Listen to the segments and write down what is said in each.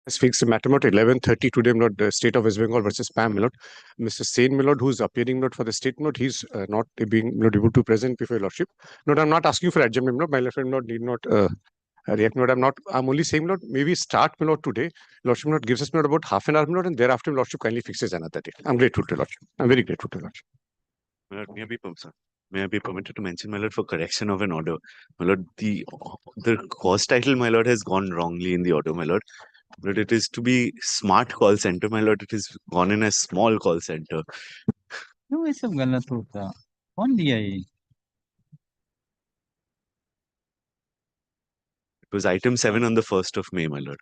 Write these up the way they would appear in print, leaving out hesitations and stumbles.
Has fixed matter note 11:30 today, my lord, the state of West Bengal versus Pam, my lord. Mr. Sen, my lord, who is appearing, my lord, for the state, my lord, he's not being, my lord, able to present before your lordship. No, I'm not asking for adjournment, my lord. My lord, my lord, need not react, my lord. I'm only saying, my lord, maybe start, my lord, today. Lordship, my lord, gives us, my lord, about half an hour, my lord, and thereafter, my lordship kindly fixes another day. I'm grateful to your lordship. I'm very grateful to your lordship. My lord, may I be permitted to mention, my lord, for correction of an order? My lord, the cause title, my lord, has gone wrongly in the order, my lord. But it is to be smart call center, my lord. It is gone in as small call center. क्यों ये सब गलत होता? कौन दिया ये? It was item 7 on the 1st of May, my lord.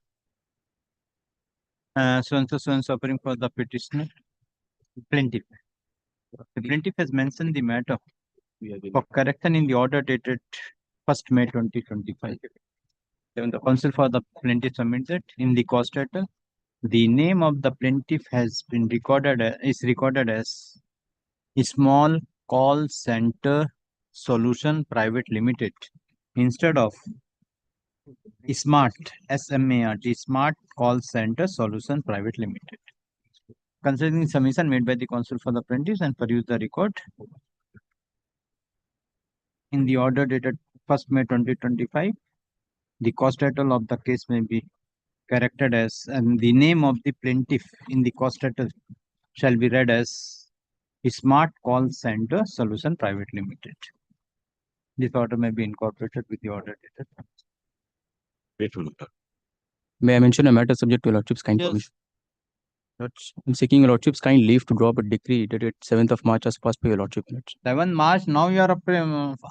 So offering for the petitioner, plaintiff. The plaintiff has mentioned the matter for correction in the order dated 1st May 2025. Then the counsel for the plaintiff submitted in the cause title. The name of the plaintiff has been recorded as Small Call Center Solution Private Limited instead of SMART, S-M-A-R-T, Smart Call Center Solution Private Limited. Considering the submission made by the counsel for the plaintiffs and peruse the record in the order dated 1st May 2025, the cause title of the case may be corrected as, and the name of the plaintiff in the cause title shall be read as Smart Call Center Solution Private Limited. This order may be incorporated with the order dated. Grateful, my lord. May I mention a matter subject to your lordship's kind permission? I'm seeking your lordship's kind leave to drop a decree dated 7th of March as passed by your lordship. 7th March, now you are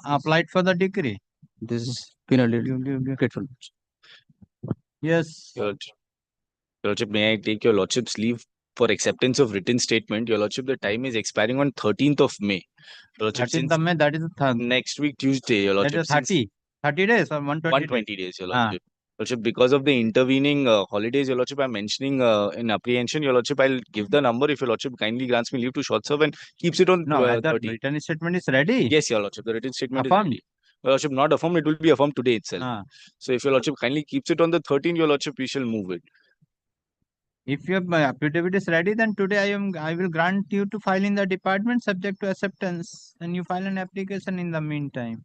applied for the decree. This is been a little grateful. Yes. Your lordship, may I take your lordship's leave for acceptance of written statement? Your lordship, the time is expiring on 13th of May. Your lordship, 13th of May, that is next week Tuesday. Your that lordship, is 30 days or 120 120 days. Your lordship. Lordship, because of the intervening holidays, your lordship, I'm mentioning in apprehension. Your lordship, I'll give the number if your lordship kindly grants me leave to short serve and keeps it on. No, the written statement is ready. Yes, your lordship, the written statement affirmed. is ready. Your lordship, not affirmed, it will be affirmed today itself. So if your lordship kindly keeps it on the 13th, your lordship, we shall move it. If your affidavit is ready, then today I will grant you to file in the department subject to acceptance, and you file an application in the meantime.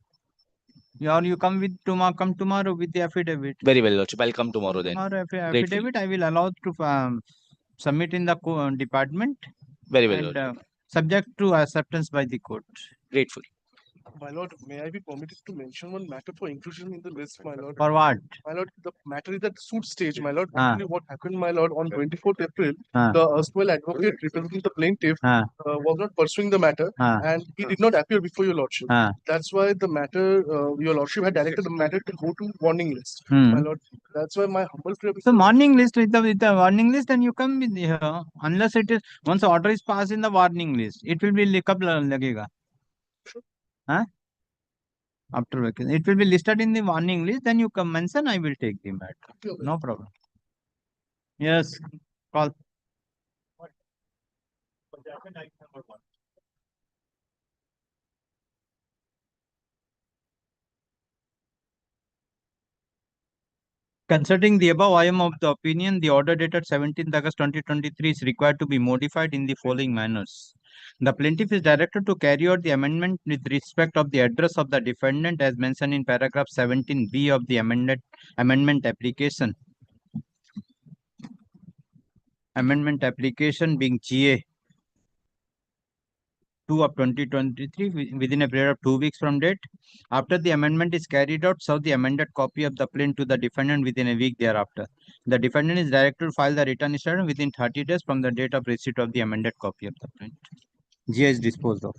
Or you come tomorrow with the affidavit. Very well, lordship. I'll come tomorrow then. Tomorrow affidavit I will allow to submit in the department. Very well, and, lordship. subject to acceptance by the court. Grateful. My lord, may I be permitted to mention one matter for inclusion in the list, my lord? For what? My lord, the matter is at suit stage, my lord. Actually, what happened, my lord, on 24th April, the erstwhile advocate representing the plaintiff was not pursuing the matter, and he did not appear before your lordship. That's why the matter, your lordship had directed the matter to go to warning list, my lord. That's why my humble prayer. So warning list, with the warning list, then you come with here. Unless it is once order is passed in the warning list, it will be lagega. After vacation, it will be listed in the warning list. Then you come mention, I will take the matter. No problem. Yes, call. Concerning the above, I am of the opinion the order dated 17th August 2023 is required to be modified in the following manners. The plaintiff is directed to carry out the amendment with respect of the address of the defendant as mentioned in paragraph 17B of the amendment application. Amendment application being GA 2 of 2023 within a period of 2 weeks from date. After the amendment is carried out, serve the amended copy of the plaint to the defendant within a week thereafter. The defendant is directed to file the return statement within 30 days from the date of receipt of the amended copy of the plaint. GA is disposed of.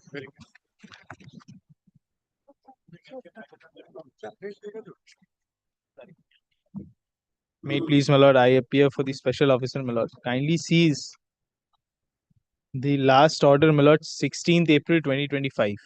May it please, my lord, I appear for the special officer, my lord. Kindly seize the last order, my lord, 16th April 2025.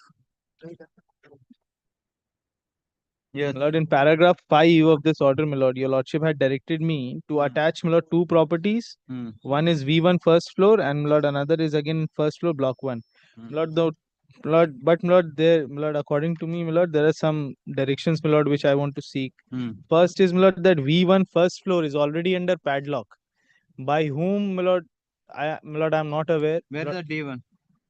Yes. My lord, in paragraph 5 of this order, my lord, your lordship had directed me to attach, my lord, 2 properties. One is V1 first floor, and my lord, another is again first floor, block 1. My lord, but my lord, according to me, my lord, there are some directions, my lord, which I want to seek. First is, my lord, that V1 first floor is already under padlock. By whom, my lord, my lord, I am not aware. Where My the D1?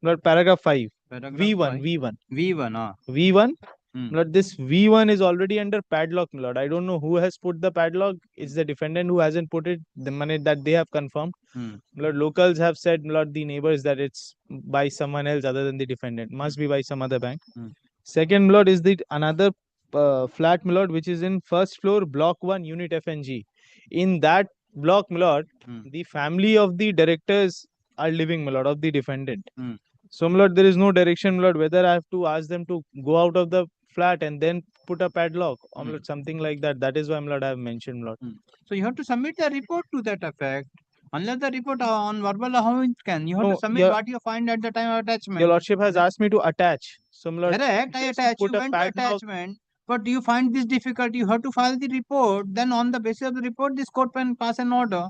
lord, paragraph 5. Paragraph V1, five. V1. V1, V1. Hmm. My lord, this V1 is already under padlock, my lord. I don't know who has put the padlock. It's the defendant who hasn't put it. The money that they have confirmed. Hmm. My lord, locals have said, my lord, the neighbors, that it's by someone else other than the defendant. Must be by some other bank. Hmm. Second, my lord, is the another flat, my lord, which is in first floor, block 1, unit FNG. In that block, my lord, Hmm. the family of the directors are living, my lord, of the defendant. Hmm. So, my lord, there is no direction, my lord, whether I have to ask them to go out of the flat and then put a padlock or my lord, something like that. That is why, my lord, I have mentioned, my lord. So you have to submit a report to that effect. Unless the report on verbal, how it can? You have No, to submit your- what you find at the time of attachment. Your lordship has asked me to attach. So, my lord, Correct, I just attach. put You a went to padlock. attachment, but you find this difficult. You have to file the report. Then on the basis of the report, this court can pass an order.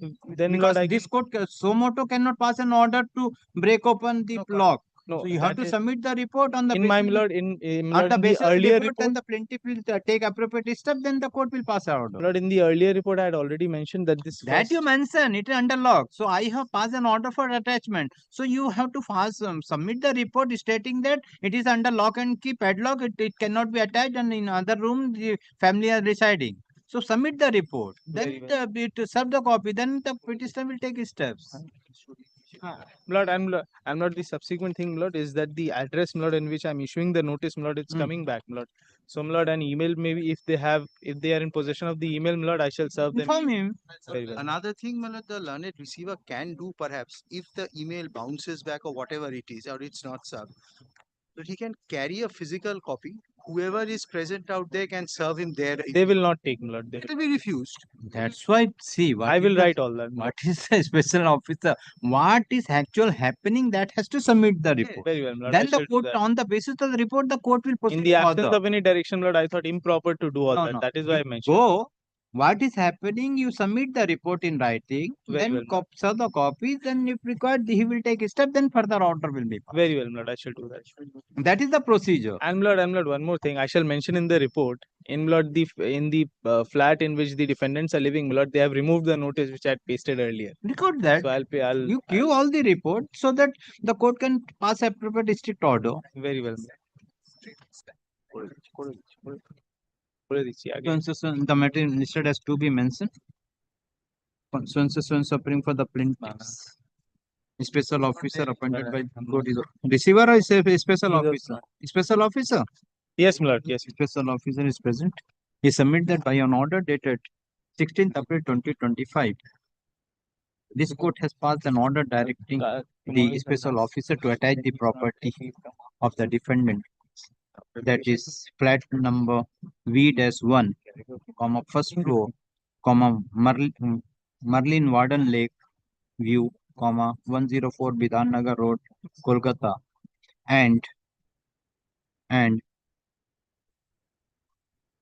Then, my Because lord, I this can, court, suo motu cannot pass an order to break open the lock. no, So you have that to is- submit the report on the in basis. my, my lord, my On lord, the in the basis of the earlier report, report, then the plaintiff will take appropriate step. Then the court will pass an order. Lord, in the earlier report, I had already mentioned that this That you first- mentioned, it is under lock. So I have passed an order for attachment. So you have to submit the report stating that it is under lock and key padlock. It cannot be attached, and in other room the family are residing. So submit the report. Then it serve the copy. Then the petitioner will take steps. Lord, I'm not the subsequent thing, Lord, is that the address, Lord, in which I'm issuing the notice, Lord, it's coming back, Lord. So, Lord, an email, maybe if they are in possession of the email, Lord, I shall serve them. Inform him. Very well. Another thing, Malad, the learned receiver can do perhaps if the email bounces back or whatever it is, or it's not served, but he can carry a physical copy. Whoever is present out there can serve him there. They will not take, Lord. It will be refused. That's why, see, what I is will the- write all that. What is the special officer? What is actual happening? That has to submit the report. Very well, Lord. I Then shall the do court, that. on the basis of the report, the court will proceed In the absence further. of any direction, Lord, I thought improper to do all No, that. no. That is why I You mentioned. go, what is happening, you submit the report in writing, Very then well, serve the copies, then if required, he will take a step, then further order will be passed. Very well, Lord. I shall do that. That is the procedure. And Lord, one more thing. I shall mention in the report. In Lord, in the flat in which the defendants are living, Lord, they have removed the notice which I had pasted earlier. Record that. So I'll You give all the report so that the court can pass appropriate strict order. very well. The matter listed as to be mentioned. So suffering for the plaintiffs. Special officer appointed by court is receiver or is a special officer? Special officer. Yes, my lord. Yes. Special officer is present. He submit that by an order dated 16th April 2025. This court has passed an order directing the special officer to attach the property of the defendant, that is flat number V-1, first floor, Merlin Warden Lake View, 104 Bidhan Nagar Road, Kolkata, and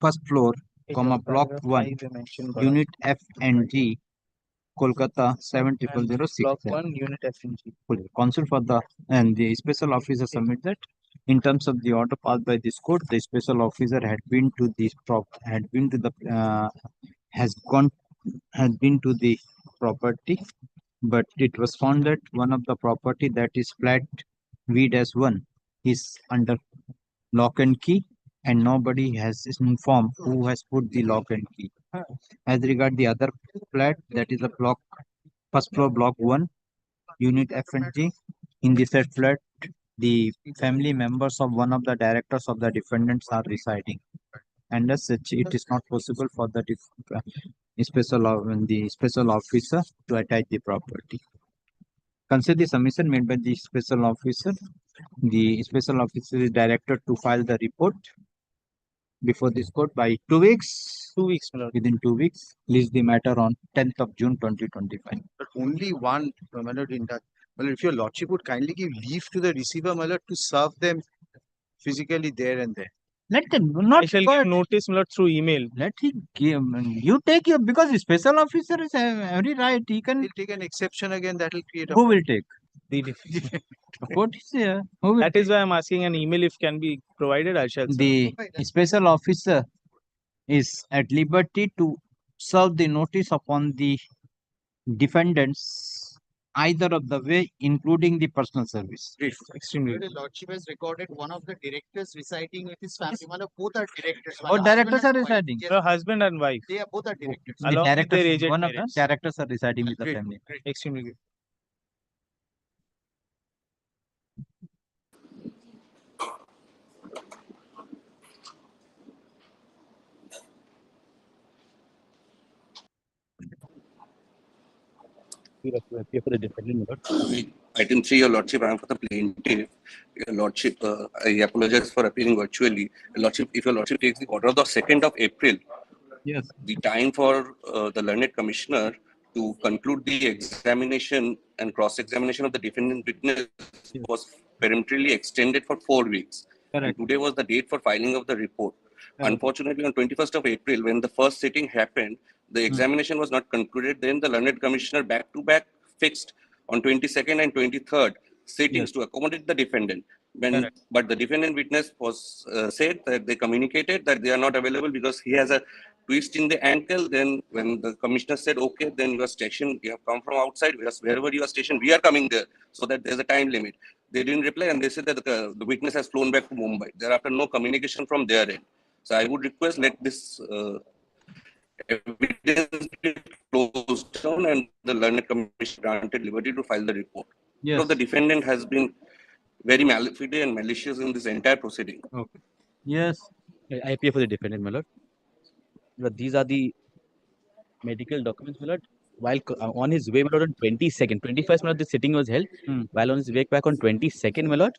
first floor, block 1, unit F and G, Kolkata 70006. Block 1, unit FNG. Counsel for the special officer submit that in terms of the order passed by this court, the special officer had been to the property, but it was found that one of the property, that is flat V-1, is under lock and key, and nobody has informed who has put the lock and key. As regard the other flat, that is a first floor, block 1, unit F and G. In the said flat, the family members of one of the directors of the defendants are residing, and as such, it is not possible for the special officer to attach the property. Consider the submission made by the special officer. The special officer is directed to file the report before this court by 2 weeks. 2 weeks, my lord. Within 2 weeks, release the matter on 10th of June 2025. But only one, Malad, in that. Well, if your lordship would kindly give leave to the receiver, Malad, to serve them physically there and there. Let them not. I shall give notice, my lord, through email. Let him give. You take your, because the special officer is every right. He can. He'll take an exception again. That will create a. Who will take? The Court is here. Who will that is why I'm asking an email if can be provided. I shall. The special officer is at liberty to serve the notice upon the defendants either of the way, including the personal service. Extremely. The Lordship has recorded one of the directors residing with his family. Both are directors. Both directors are residing. Yes, So husband and wife. they are both are directors. The Along with their directors, aged one of the parents. directors are residing with the Great, family. great. Extremely good. Appear for the defendant, my lord. Item 3, Your Lordship, I am for the plaintiff. Your Lordship, I apologize for appearing virtually. Your Lordship, if Your Lordship takes the order of the 2nd of April, Yes. the time for the learned commissioner to conclude the examination and cross-examination of the defendant witness was peremptorily extended for 4 weeks. Correct. And today was the date for filing of the report. Unfortunately, on 21st of April, when the first sitting happened, the examination was not concluded. Then the learned commissioner back-to-back fixed on 22nd and 23rd sittings to accommodate the defendant. But the defendant witness was said that they communicated that they are not available because he has a twist in the ankle. Then when the commissioner said, okay, then you are stationed, you have come from outside, wherever you are stationed, we are coming there, so that there's a time limit. They didn't reply and they said that the witness has flown back to Mumbai. Thereafter, no communication from their end. So I would request let this evidence be closed down and the learned commission granted liberty to file the report. Yes. So the defendant has been very malafide and malicious in this entire proceeding. Okay. Yes. I appear for the defendant, my lord. But these are the medical documents, my lord. While on his way, my lord, on 22nd, 21st, my lord, the sitting was held. While on his way back on 22nd, my lord,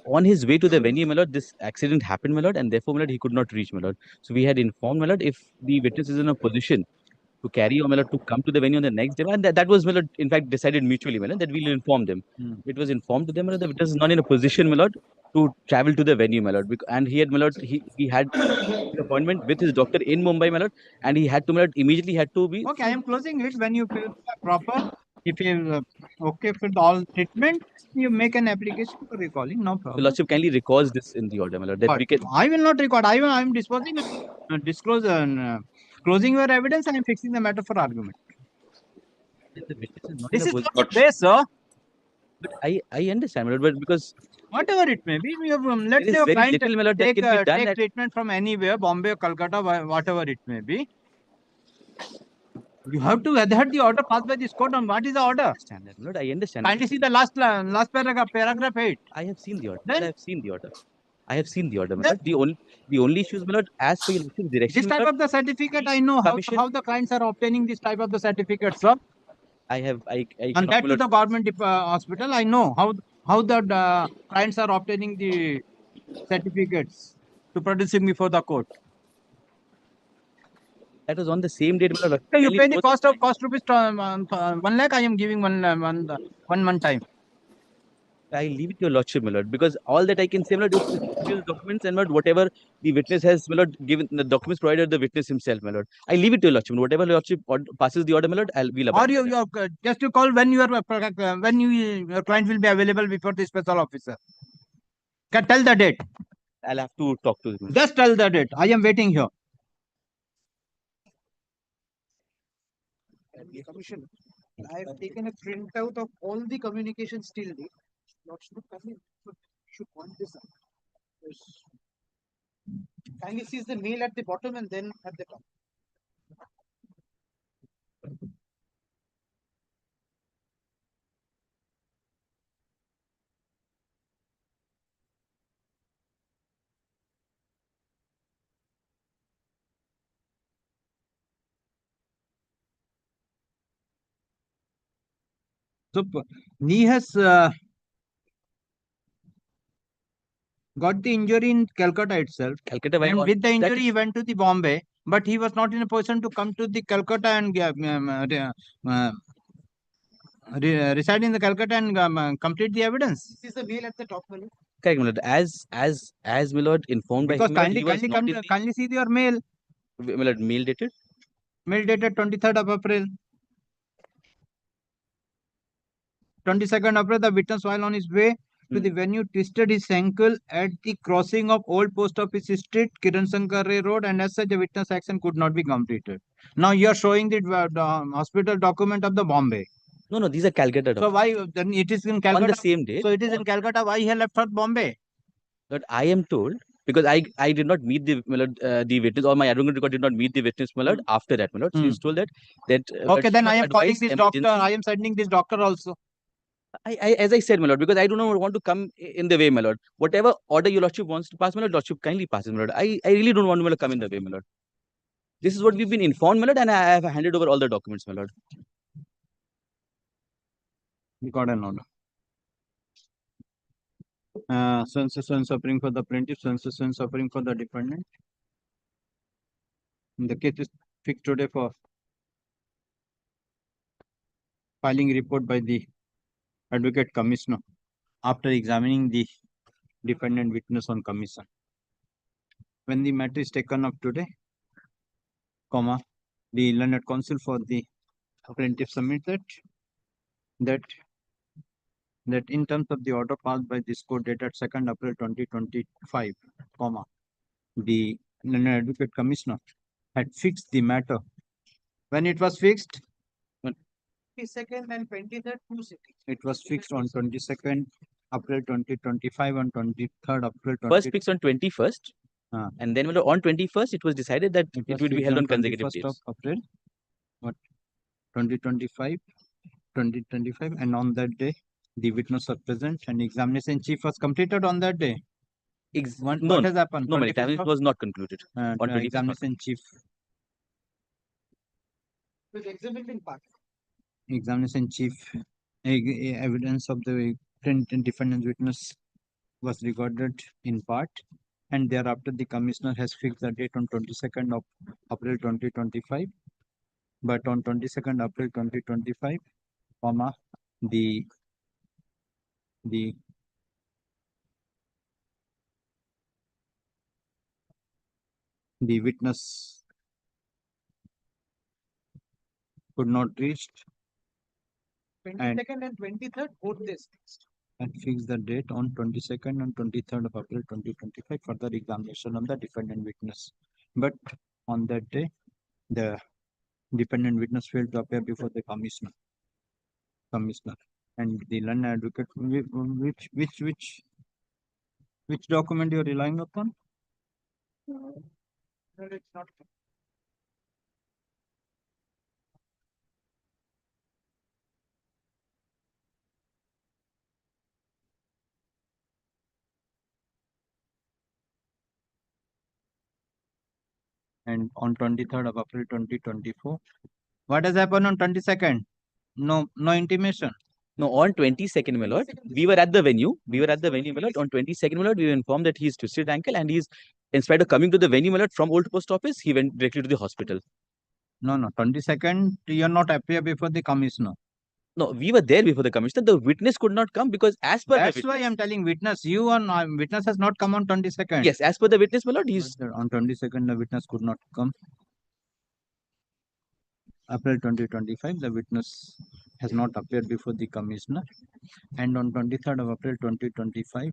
on his way to the venue, my lord, this accident happened, my lord, and therefore, my lord, he could not reach, my lord. So we had informed, my lord, if the witness is in a position to carry on, my lord, to come to the venue on the next day, and that was, my lord, in fact, decided mutually, my lord, that we'll inform them. It was informed to them, my lord, the witness is not in a position, my lord, to travel to the venue, my lord, and he had, my lord, he had an appointment with his doctor in Mumbai, my lord, and he had to, my lord, immediately had to be. Okay, I am closing it. When you feel proper, if you okay for all treatment, you make an application for recalling. No The problem. Lordship kindly records this in the order, my lord, that But we can. I will not record. I am disposing, closing your evidence. I am fixing the matter for argument. The witness is not This in a is position. not the way, sir. But I understand, my lord, but because Whatever it may be, let's there say is your very client little, my lord, that take, can be done. take treatment from anywhere, Bombay, Calcutta, whatever it may be. You have to adhere the order passed by this court on what is the order. I understand that, my lord, I understand. Kindly see the last paragraph 8. I have seen the order. Then- I have seen the order. I have seen the order, my lord. The only issues, my lord, as per your lordship's direction, This my type lord, of the certificate, I know Commission- how the clients are obtaining this type of the certificate, sir. I And cannot, that my to lord, the government hospital, I know how the clients are obtaining the certificates to producing before the court. that was on the same date, my lord. So you Kindly pay the post- cost rupees 1 lakh. I am giving one month time. I leave it to your lordship, my lord, because all that I can say, my lord, is to produce documents and, my lord, whatever the witness has, my lord, given the documents provided the witness himself, my lord. I leave it to your lordship. Whatever lordship passes the order, my lord, we'll Or abide. you just to call when your client will be available before the special officer. Tell the date. I'll have to talk to him. Just tell the date. I am waiting here. Commission, I have taken a printout of all the communications till date. Should want this up. Yes. Kindly sees the mail at the bottom and then at the top. So he has got the injury in Calcutta itself. Calcutta, And with the injury, he went to the Bombay, but he was not in a position to come to the Calcutta and reside in the Calcutta and complete the evidence. This is the mail at the top. Manu. correct, my lord. As my lord informed by Because him, my lord, he was not in the, kindly see your mail. my lord, mail dated. Mail dated 23rd of April. 22nd April, the witness while on his way to the venue, twisted his ankle at the crossing of Old Post Office Street, Kiran Sankare Road, and as such, a witness action could not be completed. Now you are showing the hospital document of the Bombay. No, these are Calcutta So documents. why then it is in Calcutta? On the same day. So it is in Calcutta. Why he left for Bombay? But I am told, because I did not meet the the witness, or my advocate record did not meet the witness, my lord, after that, my lord. So he's told that Okay, then I am calling advised this doctor. emergency. I am sending this doctor also. As I said, my lord, because I do not want to come in the way, my lord. Whatever order your lordship wants to pass, my lordship kindly passes, my lord. I really don't want to come in the way, my lord. This is what we've been informed, my lord, and I have handed over all the documents, my lord. Got an order. Census and suffering for the plaintiff, census and suffering for the defendant. The case is fixed today for filing report by the Advocate Commissioner after examining the defendant witness on commission. When the matter is taken up today, the learned counsel for the plaintiff submitted that in terms of the order passed by this court dated 2nd April 2025, the learned Advocate Commissioner had fixed the matter. When it was fixed? 22nd and 23rd, 2 sittings. It was fixed on 22nd April 2025 and 23rd April 2025. First fixed on 21st. And then on 21st, it was decided that it would be held on consecutive days. Of April, 2025, and on that day, the witness was present and examination chief was completed on that day. What has happened? No, examination was not concluded on 21st. Examination chief. With exhibiting part. Examination chief, evidence of the defendant witness was recorded in part, and thereafter the commissioner has fixed the date on 22nd of April 2025. But on 22nd April 2025, the witness could not reach. 22nd and 23rd, both days fixed. And fix the date on 22nd and 23rd of April 2025 for the examination of the defendant witness. But on that day, the defendant witness failed to appear before the commissioner. And the learned advocate, which document you are relying upon? No, it's not. And on 23rd of April 2024. What has happened on 22nd? No intimation. No, on 22nd, my lord, we were at the venue. My lord. On 22nd, my lord, we were informed that he's twisted ankle and he's, in spite of coming to the venue, my lord, from Old Post Office, he went directly to the hospital. No, 22nd, you are not appear before the commissioner. No, we were there before the commissioner. The witness could not come because as per That's the witness, why I'm telling witness, you are witness has not come on 22nd. Yes, as per the witness, my lord, he's on 22nd, the witness could not come. April 2025, the witness has not appeared before the commissioner. And on 23rd of April 2025,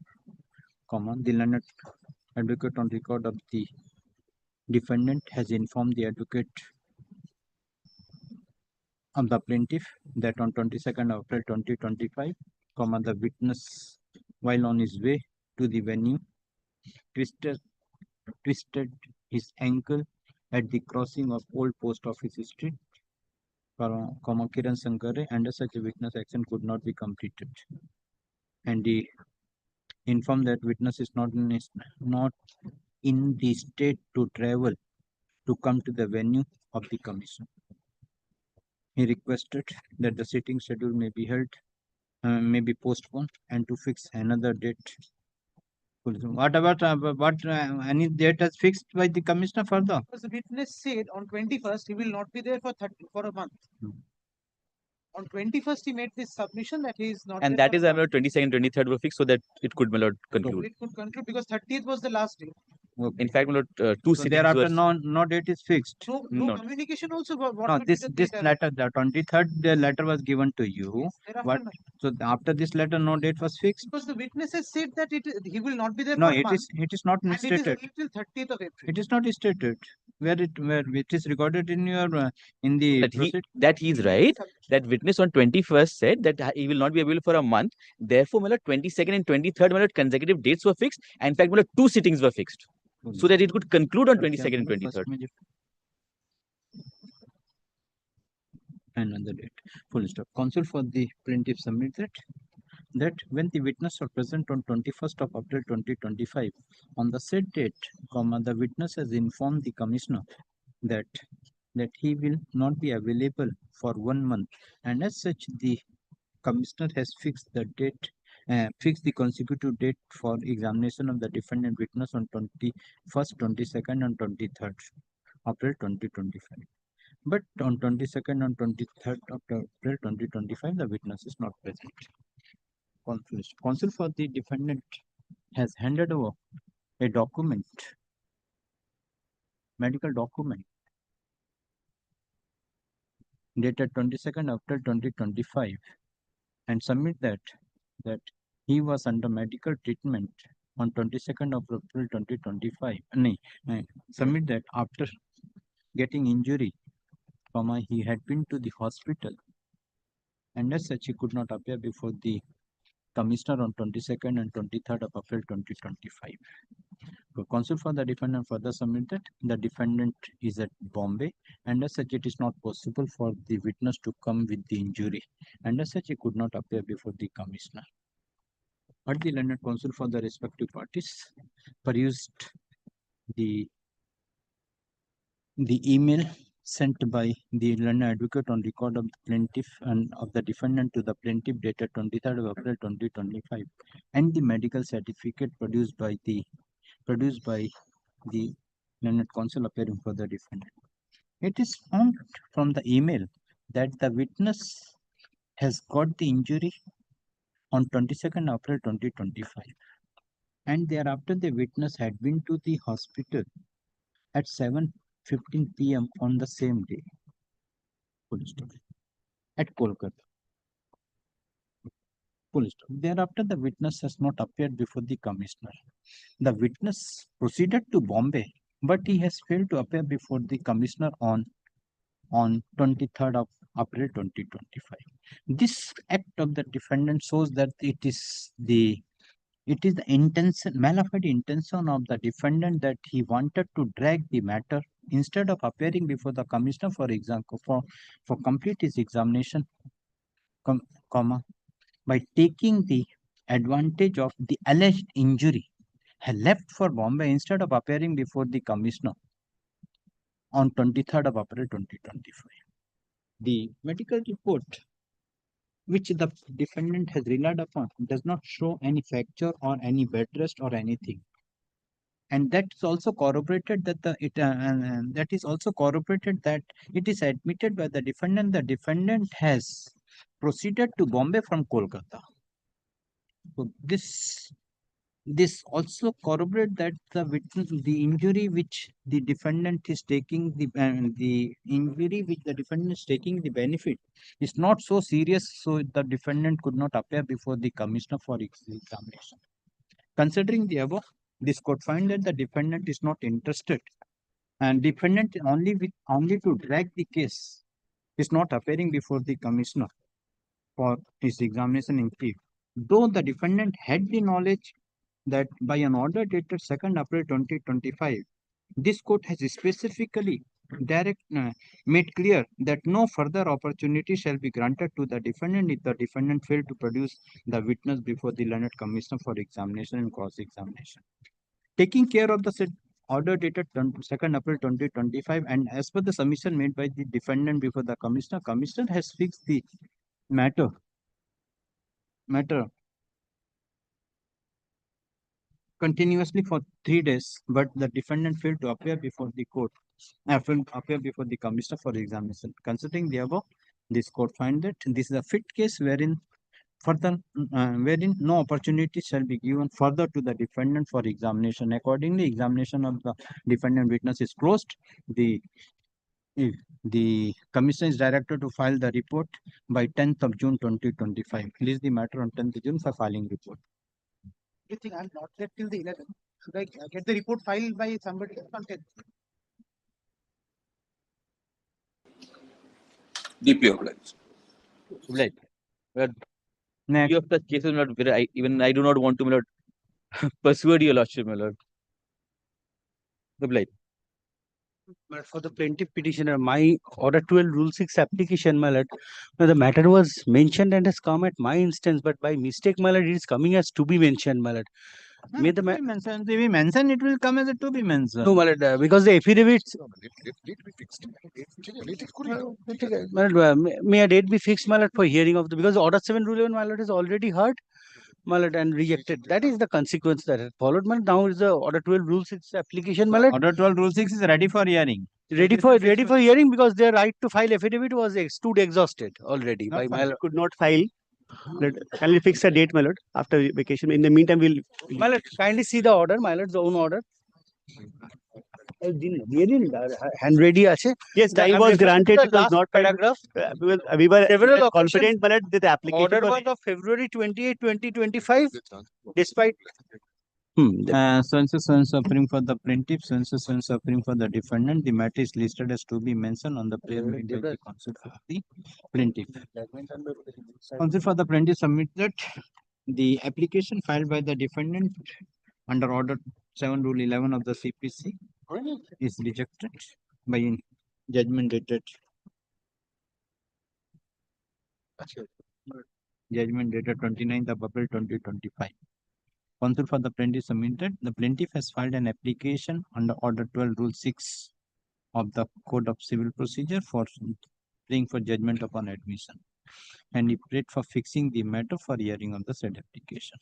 the learned advocate on record of the defendant has informed the advocate of the plaintiff that on 22nd of April 2025, the witness, while on his way to the venue, twisted his ankle at the crossing of Old Post Office Street, Kiran Sankare, and such a witness action could not be completed. And he informed that witness is not in the state to travel to come to the venue of the commission. He requested that the sitting schedule may be held, may be postponed, and to fix another date. What about any date is fixed by the commissioner further? Because the witness said on 21st he will not be there for a month. On 21st, he made this submission that he is not. And there that for is a why month. 22nd, 23rd were fixed so that it could, my lord, So conclude. it could conclude because 30th was the last day. In fact, my lord, two So sittings thereafter, were no date is fixed. No No. communication also. What No, will be this the date? letter, the 23rd, the letter was given to you. Thereafter, What? So after this letter, no date was fixed. because the witnesses said that he will not be there No, for a it month. is not And it is stated. only till 30th of April. It is not stated where it is recorded in your in the that he is right. That witness on 21st said that he will not be available for a month. Therefore, my lord, 22nd and 23rd, my lord, consecutive dates were fixed. And in fact, my lord, two sittings were fixed so that it could conclude on 22nd and 23rd. Another date. Full stop. Counsel for the plaintiff submitted that when the witness are present on 21st of April 2025, on the said date, the witness has informed the commissioner that he will not be available for 1 month, and as such, the commissioner has fixed the date, fixed the consecutive date for examination of the defendant witness on 21st, 22nd, and 23rd April 2025. But on 22nd and 23rd of April 2025, the witness is not present. Counsel for the defendant has handed over a document, medical document, dated 22nd April 2025, and submit that he was under medical treatment on 22nd of April 2025. Submit that after getting injury, he had been to the hospital, and as such, he could not appear before the commissioner on 22nd and 23rd of April 2025. So, counsel for the defendant further submit that the defendant is at Bombay, and as such, it is not possible for the witness to come with the injury, and as such, he could not appear before the commissioner. But the learned counsel for the respective parties perused the email sent by the learned advocate on record of the plaintiff and of the defendant to the plaintiff dated 23rd of April 2025, and the medical certificate produced by the learned counsel appearing for the defendant. It is found from the email that the witness has got the injury on 22nd April 2025, and thereafter the witness had been to the hospital at 7:15 p.m. on the same day. Full stop. At Kolkata. Full stop. Thereafter, the witness has not appeared before the commissioner. The witness proceeded to Bombay, but he has failed to appear before the commissioner on 23rd of April 2025. This act of the defendant shows that it is the intention, malafide intention of the defendant that he wanted to drag the matter instead of appearing before the commissioner for example for complete his examination, by taking the advantage of the alleged injury, had left for Bombay instead of appearing before the commissioner on 23rd of April 2025. The medical report which the defendant has relied upon does not show any fracture or any bed rest or anything. And that is also corroborated that that it is admitted by the defendant. The defendant has proceeded to Bombay from Kolkata. So this also corroborates that the injury which the defendant is taking the injury which the defendant is taking the benefit is not so serious, so the defendant could not appear before the commissioner for examination. Considering the above, this court find that the defendant is not interested, and defendant only to drag the case is not appearing before the commissioner for his examination in chief. Though the defendant had the knowledge that by an order dated 2nd April 2025, this court has specifically made clear that no further opportunity shall be granted to the defendant if the defendant failed to produce the witness before the learned commissioner for examination and cross-examination. Taking care of the said order dated 2nd April 2025, and as per the submission made by the defendant before the commissioner has fixed the matter continuously for 3 days, but the defendant failed to appear before the court, appear before the commissioner for examination. Considering the above, This court find that this is a fit case wherein wherein no opportunity shall be given further to the defendant for examination. Accordingly, examination of the defendant witness is closed. The commission is directed to file the report by 10th of June 2025. Release the matter on 10th June for filing report. You think I'm not there till the 11th? Should I get the report filed by somebody else on 10th? Deeply obliged. Right. But Next. few of the cases, my lord, where I do not want to, my lord, persuade your lordship, my lord. Right. But for the plaintiff petitioner, my order 12 rule 6 application, my lord, now the matter was mentioned and has come at my instance, but by mistake, my lord, it is coming as to be mentioned, my lord. May the mention, if we mention, it will come as a to be mentioned. No, my lord, because the affidavits. My lord, may a date be fixed, my lord, for hearing of the, because order 7 rule 11, my lord, is already heard, my lord, and rejected. That is the consequence that has followed, my lord. Now is the order 12 rule 6 application, my lord. Order 12 rule 6 is ready for hearing. Ready for hearing, because their right to file affidavit was exhausted already by my lord. Could not file. Can we fix a date, my lord, after vacation? In the meantime, we'll. My lord, kindly see the order, my lord's own order. Hand ready, Ashe. Yes, time was granted. It was not paragraph. We were Several confident, my lord, that the application Order was was of February 28, 2025. Despite. So suffering for the plaintiff, so suffering for the defendant. The matter is listed as to be mentioned on the plan made by the counsel for the plaintiff. Counsel for the plaintiff submitted the application filed by the defendant under order 7 rule 11 of the CPC is rejected by judgment dated 29th of April 2025. Counsel for the plaintiff submitted. The plaintiff has filed an application under Order 12 Rule 6 of the Code of Civil Procedure for praying for judgment upon admission, and he prayed for fixing the matter for hearing of the said application.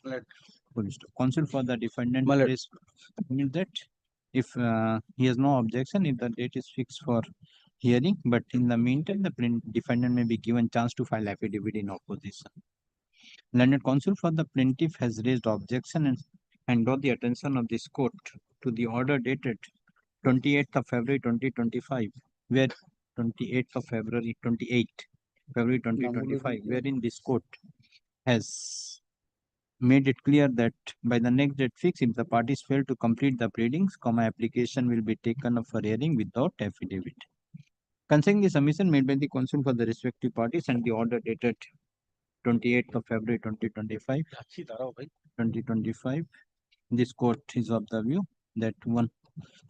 Counsel for the defendant that if he has no objection, if the date is fixed for hearing, but in the meantime, the defendant may be given chance to file affidavit in opposition. Learned counsel for the plaintiff has raised objection and draw the attention of this court to the order dated 28th of February 2025, where 28th of February 2025, wherein this court has made it clear that by the next date fixed, if the parties fail to complete the pleadings, application will be taken up for hearing without affidavit. Concerning the submission made by the counsel for the respective parties and the order dated 28th of February 2025, this court is of the view that one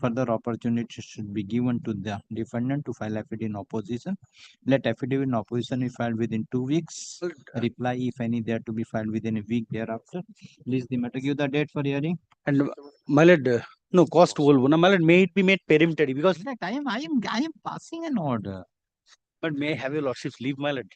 further opportunity should be given to the defendant to file affidavit in opposition. Let affidavit in opposition be filed within 2 weeks. Reply, if any, there to be filed within a week thereafter. Please the matter, give the date for hearing. And my lord, no cost will. My lord, may it be made peremptory, because I am passing an order. But may I have your lordship's leave, my lord?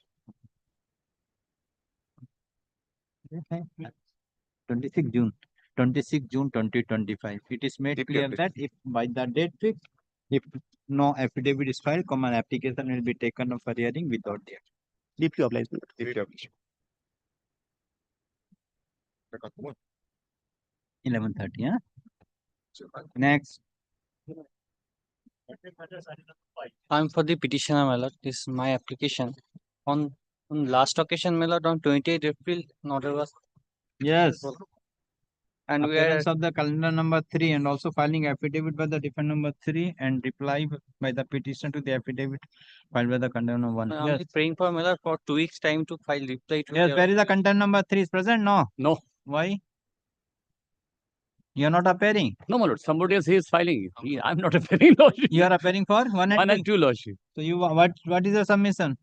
26 June 2025. It is made clear that if by the date fixed, if no affidavit is filed, an application will be taken up for hearing without date. Deeply obliged. 11:30. Next. I'm for the petitioner, my lord. This is my application. On last occasion, my lord, on 28 April, order was. Yes. And appearance of the calendar number 3 and also filing affidavit by the defendant number 3 and reply by the petitioner to the affidavit filed by the contender number 1. I'm praying for Miller for 2 weeks time to file reply to. Yes, where is the contender number 3 is present? No. No. Why? You are not appearing. No, my lord. Somebody else is filing. I'm not appearing, lordship. You are appearing for 1 and 2, lordship. So you what is your submission?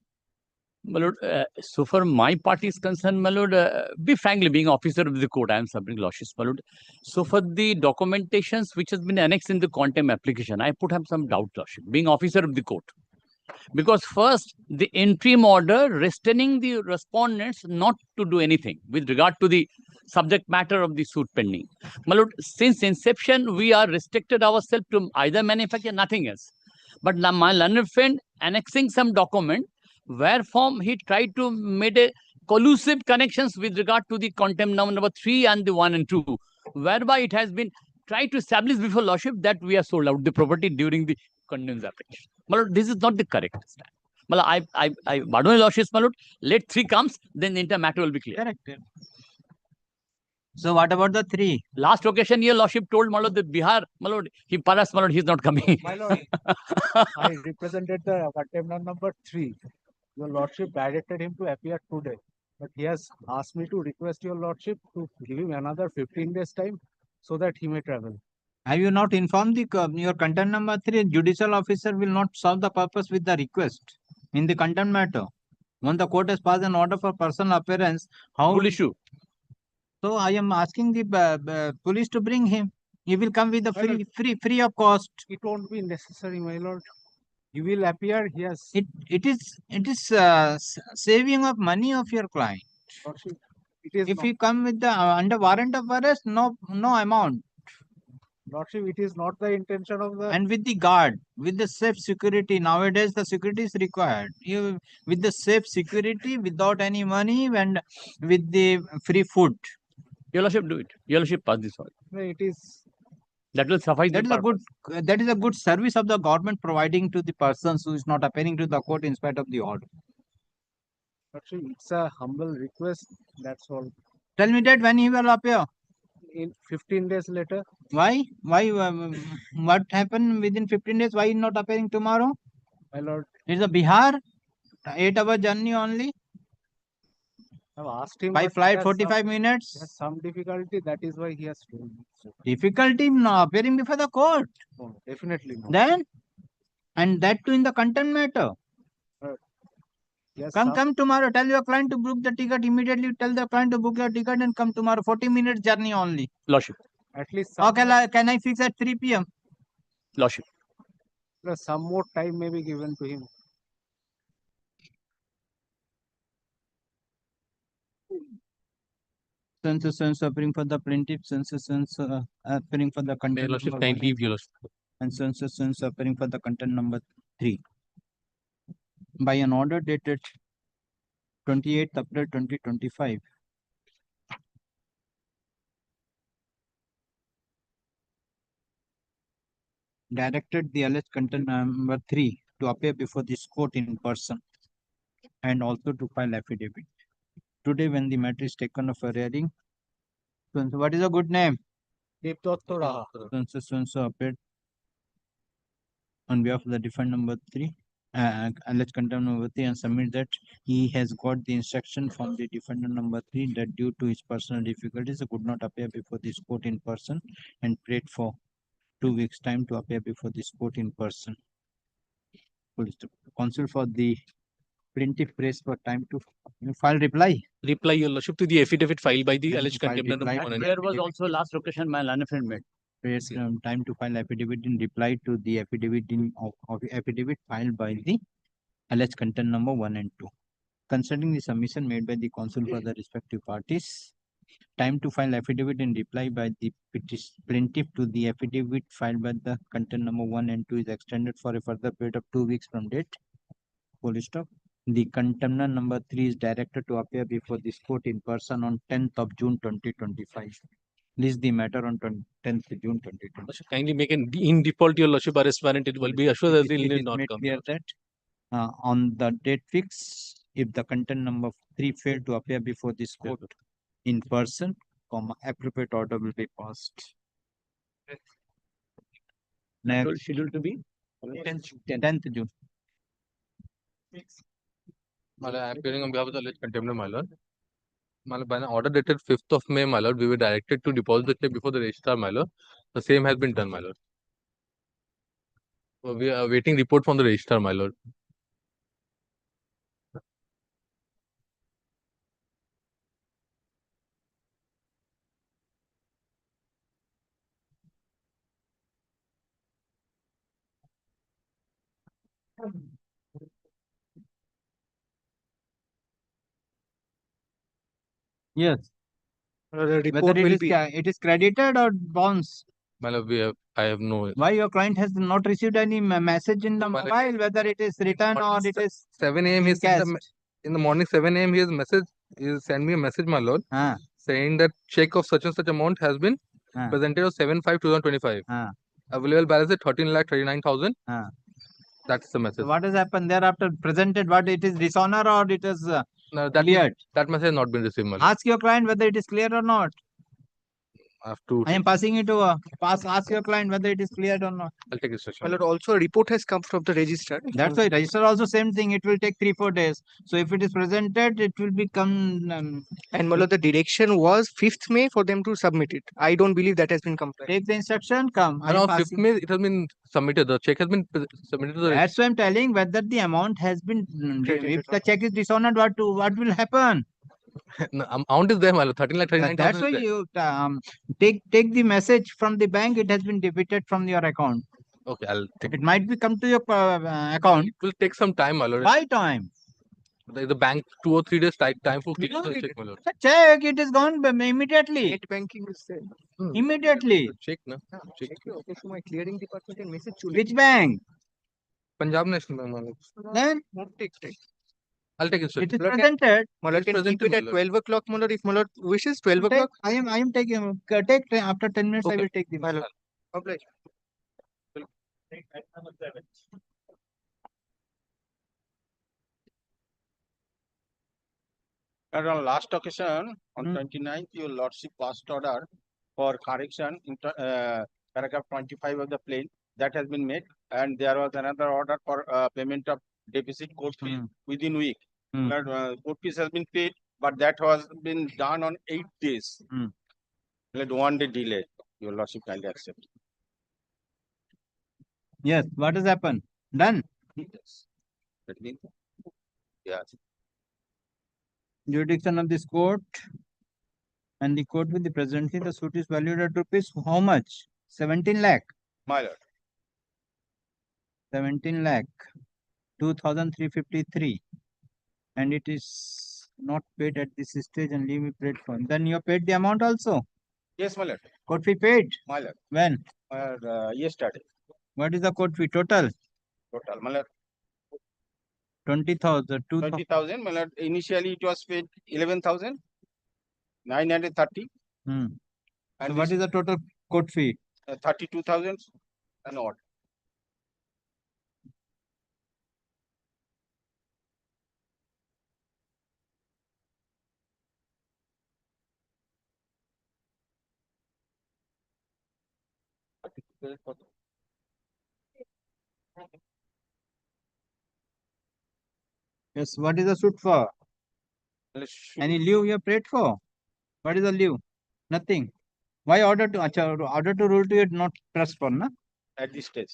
My lord, so far my party is concerned, my lord, be frankly, being officer of the court, I am submitting lordship, my lord. So for the documentations which has been annexed in the contempt application, I put up some doubt, lordship, being officer of the court. Because first, the interim order restraining the respondents not to do anything with regard to the subject matter of the suit pending. My lord, since inception, we are restricted ourselves to either manufacture, nothing else. But my learned friend annexing some document whereform he tried to make a collusive connections with regard to the contempt number 3 and the 1 and 2, whereby it has been tried to establish before lordship that we have sold out the property during the contempt application. My lord, this is not the correct stand. My lord, pardon lordship, my lord, let 3 comes, then the entire matter will be clear. Correct. So what about the 3? Last occasion, your lordship told my lord the Bihar, my lord, my lord, he's not coming. My lord, I represented the contempt number 3. Your lordship directed him to appear today, but he has asked me to request your lordship to give him another 15 days time so that he may travel. Have you not informed your contempt number 3? Judicial officer will not solve the purpose with the request in the contempt matter. When the court has passed an order for personal appearance, how will issue? So I am asking the police to bring him. He will come with the free of cost. It won't be necessary, my lord. He will appear. Yes. It is saving of money of your client. Lordship, it is if not. you come with the under warrant of arrest, no amount. Lordship, it is not the intention of the. And with the guard, with the safe security, nowadays the security is required. You with the safe security, without any money, and with the free food. Your lordship, do it. Your lordship, pass this order. No, it is. That will suffice. That is a good service of the government providing to the persons who is not appearing to the court in spite of the order. Actually, it's a humble request. That's all. Tell me that when he will appear. In 15 days later. Why? What happened within 15 days? Why not appearing tomorrow? My lord. It's a Bihar. 8-hour journey only. I've asked him. By flight 45 minutes. There's some difficulty. That is why he has told me. So. Difficulty in appearing before the court. No, definitely not. Then? And that too in the contempt matter. Yes, come tomorrow. Tell your client to book the ticket immediately. Tell the client to book your ticket and come tomorrow. 40 minutes journey only. Lordship. At least. Okay, can I fix at 3 p.m.? Lordship. Some more time may be given to him. Sense appearing for the plaintiff. Sense appearing for the content. Lordship, can leave your lordship. And sense appearing for the content number 3. By an order dated 28th April 2025, directed the alleged content number 3 to appear before this court in person and also to file affidavit. Today, when the matter is taken of a hearing, what is a good name? Sunso appeared on behalf of the defendant number 3. Alleged contempt number 3 and submit that he has got the instruction from the defendant number 3 that due to his personal difficulties he could not appear before this court in person and prayed for 2 weeks time to appear before this court in person. Counsel for the plaintiff prays for time to file reply. Reply, your lordship, to the affidavit filed by the alleged contempt number 1 and 2. There was also last occasion my learned friend made. Prays time to file affidavit in reply to the affidavit of affidavit filed by the alleged content number 1 and 2. Concerning the submission made by the counsel for the respective parties, time to file affidavit in reply by the plaintiff to the affidavit filed by the content number 1 and 2 is extended for a further period of 2 weeks from date. Full stop. The contemnant number 3 is directed to appear before this court in person on 10th of June 2025. List the matter on 10th June 2020. Kindly make an in default your lordship arrest warrant. It will be assured that it will not come. Clear that on the date fix, if the content number 3 failed to appear before this court in person, appropriate order will be passed. Next scheduled to be 10th June. Appearing on behalf of the alleged contempt, my lord. By an order dated 5th of May, my lord, we were directed to deposit the check before the registrar, my lord. The same has been done, my lord. We are awaiting report from the registrar, my lord. Yes. The report Whether will be. it is credited or bonds. My lord, we have I have no. Why your client has not received any message in the mobile, whether it is written or it is 7 a.m. In the morning 7 a.m. he sent me a message, my lord, saying that check of such and such amount has been presented on 7/5/2025. Available balance is 13,39,000. That's the message. So what has happened thereafter? Presented what it is dishonor or it is No, that cleared? That message has not been received, my lord. Ask your client whether it is clear or not. I am passing it to ask your client whether it is cleared or not. I'll take instruction. My lord, also a report has come from the registrar. That's why register also same thing. It will take 3-4 days. So if it is presented, it will become. And my lord, the direction was 5th May for them to submit it. I don't believe that has been complied. Take the instruction. Come. No, 5th May it has been submitted. The check has been submitted to the. That's why I'm telling whether the amount has been. If the check is dishonored, what will happen? No, amount is there, my lord. 13,39,000. That's why you take the message from the bank. It has been debited from your account. Okay, I'll take. It might be come to your account. It will take some time, my lord. Why time? The bank 2 or 3 days time for clearing the check, my lord. Check. It is gone immediately. Net banking is there. Immediately. Check, no? Check. Okay, so my clearing department can message you. Which bank? Punjab National Bank, my lord. Then take. I'll take instruction. It is presented. My lord, can keep it at 12 o'clock, my lord, if my lord wishes, 12 o'clock. I am taking. Take after 10 minutes. Okay. I will take the. My lord. Oblige. And on last occasion, on 29th, your lordship passed order for correction in paragraph 25 of the plaint that has been made, and there was another order for payment of deficit court fee within week. That court fees has been paid, but that was been done on 8 days. Let 1 day delay. Your lordship kindly accept. Yes. What has happened? Done. Yes. That means, yes. Jurisdiction of this court and the court with the presently the suit is valued at rupees how much? 17 lakh. My lord. 17 lakh. 2,353. And it is not paid at this stage and leave me paid for. Then you paid the amount also? Yes, my lord. Court fee paid? My lord. When? Yesterday. What is the court fee total? Total, my lord. 20,000. 20,000, my lord. Initially, it was paid 11,930. And And what is the total court fee? 32,000 and odd. Yes, what is the suit for? Any leave you have paid for? What is the leave? Nothing. Why order to rule to it not trust for, na? At this stage.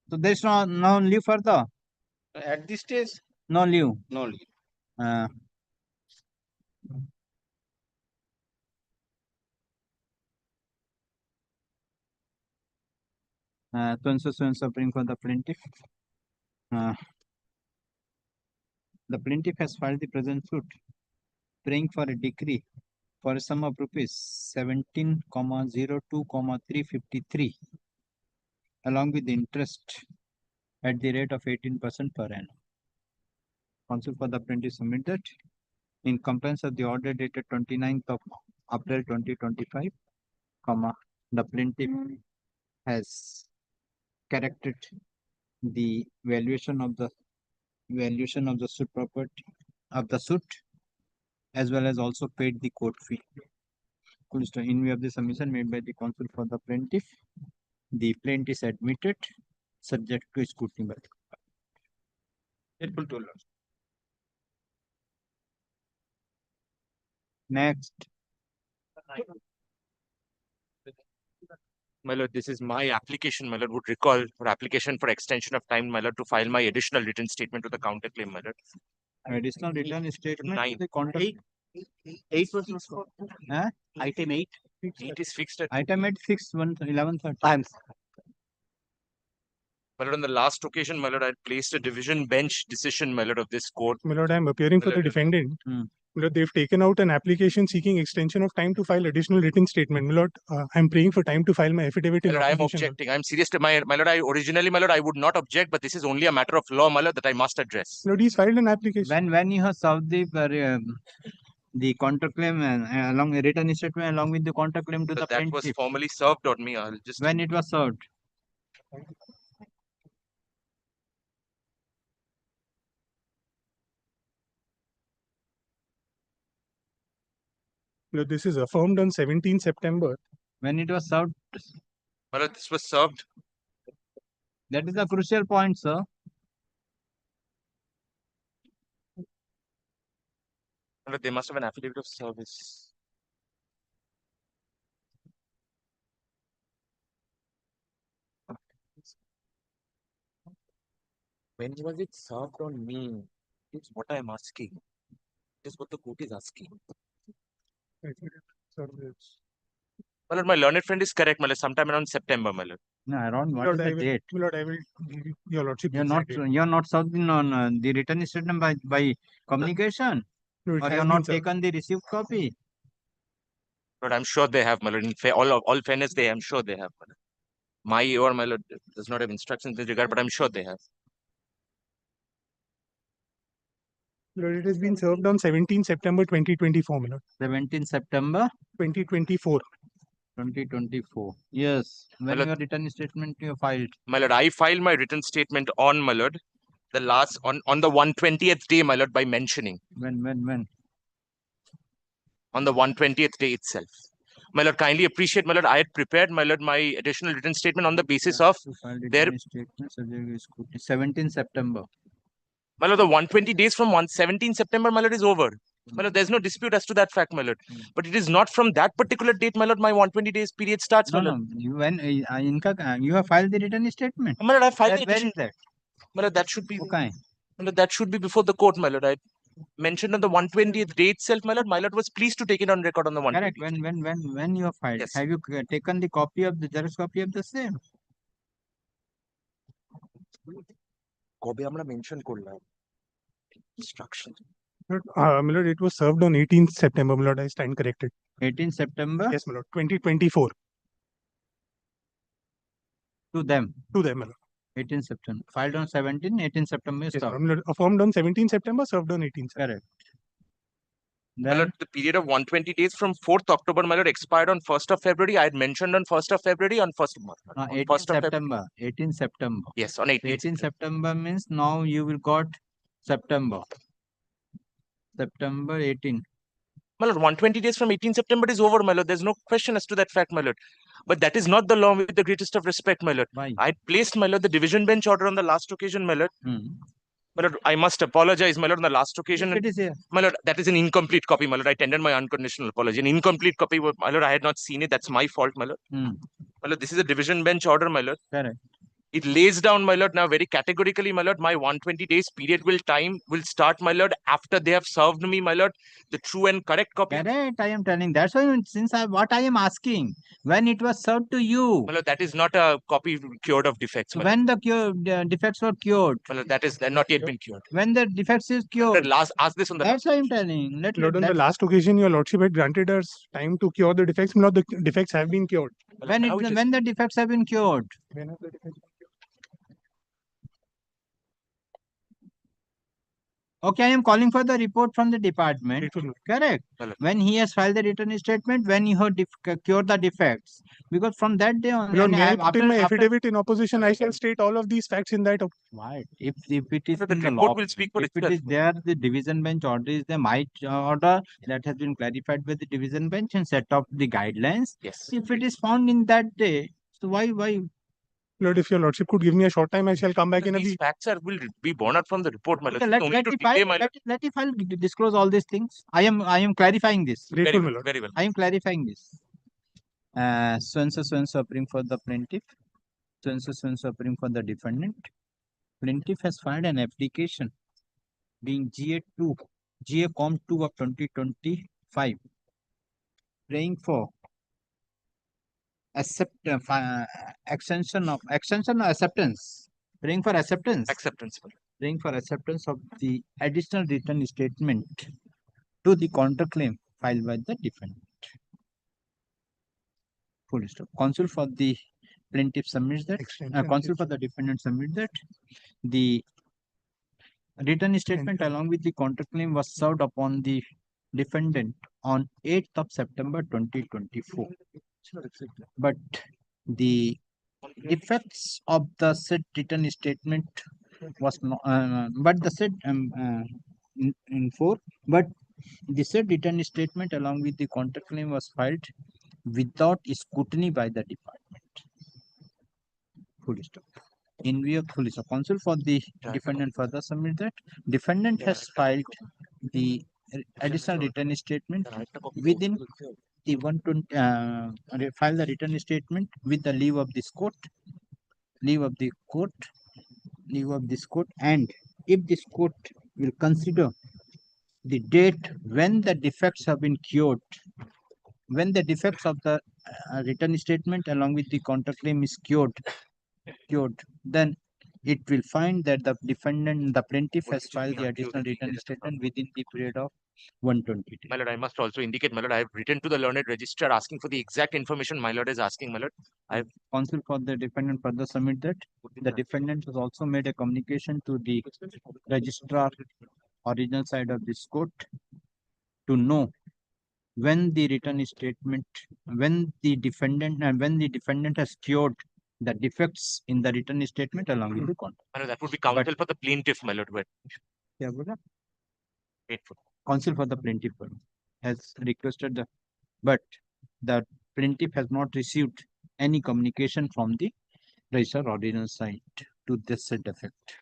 So there is no leave further? At this stage? No leave. No leave. So suffering for the plaintiff. The plaintiff has filed the present suit, praying for a decree for a sum of rupees 17,02,353, along with the interest at the rate of 18% per annum. Counsel for the plaintiff submitted in compliance of the order dated 29th of April 2025, the plaintiff has corrected the valuation of the suit property of the suit, as well as also paid the court fee. In view of the submission made by the counsel for the plaintiff, the plaintiff is admitted subject to scrutiny by the court. Helpful to us. Next. My lord, this is my application, my lord, would recall for application for extension of time, my lord, to file my additional written statement to the counterclaim, my lord. Additional written statement 9. to the counter. 8 was item 8. 8 is fixed at Item 8 fixed 11:30. My lord, on the last occasion, my lord, I placed a division bench decision, my lord, of this court. My lord, I am appearing for the defendant. Milord, they've taken out an application seeking extension of time to file additional written statement. Milord, I'm praying for time to file my affidavit in My lord, I am opposition. objecting. I'm serious. My lord, my lord, I would not object, but this is only a matter of law, my lord, that I must address. Milord, he's filed an application. When you have served the counterclaim along a written statement along with the counterclaim to the That was plaintiff. formally served on me. I'll just. When it was served. Milord, this is affirmed on 17 September. When it was served. My lord, this was served. That is the crucial point, sir. My lord, they must have an affidavit of service. When was it served on me? It's what I'm asking. It's what the court is asking. My lord, my learned friend is correct, my lord. Sometime around September, my lord. No, around what is the date? My lord, I will give you your lordship. You're not served on the written statement by communication, No, or you're not taken the received copy. But I'm sure they have, my lord. In all fairness, I'm sure they have, my lord. My lord does not have instructions in this regard, but I'm sure they have. Lord, it has been served on 17 September 2024, my lord. 17 September 2024. 2024. Yes. When your written statement you filed. My lord, I filed my written statement on, my lord, the last on the 120th day, my lord, by mentioning. When? On the 120th day itself. My lord, kindly appreciate, my lord, I had prepared, my lord, my additional written statement on the basis of their 17 September. My lord, the 120 days from 17 September, my lord, is over. My lord, there's no dispute as to that fact, my lord. But it is not from that particular date, my lord, my 120 days period starts, my lord. You have filed the written statement. My lord, I filed Where is that? My lord, that should be. Okay. My lord, that should be before the court, my lord. I mentioned on the 120th day itself, my lord was pleased to take it on record on the 120th. Correct. When you have filed, have you taken the copy of the Xerox copy of the same? কবে আমরা mention করলাম instruction. My lord, it was served on 18th September, my lord. I stand corrected. 18th September? Yes, my lord. 2024. To them? To them, my lord. 18th September. Filed on 17, 18th September is yes, served. my lord. Affirmed on 17th September, served on 18th September. Correct. My lord, the period of 120 days from 4th October, my lord, expired on 1st of February. I had mentioned on 1st of February, on 1st of March. 18th September. 18th September. Yes, on 18th September means now you will got September. September 18. My lord, 120 days from 18 September is over, my lord. There's no question as to that fact, my lord. But that is not the law with the greatest of respect, my lord. Why? I placed, my lord, the division bench order on the last occasion, my lord. My lord, I must apologize, my lord, on the last occasion. It is here. My lord, that is an incomplete copy, my lord. I tendered my unconditional apology. An incomplete copy, my lord, I had not seen it. That's my fault, my lord. My lord, this is a division bench order, my lord. Correct. It lays down, my lord, now very categorically, my lord, my 120 days period will start, my lord, after they have served me, my lord, the true and correct copy. Correct, I am telling. That's why what I am asking, when it was served to you. My lord, that is not a copy cured of defects. My when the defects were cured. My lord, that is not yet been cured. When the defects is cured. Ask this on the That's why I am telling. Lord, on the last occasion, your lordship had granted us time to cure the defects. My lord, the defects have been cured. When the defects have been cured. When have the defects been cured? Okay, I am calling for the report from the department. Correct. Hello. When he has filed the written statement, when he had cured the defects. Because from that day on, Lord, may I put in my affidavit in opposition? I shall state all of these facts in that. Why? If it is the report will speak for if it is there, the division bench order is the might order that has been clarified by the division bench and set up the guidelines. Yes. If it is found in that day, so why? Lord, if your lordship could give me a short time, I shall come back in a week. These facts will be borne out from the report, my lord. Okay, let the file disclose all these things. I am clarifying this. Very well. Very well. I am clarifying this. So-and-so appearing for the plaintiff. So-and-so appearing for the defendant. Plaintiff has filed an application being GA Com 2 of 2025, praying for extension or acceptance. Praying for acceptance. Acceptance. Praying for acceptance of the additional written statement to the counterclaim filed by the defendant. Full stop. Counsel for the plaintiff submits that. Counsel for the defendant submits that the written statement along with the counterclaim was served upon the defendant on 8th of September 2024. But the effects of the said written statement was not, but the said but the said written statement along with the counterclaim was filed without scrutiny by the department. Full stop. In view of full stop, counsel for the defendant further submit that defendant has filed the additional written statement within the 120 file the written statement with the leave of this court, and if this court will consider the date when the defects have been cured, when the defects of the written statement along with the counterclaim is cured, then it will find that the defendant, the plaintiff has filed the additional written statement within the period of 120 days. My lord, I must also indicate, my lord, I have written to the learned registrar asking for the exact information my lord is asking, my lord. I have counsel for the defendant further submit that the defendant has also made a communication to the registrar original side of this court to know when the written statement, when the defendant has cured the defects in the written statement along with the contract. My lord, that would be counsel for the plaintiff, my lord. Yeah, counsel for the plaintiff has requested the, but the plaintiff has not received any communication from the registrar original side to this said effect.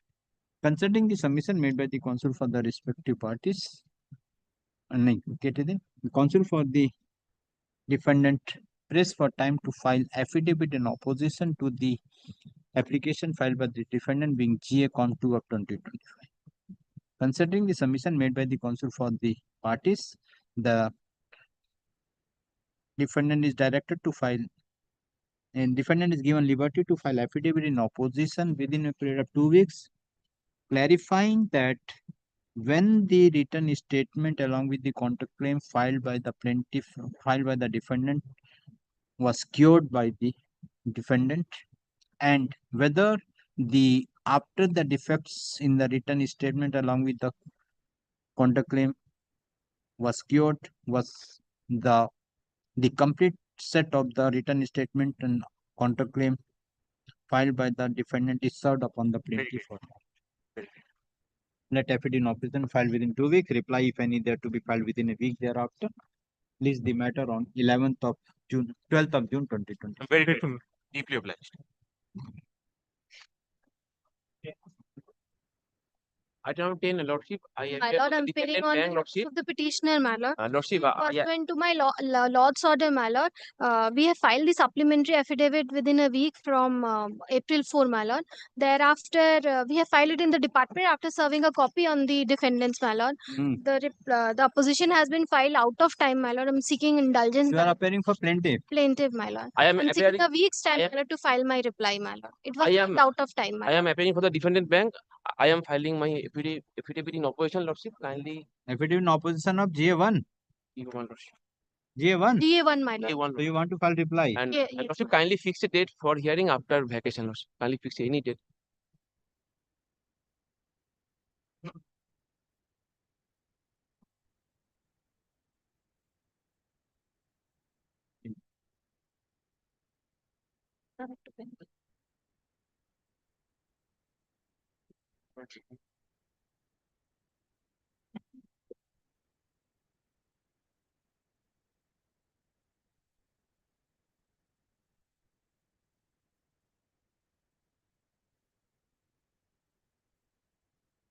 Concerning the submission made by the counsel for the respective parties, the counsel for the defendant press for time to file affidavit in opposition to the application filed by the defendant being GA Con 2 of 2025. Considering the submission made by the counsel for the parties, the defendant is directed to file and defendant is given liberty to file affidavit in opposition within a period of 2 weeks, clarifying that when the written statement along with the counterclaim filed by the defendant was cured by the defendant, and whether the after the defects in the written statement along with the counterclaim was cured, was the complete set of the written statement and counterclaim filed by the defendant is served upon the plaintiff. Let affidavit in opposition filed within 2 weeks. Reply, if any, there to be filed within a week thereafter. List the matter on 12th of June 2020. I'm very grateful. Deeply obliged. Item 10, Lordship. My lord, I'm appearing on behalf of the petitioner, my lord. Lordship, Pursuant to my lord's order, my lord, we have filed the supplementary affidavit within a week from April 4, my lord. Thereafter, we have filed it in the department after serving a copy on the defendants, my lord. The opposition has been filed out of time, my lord. I'm seeking indulgence. You are appearing for plaintiff. Plaintiff, my lord. I'm seeking a week's time, my lord, to file my reply, my lord. It was out of time, my lord. I am appearing for the defendant bank. I am filing my affidavit in opposition, Lordship. Kindly. Affidavit in opposition of GA1. GA1, Lordship. GA1, my lord. GA1. So you want to file reply? And yes, Lordship, kindly fix a date for hearing after vacation, Lordship. Kindly fix any date.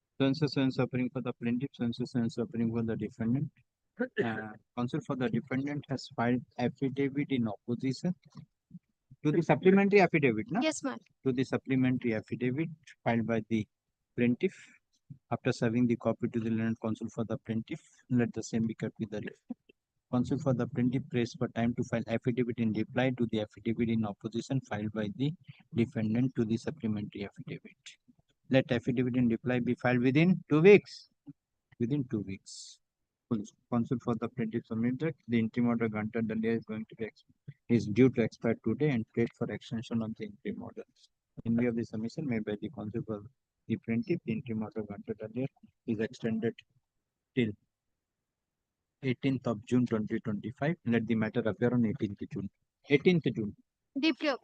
So appearing for the plaintiff, so appearing for the defendant. Counsel for the defendant has filed affidavit in opposition to the supplementary affidavit, no? Yes, ma'am. To the supplementary affidavit filed by the plaintiff after serving the copy to the learned counsel for the plaintiff. Let the same be kept with the counsel for the plaintiff press for time to file affidavit in reply to the affidavit in opposition filed by the defendant to the supplementary affidavit. Let affidavit in reply be filed within 2 weeks. Within 2 weeks. Counsel for the plaintiff submit that the interim order granted earlier is going to be is due to expire today and paid for extension of the interim order. In view of the submission made by the counsel for the plaintiff, the interim order granted earlier is extended till 18th of June 2025. Let the matter appear on 18th June. 18th June. Deeply up.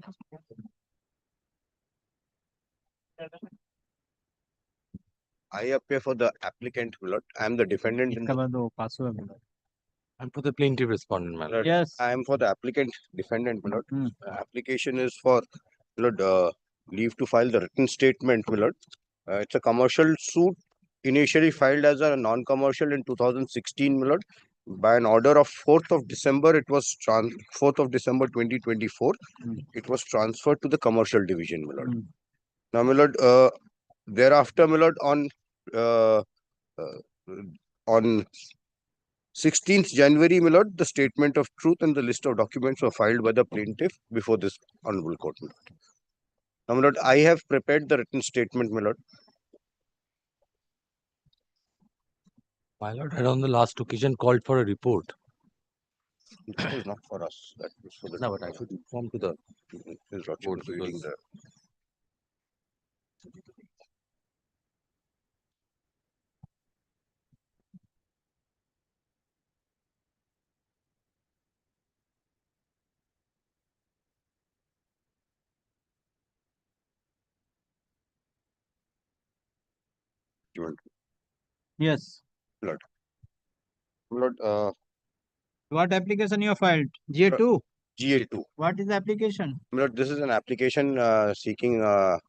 I appear for the applicant, my lord. I am the defendant in the... I'm for the plaintiff respondent, my lord. Yes. I am for the applicant defendant, my lord. Application is for, my lord, leave to file the written statement, my lord. It's a commercial suit initially filed as a non-commercial in 2016, my lord. By an order of 4th of December, it was 4th of December 2024. It was transferred to the commercial division, my lord. Now, my lord, thereafter, my lord, on 16th January, my lord, the statement of truth and the list of documents were filed by the plaintiff before this honorable court, my lord. Now, my lord, I have prepared the written statement, my lord. My lord had on the last occasion called for a report. That was not for us. That was for the... No, but I should inform to the his lordship is reading the... Yes. Lord. Lord, What application you have filed? GA2? GA2. What is the application? Lord, this is an application seeking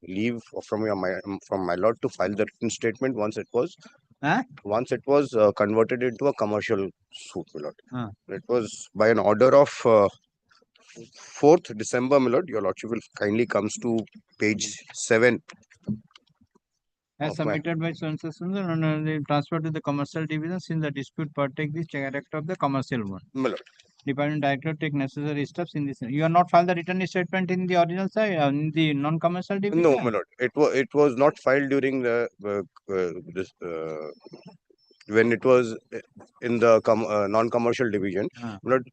leave from my lord to file the written statement once it was converted into a commercial suit, my lord. It was by an order of 4th December, my lord. Your lordship will kindly comes to page 7. As submitted by so-and-so and transferred to the commercial division since the dispute partake the character of the commercial one. My lord. Department director take necessary steps in this. You have not filed the written statement in the original side, in the non-commercial division? No, my lord. It was not filed during the when it was in the non-commercial division. My lord,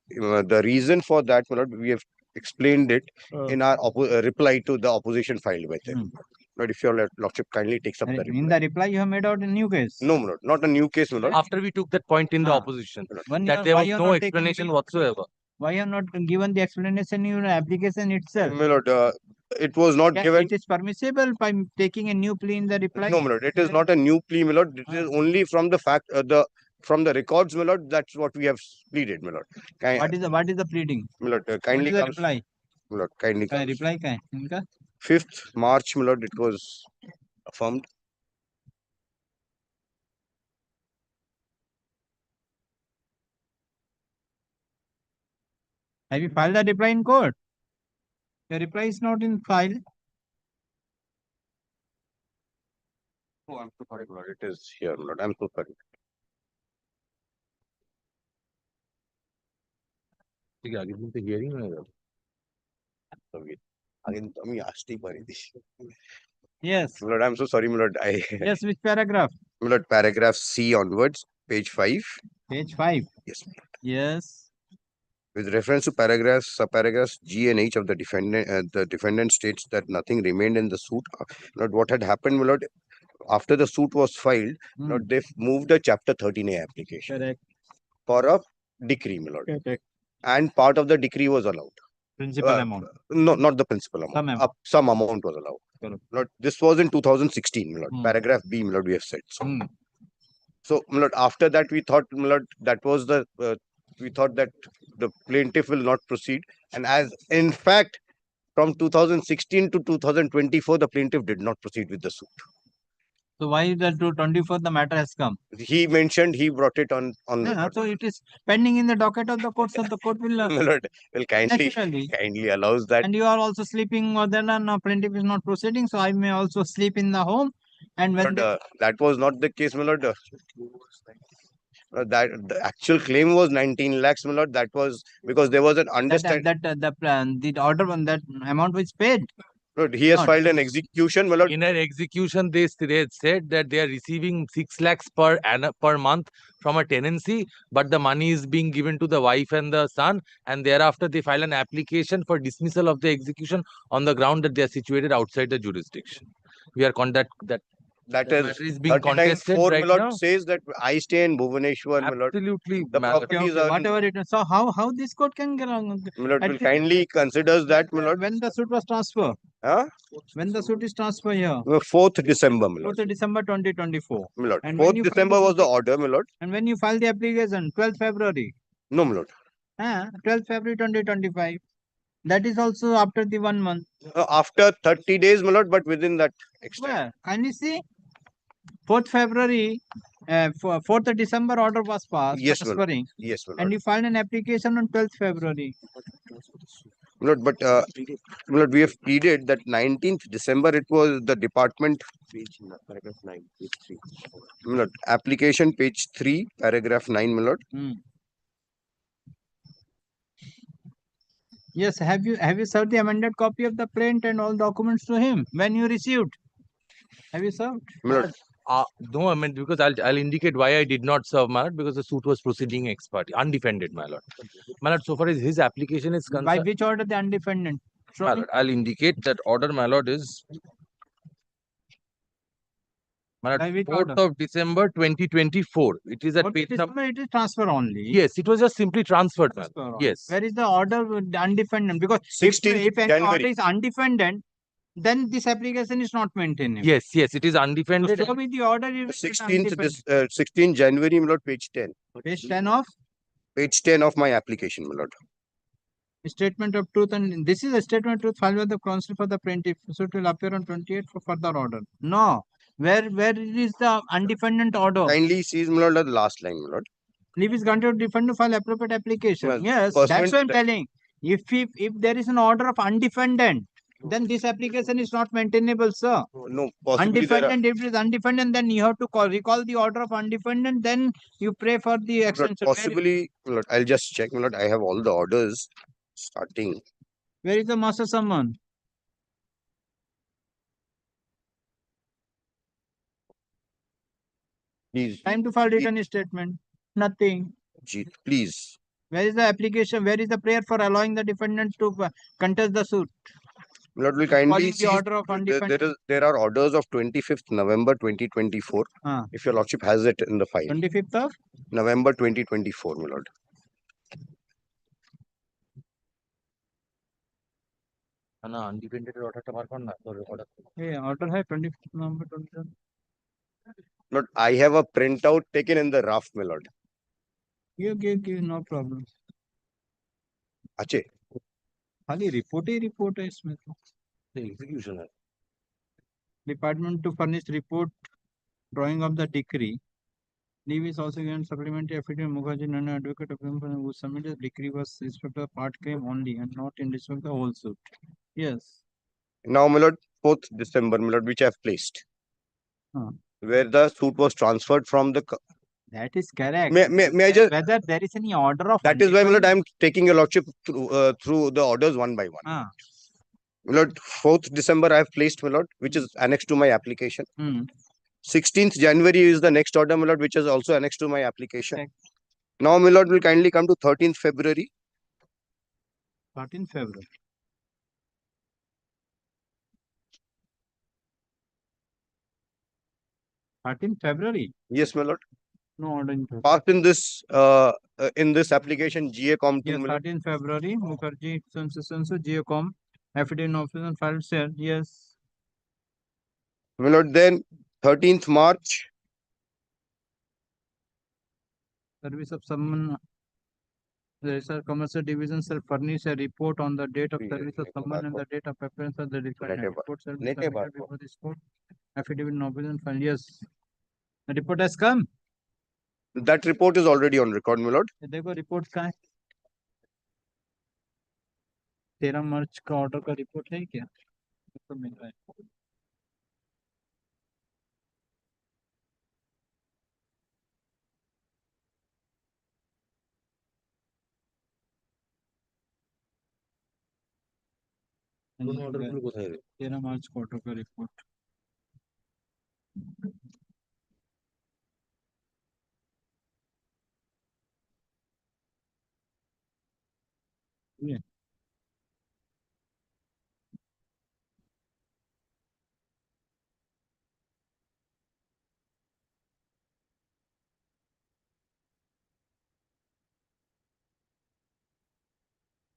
the reason for that, my lord, we have explained it in our reply to the opposition filed by them. But if your lordship kindly takes up the reply. In the reply, you have made out a new case. No, my lord, not a new case, my lord. After we took that point in the opposition, that there was no explanation whatsoever. Why you have not given the explanation in your application itself? My lord, it was not given. It is permissible by taking a new plea in the reply? No, my lord, it is not a new plea, my lord. It is only from the fact, from the records, my lord. That's what we have pleaded, my lord. What is the pleading? My lord, kindly what is the reply? My lord, kindly comes. Reply ka? Inka? 5th March, my lord, it was affirmed. Have you filed the reply in court? The reply is not in file. Oh, I'm so sorry, my lord. It is here, my lord. I'm so sorry. Again, the hearing, my lord. Again, I asked Yes. My lord, I'm so sorry, my lord. Yes, which paragraph? My lord, paragraph C onwards, page 5. Page 5. Yes, my lord. Yes. With reference to subparagraphs G and H of the defendant states that nothing remained in the suit. Lord, what had happened, my lord, after the suit was filed, Lord, they moved the Chapter 13A application. Correct. For a decree, my lord. Correct. And part of the decree was allowed. Principal amount. No, not the principal amount. Some amount was allowed. Correct. Lord, this was in 2016, my lord. Paragraph B, my lord, we have said so. So, my lord, after that, we thought, my lord, that was the we thought that the plaintiff will not proceed. And as in fact, from 2016 to 2024, the plaintiff did not proceed with the suit. So why the 24 the matter has come? He mentioned he brought it on. So it is pending in the docket of the court, so the court will. My lord, will kindly allows that. And you are also sleeping, or then plaintiff is not proceeding, so I may also sleep in the home. And when that was not the case, my lord. That the actual claim was 19 lakhs, my lord. That was because there was an understanding that the order on that amount was paid. Lord, he has filed an execution, my lord. In an execution, they said that they are receiving 6 lakhs per month from a tenancy, but the money is being given to the wife and the son, and thereafter they file an application for dismissal of the execution on the ground that they are situated outside the jurisdiction. We are That matter is being 39 contested 4, right my lord, now. says that I stay in Bhubaneswar, my lord. Absolutely. The properties are in, whatever it is. So how this court can get on? my lord, will kindly considers that, my lord. When the suit was transferred? Huh? When the suit is transferred here? 4th December, my lord. 4th December 2024. My lord. And 4th December was the order, my lord. And when you filed the application, 12th February. No, my lord. 12th February 2025. That is also after the 1 month. After 30 days, my lord, but within that extent. Where? Can you see? 4th February, 4th December order was passed. Yes, my lord. Transferring. Yes, my lord. And you filed an application on 12th February. My lord, but my lord, we have pleaded that 19th December it was the department. Paragraph 9, page 3. My lord, application page 3, paragraph 9, my lord. Yes, have you served the amended copy of the plaint and all documents to him when you received? Have you served? My lord. No, I mean, because I'll indicate why I did not serve, my lord, because the suit was proceeding ex parte, undefended, my lord. My lord, so far as his application is concerned. By which order the undefended? My lord, I'll indicate that order, my lord, is my lord, 4th of December 2024. It is at page number. It is transfer only. Yes, it was just simply transferred, my lord. Yes. Where is the order with the undefended? Because 16th if any January. order is undefended, then this application is not maintainable. Yes, it is undefended. So show me the order. 16th January, my lord, page 10. Page 10 of? Page 10 of my application, my lord. Statement of truth, and this is a statement of truth filed with the counsel for the plaintiff. So it will appear on 28 for further order. No. Where is the undefended order? Kindly sees, my lord, the last line, my lord. Leave is granted to defend to file appropriate application. Well, Yes, that's what I'm telling. If there is an order of undefended, then this application is not maintainable, sir. No, possibly Undefended, if it is undefended, then you have to recall the order of undefended, then you pray for the extension. Possibly, my lord, I'll just check, my lord. I have all the orders starting. Where is the master summon? Please. Time to file written statement. Nothing. Please. Where is the application? Where is the prayer for allowing the defendant to contest the suit? Lord, will kindly the see. order of undefended. There are orders of 25th November 2024. If your lordship has it in the file. 25th of November 2024, my lord. Undefended order order. Yeah, order hai 25th November 2024. Lord, I have a printout taken in the rough, my lord. Give, no problem. Ache. खाली report है इसमें तो. The execution है. Department to furnish report drawing of the decree. Leave is also given supplementary affidavit Mukherjee and advocate of him who submitted the decree was respect to the part claim only and not in respect of the whole suit. Yes. Now, my lord, 4th December, my lord, which I have placed. Where the suit was transferred from the. That is correct. May I just. Whether there is any order of. That is why, my lord, I am taking your lordship through the orders one by one. My lord, 4th December I have placed, my lord, which is annexed to my application. 16th January is the next order, my lord, which is also annexed to my application. Okay. Now, my lord, will kindly come to 13th February. 13th February. February? Yes, my lord. No order in February. Passed in this application, GACOM 2. Yes, 13th February, Mukherjee, so GACOM, affidavit office and filed said, yes. My lord, then 13th March. Service of summon. The Research Commercial Division shall furnish a report on the date of service of summon and the date of appearance of the defendant. Report shall be submitted before this court. Affidavit novel and file. Yes. The report has come. That report is already on record, my lord. देखो report कहाँ है? 13 मार्च का order का report है क्या? तो मिल रहा है. 13 मार्च क्वार्टर का report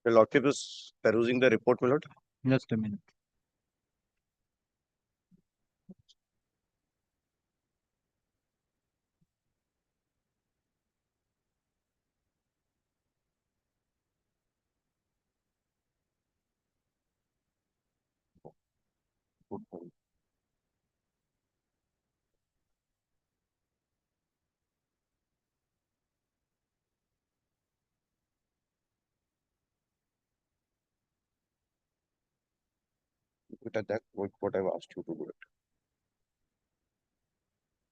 The Lordship is perusing the report, my lord. Just a minute. Look at that, what I've asked you to do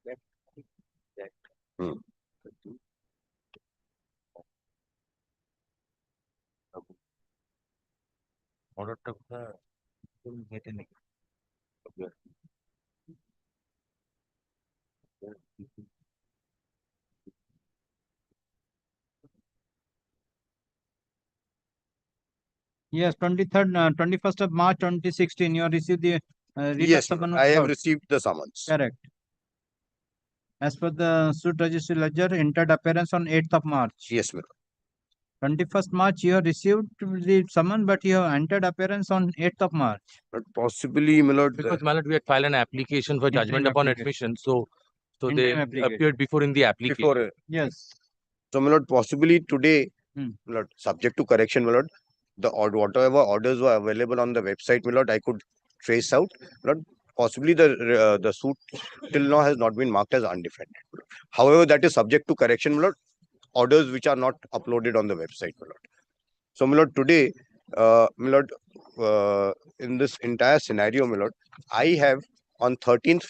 it. Hmm. Yes, 21st of March 2016, you have received the Yes, I have received the summons. Correct. As per the suit registry ledger, entered appearance on 8th of March. Yes, ma'am. 21st March, you have received the summons, but you have entered appearance on 8th of March. But possibly, my lord. Because, my lord, we had filed an application for judgment upon admission. So they appeared before in the application. Before, yes. So, my lord, possibly today, my lord, subject to correction, my lord, whatever orders were available on the website, my lord, I could trace out. My lord, possibly the suit till now has not been marked as undefended. However, that is subject to correction, my lord. Orders which are not uploaded on the website, my lord. So, my lord, today, my lord, in this entire scenario, my lord, I have on 13th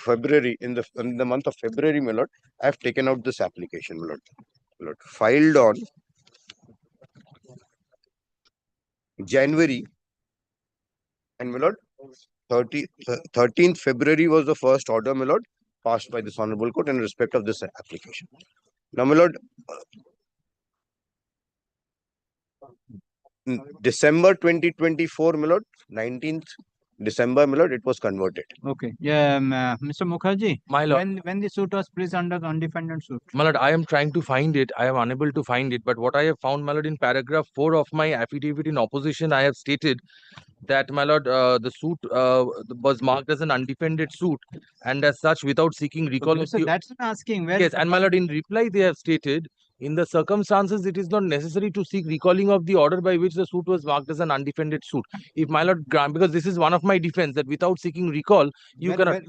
February, in the month of February, my lord, I have taken out this application, my lord. My lord, filed on January, and my lord, 13th February was the first order, my lord, passed by this honorable court in respect of this application. Now, my lord, December 2024, my lord, 19th December, my lord, it was converted. Okay. Yeah, Mr. Mukherjee. My lord. When the suit was placed under the undefended suit. My lord, I am trying to find it. I am unable to find it. But what I have found, my lord, in paragraph 4 of my affidavit in opposition, I have stated that, my lord, the suit was marked as an undefended suit, and as such, without seeking recall of the... That's what I'm asking. Where Yes, and my lord, in reply, they have stated, in the circumstances, it is not necessary to seek recalling of the order by which the suit was marked as an undefended suit. If my lord grant, because this is one of my defense, that without seeking recall, you cannot...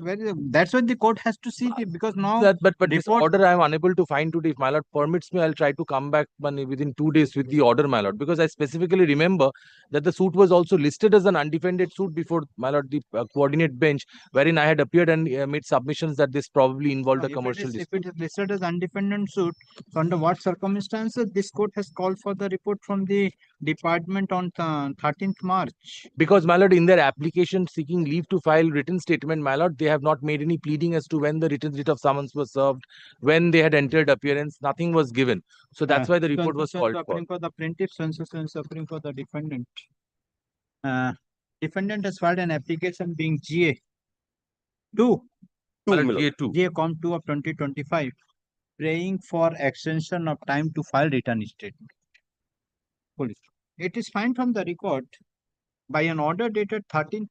That's what the court has to see, because now... But this order I am unable to find today. If my lord permits me, I'll try to come back within 2 days with the order, my lord. Because I specifically remember that the suit was also listed as an undefended suit before, my lord, the coordinate bench, wherein I had appeared and made submissions that this probably involved a commercial dispute. If it is listed as undefended suit, so under what circumstances this court has called for the report from the department on 13th March? Because, my lord, in their application seeking leave to file written statement, my lord, they have not made any pleading as to when the written writ of summons was served, when they had entered appearance, nothing was given. So that's why the report was called for. For the plaintiff, suffering for the defendant. Defendant has filed an application being GA 2. GA Com 2 of 2025, praying for extension of time to file return statement. It is found from the record by an order dated 13th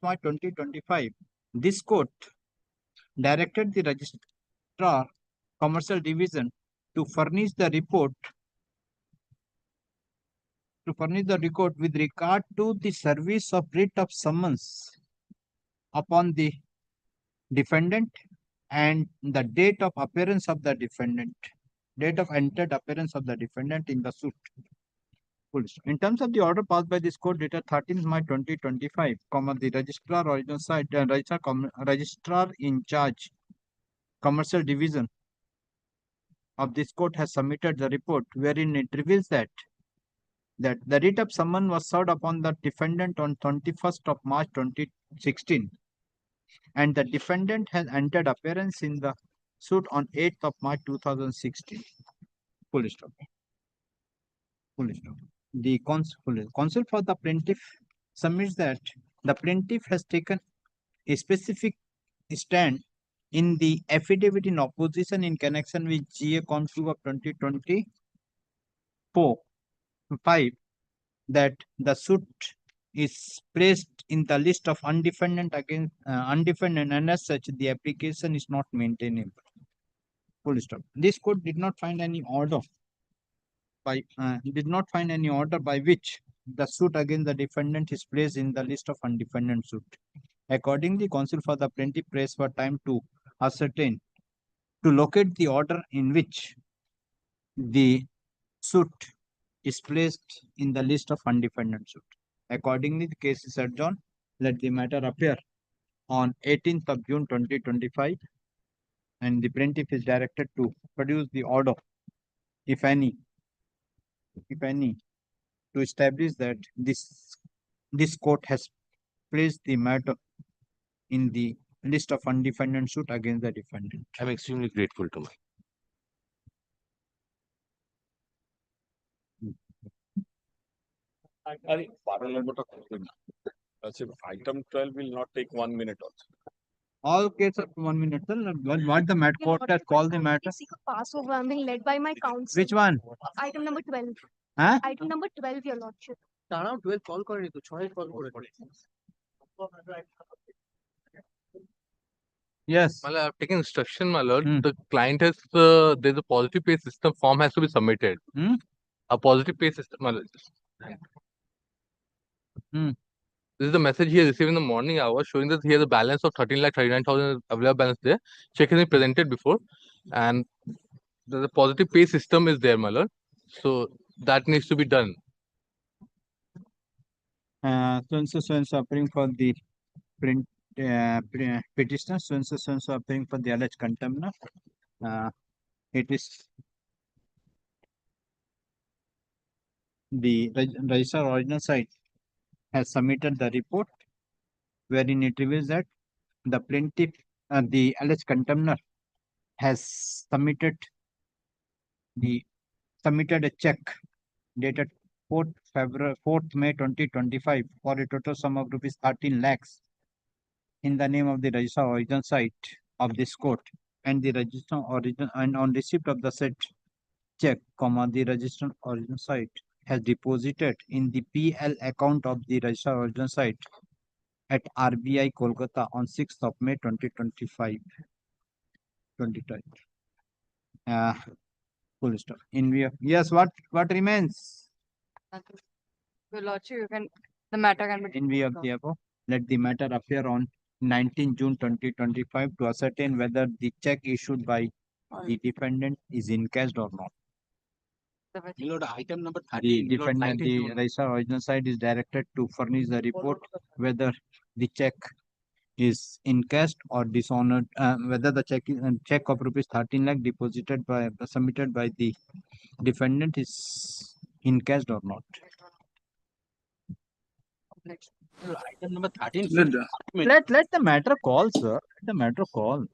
March 2025. This court directed the registrar commercial division to furnish the report with regard to the service of writ of summons upon the defendant and the date of appearance of the defendant, date of entered appearance of the defendant in the suit. In terms of the order passed by this court dated 13th March 2025, the registrar in charge commercial division of this court has submitted the report wherein it reveals that that the writ of summons was served upon the defendant on 21st of March 2016 and the defendant has entered appearance in the suit on 8th of March 2016. Full stop. Full stop. The counsel for the plaintiff submits that the plaintiff has taken a specific stand in the affidavit in opposition in connection with GA Conf 2 of 2024-5 that the suit is placed in the list of undefended against undefended and as such the application is not maintainable. Full stop. This court did not find any order by which the suit against the defendant is placed in the list of undefended suit. Accordingly, counsel for the plaintiff prays for time to ascertain, to locate the order in which the suit is placed in the list of undefended suit. Accordingly, the case is adjourned. Let the matter appear on 18th of June 2025 and the plaintiff is directed to produce the order, if any, to establish that this court has placed the matter in the list of undefended suit against the defendant. I'm extremely grateful to my. Item 12 will not take 1 minute also. All cases 1 minute. What the matter court has called the matter? Passover, I'm being led by my counsel. Which one? Item number 12. Huh? Item number 12, your lordship. 12 call kore to 6 call kore. Yes. My lord, I've taken instruction, my lord. The client has there's a positive pay system form has to be submitted. A positive pay system, my lord. This is the message he has received in the morning hours showing that he has a balance of 13,39,000 available balance there. Check has been presented before, and the positive pay system is there, my lord. So that needs to be done. So appearing for the petitioner, so appearing for the alleged contempt. It is the registrar original site has submitted the report wherein it reveals that the plaintiff, the alleged contemptor has submitted a check dated 4th May 2025 for a total sum of rupees 13 lakhs in the name of the registrar original site of this court and the registrar original and on receipt of the said check, the registrar original site has deposited in the PL account of the registrar original site at RBI Kolkata on 6th of May 2025. Full stop. In view of, yes, what remains? Your lordship, the matter can be. In view of the above, let the matter appear on 19 June 2025 to ascertain whether the check issued by the defendant is encashed or not. Item number 13. The defendant, the registrar original side is directed to furnish the report whether the check is encashed or dishonored, whether the check of rupees 13 lakh deposited by submitted by the defendant is encashed or not. Item number 13. Let the matter call, sir. Let the matter call.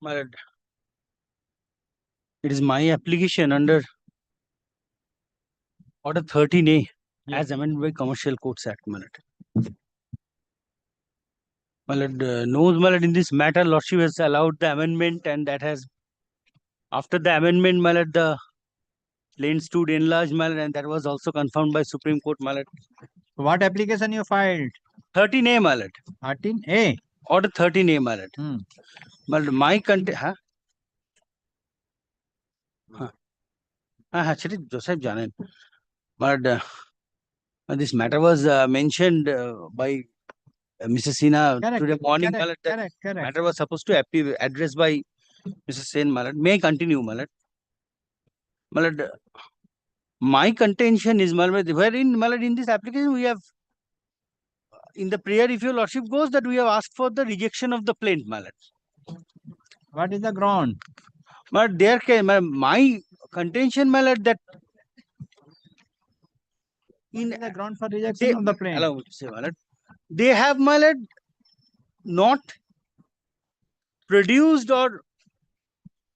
My lord, it is my application under Order 13A as amended by Commercial Courts Act, my lord. My lord, knows, my lord, in this matter, lordship has allowed the amendment and that has, after the amendment, my lord, the plaint stood enlarged, my lord, and that was also confirmed by Supreme Court, my lord. What application you filed? 13A, my lord. 13A? Order 13A, my lord. My lord, my content, huh? Actually, Joseph Janan. But this matter was mentioned by Mr. Sinha today morning. Correct. Matter was supposed to be addressed by Mr. Sen, my lord. May I continue, my lord? My lord, my contention is, my lord, wherein, my lord, in this application we have in the prayer, if your lordship goes, that we have asked for the rejection of the plaint, my lord. What is the ground? But there can my contention, my lord, that in the ground for rejection of the plaint. Allow me to say, my lord, they have, my lord, not produced or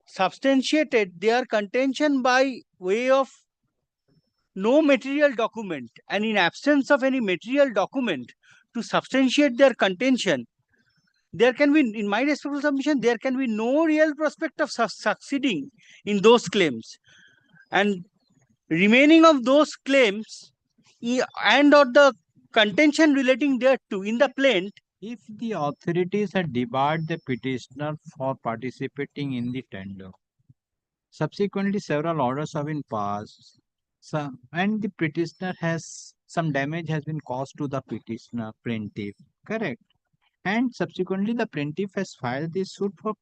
substantiated their contention by way of no material document, and in absence of any material document to substantiate their contention, there can be, in my respectful submission, there can be no real prospect of succeeding in those claims. And remaining of those claims and or the contention relating thereto in the plaint, if the authorities had debarred the petitioner for participating in the tender, subsequently several orders have been passed, and the petitioner has some damage has been caused to the petitioner plaintiff, correct? And subsequently the plaintiff has filed this suit for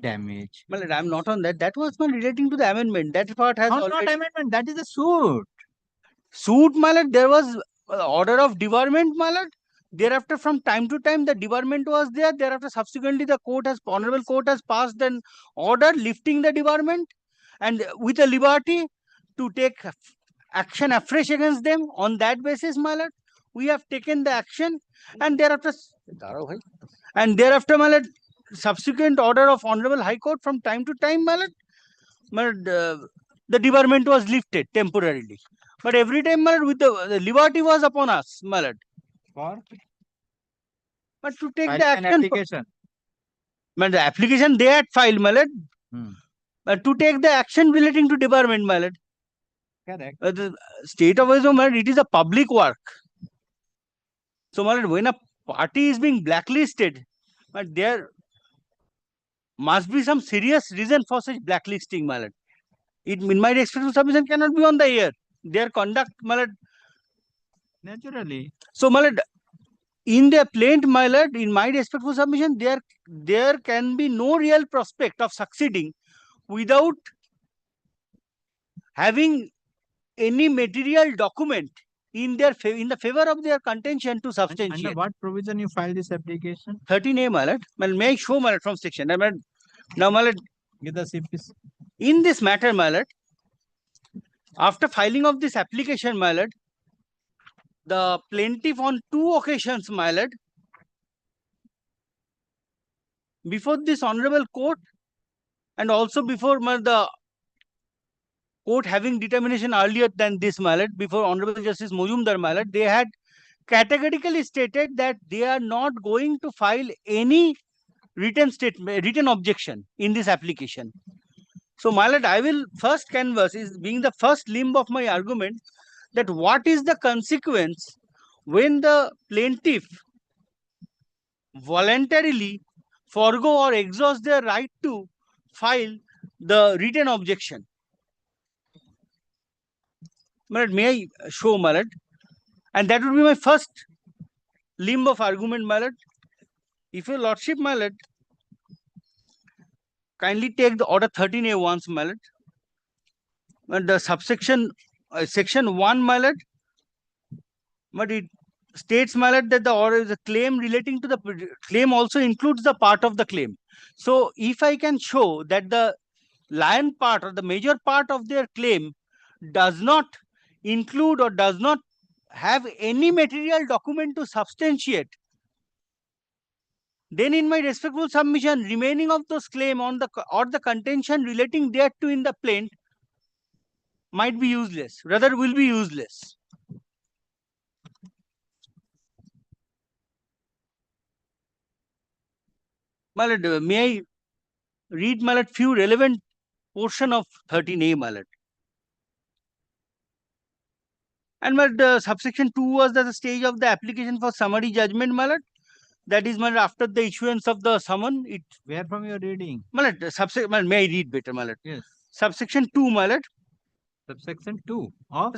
damage. Well, I'm not on that. That was not relating to the amendment. That part has not amendment. That is a suit. Suit, my lord. There was order of debarment, my lord. Thereafter, from time to time, the debarment was there. Thereafter, subsequently, the honorable court has passed an order lifting the debarment and with a liberty to take action afresh against them. On that basis, my lord, we have taken the action, and thereafter, my lord, subsequent order of honorable high court from time to time, my lord, the debarment was lifted temporarily. But every time, my lord, with the liberty was upon us, my lord. But to take the action, application. But the application they had filed, my lord. But to take the action relating to debarment, my lord. Correct. The state of West Bengal, it is a public work. So, my lord, when a party is being blacklisted, but there must be some serious reason for such blacklisting, my lord. It, in my respectful submission, cannot be on the air. Their conduct, my lord. Naturally. So, my lord, in the plaint, my lord, in my respectful submission, there can be no real prospect of succeeding without having any material document in their in the favor of their contention to substantiate. Under what provision you filed this application? 13A, my lord. Well, may I show, my lord, from section? Now, my lord, give the CPC. In this matter, my lord, after filing of this application, my lord, the plaintiff on 2 occasions, my lord, before this honorable court and also before the court having determination earlier than this, my lord, before Honorable Justice Mojumdar, my lord, they had categorically stated that they are not going to file any written objection in this application. So, my lord, I will first canvass, is being the first limb of my argument, that what is the consequence when the plaintiff voluntarily forego or exhaust their right to file the written objection. My lord, may I show, my lord? And that would be my first limb of argument, my lord. If your lordship, my lord, kindly take the order 13A once, my lord. And the subsection, section 1, my lord, but it states, my lord, that the order is a claim relating to the claim also includes the part of the claim. So, if I can show that the lion part or the major part of their claim does not include or does not have any material document to substantiate, then in my respectful submission, remaining of those claim on the or the contention relating thereto in the plaint might be useless, rather will be useless. My lord, may I read, my lord, few relevant portion of 13A, my lord. And my lord, subsection 2 was the stage of the application for summary judgment, my lord. That is, my lord, after the issuance of the summon. It where from you are reading? My lord, may I read better, my lord? Yes. Subsection 2, my lord. Subsection 2 of?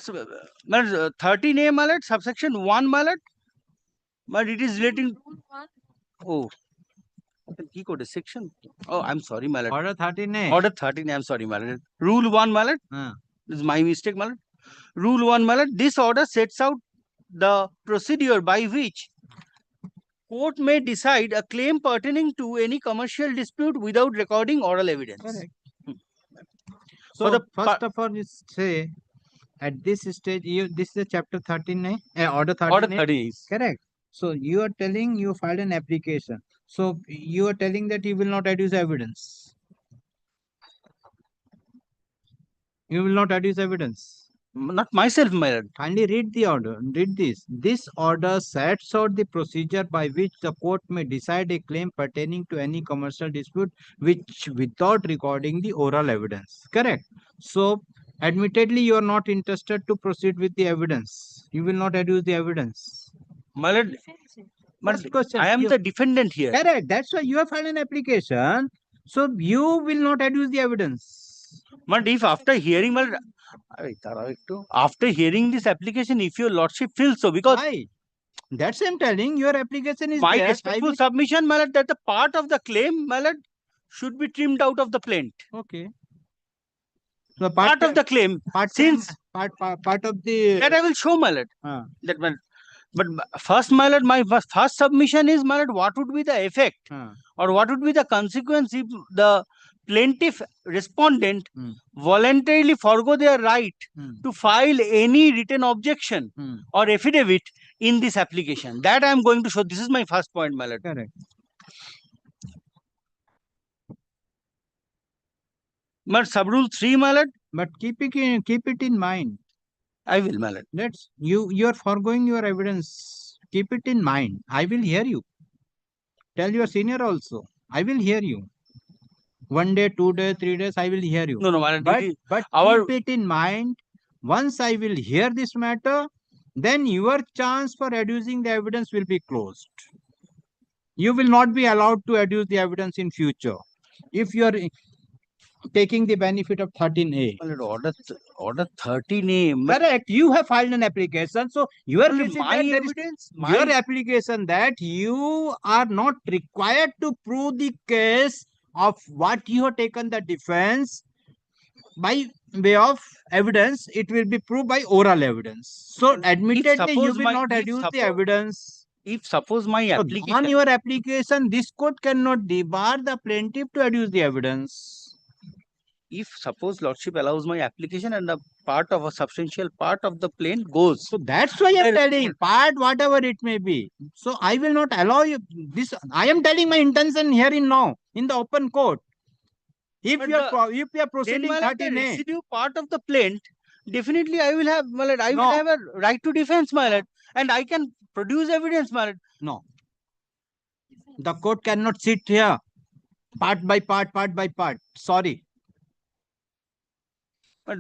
My lord, 13A, my lord, subsection 1, my lord. But it is relating. Oh. He code a section. Oh, I'm sorry, my lord. Order 13A. Order 13A, I'm sorry, my lord. Rule 1, my lord. This is my mistake, my lord. Rule 1, my lord. This order sets out the procedure by which court may decide a claim pertaining to any commercial dispute without recording oral evidence. Correct. For So the first of all, you say at this stage, this is the chapter 13, order 13. Order 13 is correct. So you are telling you filed an application. So you are telling that you will not adduce evidence. You will not adduce evidence. Not myself, my lord. Kindly read the order. Read this. This order sets out the procedure by which the court may decide a claim pertaining to any commercial dispute which without recording the oral evidence. Correct. So, admittedly, you are not interested to proceed with the evidence. You will not adduce the evidence. My lord, First question. I am the defendant here. Correct. That's why you have filed an application. So, you will not adduce the evidence. But if after hearing, my lord, after hearing this application, if your lordship feels so, because why? That's I'm telling your application is my there. respectful submission, my lord, that the part of the claim, my lord, should be trimmed out of the plaint. Okay. So part of the claim, since part of the that I will show, my lord. That but first, my lord, my first submission is, my lord, what would be the effect or what would be the consequence if the plaintiff respondent voluntarily forgo their right to file any written objection or affidavit in this application. That I am going to show. This is my first point, my lord. Correct. But sub-rule 3, my lord. But keep it in mind. I will, my lord. You are foregoing your evidence. Keep it in mind. I will hear you. Tell your senior also. I will hear you. 1 day, 2 days, 3 days, I will hear you. No, my lord. But keep it in mind. Once I will hear this matter, then your chance for adducing the evidence will be closed. You will not be allowed to adduce the evidence in future. If you are taking the benefit of 13A. Order 13A. Correct. You have filed an application. So your evidence, your application that you are not required to prove the case of what you have taken the defense by way of evidence. It will be proved by oral evidence. So admittedly, you will not adduce the evidence. If suppose my application on your application, this court cannot debar the plaintiff to adduce the evidence. If suppose lordship allows my application and a part of a substantial part of the plaint goes. So that's why I am telling part whatever it may be. So I will not allow you this. I am telling my intention here in now in the open court. If you are proceeding 13A, residue part of the plaint, definitely I will have, my lord, I will have a right to defense, my lord, and I can produce evidence, my lord. No. The court cannot sit here part by part, Sorry. But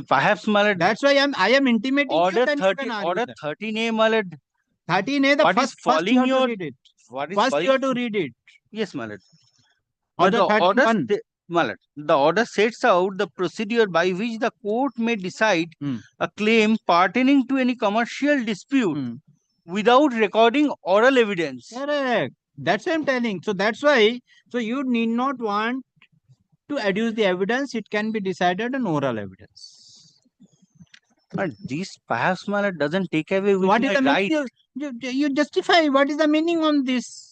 perhaps, my lord, that's why I am intimating order 13A, my lord. 13A, the first you have to read it. First you have to read it. Yes, my lord. Order 31. My lord, the order sets out the procedure by which the court may decide a claim pertaining to any commercial dispute without recording oral evidence. Correct. That's what I am telling. So that's why. So you need not want to adduce the evidence. It can be decided on oral evidence. But this perhaps, my lord, doesn't take away with what is my the right. You justify. What is the meaning on this?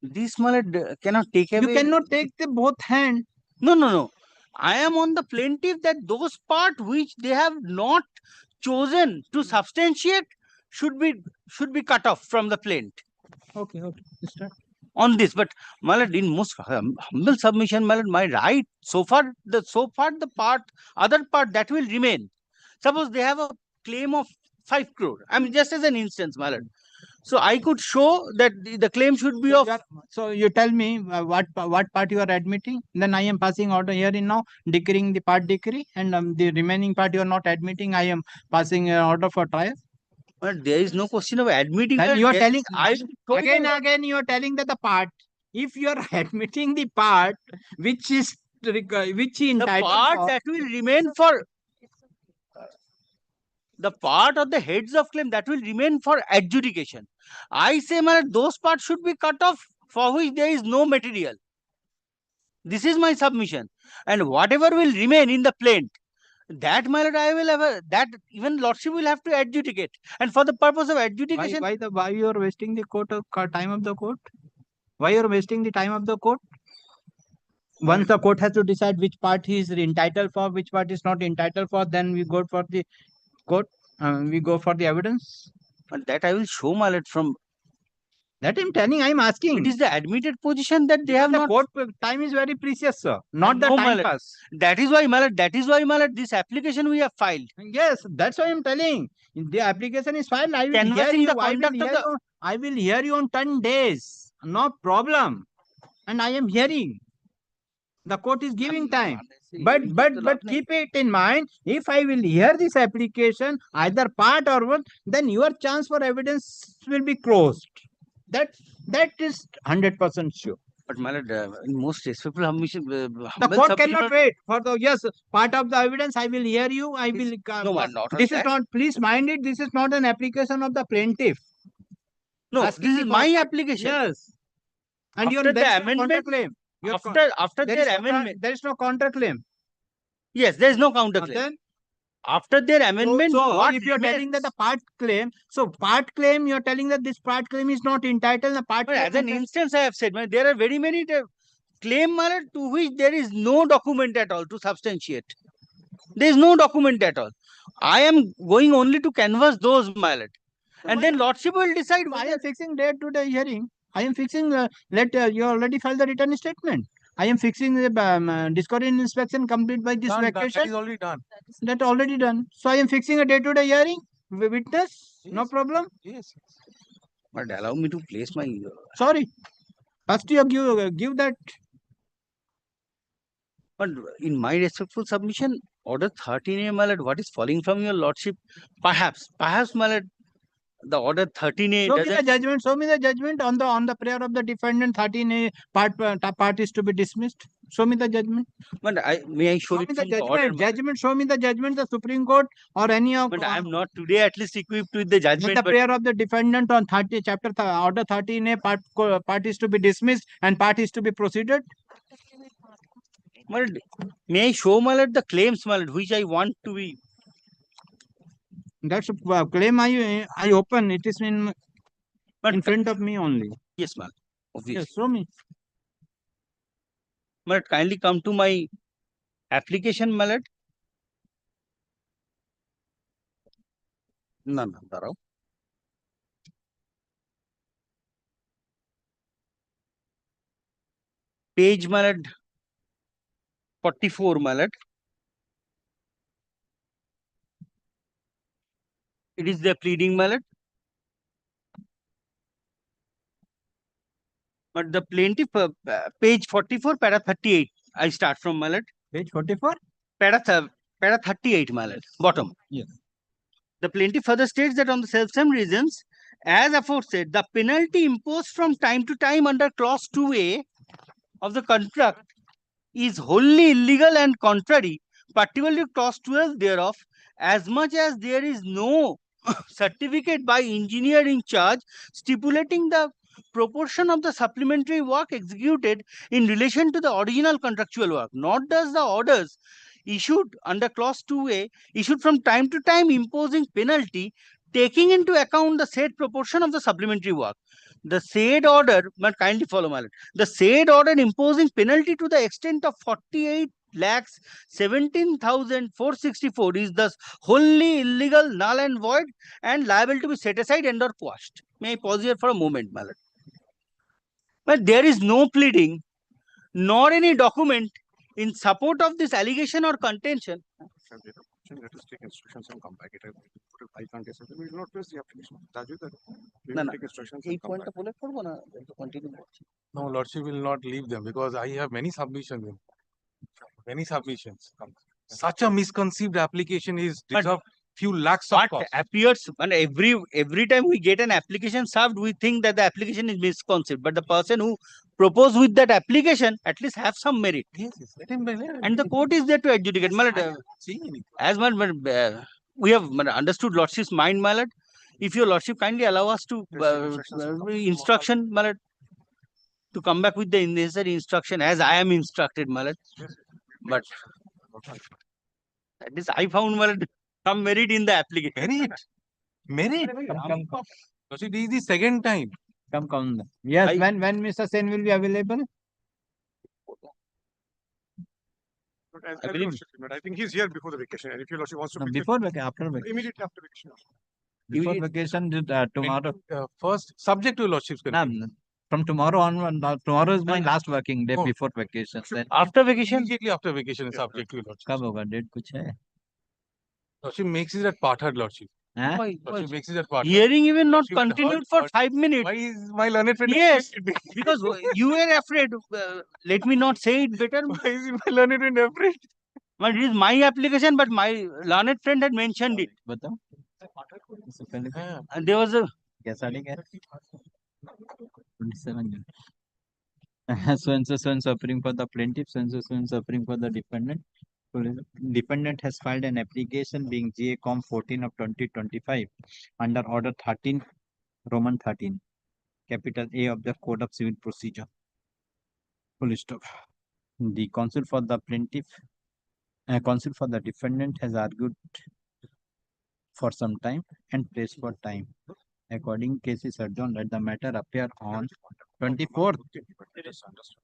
This, my lord, cannot take away. You cannot take the both hand. No. I am on the plaintiff that those part which they have not chosen to substantiate should be cut off from the plaint. Okay. Start. On this, but my lord, in most humble submission, my lord, my right so far the other part that will remain. Suppose they have a claim of 5 crore. I mean, just as an instance, my lord. So I could show that the claim should be of. So you tell me what part you are admitting. Then I am passing order here in now, decreeing the part decree, and the remaining part you are not admitting. I am passing order for trial. But there is no question of admitting. Then you are telling again you are telling that the part. If you are admitting the part which is entitled the part that will remain for. The part of the heads of claim that will remain for adjudication. I say, man, those parts should be cut off for which there is no material. This is my submission. And whatever will remain in the plaint, That, my lord, I will have that even lordship will have to adjudicate, and for the purpose of adjudication. Why you are wasting the time of the court? Why you are wasting the time of the court? Once the court has to decide which part he is entitled for, which part is not entitled for, then we go for the court. We go for the evidence. But that I will show, my lord, from. That I'm telling, I'm asking. It is the admitted position that they have the not. Court time is very precious, sir. Not the time pass. That is why, my lord. That is why, my lord, this application we have filed. Yes, that's why I'm telling. The application is filed. I will hear you. I will hear you on 10 days. No problem. And I am hearing. The court is giving time. But keep it in mind, if I will hear this application, either part or one, then your chance for evidence will be closed. That is 100% sure. But my lord, in most respectful submission, the court cannot wait for the part of the evidence. I will hear you. I will. No, not this is not. Please mind it. This is not an application of the plaintiff. No, this is my application. Yes. And after the amendment claim. After their amendment, there is no counterclaim. Yes, there is no counterclaim. Then, after their amendment, so if you are telling that the part claim, you are telling that this part claim is not entitled. The part as an instance, I have said, there are very many claim to which there is no document at all to substantiate. There is no document at all. I am going only to canvass those, my lord. And then lordship will decide why. I am fixing date to the hearing. I am fixing, you already filed the return statement. I am fixing the discovery inspection complete by this vacation. That is already done. That already done. So I am fixing a date to the hearing. Witness, yes. No problem. Yes. But allow me to place my. Sorry. First you give that. But in my respectful submission, order 13A, my lord, what is falling from your lordship? Perhaps, my lord, the order 13A. Show me the judgment on the prayer of the defendant. 13A part is to be dismissed. Show me the judgment. But may I show it me from the judgment? Judgment. Show me the judgment. The Supreme Court or any of. But I am not today at least equipped with the judgment. The prayer of the defendant on order 13A part is to be dismissed and part is to be proceeded. But may I show, my lord, the claims, my lord, which I want to be. That's a claim I open. It is in front of me only. Yes, ma'am. Obviously. Yes, show me. But kindly come to my application, my lord. No, Darao. Page, my lord. 44, my lord. It is the pleading, my lord. But the plaintiff, page 44, para 38. I start from, my lord. Page 44? Para 38, my lord. Bottom. Yes. The plaintiff further states that on the self-same reasons, as aforesaid, the penalty imposed from time to time under clause 2A of the contract is wholly illegal and contrary, particularly clause 12 thereof, as much as there is no certificate by engineer in charge stipulating the proportion of the supplementary work executed in relation to the original contractual work. Nor does the orders issued under clause 2A issued from time to time imposing penalty taking into account the said proportion of the supplementary work. The said order, but kindly follow my lord, the said order imposing penalty to the extent of 48,17,464 is thus wholly illegal, null and void, and liable to be set aside and or quashed. May I pause here for a moment, my lord? But there is no pleading nor any document in support of this allegation or contention. Let us take instructions and come back. I can't say we will not press the application. We No, will take instructions and come back. No, lordship will not leave them because I have many submissions. Many submissions. Such a misconceived application is deserve few lakhs of cost. Appears, and every time we get an application served, we think that the application is misconceived. But the person who proposed with that application at least have some merit. Yes, let him be there. And the court is there to adjudicate. My lord, as we have understood lordship's mind, my lord. If your lordship kindly allow us to instruction, my lord, to come back with the necessary instruction as I am instructed, my lord. But That is, I found some merit in the application. Merit? Come. Lordship, this is the second time. Come. Yes, when Mr. Sen will be available? I believe, but I think he's here before the vacation. And if your lordship wants to No, pick before vacation, after vacation. immediately after vacation. Before vacation, tomorrow. First, subject to lordship's From tomorrow on, tomorrow is my last working day before vacation. Then after vacation? Immediately after vacation is subject to lordship. कब होगा date कुछ है? Lordship makes it at Pathad, lordship. Lordship makes it at Pathad. Hearing even not continued for 5 minutes. Why is my learned friend? Yes, because you were afraid. Let me not say it better. Why is my learned friend afraid? But it is my application, but my learned friend had mentioned it. बताओ. And there was a. क्या साढ़े क्या? 27. So appearing for the plaintiff, so appearing for the defendant. Defendant has filed an application being GA Com 14 of 2025 under Order 13, Roman 13, capital A of the Code of Civil Procedure. Full stop. The counsel for the plaintiff, counsel for the defendant has argued for some time and placed for time. According case is adjourned, let the matter appear on 24th,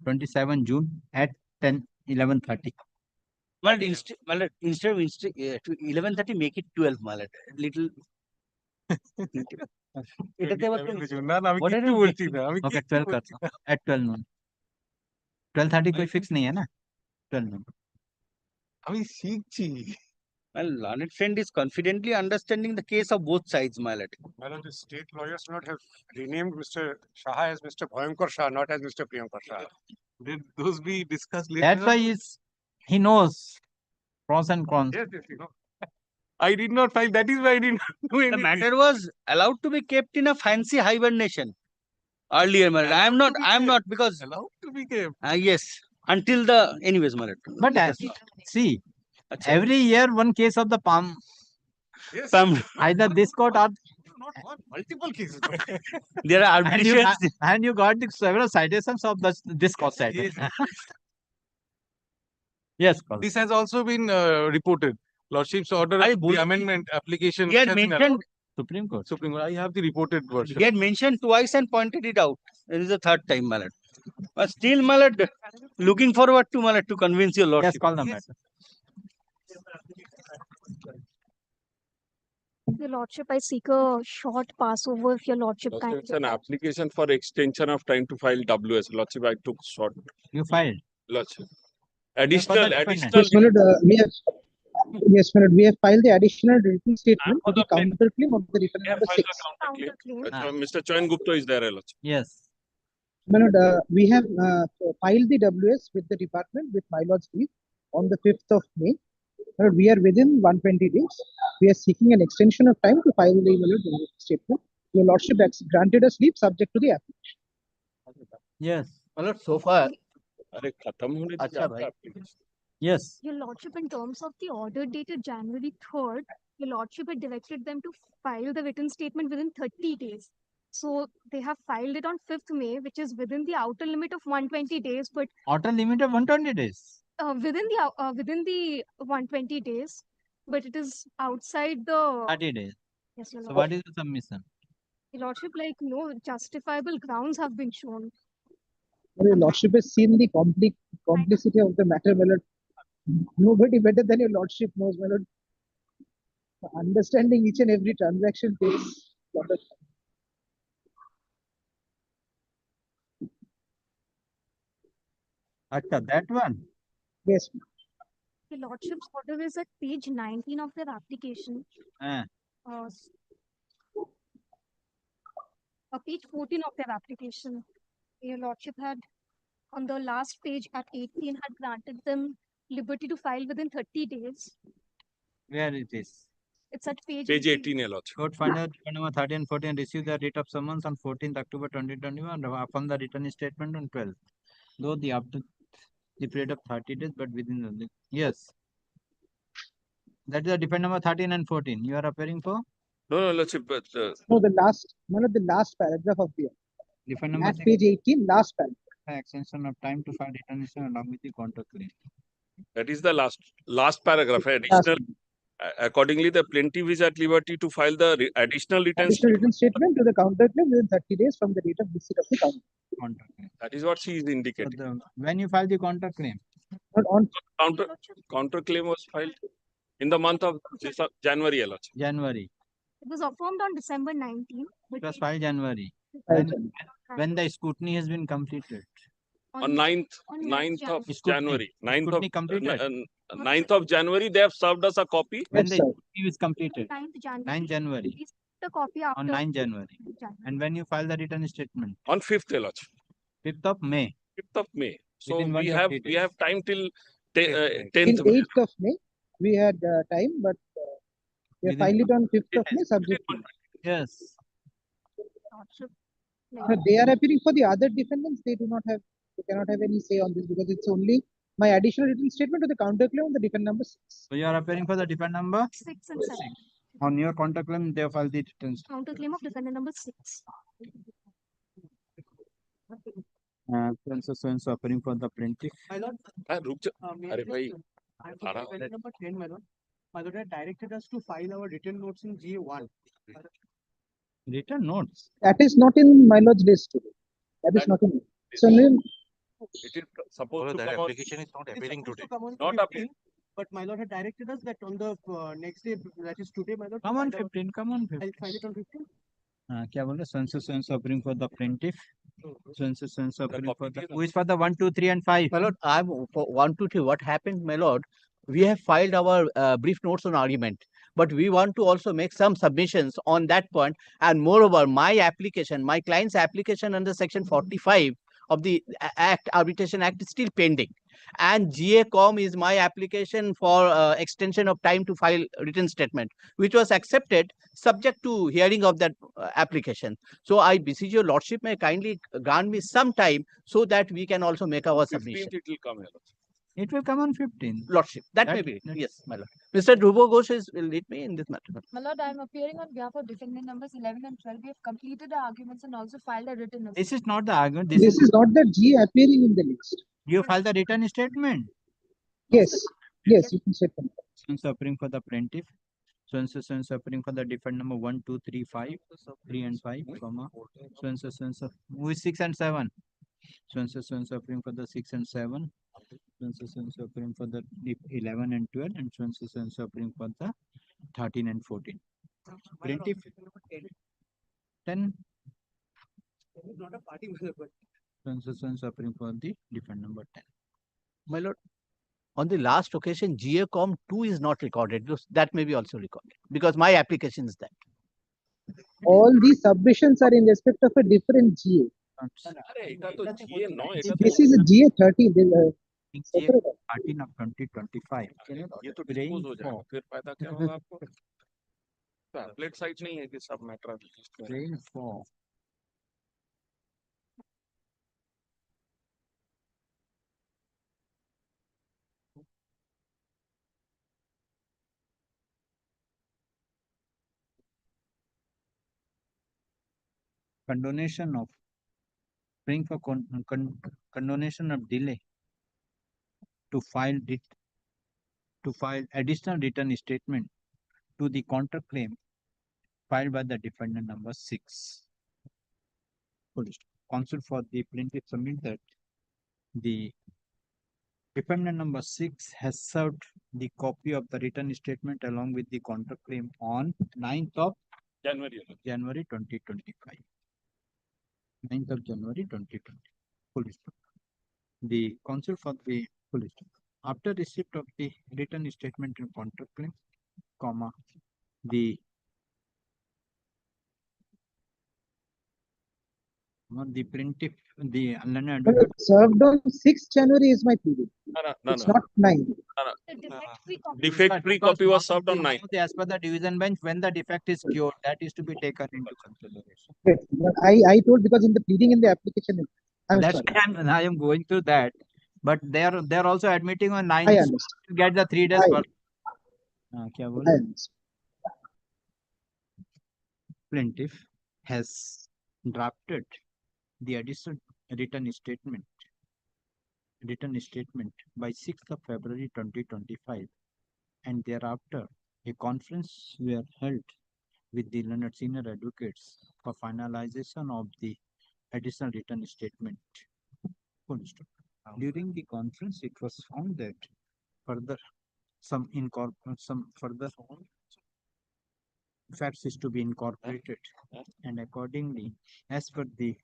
27 June at 11:30. Well, instead of 11:30, make it 12. Little. Okay, 12 करता हूँ. At 12 noon. 12:30 कोई fix नहीं है ना? 12 noon. আমি শিখছি. My learned friend is confidently understanding the case of both sides, my lord. Well, the state lawyers not have renamed Mr. Shah as Mr. Bhayankar Shah, not as Mr. Priyankar Shah. Did those be discussed later? That's why he knows pros and cons. Yes, you know. I did not file. That is why I did not do anything. The matter was allowed to be kept in a fancy hibernation earlier, my lord. I am not because allowed to be kept. Yes, until the anyways, my lord. But see, every year one case of the palm. Yes. Either this court or Not one, multiple cases. There are arbitrations. And you got several citations of this court citation. Yes. This has also been reported. Lordship's order, the amendment application. He had mentioned Supreme Court. Supreme Court. I have the reported version. He had mentioned twice and pointed it out. This is the third time, my lord. But still, my lord, looking forward to my lord to convince your lordship. Yes, call the matter. Your lordship, I seek a short pass over if your lordship Lordship, kindly. it's an application for extension of time to file WS. Lordship, I took short. You filed. Lordship. Additional. Yes, my lord, yes, my lord, we have filed the additional written statement for the counterclaim of the defendant number 6. Mr. Choyan Gupta is there, Lordship. Yes. My lord, we have filed the WS with the department with my lord's leave on the 5th of May. My lord, we are within 120 days. We are seeking an extension of time to file the statement. Your lordship has granted us leave subject to the application. Yes. My lord, so far. Yes. Your lordship, in terms of the order dated January 3rd, your lordship had directed them to file the written statement within 30 days. So they have filed it on 5th May, which is within the outer limit of 120 days, but outer limit of 120 days. Within the 120 days, but it is outside the 30 days. Yes, your So lordship. what is the submission? Your lordship, like no justifiable grounds have been shown. Your lordship has seen the complicity of the matter, my lord. Nobody better than your lordship knows, my lord. Understanding each and every transaction takes a lot of time. That one? Yes. The lordship's order is at page 19 of their application. Page 14 of their application. Your lordship had, on the last page at 18, had granted them liberty to file within 30 days. Where it is? It's at page 18, Lordship. Court finder number 30 and 14 received the writ of summons on 14th October 2021 upon the written statement on 12th. Though after the period of 30 days, but within the yes. That is the defendant number 13 and 14. You are appearing for? No, Lordship, but no, the last paragraph of the defendant at page 18, last paragraph. Extension of time to file return along with the counterclaim. That is the last paragraph. Additional. Accordingly, the plaintiff is at liberty to file the additional written statement to the counterclaim within 30 days from the date of receipt of the counterclaim. That is what she is indicating. When you file the counterclaim? Counterclaim was filed in the month of January. January. It was affirmed on December 19. It was filed January. When the scrutiny has been completed? On 9th of January. 9th of of January, they have served us a copy. When the scrutiny is completed? 9 9th January. We received the copy after On 9 January. And when you file the written statement? On 5th, Lord. 5th of May. 5th of May. So Within we have time till 10th In May. 8th of May, we had time, but we filed it on 5th of May, subject to. Yes. No, they are appearing for the other defendants. They cannot have any say on this because it's only my additional written statement to the counterclaim on the defendant number 6. So you are appearing for the defendant number 6 and 7. On your counterclaim, they have filed the written statement. Counterclaim of defendant number 6. So appearing for the plaintiff. My lord, defendant number 10, my lord. My lord had directed us to file our written notes in GA1. Written notes? That is not in my lord's list today. That is not in. So, It is supposed to that come application is not appearing today. Not 15, appearing. but my lord had directed us that on the next day, that is today, my lord. Come on 15, come on 15. I'll file it on 15. क्या बोल रहे so appearing for the plaintiff. So appearing for the who is for the 1, 2, 3 and 5. My lord, I'm for 1, 2, 3. What happened, my lord? We have filed our brief notes on argument, but we want to also make some submissions on that point. And moreover, my client's application under section 45 of the Arbitration Act is still pending. And GA.com is my application for extension of time to file written statement, which was accepted subject to hearing of that application. So I beseech your lordship may kindly grant me some time so that we can also make our submission. 15th it will come. It will come on 15. Lordship, that may be. Yes, my lord. Mr. Dhruvo Ghosh will lead me in this matter. My lord, I am appearing on behalf of defendant numbers 11 and 12. We have completed the arguments and also filed a written notice. This is not the argument. this is not the G appearing in the list. You filed the written statement. Yes, yes, you can say. So appearing for the plaintiff. So appearing for the defendant number 1, 2, 3, 5, 3 and 5, comma. So who is 6 and 7? So appearing for the 6 and 7. So appearing for the 11 and 12, and so appearing for the 13 and 14. Plaintiff 10. Not a party, but So appearing for the defendant number 10. My lord, on the last occasion, GA.com 2 is not recorded. That may be also recorded because my application is that. All these submissions are in respect of a different GA. This is a GA 30. GA 13 of 2025. Appellate side नहीं है कि सब matter Praying for condonation of praying for condonation of delay to file additional written statement to the counterclaim filed by the defendant number 6. Counsel for the plaintiff submit that the defendant number 6 has served the copy of the written statement along with the counterclaim on 9th of January 2025. 9th of January 2020. The counsel for the police after receipt of the written statement and counterclaim, comma, the plaintiff, the advocate served on 6th January is my period. It's not 9. Defect free copy was served on 9. As per the division bench, when the defect is cured, that is to be taken into consideration. Yes, but I told because in the pleading in the application, I am going through that, but they're also admitting on 9 I understand. to get the 3 days. Plaintiff has drafted the additional written statement written statement by 6th of February 2025, and thereafter a conference were held with the learned senior advocates for finalization of the additional written statement. During the conference, it was found that further some further facts is to be incorporated, and accordingly, as per the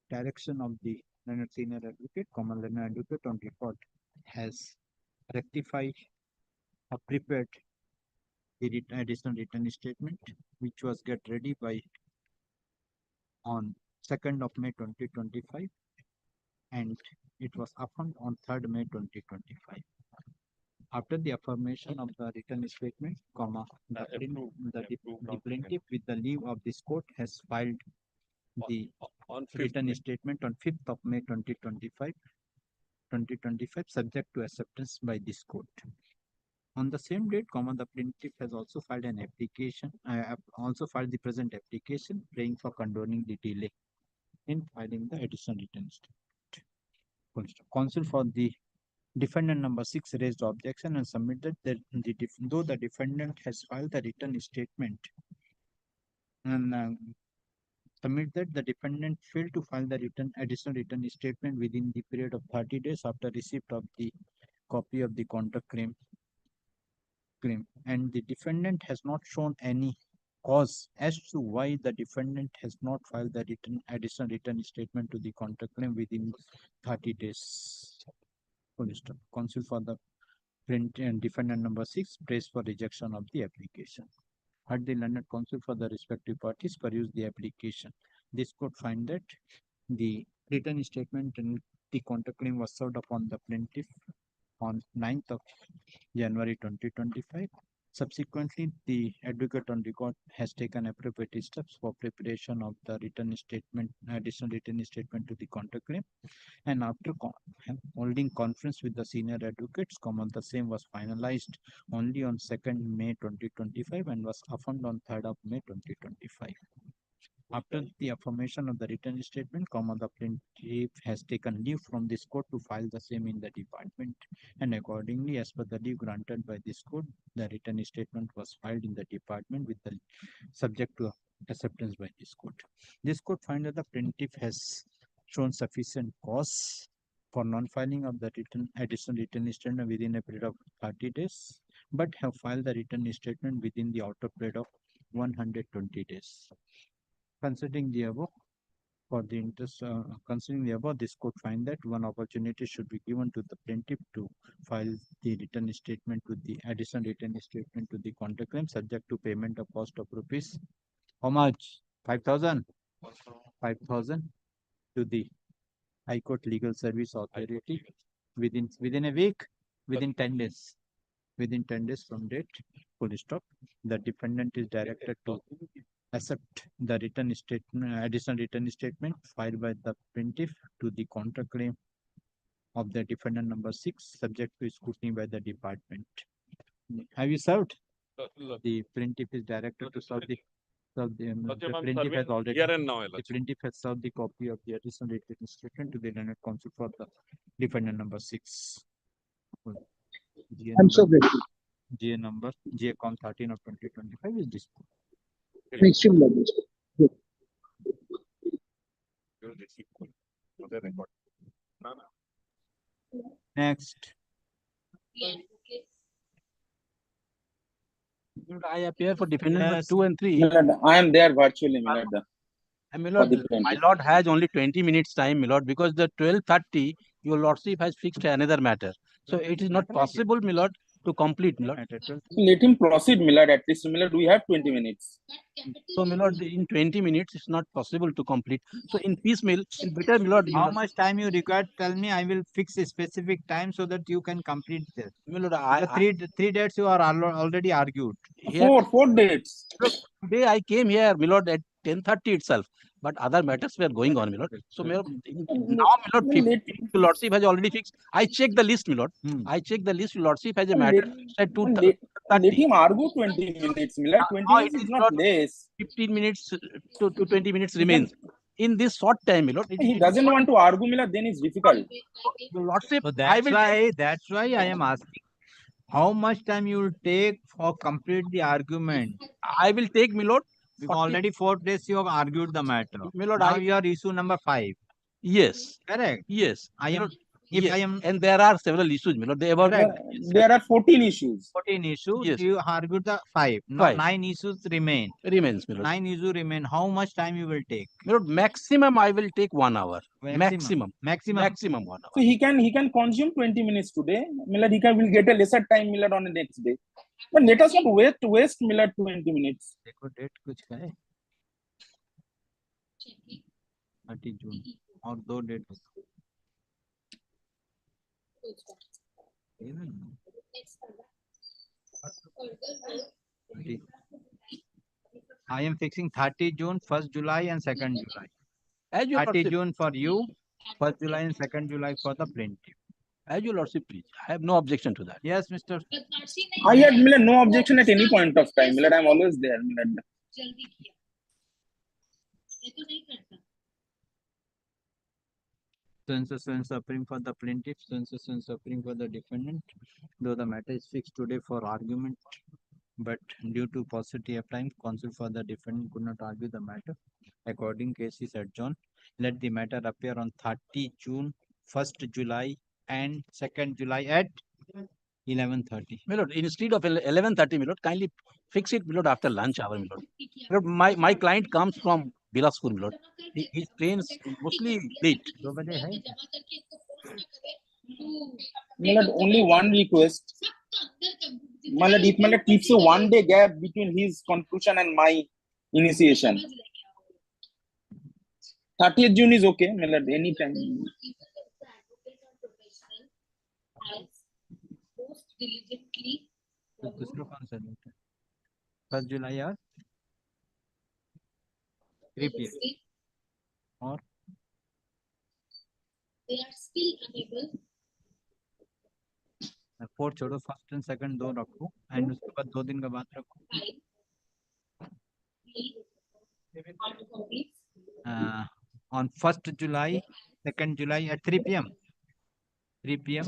direction of the learned senior advocate, common learned advocate on record has rectified or prepared the additional written statement, which was get ready by on 2nd of May 2025, and it was affirmed on 3rd May 2025. After the affirmation of the written statement, the plaintiff, with the leave of this court, has filed the written statement on 5th of May 2025, subject to acceptance by this court. On the same date, the plaintiff has also filed an application. Also filed the present application, praying for condoning the delay in filing the additional written statement. Counsel for the defendant number 6 raised objection and submitted that though the defendant has filed the written statement and submit that the defendant failed to file the additional written statement within the period of 30 days after receipt of the copy of the contempt claim, and the defendant has not shown any cause as to why the defendant has not filed the additional written statement to the contempt claim within 30 days. Counsel for the defendant number 6 prays for rejection of the application. Had the learned counsel for the respective parties peruse the application, this could find that the written statement and the contempt claim was served upon the plaintiff on 9th of January 2025. Subsequently, the advocate on record has taken appropriate steps for preparation of the written statement, additional written statement to the contempt claim, and after holding conference with the senior advocates, the same was finalized only on 2nd May 2025 and was affirmed on 3rd of May 2025. After the affirmation of the written statement, the plaintiff has taken leave from this court to file the same in the department, and accordingly, as per the leave granted by this court, the written statement was filed in the department with the subject to acceptance by this court. This court finds that the plaintiff has shown sufficient cause for non-filing of the additional written statement within a period of 30 days, but have filed the written statement within the outer period of 120 days. Considering the above, this court find that one opportunity should be given to the plaintiff to file the written statement to the additional written statement to the contempt claim, subject to payment of cost of rupees. How much? 5,000. 5,000 to the High Court Legal Service Authority within a week, within 10 days. Within 10 days from date, full stop. The defendant is directed to accept the written statement, additional written statement filed by the plaintiff to the contempt claim of the defendant number 6, subject to scrutiny by the department. Have you served? The plaintiff is directed to serve the. The plaintiff has already. Here and now, the plaintiff has served the copy of the additional written statement to the learned counsel for the defendant number 6. I'm so grateful. GA number GA count 13 of 2025 is disproved. Extreme levels. Good. Next. I appear for defendant number 2 and 3. I am there virtually, my lord. My lord has only 20 minutes time, my lord, because the 12:30 your lordship has fixed another matter. So it is not possible, my lord, to complete, my lord. Let him proceed, my lord. At least, my lord, we have 20 minutes. So, my lord, in 20 minutes, it's not possible to complete. So, in piecemeal, in better, my lord. How much time you require? Tell me. I will fix a specific time so that you can complete this. My lord, the three dates you are already argued. Four dates. Look, today I came here, my lord, at 10:30 itself. But other matters were going on, my lord. So, my lord, now, my lord, 15 your lordship has already fixed. I checked the list, my lord. I checked the list. Your lordship has a matter set to 30. Let him argue 20 minutes, my lord. 20 minutes is not less. 15 minutes to 20 minutes remains. in this short time, my lord. He doesn't want to argue, my lord, then it's difficult. Your lordship, So I will that's why I am asking. How much time you will take for complete the argument? I will take, my lord. Because already 4 days you have argued the matter. My lord, Now you are issue number 5. Yes. Correct. Yes. I am. Lord, If yes. I am. And there are several issues, my lord. They about There are 14 issues. 14 issues. Yes. You argued the 5. Now 5. 9 issues remain. Remains, my lord. 9 issues remain. How much time you will take? My lord, maximum I will take 1 hour. Maximum. Maximum 1 hour. So he can consume 20 minutes today. My lord, will get a lesser time, my lord, on the next day. But let us not waste my lord, 20 minutes. देखो date कुछ का है 30 जून और 2 date I am fixing 30 June, 1st July and 2nd July. As your 30 lordship, June for you, 1st July and 2nd July for the plaintiff. as your lordship, please. I have no objection to that. Yes, Mr. I had my lord, no objection at any point of time. My lord, I'm always there. My lord. So suffering for the plaintiff, so suffering for the defendant. Though the matter is fixed today for argument, but due to paucity of time, counsel for the defendant could not argue the matter. According case is adjourned. Let the matter appear on 30 June, 1st July and 2nd July at 11:30. My lord, instead of 11:30, my lord, kindly fix it, my lord, after lunch hour, my lord. My lord, my client comes from Bilaspur, my lord. His trains mostly late. My lord, only one request. My lord, if my lord keeps a 1 day gap between his conclusion and my initiation. 30th June is okay, my lord, anytime. दूसरा कौन सा date है 1st जुलाई और 3 PM और fourth छोड़ो, 1st and 2nd 2 रखो and उसके बाद 2 दिन का बाद रखो on 1st July, 2nd July at 3 PM. 3 PM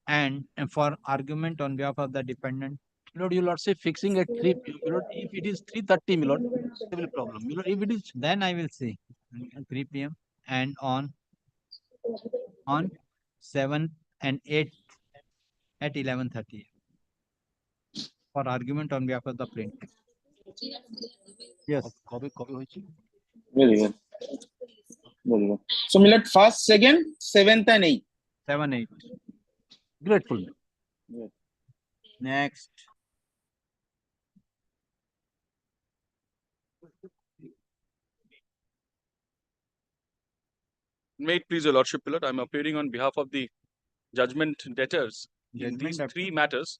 and for argument on behalf of the defendant. Lord, you lord say fixing at 3 PM. Lord, if it is 3:30, my lord, there will be problem. My lord, if it is, then I will see 3 PM and on 7 and 8 at 11:30 for argument on behalf of the plaintiff. Yes. Copy hoichi. Very good. Very good. So, my lord, 1st, 2nd, 7th and 8th. 7, 8. Grateful. Yeah. Next. May it please your lordship, my lord, I am appearing on behalf of the judgment debtors in these 3 matters,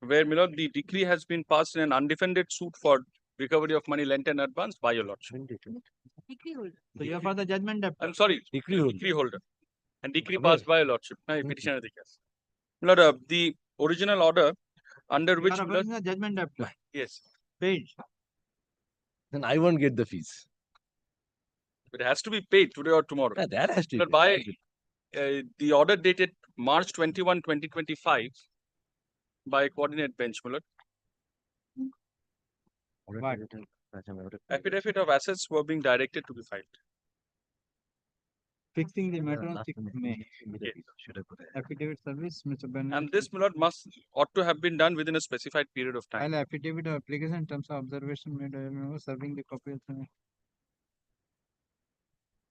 where, my lord, the decree has been passed in an undefended suit for recovery of money lent and advanced by your lordship. Decree holder. So you are for the judgment debtor. I'm sorry, Decree holder. And decree passed by your lordship. Petitioner the case. My lord, the original order under which, You my are lord, the judgment debtor. yes, Page. Then I won't get the fees. it has to be paid today or tomorrow. Yeah, that has to But be by the order dated March 21, 2025 by coordinate bench, my lord, affidavit of assets were being directed to be filed. Fixing the matter on 6th May. Affidavit service, Mr. Bennett. And this, my lord, ought to have been done within a specified period of time. File affidavit of application in terms of observation made serving the copy of the.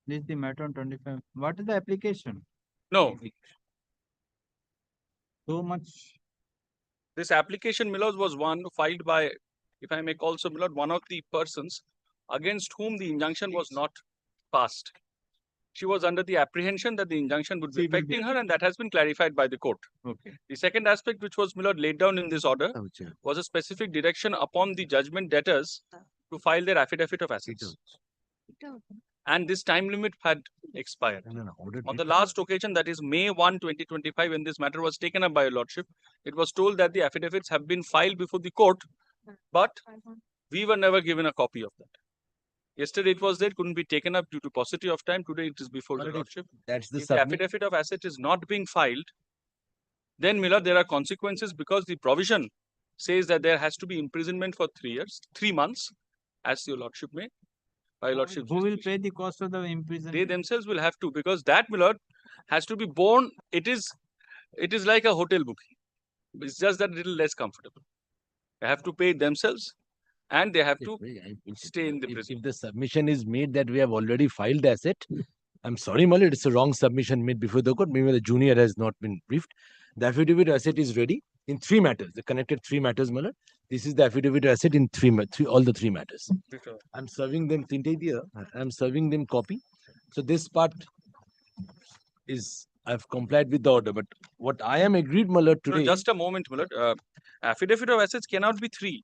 This is the matter on 25. What is the application? No, So much. this application, my lord, was one filed by, if I may call so, my lord, one of the persons against whom the injunction was not passed. She was under the apprehension that the injunction would be affecting her, and that has been clarified by the court. Okay. The second aspect, which was, my lord, laid down in this order, was a specific direction upon the judgment debtors to file their affidavit of assets. And this time limit had expired. On the last occasion, that is May 1, 2025, when this matter was taken up by your lordship, it was told that the affidavits have been filed before the court, but we were never given a copy of that. Yesterday it was there, couldn't be taken up due to paucity of time. Today it is before the lordship. That's the If the affidavit of asset is not being filed, then Miller, there are consequences because the provision says that there has to be imprisonment for 3 years, 3 months, as your lordship may. By lordship. Who will pay the cost of the imprisonment? They themselves will have to, because that, Miller, has to be borne. It is like a hotel booking. It's just that little less comfortable. They have to pay it themselves, and they have to stay in the prison. If the submission is made that we have already filed the asset, I'm sorry, my lord, it's a wrong submission made before the court. Maybe the junior has not been briefed. The affidavit asset is ready in 3 matters. The connected 3 matters, my lord. This is the affidavit asset in all the 3 matters. I'm serving them I'm serving them copy. So this part is I've complied with the order. But what I am agreed, my lord, today. No, just a moment, my lord. Affidavit of assets cannot be 3,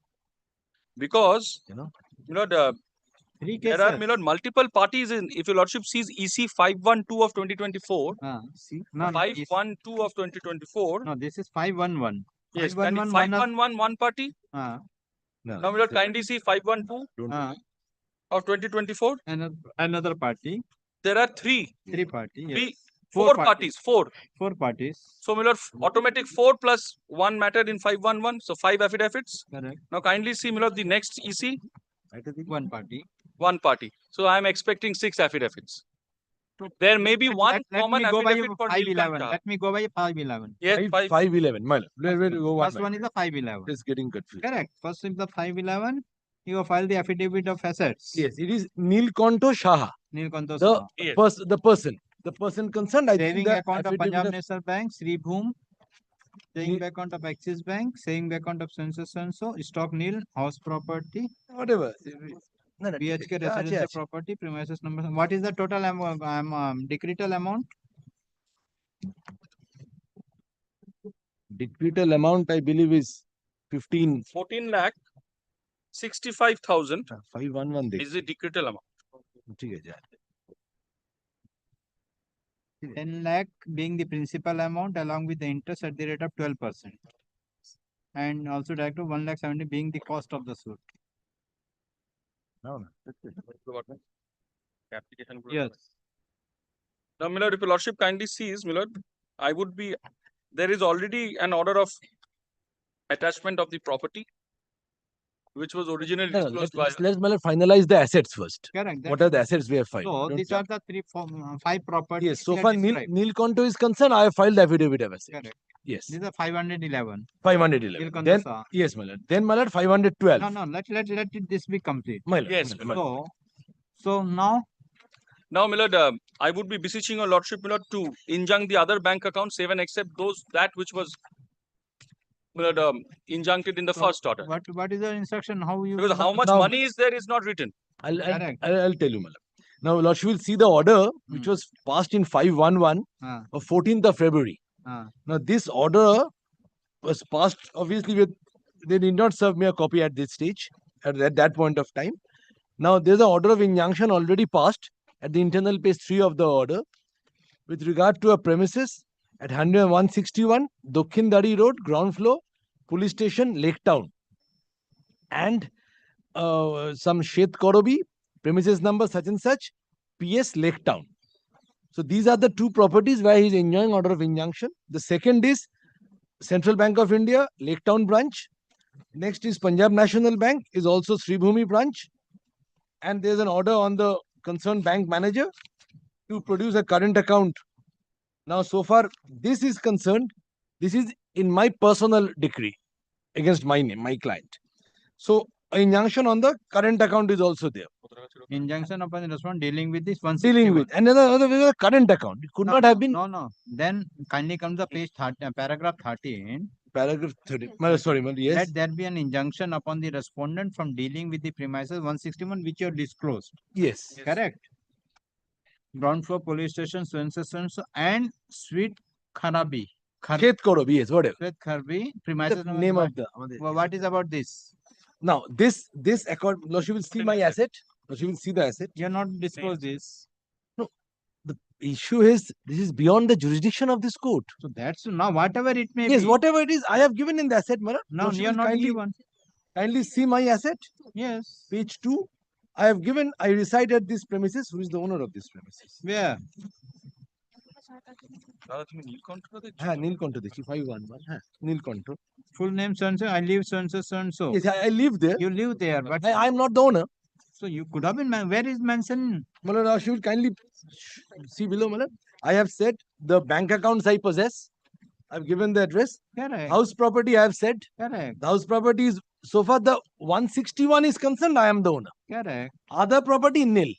because my lord, there are, my lord, multiple parties in. If your lordship sees EC 512 of 2024, see, no, 512 of 2024. No, this is 511. Yes, 511 one party. No, Now, my lord, kindly see 512 of 2024. Another party. There are 3. 3 parties. Yes. 4 parties. 4 parties. So, my lord, automatic 4 plus 1 matter in 511. So 5 affidavits. Correct. Now, kindly see, my lord, the next EC. 1 party. 1 party. So I am expecting 6 affidavits. There may be one common affidavit for 511. Let me go by 511. Yes, 511. My lord. First one is the 511. It's getting confused. Correct. First is the 511. You file the affidavit of assets. Yes, it is Nilkanto Shaha. Nilkanto Shaha. Yes. The person concerned. I Saving think the account of affidavit Punjab National Bank, Sri Bhum. Saving account of Axis Bank, saving account of so stock nil, house property. Whatever. BHK residential property, premises number. What is the total decretal amount? Decretal amount, I believe, is 14 lakh 65,000. 511 is the decretal amount. 10 lakh being the principal amount along with the interest at the rate of 12%. And also direct to 1,70,000 being the cost of the suit. Application. Yes. Now, my lord, if your lordship kindly sees, my lord, there is already an order of attachment of the property, which was originally disclosed by. Let's finalize the assets first. Correct. What are the assets we have filed? So these are the 5 properties. Yes. So far, Nilkanto is concerned. I have filed the affidavit of assets. Correct. Yes. These are 511. 511. Then, yes, my lord. Then, my lord, 512. No. Let this be complete. My lord. Yes. So now. Now, my lord, I would be beseeching your lordship, my lord, to injunct the other bank accounts, save and except that which was, my lord, injuncted in the first order. What is the instruction? How you? Because how much money is there is not written. I'll tell you, my lord. Now, lordship will see the order which was passed in 511 of 14th of February. Now, this order was passed, obviously, they did not serve me a copy at this stage, at that point of time. Now, there's an order of injunction already passed at the internal page 3 of the order with regard to a premises at 161 Dokindari Road, ground floor, police station, Lake Town. And some Shet Korobi, premises number such and such, PS Lake Town. So these are the 2 properties where he is enjoying order of injunction. The second is Central Bank of India, Lake Town branch. Next is Punjab National Bank, is also Sri Bhumi branch. And there is an order on the concerned bank manager to produce a current account. Now, so far, this is concerned. This is in my personal decree against my name, my client. So, an injunction on the current account is also there. Injunction upon the respondent dealing with this one. Dealing with another current account. It could not have been. No. Then kindly come to page 30, paragraph 13. Paragraph 13. Sorry, yes. Let there be an injunction upon the respondent from dealing with the premises 161 which you have disclosed. Yes. Correct. Ground floor police station, and Sweet Kharabi. Shet Korobi, yes, whatever. Sweet Kharabi, premises. The name of the. What is about this? Now, this account, she will see my asset. She will see the asset. You are not disclose this. No, the issue is this is beyond the jurisdiction of this court. So that's now whatever it may be. Yes, whatever it is, I have given in the asset, Mara. No, you are not given. Kindly see my asset. Yes. Page 2. I reside at this premises. Who is the owner of this premises? Where? Nilkanto দেখছি 511 Nilkanto. Full name so-and-so, I live so-and-so, so-and-so. Yes, I live there. You live there, but I'm not the owner. so you could have been, where is mentioned? Malad, you should kindly see below, Malad. I have said the bank accounts I possess. I've given the address. Correct. House property I have said. Correct. The house property is, so far the 161 is concerned, I am the owner. Correct. Other property nil.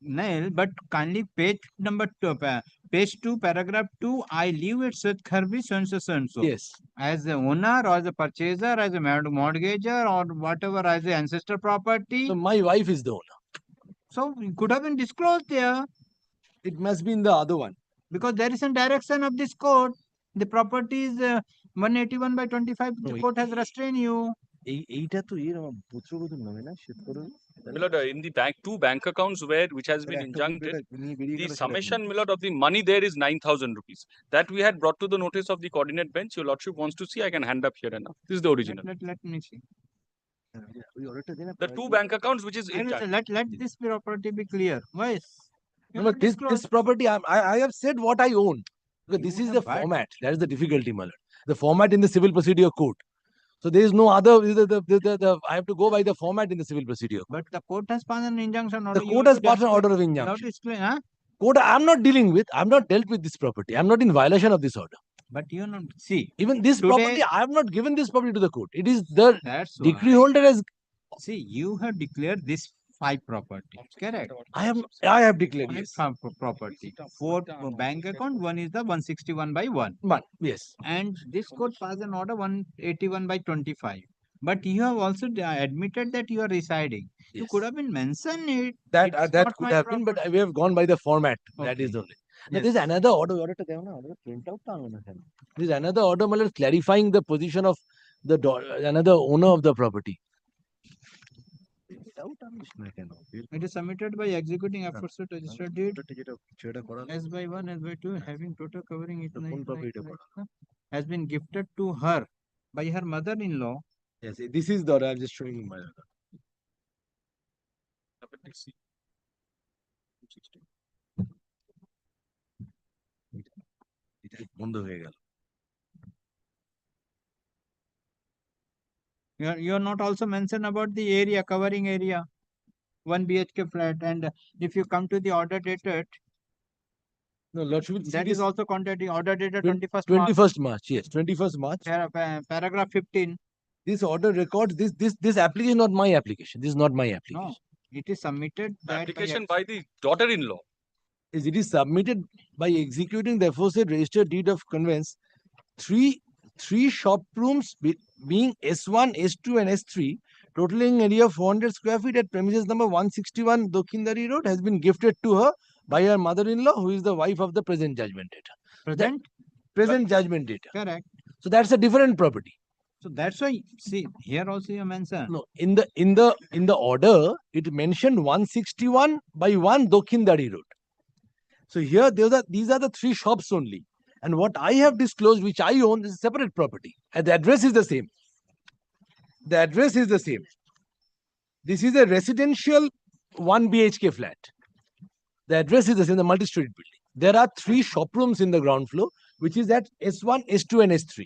Nil, but kindly page number 2, page 2, paragraph 2, I live at Seth Kharbi, so-and-so, so-and-so. Yes. As the owner or as a purchaser, as a mortgager or whatever, as the ancestor property. So my wife is the owner. So it could have been disclosed there. It must be in the other one. Because there is a direction of this court. The property is 181 by 25. The court has restrained you. Milord, in the two bank accounts which has been injuncted, the summation, Milord, of the money there is 9,000 rupees. That we had brought to the notice of the coordinate bench. Your Lordship wants to see, I can hand up here and now. This is the original. Let me see. The two bank accounts which is injuncted. Let this property be clear. Why? No, but this property, I have said what I own. Because this is the format. That is the difficulty, Malad. The format in the civil procedure code. So there is no other. I have to go by the format in the civil procedure. But the court has passed an injunction. The court has passed an order of injunction. Explain, huh? Court, I am not dealing with. I am not dealt with this property. I am not in violation of this order. But you know, see. Even this property, I have not given this property to the court. It is the decree holder has. See, you have declared this 5 property. Correct. I have declared yes. 5 property. 4 bank account. 1 is the 161 by 1. 1. Yes. And this court passed an order 181 by 25. But you have also admitted that you are residing. Yes. You could have been mentioned it. That could have been, but we have gone by the format. Okay. That is only. Now, yes. There is another order. There is another order clarifying the position of the another owner of the property. It is submitted by executing aforesaid registered deed S by 1, S by 2, having total covering it has been gifted to her by her mother-in-law. Yes, this is the order. I am just showing you my order. You are not also mentioned about the area, covering area, 1 BHK flat, and if you come to the order dated, no, Lordship, that is also contradicting order dated 21st March. Yes, 21st March. Paragraph 15. This order records this application, not my application. This is not my application. No, it is submitted. Application by the daughter-in-law. It is submitted by executing the aforesaid registered deed of conveyance. Three shop rooms being S1, S2 and S3, totaling area of 400 square feet at premises number 161 Dokhindari Road has been gifted to her by her mother-in-law, who is the wife of the present judgment debtor. Present judgment debtor. Correct. So that's a different property. So that's why, see, here also you mentioned. No, in the order, it mentioned 161 by 1 Dokhindari Road. So here, these are the 3 shops only. And what I have disclosed, which I own, is a separate property. And the address is the same. The address is the same. This is a residential 1 BHK flat. The address is the same, the multi-story building. There are 3 shop rooms in the ground floor, which is at S1, S2 and S3.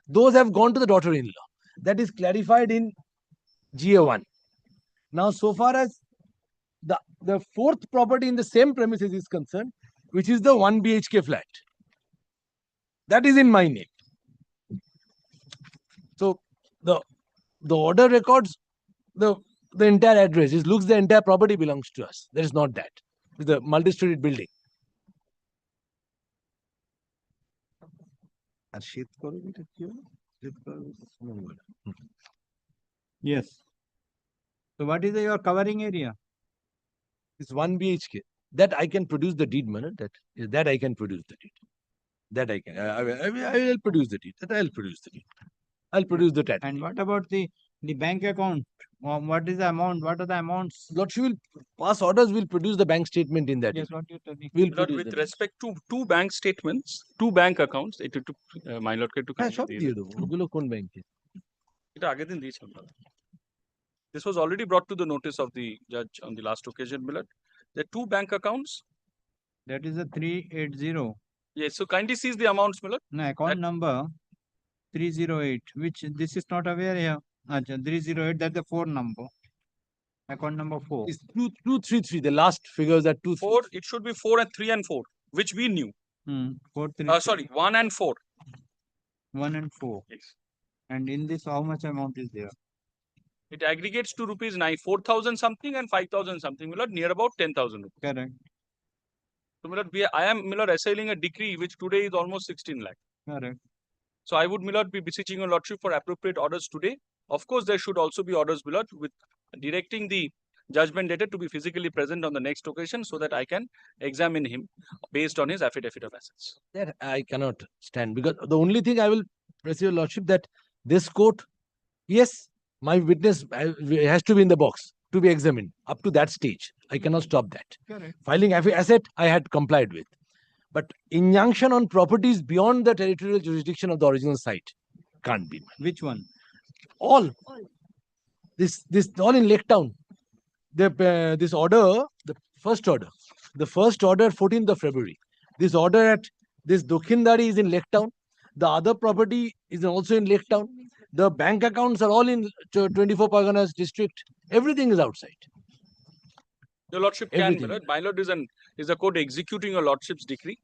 Those have gone to the daughter-in-law. That is clarified in GA1. Now, so far as the 4th property in the same premises is concerned, which is the 1 BHK flat. That is in my name. So the order records the entire address. It looks the entire property belongs to us. That is not that. It's the multi-story building. Yes. So what is your covering area? It's 1 BHK. That I can produce the deed, man. That I can produce the deed. That I can. I will produce the deed. That I will produce the deed. I'll produce the title. And what about the bank account? What is the amount? What are the amounts? Lord, she will pass orders. Will produce the bank statement in that. Yes, what you tell me. We'll Lord, with respect to 2 bank statements, 2 bank accounts, it took my lord to shop দিয়ে দেবো ওগুলো কোন ব্যাংকে এটা আগের দিন দিয়েছিলাম This was already brought to the notice of the judge on the last occasion, my lord. There are 2 bank accounts. That is a 380. Yes, so kindly seize the amounts, my lord. No, account number 308, which this is not aware here. 308, that's the 4 number. Account number 4. It's 233. The last figures are 2. 4. It should be 4 and 3 and 4, which we knew. 4, 3. Sorry, 1 and 4. 1 and 4. Yes. And in this, how much amount is there? It aggregates to rupees 4,000 something and 5,000 something, my lord, near about 10,000 rupees. Correct. So, my lord, I am, my lord, assailing a decree which today is almost 16 lakh. Correct. So I would, my lord, be beseeching your lordship for appropriate orders today. Of course, there should also be orders, my lord, with directing the judgment debtor to be physically present on the next occasion so that I can examine him based on his affidavit of assets. That I cannot stand, because the only thing I will press your lordship that this court, yes, my witness has to be in the box to be examined. Up to that stage, I cannot stop that. Correct. Filing asset, I had complied with. But injunction on properties beyond the territorial jurisdiction of the original site can't be. Which one? All. This all in Lake Town. This order, the first order, 14th of February. This order at this Dokhindari is in Lake Town. The other property is also in Lake Town. The bank accounts are all in 24 Parganas district. Everything is outside. Your lordship can, my lord. My lord is a court executing your lordship's decree.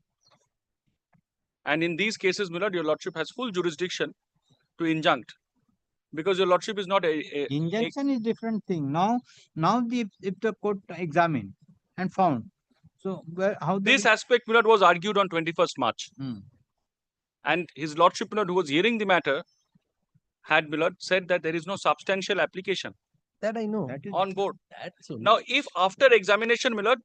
And in these cases, my lord, your lordship has full jurisdiction to injunct. Because your lordship is not injunction is different thing. Now if the court examined and found. So how this aspect, my lord, was argued on 21st March. And his lordship, my lord, who was hearing the matter, had, my lord, said that there is no substantial application. That I know. On board. Now, if after examination, my lord,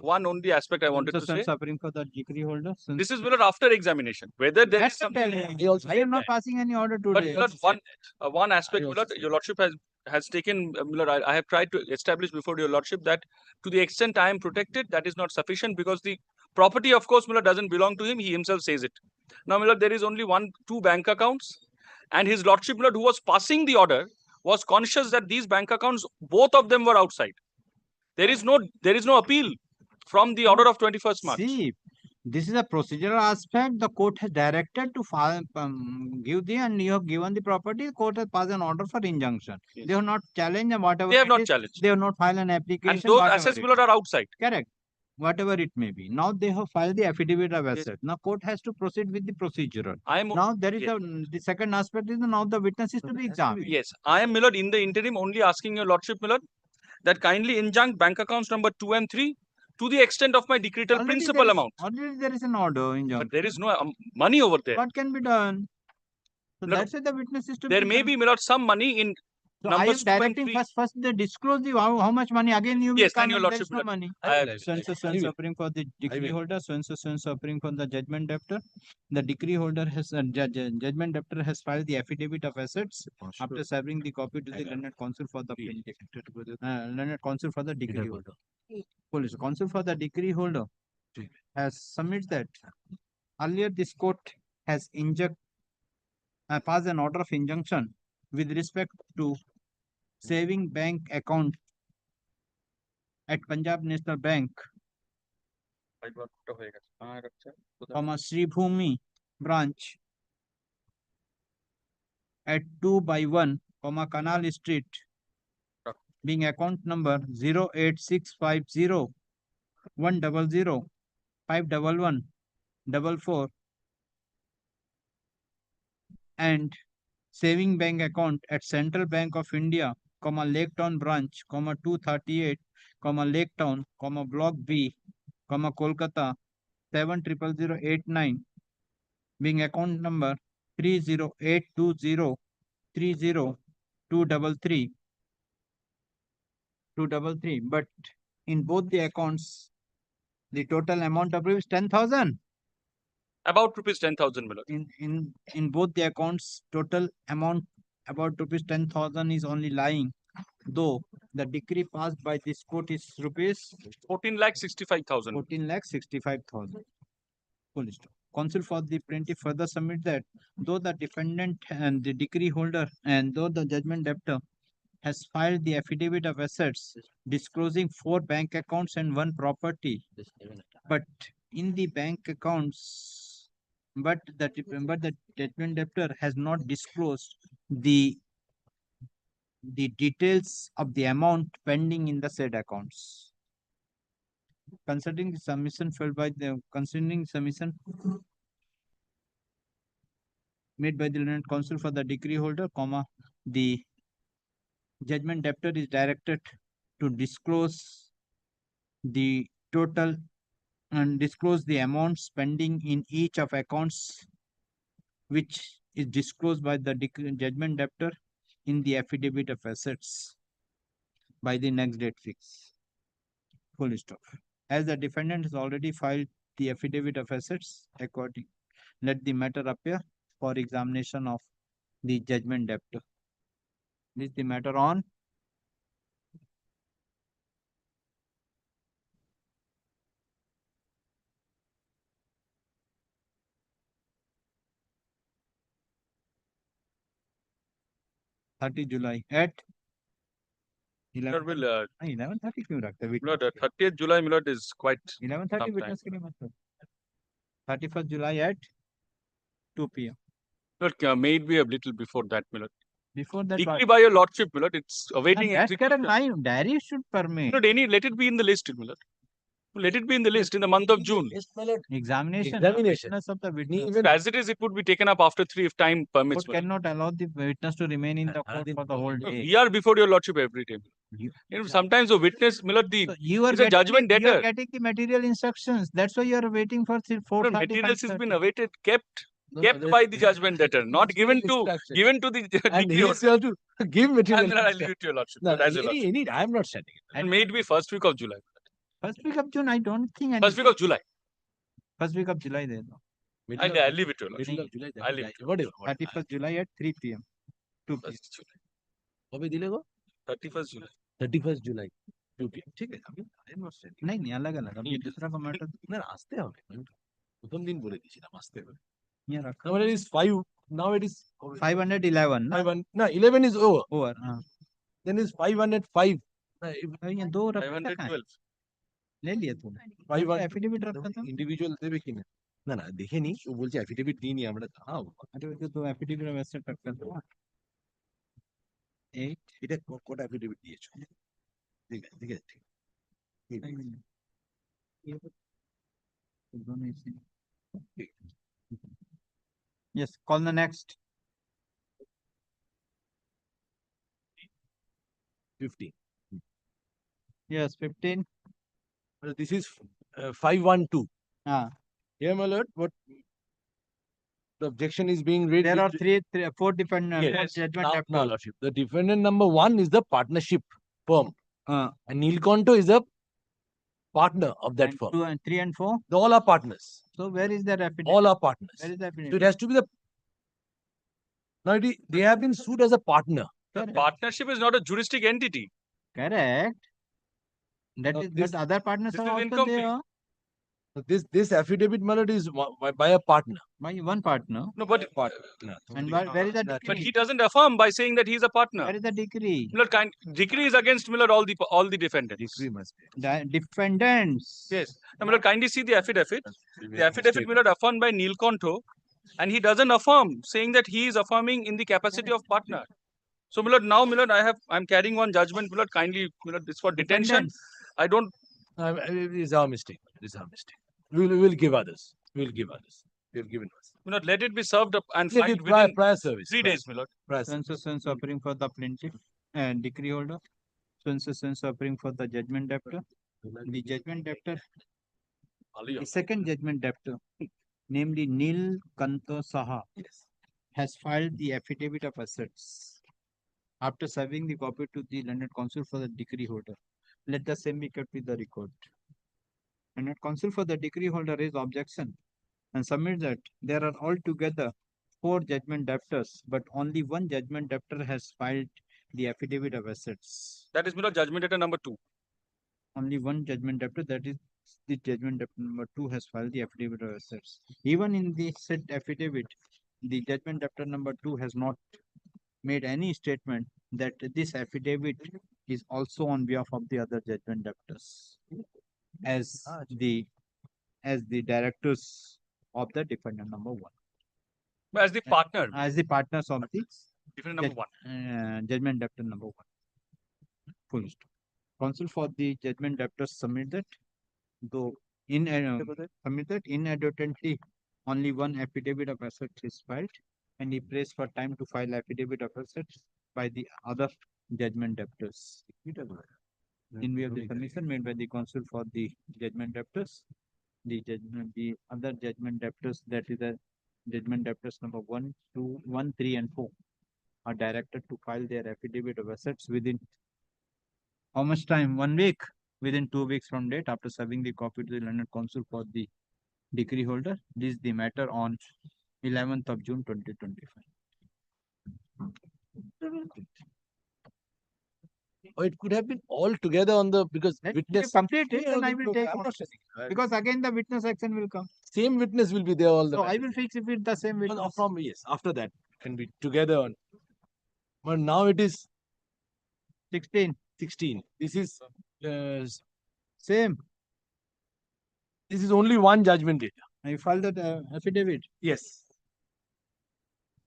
one only aspect I wanted to say. Suffering for the decree holder. This is, my lord, after examination. Whether there is something. I am not passing any order today. But my lord, one aspect, my lord, your lordship has taken, my lord, I have tried to establish before your lordship that to the extent I am protected, that is not sufficient because the property, of course, my lord, doesn't belong to him. He himself says it. Now, my lord, there is only 2 bank accounts. And his lordship, my lord, who was passing the order, was conscious that these bank accounts, both of them were outside. There is no appeal from the order of 21st March. See, this is a procedural aspect. The court has directed to give and you have given the property. The court has passed an order for injunction. Yes. They have not challenged whatever. They have not challenged. They have not filed an application. And those assets, my lord, are outside. Correct. Whatever it may be. Now they have filed the affidavit of asset. Yes. Now court has to proceed with the procedural. Now there is the second aspect is now the witness is to be examined. Yes, I am, my lord, in the interim only asking your lordship, my lord, that kindly injunct bank accounts number 2 and 3 to the extent of my decretal principal amount. Already there is an order injunction. But there is no money over there. What can be done? So that's why the witness is to be there may be, my lord, some money in. So I am directing first they disclose the how much money again you will yes, come your and there is lordship, no money. Suffering for the decree holder, suffering for the judgment debtor. The decree holder has judgment debtor has filed the affidavit of assets after serving the copy to the learned counsel for the plaintiff. Learned counsel for the decree holder. Police counsel for the decree holder has submitted that earlier this court has passed an order of injunction with respect to saving bank account at Punjab National Bank, Sri Bhumi branch at 2/1, Canal Street, being account number 08650 100 511 44 and saving bank account at Central Bank of India, Lake Town branch, 238, Lake Town, Block B, Kolkata 700089, being account number 30820 30233. But in both the accounts, the total amount of is 10,000. About rupees 10,000, my lord. In both the accounts, total amount about rupees 10,000 is only lying. Though the decree passed by this court is rupees 14,65,000. 14,65,000. Police counsel for the plaintiff further submit that though the defendant and the decree holder and though the judgment debtor has filed the affidavit of assets disclosing 4 bank accounts and 1 property. But in the bank accounts, but the judgment debtor has not disclosed the details of the amount pending in the said accounts. Considering the submission made by the learned counsel for the decree holder, the judgment debtor is directed to disclose the total and disclose the amount spending in each of accounts which is disclosed by the judgment debtor in the affidavit of assets by the next date fix. Full stop. As the defendant has already filed the affidavit of assets, according, let the matter appear for examination of the judgment debtor. This is the matter on July 30 at 11:30 क्यों रखते हैं? Milord, 30th July, Milord, is quite 11:30 some witness के लिए मत 31st July at 2 p.m. Milord, may it be a little before that, Milord. Before that, Decree by your lordship, Milord, it's awaiting that's correct. execution. My diary should permit. Milord, let it be in the list, Milord. Let it be in the list in the month of June. Examination. Witness of the witness. Even as it is, it would be taken up after 3 if time permits. Court cannot allow the witness to remain in the court for the whole day. We are before your lordship every time. Sometimes the witness, Milord, You are is a judgment you are debtor. getting the material instructions. That's why you are waiting for 4:30. Materials has been awaited, kept by the judgment debtor, not given to the And decree he holder. is able to give material. Milord, I'll leave it to your lordship. No, Milord, as your lordship. I am not sending it. And may it be first week of July. First week of June, I don't think. First week of July. First week of July, there. I'll leave it to you. Middle of July. I'll leave it. Whatever. 31st July at 3 p.m. 2 p.m. कभी दिलेगा? 31st July. 31st July. 2 p.m. ठीक है. I am not sending. नहीं अलग-अलग अब ये दूसरा का matter না আসতে হবে প্রথম দিন বলে দিয়েছিলাম আসতে হবে यहाँ रखा now it is 5 now it is 511 ना 11 is over हाँ then is 505 ये दो रखा था 512 ले लिया तूने 5 एफिडेविट रखा था इंडिविजुअल देवे कि না না দেখেনি ও বলছে এফিডেভিট দিইনি আমরা अरे वो तो एफिडेविट वैसे रखा था 8 এটা কোড এফিডেভিট দিয়েছো ঠিক আছে ঠিক আছে ये दोनों इसी yes call the next 15 yes 15 this is 512 here my lord what the objection is being read there are four defendants yes. judgment now, lordship the defendant number 1 is the partnership firm and Nilkanto is a partner of that and firm 2 and 3 and 4 they all are partners so where is their affidavit all are partners where is the affidavit so it has to be the now they have been sued as a partner the partnership is not a juristic entity correct that is but other partners are also there this affidavit melody is by a partner by one partner no but partner and where is the decree? But he doesn't affirm by saying that he is a partner. Where is the decree? Milord, decree is against Milord all the defendants. Decree must be. The defendants. Yes. Now, Milord, kindly see the affidavit. The affidavit, Milord, affirmed by Nilkanto, and he doesn't affirm, saying that he is affirming in the capacity of partner. So, Milord, now, Milord, I'm carrying one judgment. Milord, kindly, Milord, this for detention. I don't. It is our mistake. It is our mistake. We will give others. We will give others. We have given us. Milord, let it be served up and filed within prior service. 3 days, Milord. Sense offering for the plaintiff and decree holder. Sense offering for the judgment debtor. The judgment debtor. The second judgment debtor, namely Nilkanto Saha, has filed the affidavit of assets after serving the copy to the London Council for the decree holder. Let the same be kept with the record. London Council for the decree holder raise objection and submit that there are altogether 4 judgment debtors, but only one judgment debtor has filed the affidavit of assets. That is Milord, judgment debtor number 2. Only one judgment debtor, that is the judgment debtor number 2, has filed the affidavit of assets. Even in the said affidavit, the judgment debtor number 2 has not made any statement that this affidavit is also on behalf of the other judgment debtors as the directors of the defendant number one. As the partner. As the partners of the Defendant number one. judgment debtor number one. Full stop. Counsel for the judgment debtors submit that though inadvertently only one affidavit of assets is filed, and he prays for time to file affidavit of assets by the other judgment debtors. In view of the submission made by the counsel for the judgment debtors, the other judgment debtors, that is the judgment debtors number 1, 2, 1, 3, and 4, are directed to file their affidavit of assets within how much time? 1 week. Within 2 weeks from date after serving the copy to the learned counsel for the decree holder. This is the matter on 11th of June 2025. Or it could have been all together on the because witness. Complete it, and I will take because again the witness action will come. Same witness will be there all the So time. I will fix it with the same witness. From yes, after that can be together on. But now it is 16. This is same. This is only one judgment data. I filed that affidavit. Yes.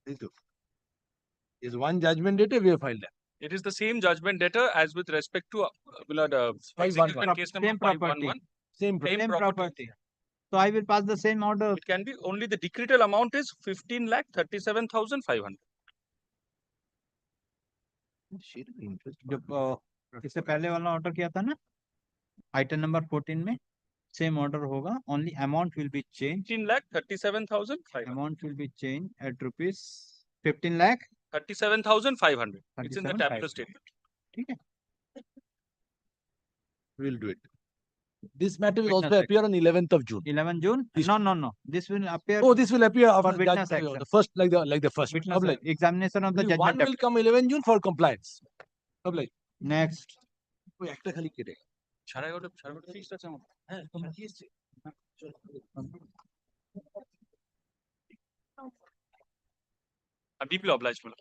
This is one judgment data we have filed that. It is the same judgment debtor as with respect to execution case number Same property. 511. Same property. So I will pass the same order. It can be only the decretal amount is 15,37,500. जो इससे पहले वाला order किया था ना item number 14 में same order होगा only amount will be changed 15,37,500 amount will be changed at rupees 15 lakh 37,500. It's in the tabular statement. ठीक है We'll do it. This matter will also appear on 11th of June. 11 June? No. This will appear. Oh, this will appear after for witness action. the first, like the first. Witness examination of the judgment. One will come 11 June for compliance. Next. कोई actor खाली करे সাড়ে এগারোটা fixed আছে আমার হ্যাঁ তোমরা কি এসেছে I'm deeply obliged, madam.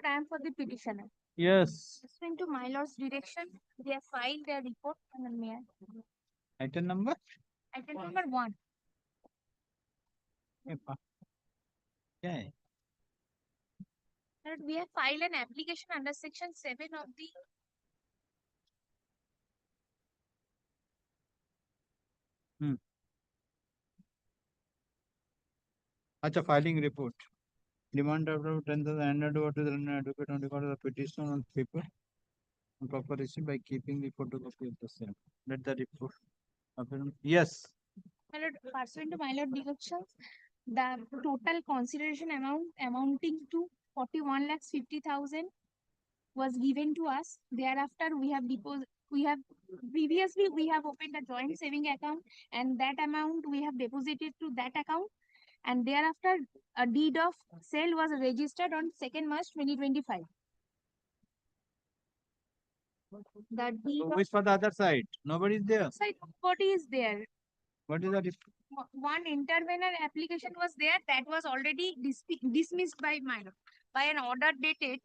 I am for the petitioner. Yes. Pursuant to my lord's direction, they have filed their report on the mayor. Item number? Item number 1. Yeah. We have filed an application under section 7 of the अच्छा filing report. Demand of 10,000 handed over to the advocate on record of the petition on paper and proper receipt by keeping the photocopy of the same. Let the report. Yes. Pursuant to my lord directions, the total consideration amount amounting to 41,50,000 was given to us. Thereafter, we have previously opened a joint saving account, and that amount we have deposited to that account. And thereafter, a deed of sale was registered on 2nd March 2025. The deed So which for the other side? Nobody is there. side, nobody is there. What is the One intervenor application was there that was already dismissed by an order dated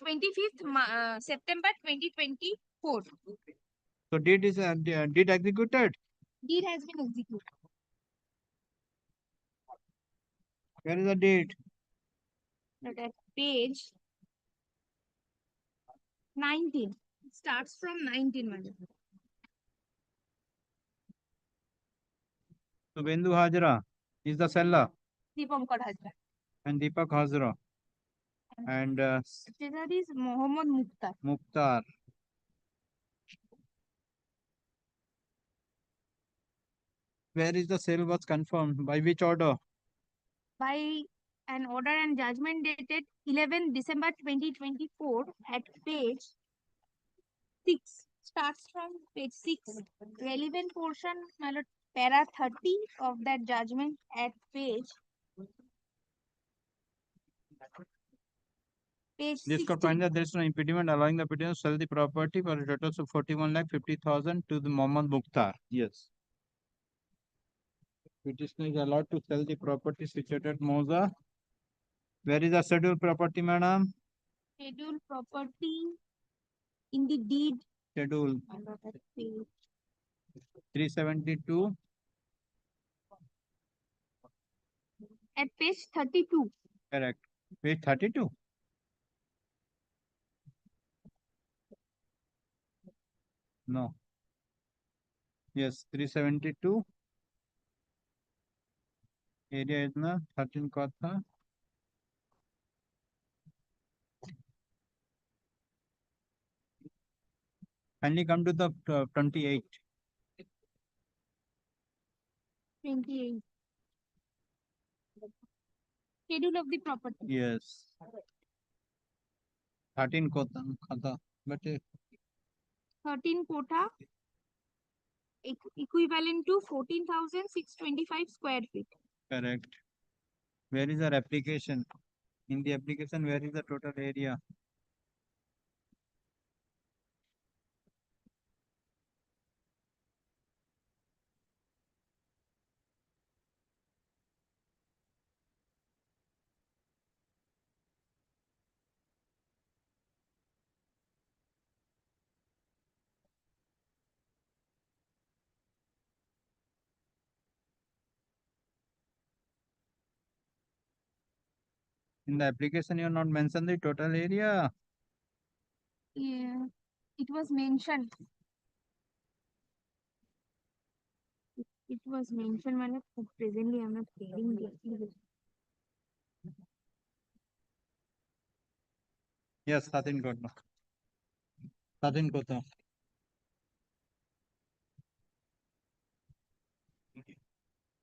25th September 2024. So deed is deed executed. Deed has been executed. Where is the deed? Look at page 19. It starts from 19. Madam. So Bendu Hajra is the seller Deepankar Hazra. and Deepak Hajra and Treasurer is Mohammad Mukhtar. Mukhtar. Where is the sale was confirmed? By which order? By an order and judgment dated 11 December 2024 at page 6. Starts from page 6. Relevant portion, my lord, para 30 of that judgment at page This 16. court finds that there is no impediment allowing the petitioner to sell the property for a total of 41,50,000 to the Mohammad Mukhtar. Yes. Petitioner is allowed to sell the property situated at Moza. Where is the scheduled property, madam? Scheduled property in the deed. Schedule 372. At page 32. Correct. Page 32. No. Yes, 372. Area is na 13 kotha. Kindly come to the 28. 28. Schedule of the property. Yes. 13 kotha. But 13 quota equivalent to 14,625 square feet. correct. Where is our application? In the application, where is the total area? In the application, you have not mentioned the total area. Yeah, it was mentioned. It was mentioned, madam. Presently, I'm not getting the. Yes, 13 kotha. 13 kotha.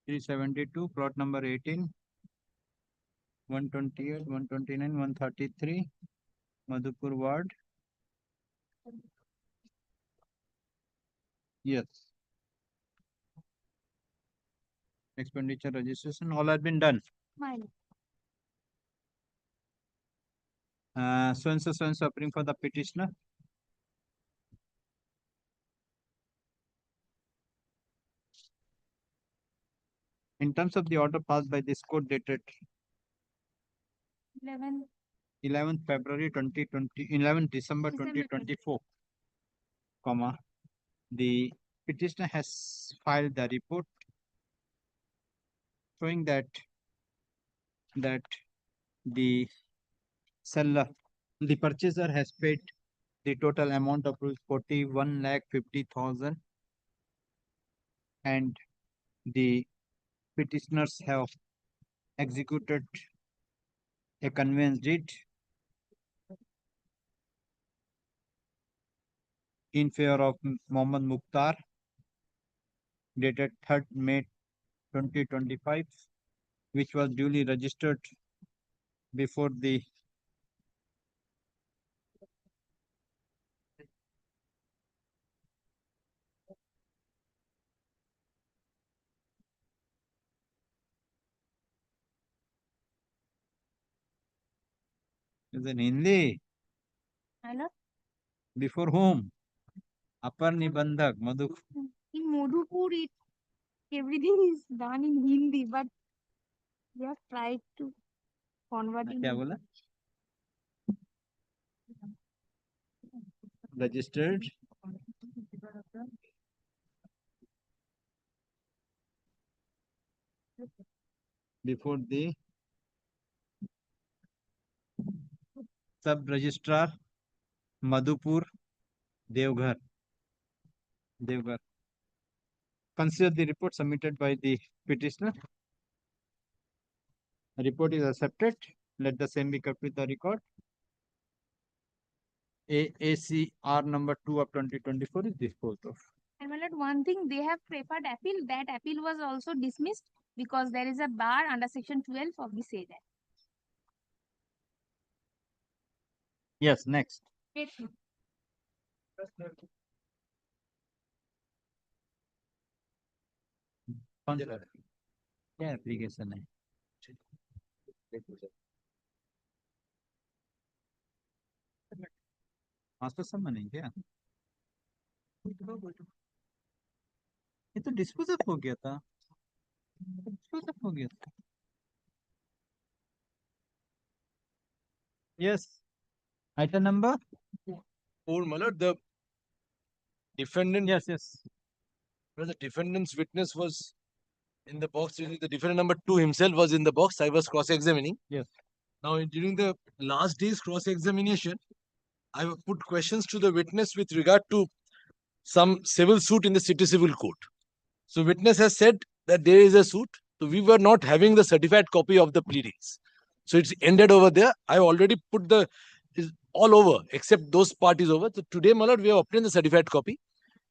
372, plot number 18. 128, 129, 133. Madhupur ward. Yes. Expenditure registration, all have been done. Mine. So and so appearing for the petitioner. In terms of the order passed by this court dated 11th February 2020, 11th December 2024, comma, the petitioner has filed the report showing that the seller, the purchaser has paid the total amount of 41,50,000 and the petitioners have executed a conveyance deed in favor of Mohammed Mukhtar dated 3rd May 2025, which was duly registered before the is in Hindi. Hello? Before whom? Upper Nibandhak, Madhu. In Madhupur, everything is done in Hindi, but we have tried to convert it. क्या बोला? Registered before the sub-registrar Madhupur Devghar. Consider the report submitted by the petitioner. The report is accepted. Let the same be kept with the record. AACR number 2 of 2024 is disposed of. And my lord, one thing, they have preferred appeal. That appeal was also dismissed because there is a bar under section 12 of the SADA. Yes, next. क्या application है? Master सम्मान नहीं क्या? ये तो dispose of हो गया था. Yes. Item number? 4, my lord. The defendant. Yes, yes. Well, the defendant's witness was in the box. The defendant number 2 himself was in the box. I was cross-examining. Yes. Now, during the last day's cross-examination, I put questions to the witness with regard to some civil suit in the city civil court. So, witness has said that there is a suit. So, we were not having the certified copy of the pleadings. So, it's ended over there. I already put the all over except those parties over. So, today, my lord, we have obtained the certified copy.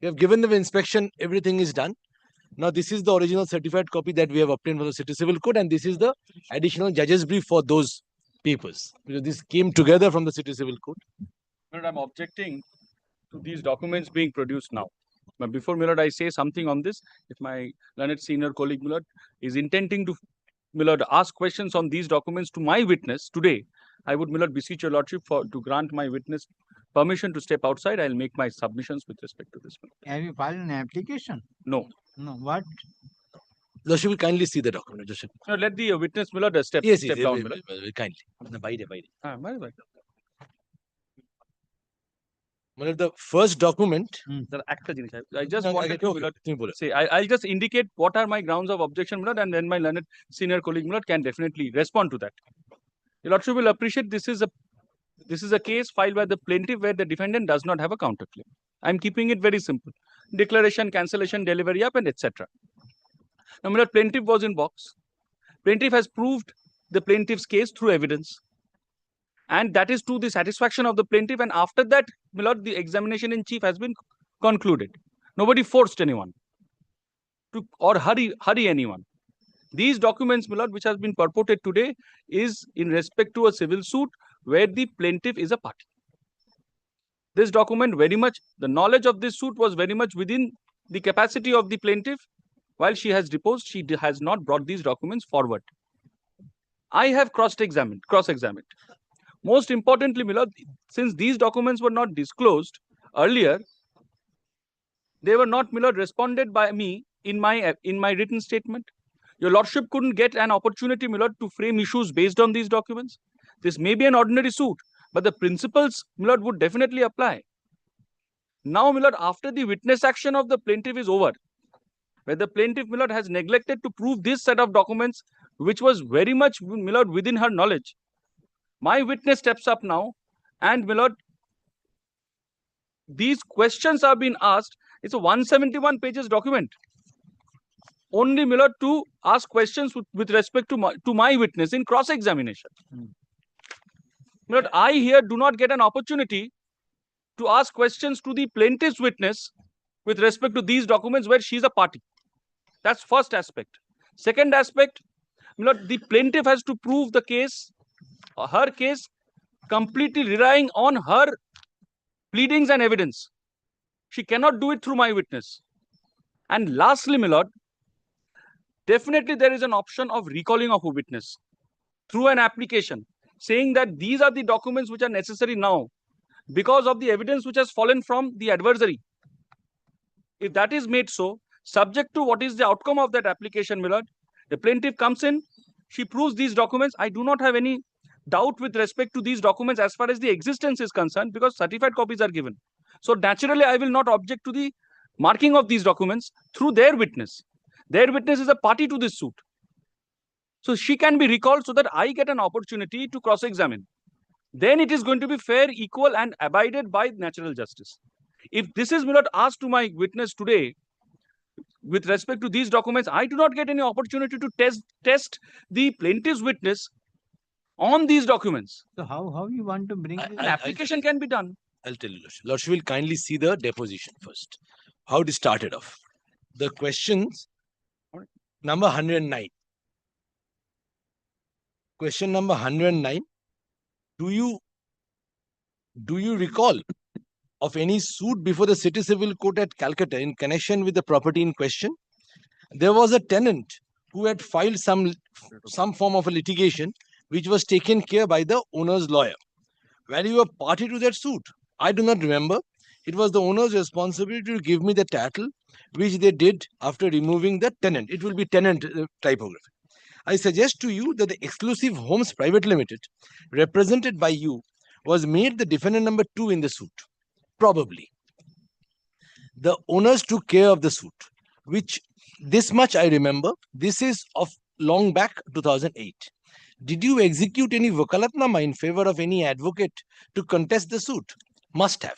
We have given them inspection. Everything is done. Now, this is the original certified copy that we have obtained from the city civil court, and this is the additional judge's brief for those papers. Because this came together from the city civil court. Lord, I'm objecting to these documents being produced now. But before, my lord, I say something on this. If my learned senior colleague, my lord, is intending to, my lord, ask questions on these documents to my witness today, I would, my lord, beseech your lordship to grant my witness permission to step outside. I'll make my submissions with respect to this. Have you filed an application? No. No. What? Lordship will kindly see the document. No, let the witness, my lord, step yes, down. Kindly. By the. Well, the first document. I just wanted to say, I'll just indicate what are my grounds of objection, my lord, and then my learned senior colleague, my lord, can definitely respond to that. Your lordship will appreciate this is a case filed by the plaintiff where the defendant does not have a counterclaim. I'm keeping it very simple. Declaration, cancellation, delivery up, and etc. Now, my lord, plaintiff was in box. Plaintiff has proved the plaintiff's case through evidence. And that is to the satisfaction of the plaintiff. And after that, my lord, the examination in chief has been concluded. Nobody forced anyone to or hurry anyone. These documents, my lord, which has been purported today, is in respect to a civil suit where the plaintiff is a party. This document very much, the knowledge of this suit was very much within the capacity of the plaintiff. While she has deposed, she has not brought these documents forward. I have cross-examined. Most importantly, my lord, since these documents were not disclosed earlier, they were not, my lord, responded by me in my written statement. Your lordship couldn't get an opportunity, my lord, to frame issues based on these documents. This may be an ordinary suit, but the principles, my lord, would definitely apply. Now, my lord, after the witness action of the plaintiff is over, where the plaintiff, my lord, has neglected to prove this set of documents, which was very much, my lord, within her knowledge. My witness steps up now, and my lord, these questions are being asked. It's a 171 pages document. Only, my lord, to ask questions with respect to my witness in cross-examination. My lord, I here do not get an opportunity to ask questions to the plaintiff's witness with respect to these documents where she's a party. That's first aspect. Second aspect, my lord, the plaintiff has to prove the case, her case, completely relying on her pleadings and evidence. She cannot do it through my witness. And lastly, my lord, definitely there is an option of recalling of a witness through an application saying that these are the documents which are necessary now because of the evidence which has fallen from the adversary. If that is made so, subject to what is the outcome of that application, my lord, the plaintiff comes in, she proves these documents. I do not have any doubt with respect to these documents as far as the existence is concerned because certified copies are given. So naturally, I will not object to the marking of these documents through their witness. Their witness is a party to this suit. So she can be recalled so that I get an opportunity to cross-examine. Then it is going to be fair, equal, and abided by natural justice. If this is not asked to my witness today, with respect to these documents, I do not get any opportunity to test the plaintiff's witness on these documents. So how you want to bring an application can be done? I'll tell you, Lordship. Lordship will kindly see the deposition first. How it started off. The questions, number 109. Question number 109. Do you recall of any suit before the City Civil Court at Calcutta in connection with the property in question? There was a tenant who had filed some form of a litigation which was taken care by the owner's lawyer. Were you a party to that suit? I do not remember. it was the owner's responsibility to give me the title, which they did after removing the tenant. It will be tenant typography. I suggest to you that the exclusive Homes Private Limited, represented by you, was made the defendant number 2 in the suit. Probably. The owners took care of the suit, which this much I remember. This is of long back 2008. Did you execute any vakalatnama in favor of any advocate to contest the suit? Must have.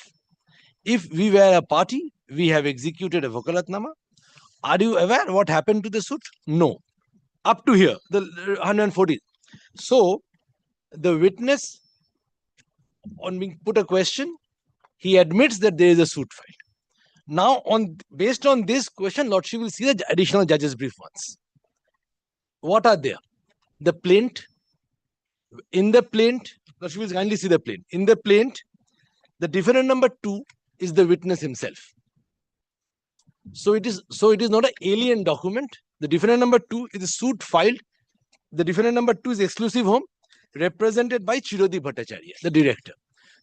If we were a party, we have executed a vakalatnama. Are you aware what happened to the suit? No. Up to here, the 140. So, the witness, on being put a question, he admits that there is a suit filed. Now, based on this question, Lordship will see the additional judge's brief once. What are there? The plaint. In the plaint, Lordship will kindly see the plaint. In the plaint, the defendant number 2 is the witness himself. So it is not an alien document. The defendant number 2 is a suit filed. The defendant number 2 is exclusive home, represented by Chirodi Bhattacharya, the director.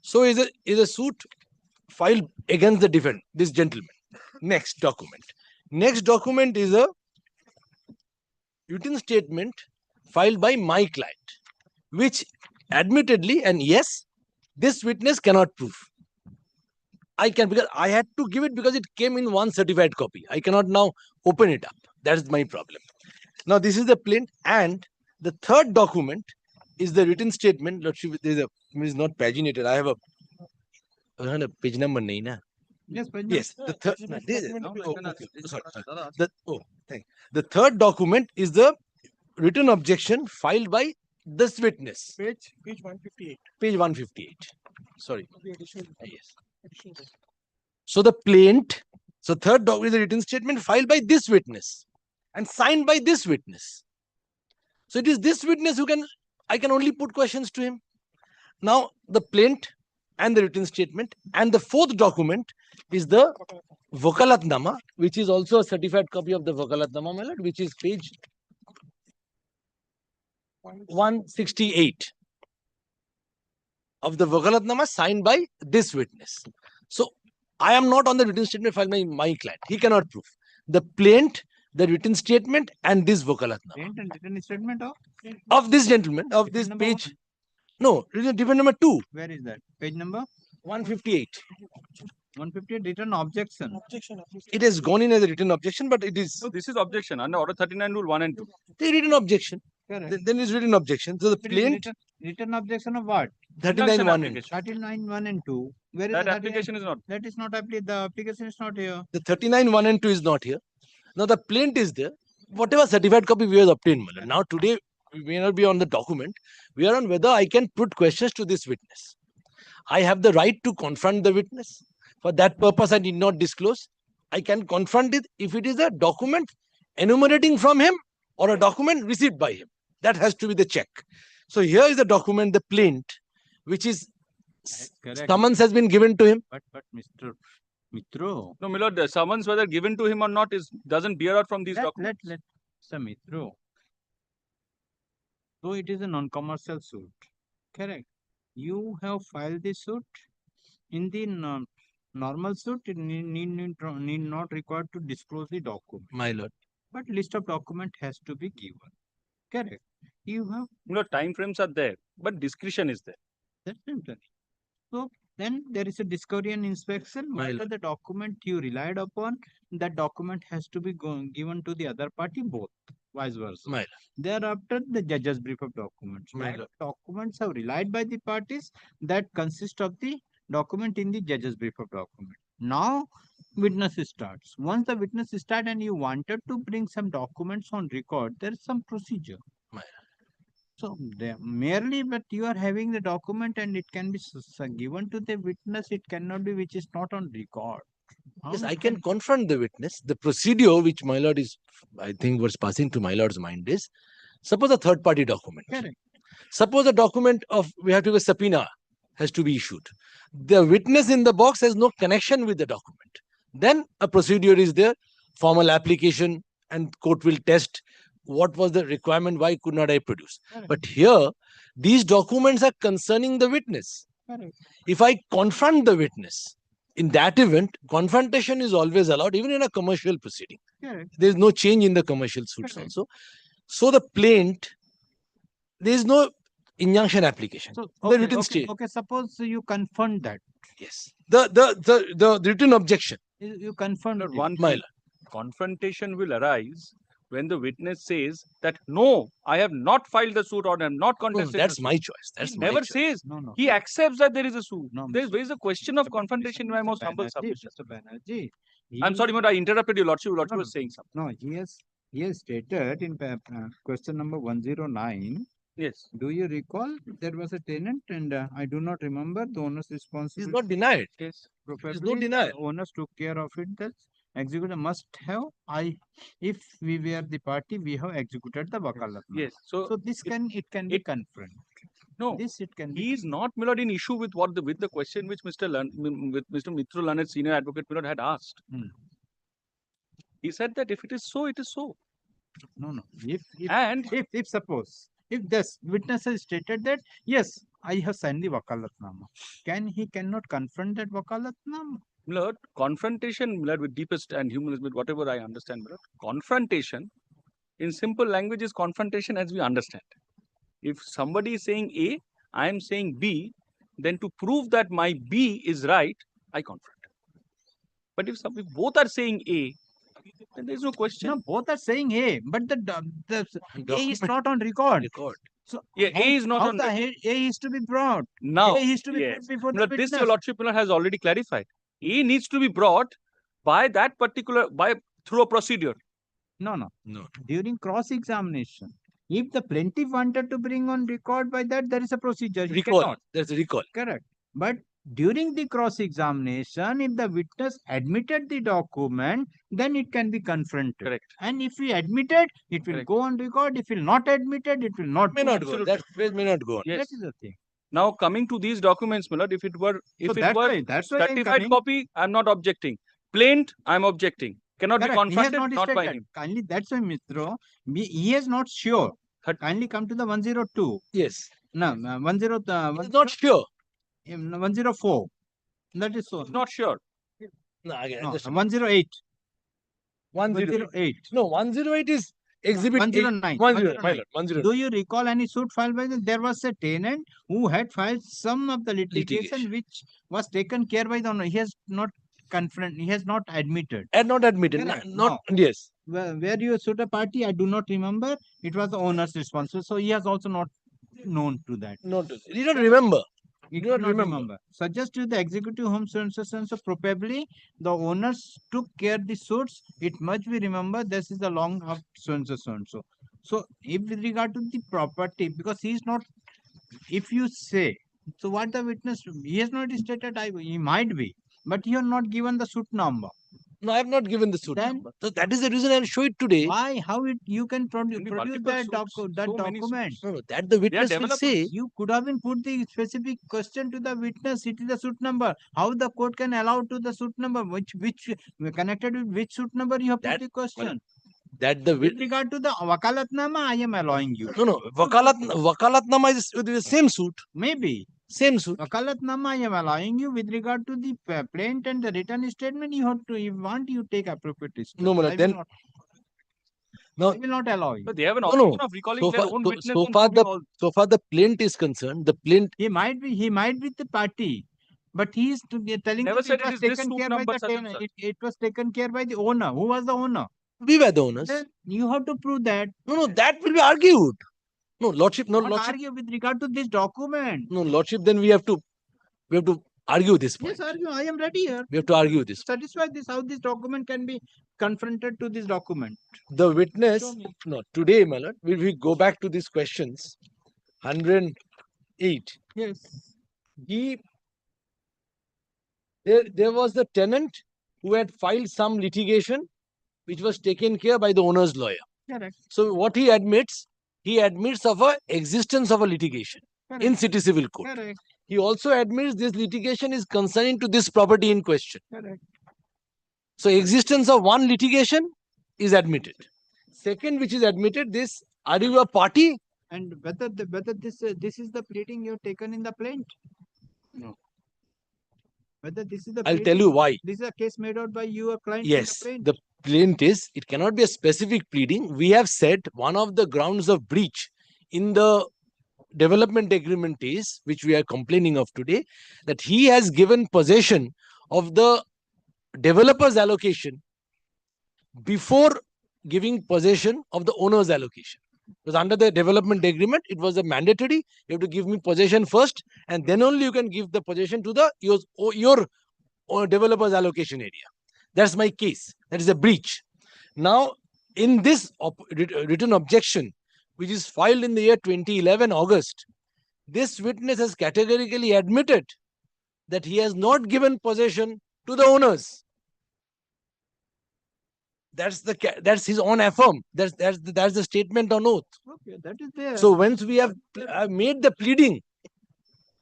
So is a suit filed against the defendant, this gentleman. Next document. Next document is a written statement filed by my client, which admittedly, and yes, this witness cannot prove. Because I had to give it because it came in one certified copy. I cannot now open it up. That is my problem. Now, this is the plaint, and the third document is the written statement. It is not paginated. I have a page number. Yes, yes. The third. The third document is the written objection filed by this witness. Page 158. Page 158. Sorry. Yes. So the plaint. So third document is a written statement filed by this witness and signed by this witness. So it is this witness I can only put questions to him. Now the plaint and the written statement, and the fourth document is the Vakalatnama, which is also a certified copy of the Vakalatnama, my lord, which is page 168 of the Vakalatnama signed by this witness. So I am not on the written statement filed by my client. He cannot prove. The plaint, the written statement, and this Vakalatnama. Plaint and written statement of this gentleman, of this page. One? No, defendant number 2. Where is that? Page number? 158. 158 written objection. It has gone in as a written objection, but it is. So this is objection under Order 39 Rule 1 and 2. The written objection. Correct. Then is written objection. So the plaint. Written objection of what? 39 1 and 2. 39 1 and 2. Where is that the application is not. That is not applied. The application is not here. The 39 1 and 2 is not here. Now the plaint is there. Whatever certified copy we have obtained. Now today we may not be on the document. We are on whether I can put questions to this witness. I have the right to confront the witness. For that purpose, I did not disclose. I can confront it if it is a document enumerating from him or a document received by him. That has to be the check. So here is the document, the plaint, which is summons has been given to him. But Mr. Mitro. No, my lord, the summons whether given to him or not doesn't bear out from these documents. Mr. Mitro. So it is a non-commercial suit. Correct. You have filed the suit. In the normal suit, it need not required to disclose the document. My lord. But list of document has to be given. Correct. You have. No, time frames are there, but discretion is there. That's simple. So then there is a discovery and inspection. Whatever the document you relied upon, that document has to be given to the other party, both. Vice versa. Thereafter, the judge's brief of documents. Documents have relied by the parties that consist of the document in the judge's brief of document. Now, witness starts. Once the witness starts and you wanted to bring some documents on record, there is some procedure. So, merely, but you are having the document and it can be given to the witness. It cannot be which is not on record. Yes, I can confront the witness. The procedure which my lord is, I think, was passing to my lord's mind is, suppose a third party document. Correct. Suppose a document of, we have to have a subpoena has to be issued. The witness in the box has no connection with the document. Then a procedure is there, formal application, and court will test what was the requirement, why could not I produce. Correct. But here, these documents are concerning the witness. Correct. If I confront the witness, in that event, confrontation is always allowed, even in a commercial proceeding. Correct. There is no change in the commercial suits also. So the plaint, there is no injunction application. So, The okay, written okay, state. okay, suppose you confirm that. Yes. The written objection. You confirm Lord, it. one My thing, confrontation will arise when the witness says that no, I have not filed the suit or I am not contested. that's the my suit. choice. That's He my never choice. says. No. He accepts that there is a suit. No, There is a question of confrontation in my most humble submission. Mr. Banerjee, I'm sorry, but I interrupted you, Lordship. Lordship No, was saying something. No, he has stated in question number 109. Yes. Do you recall there was a tenant and I do not remember the owner's responsibility? He's not denied. Yes. There's no denial. The owners took care of it. That executor must have. If we were the party, we have executed the vakalat. Yes. So this can be confronted. No, This it can be. he is not, my lord, in issue with the question which Mr. Mitra Lanet, senior advocate, my lord, had asked. He said that if it is so, it is so. No. If suppose if this witness has stated that yes, I have signed the vakalatnama, he cannot confront that vakalatnama? Lord, confrontation, Lord, with deepest and humanism, with whatever I understand, Lord, confrontation in simple language is confrontation as we understand. If somebody is saying A, I am saying B, then to prove that my B is right, I confront. But if both are saying A, then there is no question. No, both are saying A, but the A is not on record. So yeah, A is not on the A is to be brought. Now. A is to be Yes. put before Now, the this witness. your lordship has already clarified. A needs to be brought by that particular through a procedure. No. During cross-examination, if the plaintiff wanted to bring on record by that, there is a procedure. He cannot. There's a recall. Correct. But during the cross-examination, if the witness admitted the document, then it can be confronted. Correct. And if he admitted, it will go on record. If it will not admitted, it will not. May not go. That phrase may not go on. Yes. That is the thing. Now coming to these documents, my lord, if it were that's why I'm certified coming. copy, I'm not objecting. Plaint, I'm objecting. Cannot Correct. be confronted, He has not by stated. him. Kindly, that's why, Mitra, he is not sure. Kindly come to the 102. Yes. No, 10. He's not sure. 104. That is so. Not sure. No, again, No, just 108. 108. No, 108 is exhibit 109. 109. Do you recall any suit filed by there was a tenant who had filed some of the litigation which was taken care by the owner. He has not he has not admitted. And not admitted. Not yes. Where you suit a party, I do not remember. It was the owner's responsibility. So he has also not known to that. He don't remember. He do not remember. Suggest to the executive home so probably the owners took care the suits. It must be remembered this is the long of so and so. So if with regard to the property, because he is not, if you say, so what the witness, he has not stated, he might be, but you have not given the suit number. No, I have not given the suit number. So that is the reason I'll show it today. Why? How you can produce that document? No, that the witness will say. You could have been put the specific question to the witness. It is the suit number. How the court can allow to the suit number? Which connected with which suit number you have put the question? That the with regard to the vakalatnama, I am allowing you. No. Vakalatnama is the same suit. Maybe. Same suit. Vakalatnama, I am allowing you with regard to the plaint and the written statement. You have to, if you want, you take appropriate steps. No, then. I will not allow you. But they have an option of recalling their own witness. So far, the plaint is concerned. The plaint. He might be the party. But he is telling Never said it was taken care by the tenant. It was taken care by the owner. Who was the owner? We were the owners. Then you have to prove that. No, that will be argued. No, Lordship, argue with regard to this document. No, Lordship, then we have to argue this point. Yes, argue. I am ready here. We have to argue this. Satisfy this, how this document can be confronted to this document. The witness, today, my lord, we go back to these questions. 108. Yes. There was the tenant who had filed some litigation which was taken care by the owner's lawyer. Correct. So what he admits of a existence of a litigation in city civil court. Correct. He also admits this litigation is concerning to this property in question. Correct. So existence of one litigation is admitted. Second, which is admitted, this, are you a party? And whether this is the pleading you have taken in the plaint? No. Whether this is the I'll plaint tell you why. This is a case made out by you, a client. Yes, plaint. the plaint is, it cannot be a specific pleading. We have said one of the grounds of breach in the development agreement is, which we are complaining of today, that he has given possession of the developer's allocation before giving possession of the owner's allocation. Because under the development agreement, it was a mandatory. You have to give me possession first, and then only you can give the possession to the your developer's allocation area. That's my case. That is a breach. Now, in this written objection, which is filed in the year 2011 August, this witness has categorically admitted that he has not given possession to the owners. That's his own affirm. That's the statement on oath. Okay, that is there. So once we have made the pleading,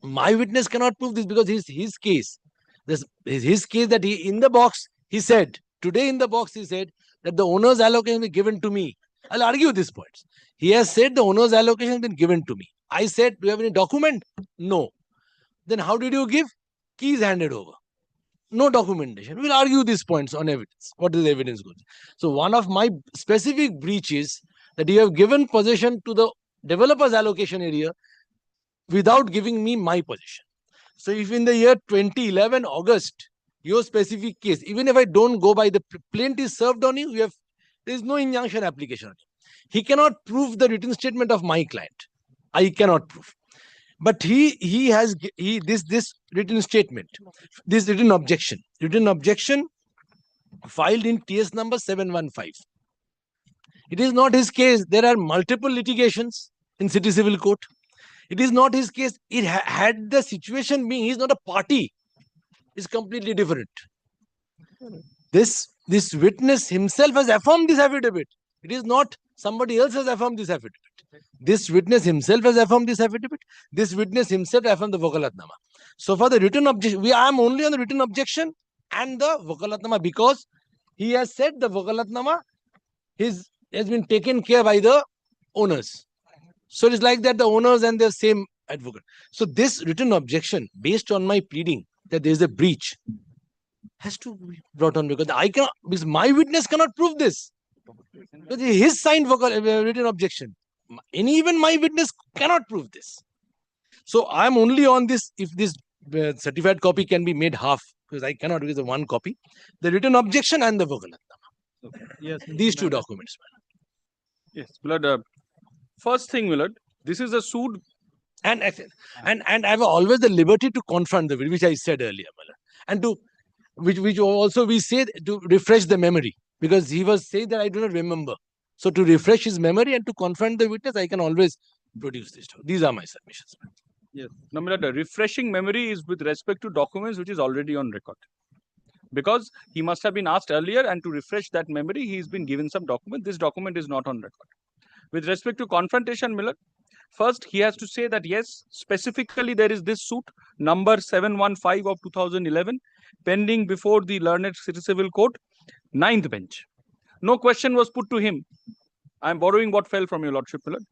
my witness cannot prove this because his case. This is his case that he in the box he said today in the box he said that the owner's allocation is given to me. I'll argue these points. He has said the owner's allocation has been given to me. I said, do you have any document? No. Then how did you give? Keys handed over. No documentation. We'll argue these points on evidence. What is the evidence good? So one of my specific breaches that you have given possession to the developer's allocation area without giving me my possession. So if in the year 2011 August, your specific case, even if I don't go by the plaint is served on you, there is no injunction application on him. He cannot prove the written statement of my client. I cannot prove. But he has this written statement, this written objection filed in TS number 715. It is not his case. There are multiple litigations in city civil court. It is not his case. It had the situation being he is not a party. It's completely different. This witness himself has affirmed this affidavit. It is not somebody else has affirmed this affidavit. This witness himself has affirmed this affidavit. This witness himself affirmed the Vakalatnama. So for the written objection, I am only on the written objection and the Vakalatnama because he has said the Vakalatnama has been taken care by the owners. So it is like that the owners and the same advocate. So this written objection based on my pleading that there is a breach has to be brought on because my witness cannot prove this. Because his signed written objection. Even my witness cannot prove this. So I am only on this if this certified copy can be made half because I cannot because of one copy. The written objection and the Vakalatnama. Okay. Yes, these two documents. Yes, Millard. First thing, Millard, this is a suit. And I have always the liberty to confront the which I said earlier, Millard. And to which also we say to refresh the memory because he was saying that I do not remember. So to refresh his memory and to confront the witness, I can always produce this. These are my submissions. Yes. Now, Millard, refreshing memory is with respect to documents which is already on record. Because he must have been asked earlier and to refresh that memory, he's been given some document. This document is not on record. With respect to confrontation, Millard, first he has to say that yes, specifically there is this suit number 715 of 2011 pending before the learned city civil court, 9th bench. No question was put to him. I am borrowing what fell from your lordship, Millard.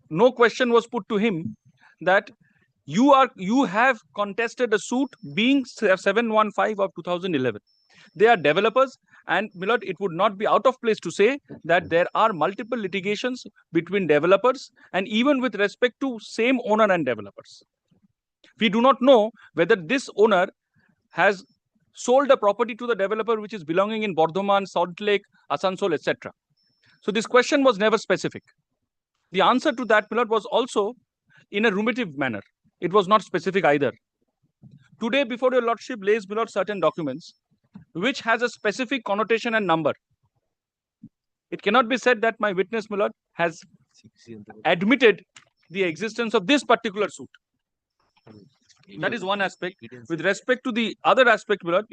No question was put to him that you have contested a suit being 715 of 2011. They are developers, and Millard, it would not be out of place to say that there are multiple litigations between developers and even with respect to same owner and developers. We do not know whether this owner has sold a property to the developer which is belonging in Bardhaman, Salt Lake, Asansol, etc. So this question was never specific. The answer to that, Millard, was also in a ruminative manner. It was not specific either. Today, before your lordship lays, Millard, certain documents which has a specific connotation and number. It cannot be said that my witness, Millard, has admitted the existence of this particular suit. That is one aspect. With respect to the other aspect, Millard,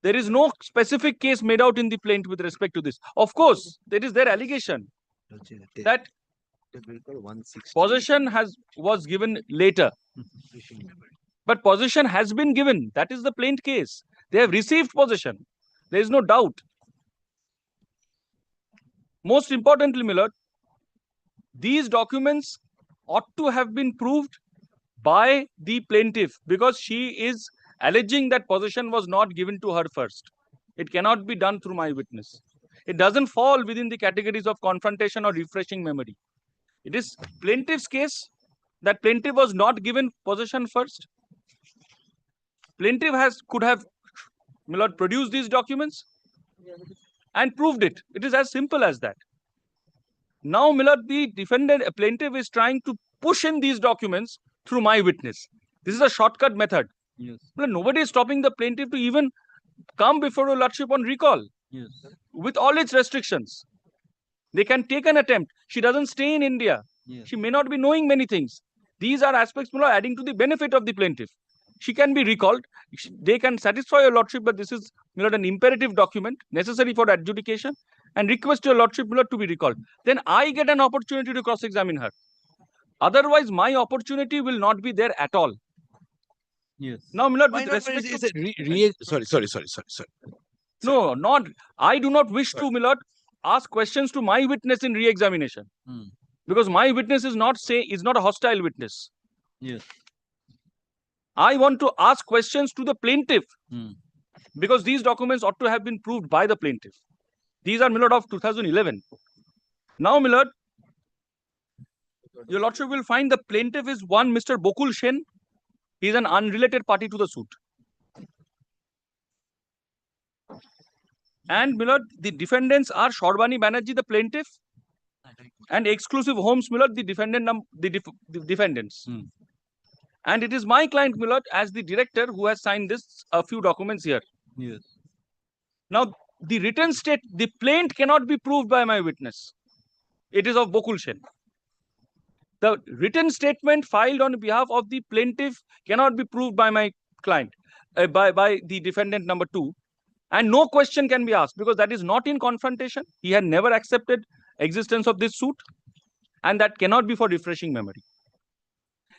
there is no specific case made out in the plaint with respect to this. Of course, there is their allegation that possession was given later. But possession has been given. That is the plaint case. They have received possession. There is no doubt. Most importantly, Millard, these documents ought to have been proved by the plaintiff because she is alleging that possession was not given to her first. It cannot be done through my witness. It doesn't fall within the categories of confrontation or refreshing memory. It is plaintiff's case that plaintiff was not given possession first. Plaintiff could have, my lord, produced these documents and proved it. It is as simple as that. Now, my lord, the plaintiff is trying to push in these documents through my witness. This is a shortcut method. Yes. Nobody is stopping the plaintiff to even come before your lordship on recall. Yes. With all its restrictions. They can take an attempt. She doesn't stay in India. Yes. She may not be knowing many things. These are aspects, my lord, adding to the benefit of the plaintiff. She can be recalled. They can satisfy your lordship, but this is, my lord, an imperative document necessary for adjudication and request your lordship, my lord, to be recalled. Then I get an opportunity to cross-examine her. Otherwise, my opportunity will not be there at all. Yes. Now, my lord, Why with not? respect Is to... it sorry. No, not. I do not wish to, my lord, ask questions to my witness in re-examination. Because my witness is not a hostile witness. Yes. I want to ask questions to the plaintiff. Because these documents ought to have been proved by the plaintiff. These are, my lord, of 2011. Now, my lord, your lordship will find the plaintiff is one Mr. Bokul Shen. He is an unrelated party to the suit. And, my lord, the defendants are Shorbani Banerjee, the plaintiff, and Exclusive Homes, my lord, the defendants. And it is my client, my lord, as the director who has signed a few documents here. Yes. Now, the written the plaint cannot be proved by my witness. It is of Bokul Shen. The written statement filed on behalf of the plaintiff cannot be proved by my client, by the defendant number 2. And no question can be asked because that is not in confrontation. He had never accepted existence of this suit. And that cannot be for refreshing memory.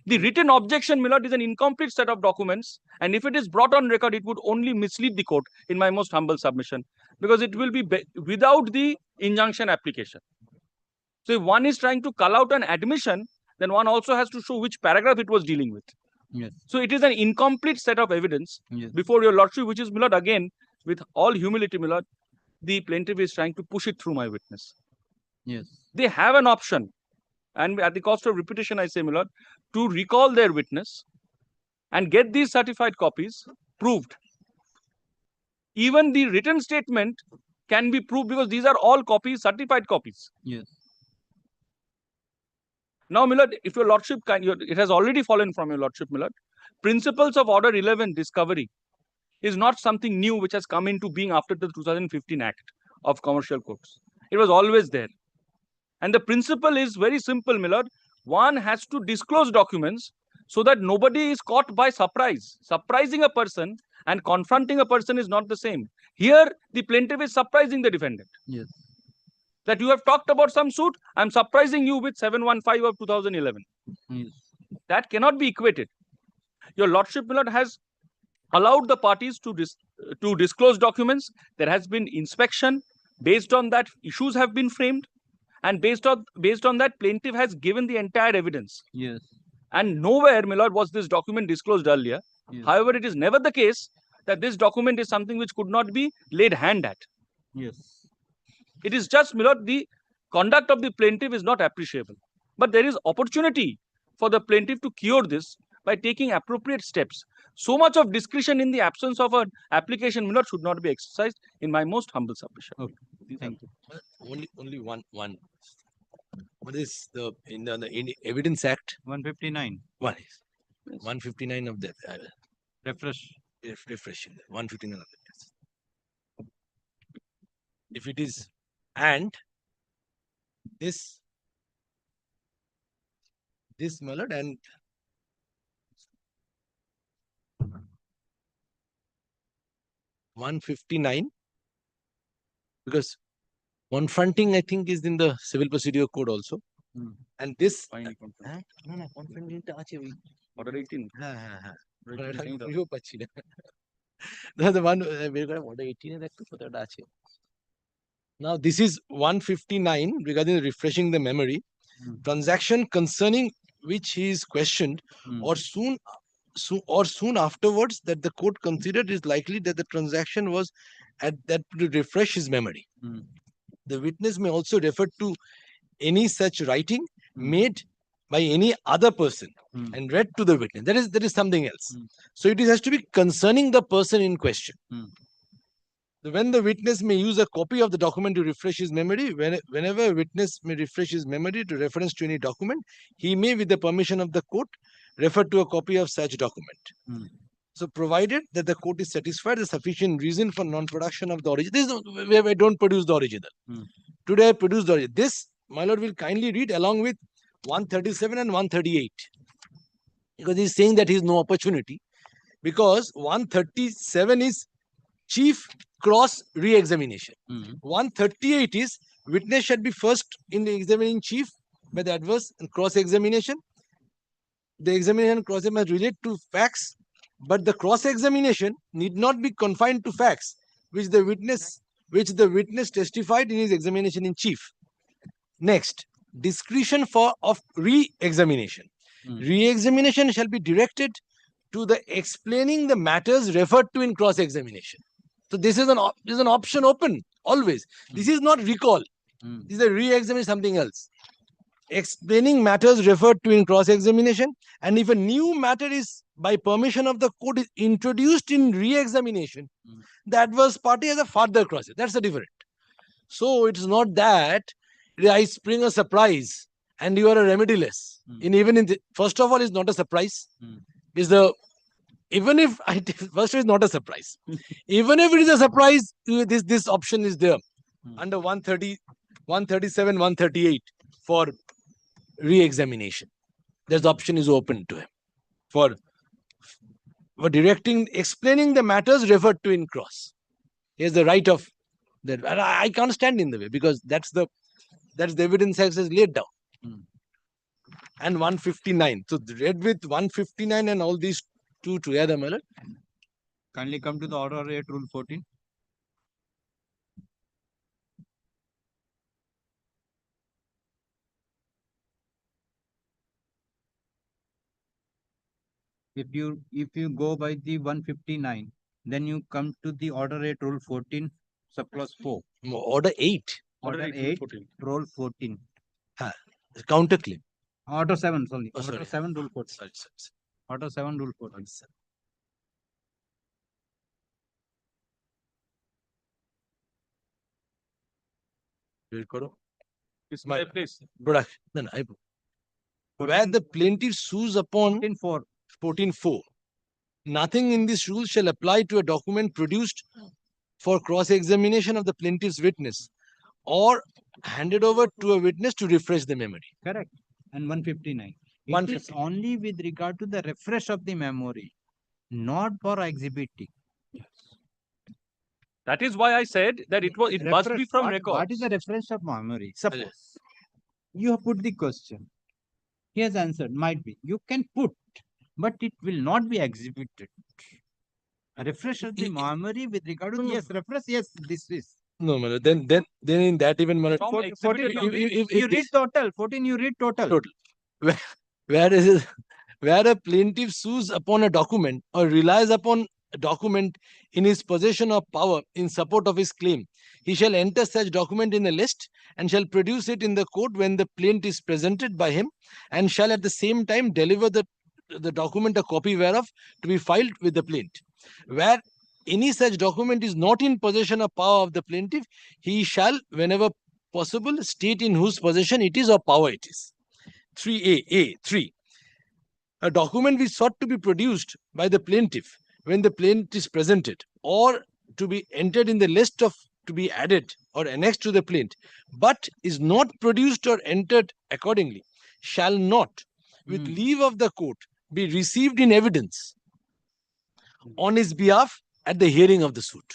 The written objection, my lord, is an incomplete set of documents. And if it is brought on record, it would only mislead the court in my most humble submission. Because it will be without the injunction application. So if one is trying to cull out an admission, then one also has to show which paragraph it was dealing with. Yes. So it is an incomplete set of evidence before your lordship, which is, my lord, again, with all humility, my lord, the plaintiff is trying to push it through my witness. Yes. They have an option. And at the cost of repetition, I say, my lord, to recall their witness and get these certified copies proved. Even the written statement can be proved because these are all copies, certified copies. Yes. Now, my lord, if your lordship it has already fallen from your lordship, my lord. Principles of Order 11 discovery is not something new which has come into being after the 2015 Act of Commercial Courts. It was always there. And the principle is very simple, my lord. One has to disclose documents so that nobody is caught by surprise. Surprising a person and confronting a person is not the same. Here, the plaintiff is surprising the defendant. Yes. That you have talked about some suit, I'm surprising you with 715 of 2011. Yes. That cannot be equated. Your lordship, my lord, has allowed the parties to disclose documents. There has been inspection. Based on that, issues have been framed. And based on that, plaintiff has given the entire evidence. Yes. And nowhere, my lord, was this document disclosed earlier. Yes. However, it is never the case that this document is something which could not be laid hand at. Yes. It is just, my lord, the conduct of the plaintiff is not appreciable. But there is opportunity for the plaintiff to cure this by taking appropriate steps. So much of discretion in the absence of an application, my lord, should not be exercised in my most humble submission. Okay. Thank you. Only one. What is in the Evidence Act? 159. One is 159 of that. Refresh. Refreshing. 159 of that. If it is and this my lord and (159) because confronting, I think, is in the Civil Procedure Code also. And this confronting Order 18. The one order 18 now this is 159 regarding refreshing the memory. Transaction concerning which he is questioned or soon afterwards that the court considered is likely that the transaction was at that to refresh his memory. The witness may also refer to any such writing made by any other person and read to the witness. That is something else. So it has to be concerning the person in question. When the witness may use a copy of the document to refresh his memory, whenever a witness may refresh his memory to reference to any document, he may, with the permission of the court, refer to a copy of such document. So, provided that the court is satisfied the sufficient reason for non-production of the original. This I don't produce the original. Today I produce the original. This, my lord, will kindly read along with 137 and 138. Because he is saying that he has no opportunity. Because 137 is chief cross re-examination. 138 is witness should be first in the examining chief by the adverse and cross-examination. The examination and cross-examination must relate to facts, but the cross-examination need not be confined to facts which the witness testified in his examination in chief. Next, discretion of re-examination. Re-examination shall be directed to the explaining the matters referred to in cross-examination. So this is an option open always. This is not recall. This is a re-examination, something else. Explaining matters referred to in cross-examination, and if a new matter is by permission of the court is introduced in re-examination, the adverse party has a further cross. That's the different. So it's not that I spring a surprise and you are a remediless. First of all, it's not a surprise. Even if first is not a surprise. Even if it is a surprise, this option is there under 130, 137, 138 for re-examination. This option is open to him for explaining the matters referred to in cross. He has the right of that. I can't stand in the way because that's the evidence as is laid down. And 159. So read with 159 and all these two together, my lord. Kindly come to the order 8, rule 14. If you go by the 159, then you come to the order 8, rule 14, subclause 4. Order 8. Order 8, rule 14. Counterclaim. Order 7, sorry. Oh, Order sorry. 7, rule 14. Sorry. Order 7, rule 14. Please. Where the plaintiff sues upon 14.4. Nothing in this rule shall apply to a document produced for cross-examination of the plaintiff's witness or handed over to a witness to refresh the memory. Correct. And 159. It is only with regard to the refresh of the memory, not for exhibiting. That is why I said that it must be from record. What is the reference of memory? Suppose you have put the question. He has answered, might be. You can put, but it will not be exhibited. A refresh of the memory with regard to reference, yes, this is. No, then in that even 14, you read total. 14, you read total. Where a plaintiff sues upon a document or relies upon a document in his possession of power in support of his claim, he shall enter such document in a list and shall produce it in the court when the plaint is presented by him, and shall at the same time deliver the document a copy whereof to be filed with the plaint. Where any such document is not in possession of power of the plaintiff, he shall, whenever possible, state in whose possession it is or power it is. 3. A document which sought to be produced by the plaintiff when the plaint is presented, or to be entered in the list of to be added or annexed to the plaint, but is not produced or entered accordingly, shall not, with leave of the court, be received in evidence on his behalf at the hearing of the suit.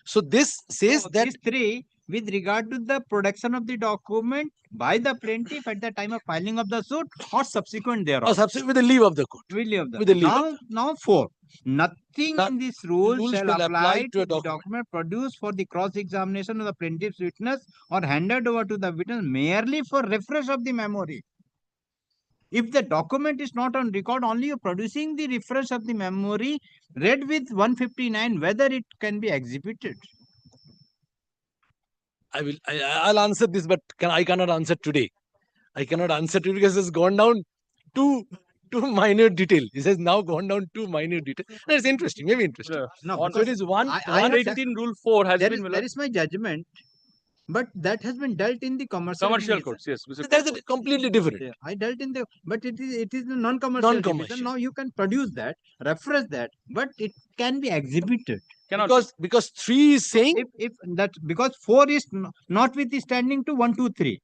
So this says that these 3, with regard to the production of the document by the plaintiff at the time of filing of the suit or subsequent thereof. Or subsequent with the leave of the court. Now 4. Nothing in this rule shall apply to a document produced for the cross-examination of the plaintiff's witness or handed over to the witness merely for refresh of the memory. If the document is not on record, only you're producing the reference of the memory read with 159, whether it can be exhibited. I'll answer this, but I cannot answer today. I cannot answer today because it's gone down to minute detail. It has now gone down to minute detail. That's interesting, maybe interesting. No, So it is one. 118 rule 4 has been. There is my judgment, but that has been dealt in the commercial Codes, yes. That's completely different. Yeah, I dealt in the, but it is the non-commercial. Non-commercial. Now you can produce that, reference that, but it can be exhibited. Because 3 is saying if that, because 4 is notwithstanding to 1, 2, 3.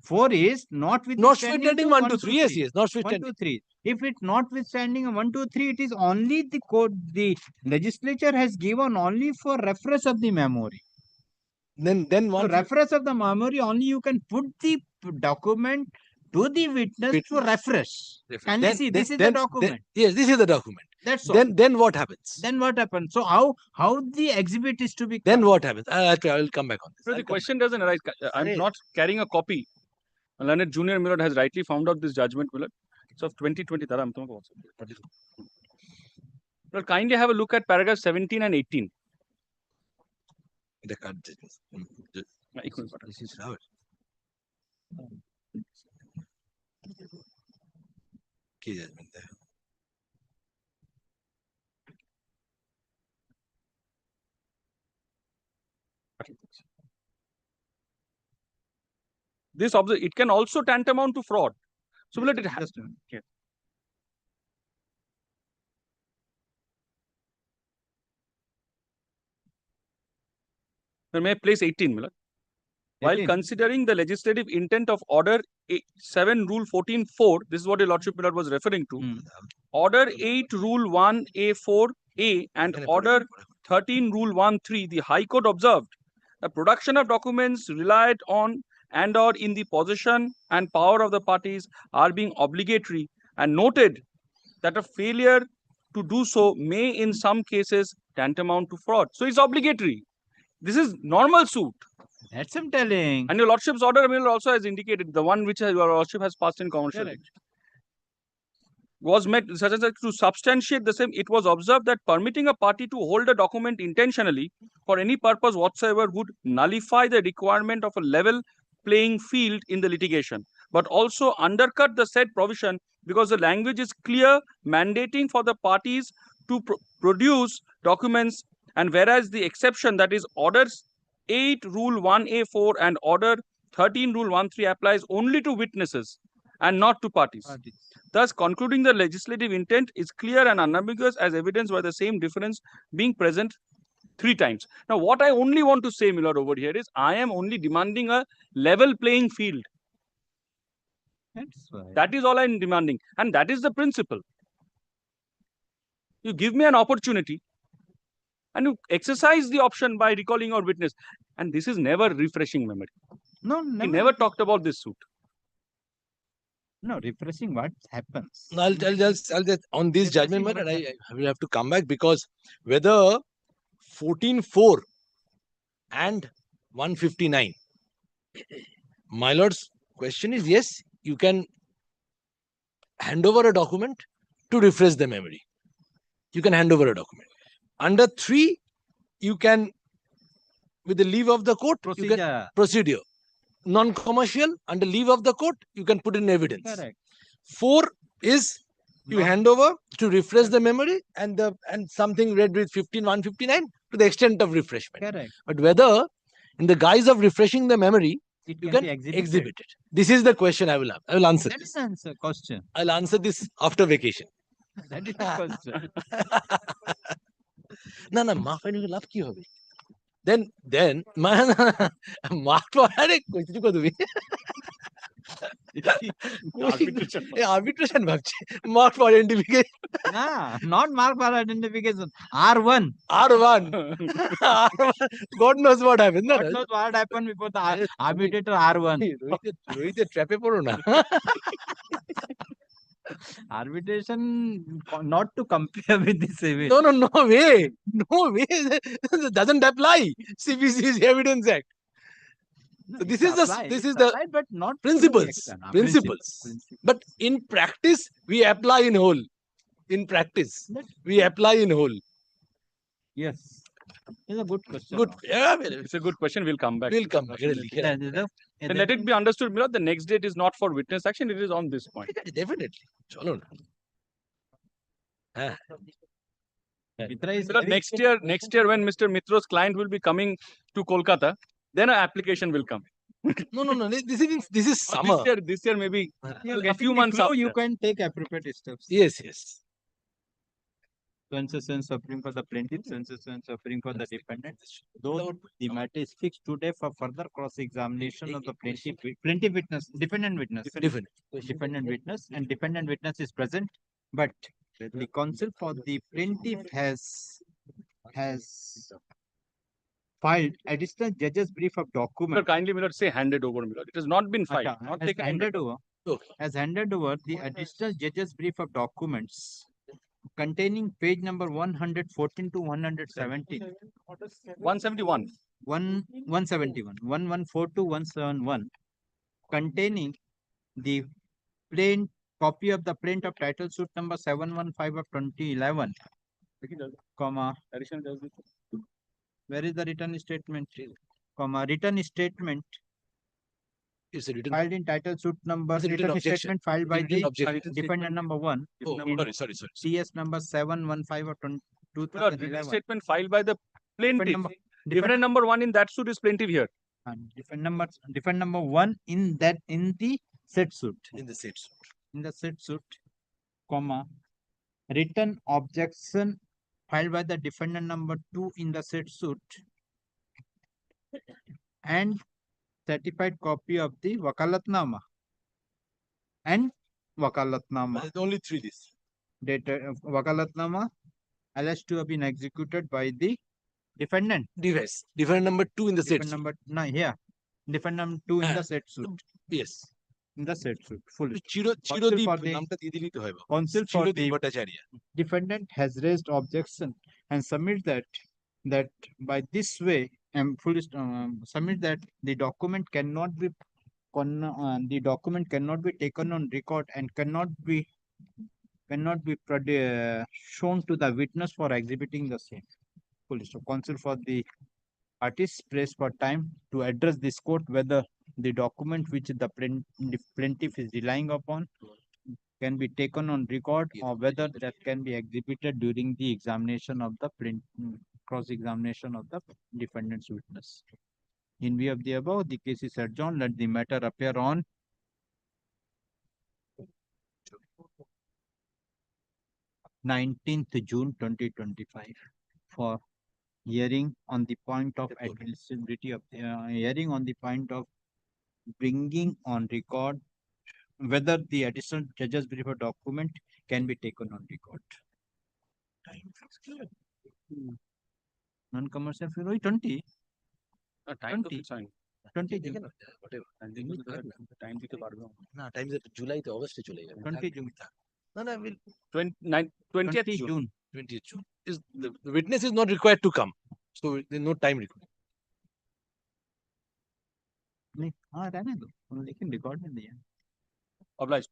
4 is notwithstanding 1, 2, 3. Yes, notwithstanding. 1, 2, 3. If it notwithstanding 1, 2, 3, it is only the code the legislature has given only for reference of the memory. Then so reference of the memory, only you can put the document to the witness to reference. Can you see this is the document? Yes, this is the document. That's all. Then what happens? Then what happens? So how the exhibit is to be? Then what happens? I will come back on this. So the question doesn't arise. I'm not carrying a copy. Learned Junior Millard has rightly found out this judgment, Millard. It's of 2020. Well, kindly have a look at paragraph 17 and 18. This is how key judgment there. This it can also tantamount to fraud. So let it has. May I place 18, Millard? While considering the legislative intent of Order 7 Rule 14(4), this is what your Lordship Millard was referring to. Order 8 Rule 1A4A and Order 13 Rule 1.3, the High Court observed the production of documents relied on and or in the possession and power of the parties are being obligatory, and noted that a failure to do so may in some cases tantamount to fraud. So it's obligatory. This is normal suit. That's I'm telling. And your Lordship's order also has indicated, the one which your Lordship has passed in commercial, was met such as to substantiate the same. It was observed that permitting a party to hold a document intentionally for any purpose whatsoever would nullify the requirement of a level playing field in the litigation, but also undercut the said provision because the language is clear, mandating for the parties to produce documents, and whereas the exception, that is Orders 8 Rule 1A4 and Order 13 Rule 1.3 applies only to witnesses and not to parties. Thus, concluding the legislative intent is clear and unambiguous as evidenced by the same difference being present 3 times. Now, what I only want to say, Millard, over here is I am only demanding a level playing field. That's right. That is all I am demanding. And that is the principle. You give me an opportunity and you exercise the option by recalling your witness. And this is never refreshing memory. No, He never talked about this suit. No, refreshing what happens. I'll just on this judgment, and I will have to come back, because whether 14(4) and 159, my lord's question is, yes, you can hand over a document to refresh the memory. You can hand over a document. Under 3, you can, with the leave of the court, procedure. Non-commercial, under leave of the court, you can put in evidence. Correct. 4 is you hand over to refresh the memory, and something read with 159 to the extent of refreshment. Correct. But whether in the guise of refreshing the memory, you can exhibit it. This is the question I will answer. That is the answer question. I'll answer this after vacation. That is the question. No, মাফ হয়নি লাভ কি হবে? Then mark for কইতে কো তুমি arbitration ভাবছি, mark for identification. Nah, not mark for identification. R1. God knows what happened. God knows what happened before the arbitrator R1. রোহিতের ট্র্যাপে পড়ো না. Arbitration not to compare with the civil. No way. That doesn't apply. CPC's Evidence Act. So this is the but not principles. But in practice, we apply in whole. In practice, we apply in whole. Yes. It's a good question. Good. Yeah, It's a good question. We'll come back. We'll come back. Then let it be understood, Milord, the next date is not for witness action, it is on this point. Definitely. Chalo na. Milord, next year when Mr. Mitro's client will be coming to Kolkata, then an application will come. No. This is summer. This year maybe a few months after. after. You can take appropriate steps. Yes. Senses and suffering for the plaintiff, senses and suffering for the defendant. Though the matter is fixed today for further cross-examination of the plaintiff witness, defendant witness, defendant witness, and defendant witness is present, but the counsel for the plaintiff has filed additional judge's brief of document. Sir, kindly, Milord, say handed over, Milord. It has not been filed. Not Has taken handed over. Has handed over the additional judge's brief of documents containing page number 114 to 117. 171. 171. 114 to 171. Containing the plain copy of the plaint of title suit number 715 of 2011, comma, where is the written statement, comma, written statement is a written filed in title suit number, written statement filed by the defendant number 1 in sorry. CS number 715 of 2011. Written statement filed by the plaintiff. Defendant number 1 in that suit is plaintiff here. Defendant number 1 in the said suit. In the said suit. In the said suit, comma, written objection filed by the defendant number 2 in the said suit, and certified copy of the wakalatnama and wakalatnama. Only 3 this. Wakalatnama alleged to have been executed by the defendant. Yes. Defendant number 2 in the said suit. Defendant number 2 in the said suit. Yes. In the said suit. Fully. Chirodip Counsel for the defendant has raised objection and submit that by this way and fully submit that the document cannot be taken on record and cannot be shown to the witness for exhibiting the same. Fully. So counsel for the parties press for time to address this court whether the document which the plaintiff is relying upon can be taken on record or whether that can be exhibited during the examination of the cross-examination of the defendant's witness. In view of the above, the case is adjourned. Let the matter appear on 19th June 2025 for hearing on the point of admissibility of hearing on the point of bringing on record whether the additional judge's brief or document can be taken on record. Non-commercial fee 20. Time to sign. 20 June. Whatever. Time to time is July to August 20 June. No, will 20th June. 20th June. Is the witness is not required to come. So there is no time required. रहने दो लेकिन record में दिया Oblige.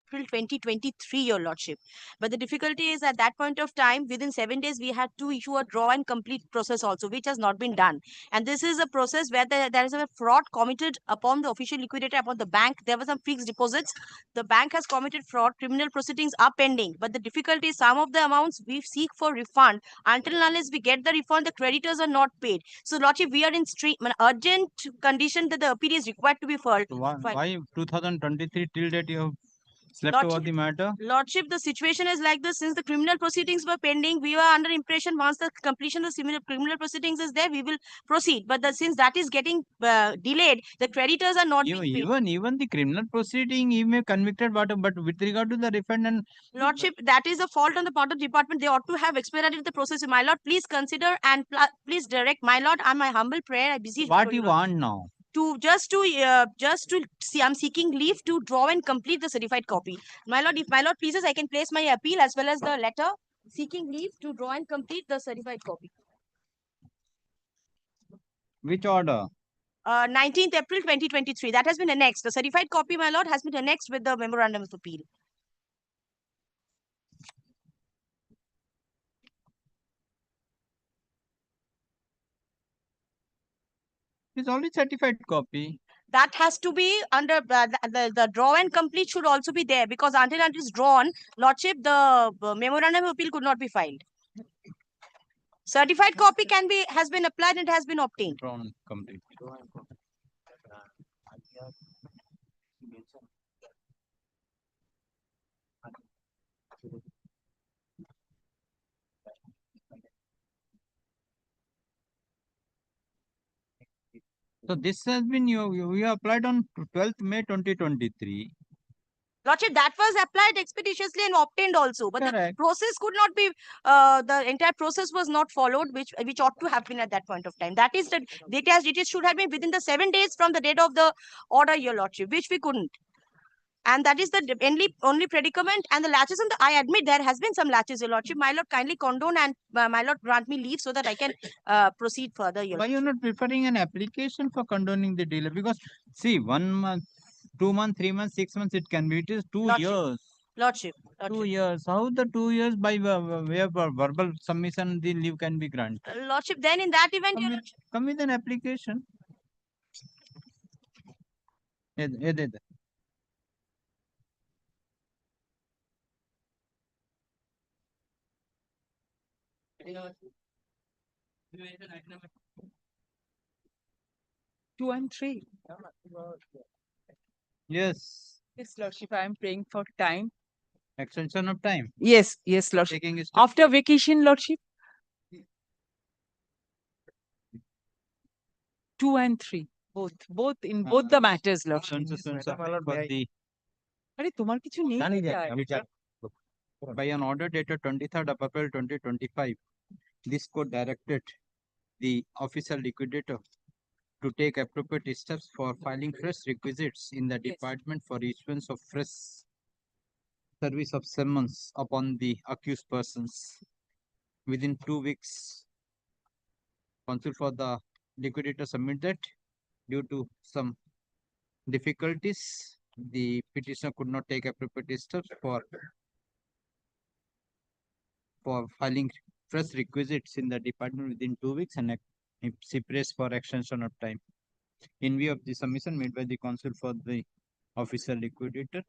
April 2023, Your Lordship. But the difficulty is at that point of time, within 7 days, we had to issue a draw and complete process also, which has not been done. And this is a process where there is a fraud committed upon the official liquidator, upon the bank. There were some fixed deposits. The bank has committed fraud. Criminal proceedings are pending. But the difficulty is some of the amounts we seek for refund. Until unless we get the refund, the creditors are not paid. So, Lordship, we are in urgent condition that the appeal is required to be filed. Why 2023 till date you have slept over the matter? Lordship, the situation is like this. Since the criminal proceedings were pending, we were under impression once the completion of the criminal proceedings is there, we will proceed. But since that is getting delayed, the creditors are not being paid. Even the criminal proceeding, he may convicted, but with regard to the refund and Lordship, that is a fault on the part of the department. They ought to have expedited the process. My lord, please consider and please direct. My lord, on my humble prayer, I beseech. What you want now? Just to see, I'm seeking leave to draw and complete the certified copy. My lord, if my lord pleases, I can place my appeal as well as the letter seeking leave to draw and complete the certified copy. Which order? 19th April 2023. That has been annexed. The certified copy, my lord, has been annexed with the memorandum of appeal. It's only certified copy. That has to be under the draw and complete should also be there, because until it is drawn, lordship, the memorandum of appeal could not be filed. Certified copy has been applied and has been obtained. Drawn complete. So this has been you applied on 12th May 2023. Lordship, that was applied expeditiously and obtained also, but the process could not be. The entire process was not followed, which ought to have been at that point of time. That is the it should have been within the 7 days from the date of the order, Your Lordship, which we couldn't. And that is the only predicament. And the latches on I admit there has been some latches, Your Lordship. My lord, kindly condone and my lord grant me leave so that I can proceed further, Your Why Lordship. you're not preferring an application for condoning the delay? Because see, 1 month, 2 months, 3 months, 6 months, it can be. It is 2 years. Lordship. 2 years. How the 2 years by way of verbal submission the leave can be granted? Lordship, then in that event, Your Lordship. Come with an application. Two and three. Yes. Yes, Lordship, I am praying for time. Extension of time. Yes, Lordship. After vacation, Lordship. 2 and 3. Both in both the matters, Lordship. By an order dated 23rd of April 2025, this court directed the official liquidator to take appropriate steps for filing fresh requisites in the department for issuance of fresh service of summons upon the accused persons. Within 2 weeks, counsel for the liquidator submit that due to some difficulties, the petitioner could not take appropriate steps for filing fresh requisites in the department within 2 weeks, and she prays for extension of time. In view of the submission made by the counsel for the official liquidator,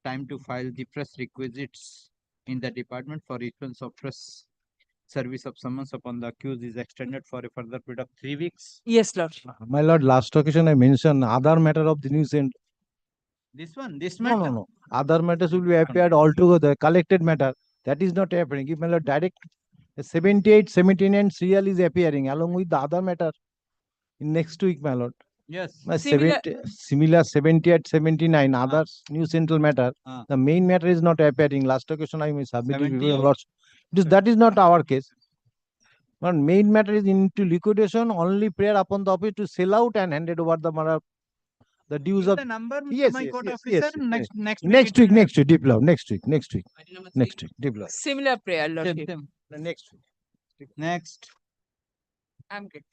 time to file the fresh requisites in the department for issuance of fresh service of summons upon the accused is extended for a further period of 3 weeks. Yes, Lord. My lord, last occasion I mentioned other matter of the news and this matter. No. Other matters will be appeared altogether, collected matter. That is not happening. If my lord direct 78, 79 serial is appearing along with the other matter in next week, my lord. Yes. Similar 78, 79 others new central matter. The main matter is not appearing. Last occasion I submitted before your lordship. That is not our case. But main matter is into liquidation. Only prayer upon the office to sell out and hand it over the matter. The dues of the number, yes, my yes, court yes, officer, yes, next week, deploy. Next week, deploy. Similar prayer, Lordship. The next week. Next. I'm good.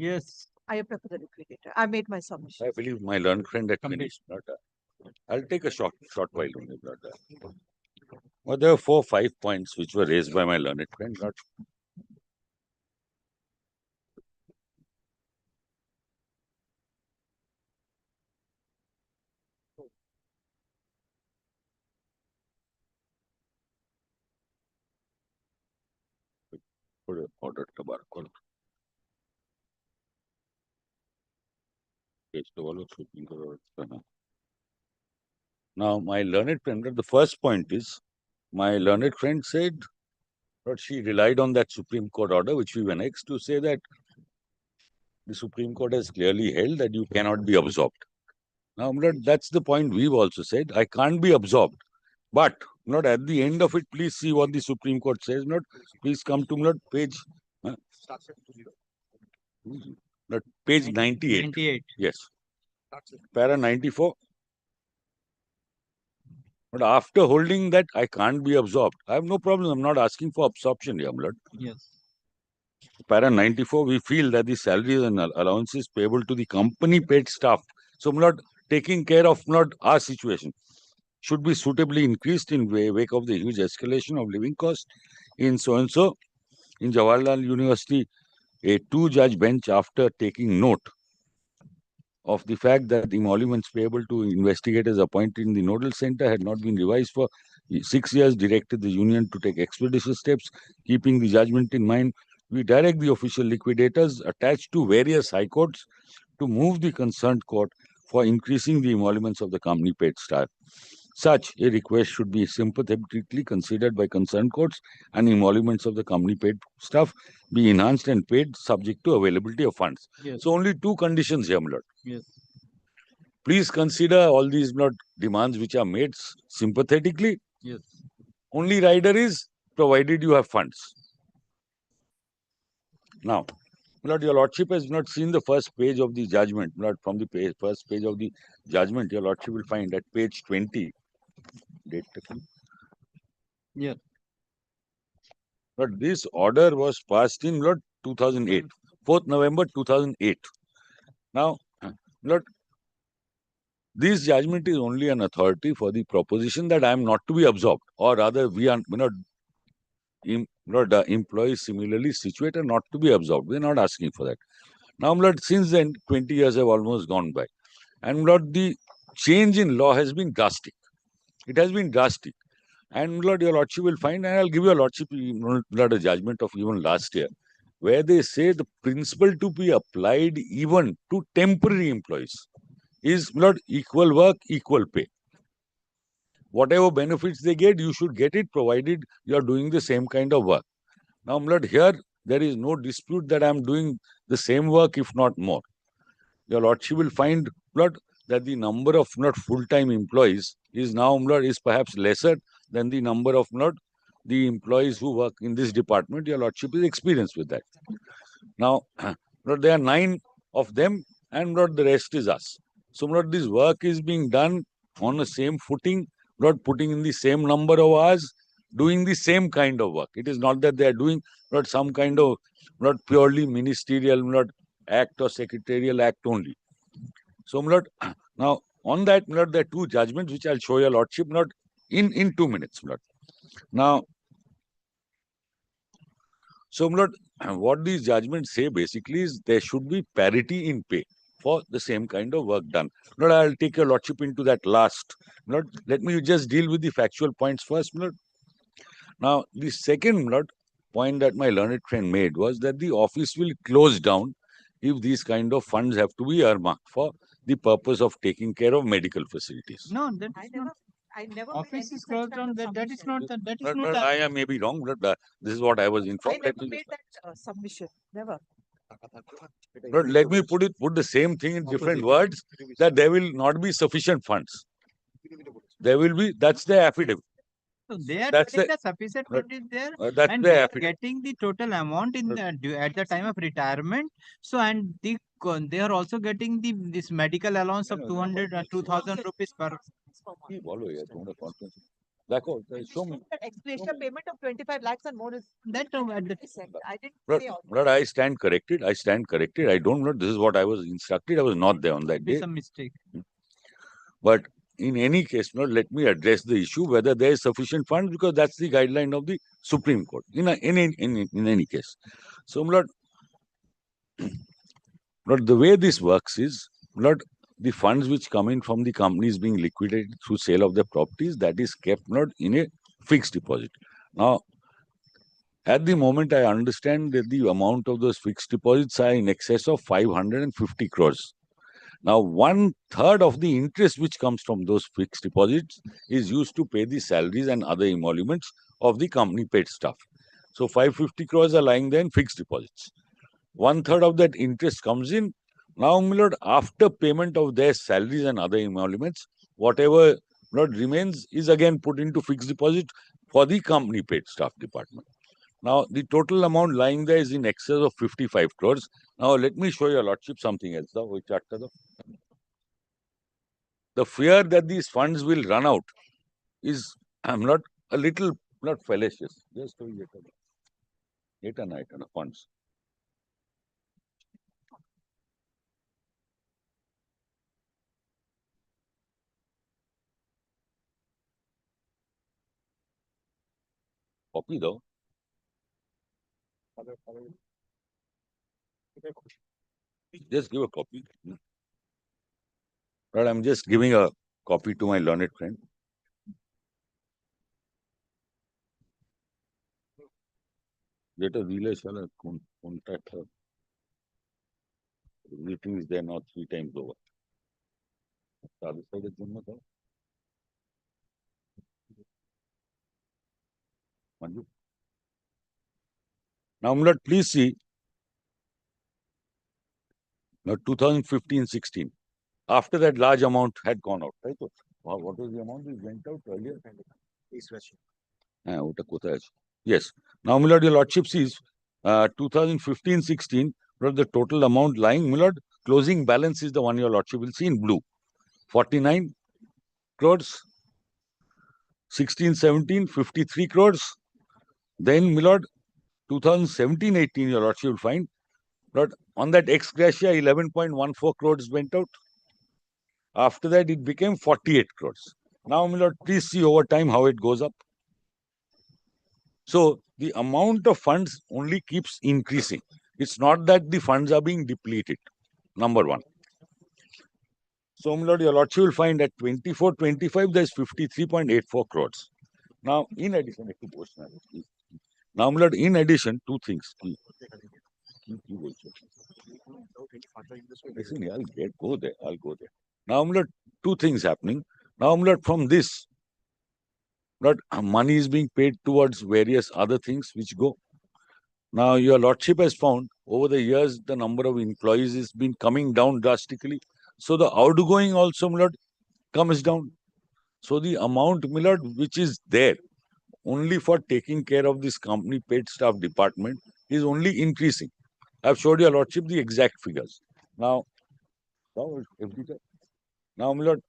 Yes. I appear for the liquidator. I made my submission. I believe my learned friend had finished. I'll take a short while only. Well, there were 4 or 5 points which were raised by my learned friend. Order tobacco. Now, my learned friend, the first point is, my learned friend said that she relied on that Supreme Court order, which we annexed, to say that the Supreme Court has clearly held that you cannot be absorbed. Now, that's the point we've also said. I can't be absorbed. But not at the end of it, please see what the Supreme Court says. Please come to page page 98. 98. Yes. Para 94. But after holding that I can't be absorbed, I have no problem. I'm not asking for absorption here, Yes. Para 94, we feel that the salaries and allowances payable to the company paid staff, so taking care of our situation, should be suitably increased in wake of the huge escalation of living costs in so-and-so. In Jawaharlal University, a 2-judge bench, after taking note of the fact that the emoluments payable to investigators appointed in the nodal center had not been revised for 6 years, directed the union to take expeditious steps, keeping the judgment in mind. We direct the official liquidators attached to various high courts to move the concerned court for increasing the emoluments of the company paid staff. Such a request should be sympathetically considered by concerned courts, and emoluments of the company paid staff be enhanced and paid subject to availability of funds. Yes. So only 2 conditions here, Yes. Please consider all these demands which are made sympathetically. Yes. Only rider is provided you have funds. Now, your Lordship has not seen the first page of the judgment. From the first page of the judgment, your Lordship will find at page 20. Date taken. Yeah. But this order was passed in 2008, 4th November 2008. Now, this judgment is only an authority for the proposition that I am not to be absorbed, or rather, we are employees similarly situated not to be absorbed. We are not asking for that. Now, since then, 20 years have almost gone by, and the change in law has been drastic. It has been drastic. And your Lordship will find, and I'll give your Lordship a judgment of even last year, where they say the principle to be applied even to temporary employees is equal work, equal pay. Whatever benefits they get, you should get it, provided you are doing the same kind of work. Now, here there is no dispute that I am doing the same work, if not more. Your Lordship will find that the number of full-time employees is now is perhaps lesser than the number of the employees who work in this department. Your Lordship is experienced with that. Now, there are 9 of them, and the rest is us. So, this work is being done on the same footing, putting in the same number of hours, doing the same kind of work. It is not that they are doing some kind of purely ministerial act or secretarial act only. So, now on that, there are 2 judgments which I'll show your Lordship in 2 minutes. Now, so what these judgments say basically is there should be parity in pay for the same kind of work done. I'll take your Lordship into that last. Let me just deal with the factual points first. Now, the second point that my learned friend made was that the office will close down if these kind of funds have to be earmarked for the purpose of taking care of medical facilities. No, I never office is closed down. That is not. That is not. I may be wrong, but this is what I was informed. I never made that submission. Never. Let me put the same thing in different words, that there will not be sufficient funds. There will be. That's the affidavit. So they are That's getting the sufficient fund is there, that's and the they are affidavit. getting the total amount in at the time of retirement. So and they are also getting this medical allowance of 2,000 rupees per. D'accord, show me. That extra payment of 25 lakhs and more is that at the I didn't say all. But I stand corrected. I stand corrected. I don't know. This is what I was instructed. I was not there on that day. It's a mistake. But in any case, let me address the issue whether there is sufficient funds, because that's the guideline of the Supreme Court. In any case, so the way this works is the funds which come in from the companies being liquidated through sale of their properties, that is kept in a fixed deposit. Now, at the moment, I understand that the amount of those fixed deposits are in excess of 550 crores. Now, 1/3 of the interest which comes from those fixed deposits is used to pay the salaries and other emoluments of the company paid staff. So 550 crores are lying there in fixed deposits. 1/3 of that interest comes in. Now, my lord, after payment of their salaries and other emoluments, whatever remains is again put into fixed deposit for the company paid staff department. Now, the total amount lying there is in excess of 55 crores. Now, let me show your lordship something else. The fear that these funds will run out is, I'm not a little, not fallacious. Just yet a night on funds. Copy though. Just give a copy. Right, I'm just giving a copy to my learned friend. Get a relay shall contact her. Everything is there now 3 times over. The other side is Manju. Now, Mulad, please see. Now, 2015-16. After that large amount had gone out, right? What was the amount which went out earlier? Yes. Now, Milord, your lordship sees 2015-16, the total amount lying, Milord, closing balance is the one your lordship will see in blue. 49 crores, 16-17, 53 crores. Then, Milord, 2017-18, your lordship will find, Lord, on that ex gratia, 11.14 crores went out. After that, it became 48 crores. Now, Milord, please see over time how it goes up. So, the amount of funds only keeps increasing. It's not that the funds are being depleted. Number one. So, my lord, your lordship will find at 24-25, there's 53.84 crores. Now, in addition, now, my lord, in addition, 2 things. Listen, I'll go there. Now, my lord, 2 things happening. Now, my lord, from this, money is being paid towards various other things which go. Now, your lordship has found over the years the number of employees has been coming down drastically. So the outgoing also, my lord, comes down. So the amount, my lord, which is there only for taking care of this company paid staff department is only increasing. I've showed your lordship the exact figures. Now, my lord,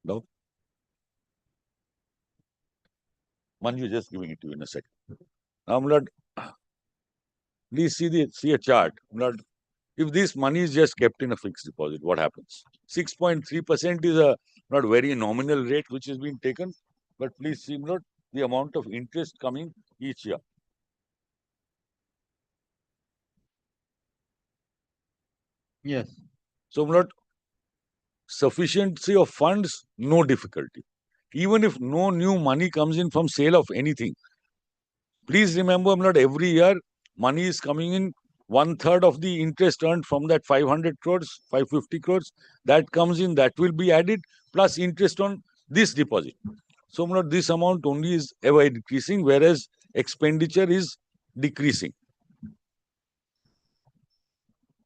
no. Manju, just giving it to you in a second. Now, my lord, please see a chart. My lord, if this money is just kept in a fixed deposit, what happens? 6.3% is a not very nominal rate which is being taken, but please see, my lord, the amount of interest coming each year. Yes. So, my lord, sufficiency of funds, no difficulty. Even if no new money comes in from sale of anything, please remember, my lord, every year money is coming in 1/3 of the interest earned from that 500 crores, 550 crores, that comes in, that will be added, plus interest on this deposit. So, my lord, this amount only is ever decreasing, whereas expenditure is decreasing.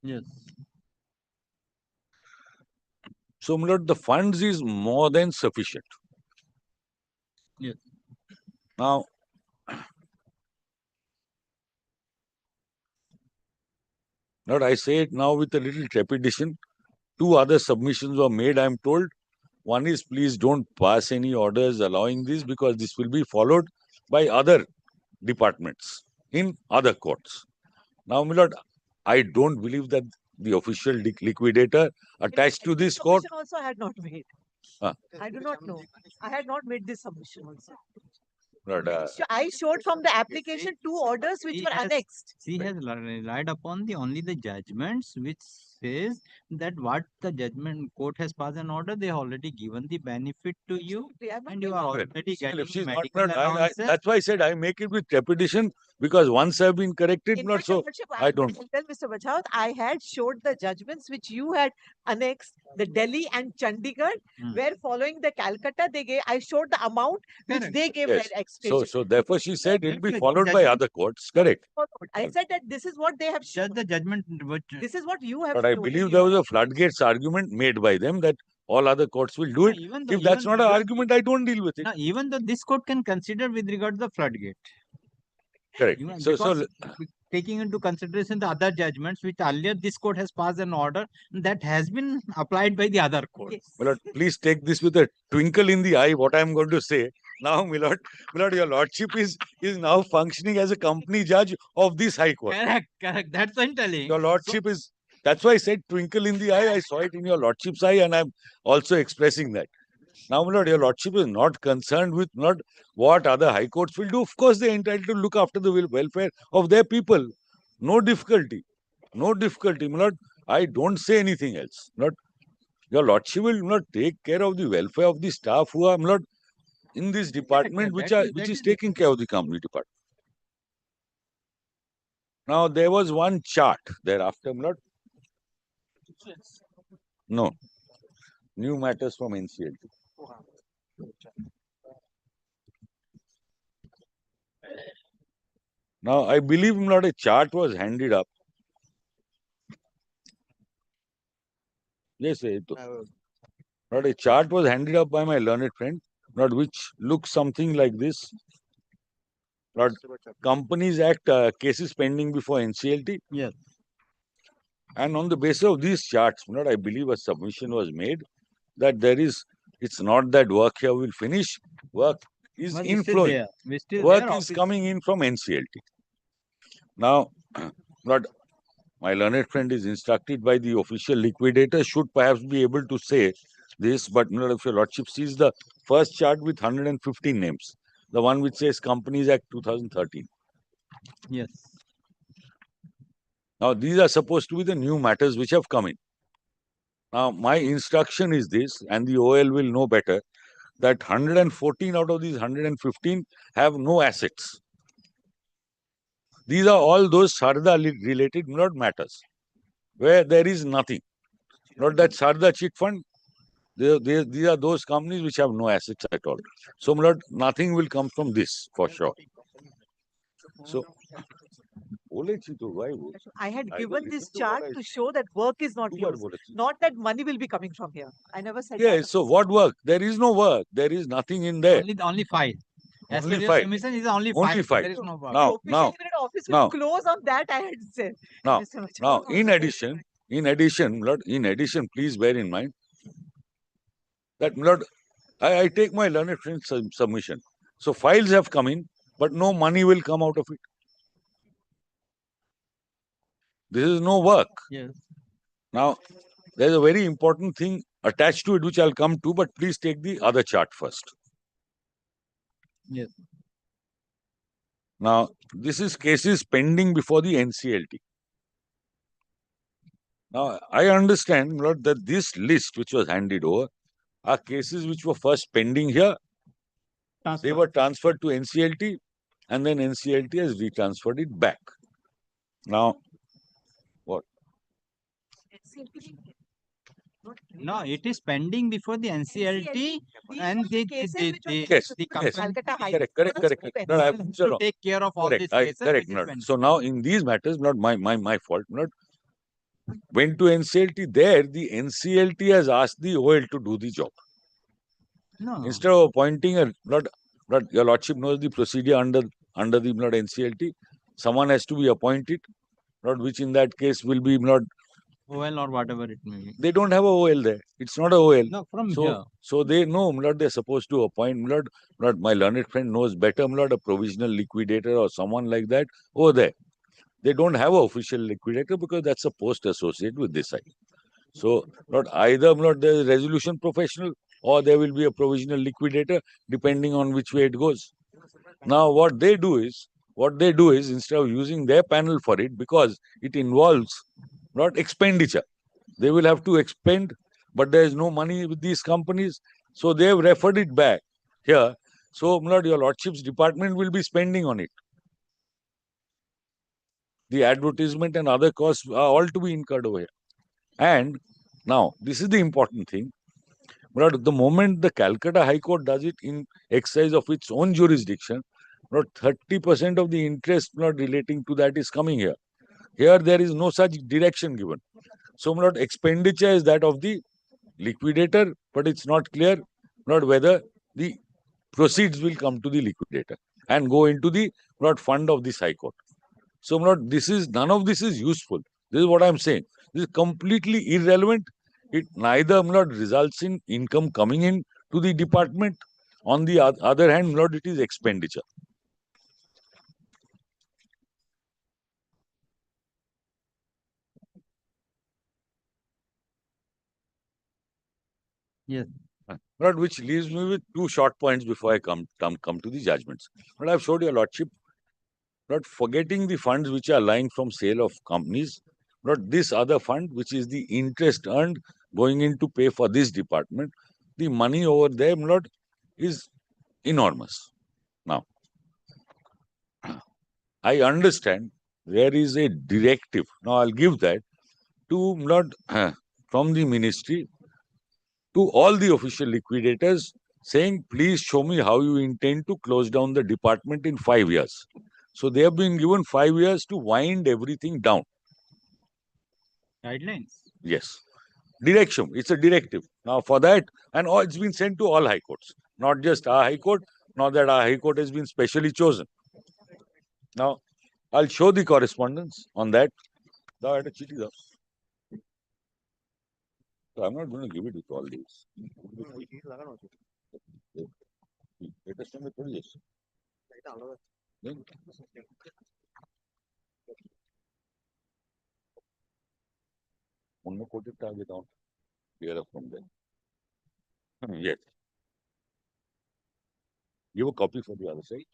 Yes. So, my lord, the funds is more than sufficient. Yes. Now, Lord, I say it now with a little trepidation. two other submissions were made, I am told. One is, please don't pass any orders allowing this because this will be followed by other departments in other courts. Now, my lord, I don't believe that the official liquidator attached to this court. Submission also I had not made. I do not know. I had not made this submission also. Lord, I showed from the application two orders which were annexed. She has relied upon only the judgments which says that what the judgment court has passed an order, they have already given the benefit to you and you are already getting she's not, medical lord, that's why I said I make it with trepidation because once I've been corrected, In not fact, so. Your Lordship, I don't. Tell Mr. Bajaj, I had showed the judgments which you had annexed, the Delhi and Chandigarh, where following the Calcutta, they gave. I showed the amount which they gave Yes. their extension. So therefore she said it will be followed by other courts. Correct. I said that this is what they have shown. The judgment. This is what you have But I shown. believe there was a floodgates argument made by them that all other courts will do it. If that's not an argument, I don't deal with it. Now, even though this court can consider with regard to the floodgate. Correct. So taking into consideration the other judgments which earlier this court has passed an order that has been applied by the other court. Yes. My lord, please take this with a twinkle in the eye, what I am going to say. Now, my lord, your lordship is now functioning as a company judge of this high court. Correct. That's what I'm telling. Your lordship is, that's why I said twinkle in the eye. I saw it in your lordship's eye and I'm also expressing that. Now, my lord, your lordship is not concerned with not what other high courts will do. Of course, they are entitled to look after the welfare of their people. No difficulty. No difficulty, my lord. I don't say anything else. Not your lordship will not take care of the welfare of the staff who are not in this department, which is taking care of the company department. Now there was one chart thereafter, my lord. No. New matters from NCLT. Now I believe, my lord, a chart was handed up. Yes, not a chart was handed up by my learned friend, not which looks something like this. Not Companies Act cases pending before NCLT. Yes. And on the basis of these charts, not I believe a submission was made that it's not that work here will finish. Work is inflowing. Work is coming in from NCLT. Now, not my learned friend is instructed by the official liquidator, should perhaps be able to say this, but if your lordship sees the first chart with 115 names, the one which says Companies Act 2013. Yes. Now, these are supposed to be the new matters which have come in. Now, my instruction is this, and the OL will know better, that 114 out of these 115 have no assets. These are all those Sarda-related matters, where there is nothing. Not that Sarda chit fund, these are those companies which have no assets at all. So, nothing will come from this, for sure. So, I had given this chart to show that work is not used, not that money will be coming from here. I never said yeah, that. so what work? There is no work. There is nothing in there. Only file. As Only per your file. submission is only Only file. There is no work. Now, The office will close on that, I had said. Now, in addition, please bear in mind that, I take my learned friend's submission. So files have come in, but no money will come out of it. This is no work. Yes. Now, there's a very important thing attached to it, which I'll come to, but please take the other chart first. Yes. Now, this is cases pending before the NCLT. Now, I understand, my lord, that this list which was handed over are cases which were first pending here. They were transferred to NCLT, and then NCLT has retransferred it back. Now, what? No, it is pending before the NCLT and Yes, correct. No, I have to take care of all these cases. Correct. So now in these matters, not my fault. Not went to NCLT. There, the NCLT has asked the OL to do the job. No. Instead of appointing your lordship knows the procedure under the NCLT. Someone has to be appointed, which in that case will be OL or whatever it may be. They don't have a OL there. It's not a OL. No, from so, here. So they know, my lord, they're supposed to appoint, my lord, my learned friend knows better, my lord, a provisional liquidator or someone like that over there. They don't have an official liquidator because that's a post associated with this side. So, not either, my lord, there's a resolution professional or there will be a provisional liquidator, depending on which way it goes. Now, what they do is, instead of using their panel for it, because it involves not expenditure, they will have to expend, but there is no money with these companies, so they have referred it back here. So, my lord, your lordship's department will be spending on it. The advertisement and other costs are all to be incurred over here. And now, this is the important thing. But the moment the Calcutta High Court does it in exercise of its own jurisdiction, 30% of the interest not relating to that is coming here. Here, there is no such direction given. So, not expenditure is that of the liquidator, but it's not clear not whether the proceeds will come to the liquidator and go into the fund of this High Court. So, none of this is useful. This is what I'm saying. This is completely irrelevant. It neither results in income coming in to the department. On the other hand, it is expenditure. Yes. Which leaves me with two short points before I come to the judgments. But I've showed your lordship, not forgetting the funds which are lying from sale of companies, not this other fund, which is the interest earned going in to pay for this department. The money over there, is enormous. Now, I understand there is a directive. Now, I'll give that to from the ministry to all the official liquidators saying, please show me how you intend to close down the department in 5 years. So they have been given 5 years to wind everything down. Guidelines. Yes. Direction. It's a directive. Now for that, and it's been sent to all high courts, not just our high court, not that our high court has been specially chosen. Now, I'll show the correspondence on that. So I'm not going to give it to all these. Quoted target out clear up from there. Yes. Give a copy for the other side.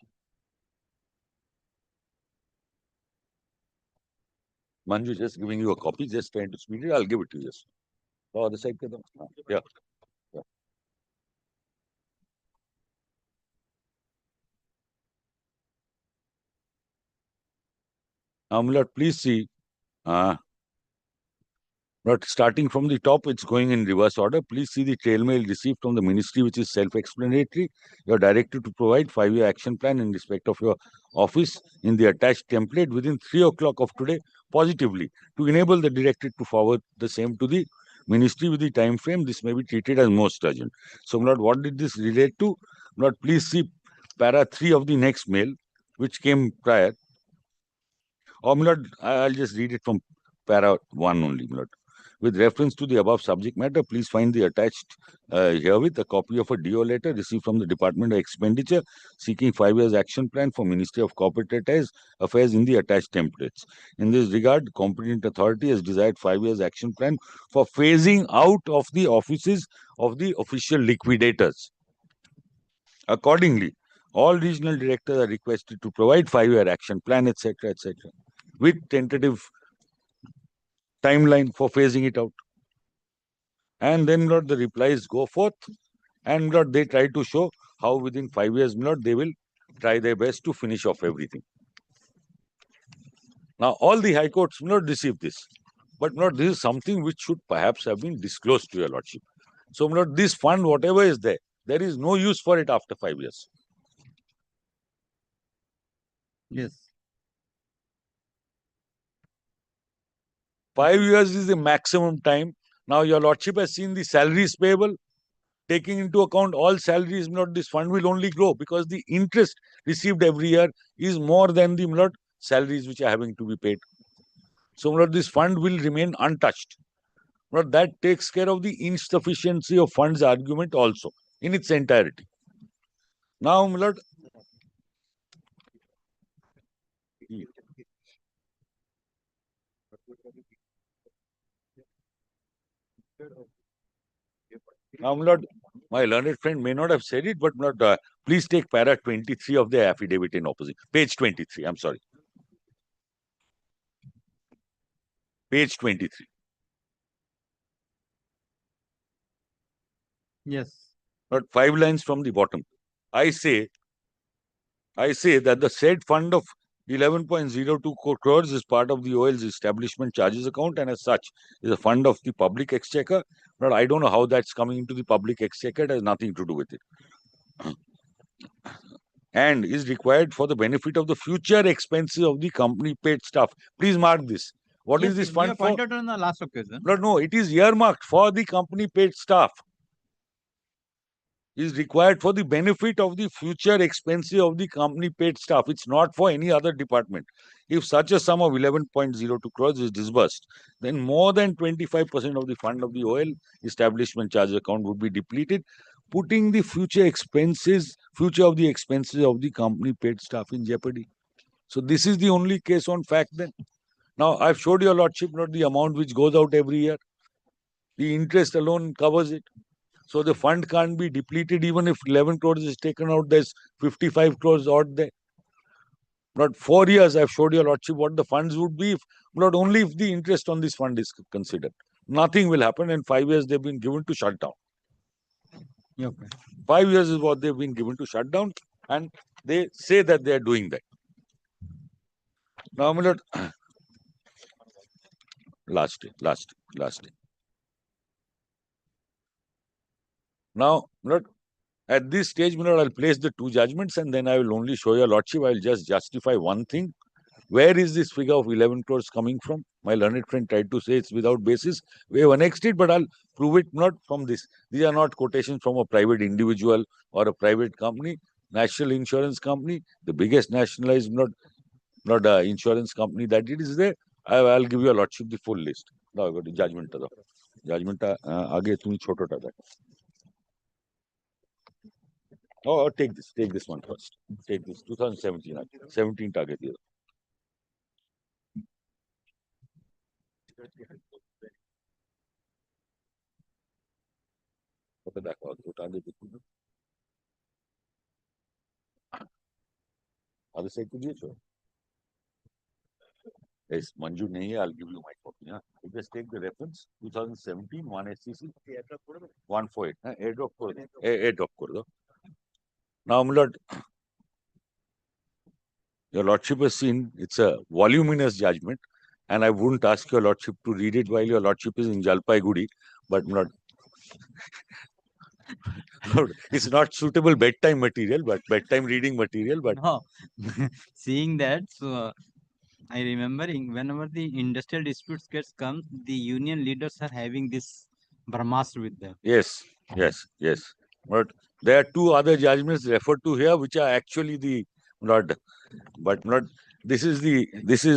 Manju just giving you a copy, just trying to speed it. I'll give it to you. Yes. The other side. Yeah. Yeah. Now, Milord, please see. But starting from the top, it's going in reverse order. Please see the trail mail received from the ministry, which is self-explanatory. You are directed to provide 5-year action plan in respect of your office in the attached template within 3 o'clock of today, positively, to enable the directed to forward the same to the ministry with the time frame. This may be treated as most urgent. So, Lord, what did this relate to? Lord, please see para 3 of the next mail, which came prior. Or, Lord, I'll just read it from para 1 only, Lord. With reference to the above subject matter, please find the attached herewith a copy of a DO letter received from the Department of Expenditure seeking 5 years action plan for Ministry of Corporate Affairs in the attached templates. In this regard, competent authority has desired 5 years action plan for phasing out of the offices of the official liquidators. Accordingly, all regional directors are requested to provide 5-year action plan, etc., with tentative timeline for phasing it out. And then, Lord, the replies go forth, and Lord, they try to show how within 5 years, Lord, they will try their best to finish off everything. Now, all the high courts will not receive this, but Lord, this is something which should perhaps have been disclosed to your lordship. So, Lord, this fund, whatever is there is no use for it after 5 years. Yes. 5 years is the maximum time. Now, your lordship has seen the salaries payable. Taking into account all salaries, this fund will only grow because the interest received every year is more than the salaries which are having to be paid. So, this fund will remain untouched. But that takes care of the insufficiency of funds argument also in its entirety. Now, my lord, my learned friend may not have said it, but my lord, please take para 23 of the affidavit in opposition. Page 23, I'm sorry. Page 23. Yes. But 5 lines from the bottom. I say that the said fund of 11.02 crores is part of the OL's establishment charges account and as such is a fund of the public exchequer. But I don't know how that's coming into the public exchequer. It has nothing to do with it. And is required for the benefit of the future expenses of the company paid staff. Please mark this. What is this fund for? Pointed on the last occasion. No, it is earmarked for the company paid staff. Is required for the benefit of the future expenses of the company paid staff. It's not for any other department. If such a sum of 11.02 crores is disbursed, then more than 25% of the fund of the OL establishment charge account would be depleted, putting the future of the expenses of the company paid staff in jeopardy. So this is the only case on fact then. Now, I've showed your lordship not the amount which goes out every year. The interest alone covers it. So the fund can't be depleted even if 11 crores is taken out, there's 55 crores odd there. Not 4 years, I've showed your lordship what the funds would be, not only if the interest on this fund is considered. Nothing will happen, and 5 years they've been given to shut down. Okay. 5 years is what they've been given to shut down, and they say that they are doing that. Now, my lord, last day. Now, my lord, at this stage, my lord, I'll place the 2 judgments and then I will only show your lordship. I will just justify one thing. Where is this figure of 11 crores coming from? My learned friend tried to say it's without basis. We have annexed it, but I'll prove it not from this. These are not quotations from a private individual or a private company. National insurance company, the biggest nationalized insurance company that it is there. I'll give your lordship the full list. Now I got the judgment. Judgment aage tumi choto ta. Oh, take this one first. Take this 2017. 17 target here. Other side to diyecho. Yes, Manju nahi hai, I'll give you my copy. Yeah? You just take the reference 2017 1 SCC 148. Airdrop kar do. Now, my lord, your lordship has seen it's a voluminous judgment, and I wouldn't ask your lordship to read it while your lordship is in Jalpaiguri, but my lord, it's not suitable bedtime material, but bedtime reading material. But no, seeing that, so I remembering whenever the industrial disputes gets come, the union leaders are having this Brahmastra with them. Yes. But there are 2 other judgments referred to here, which are actually the this is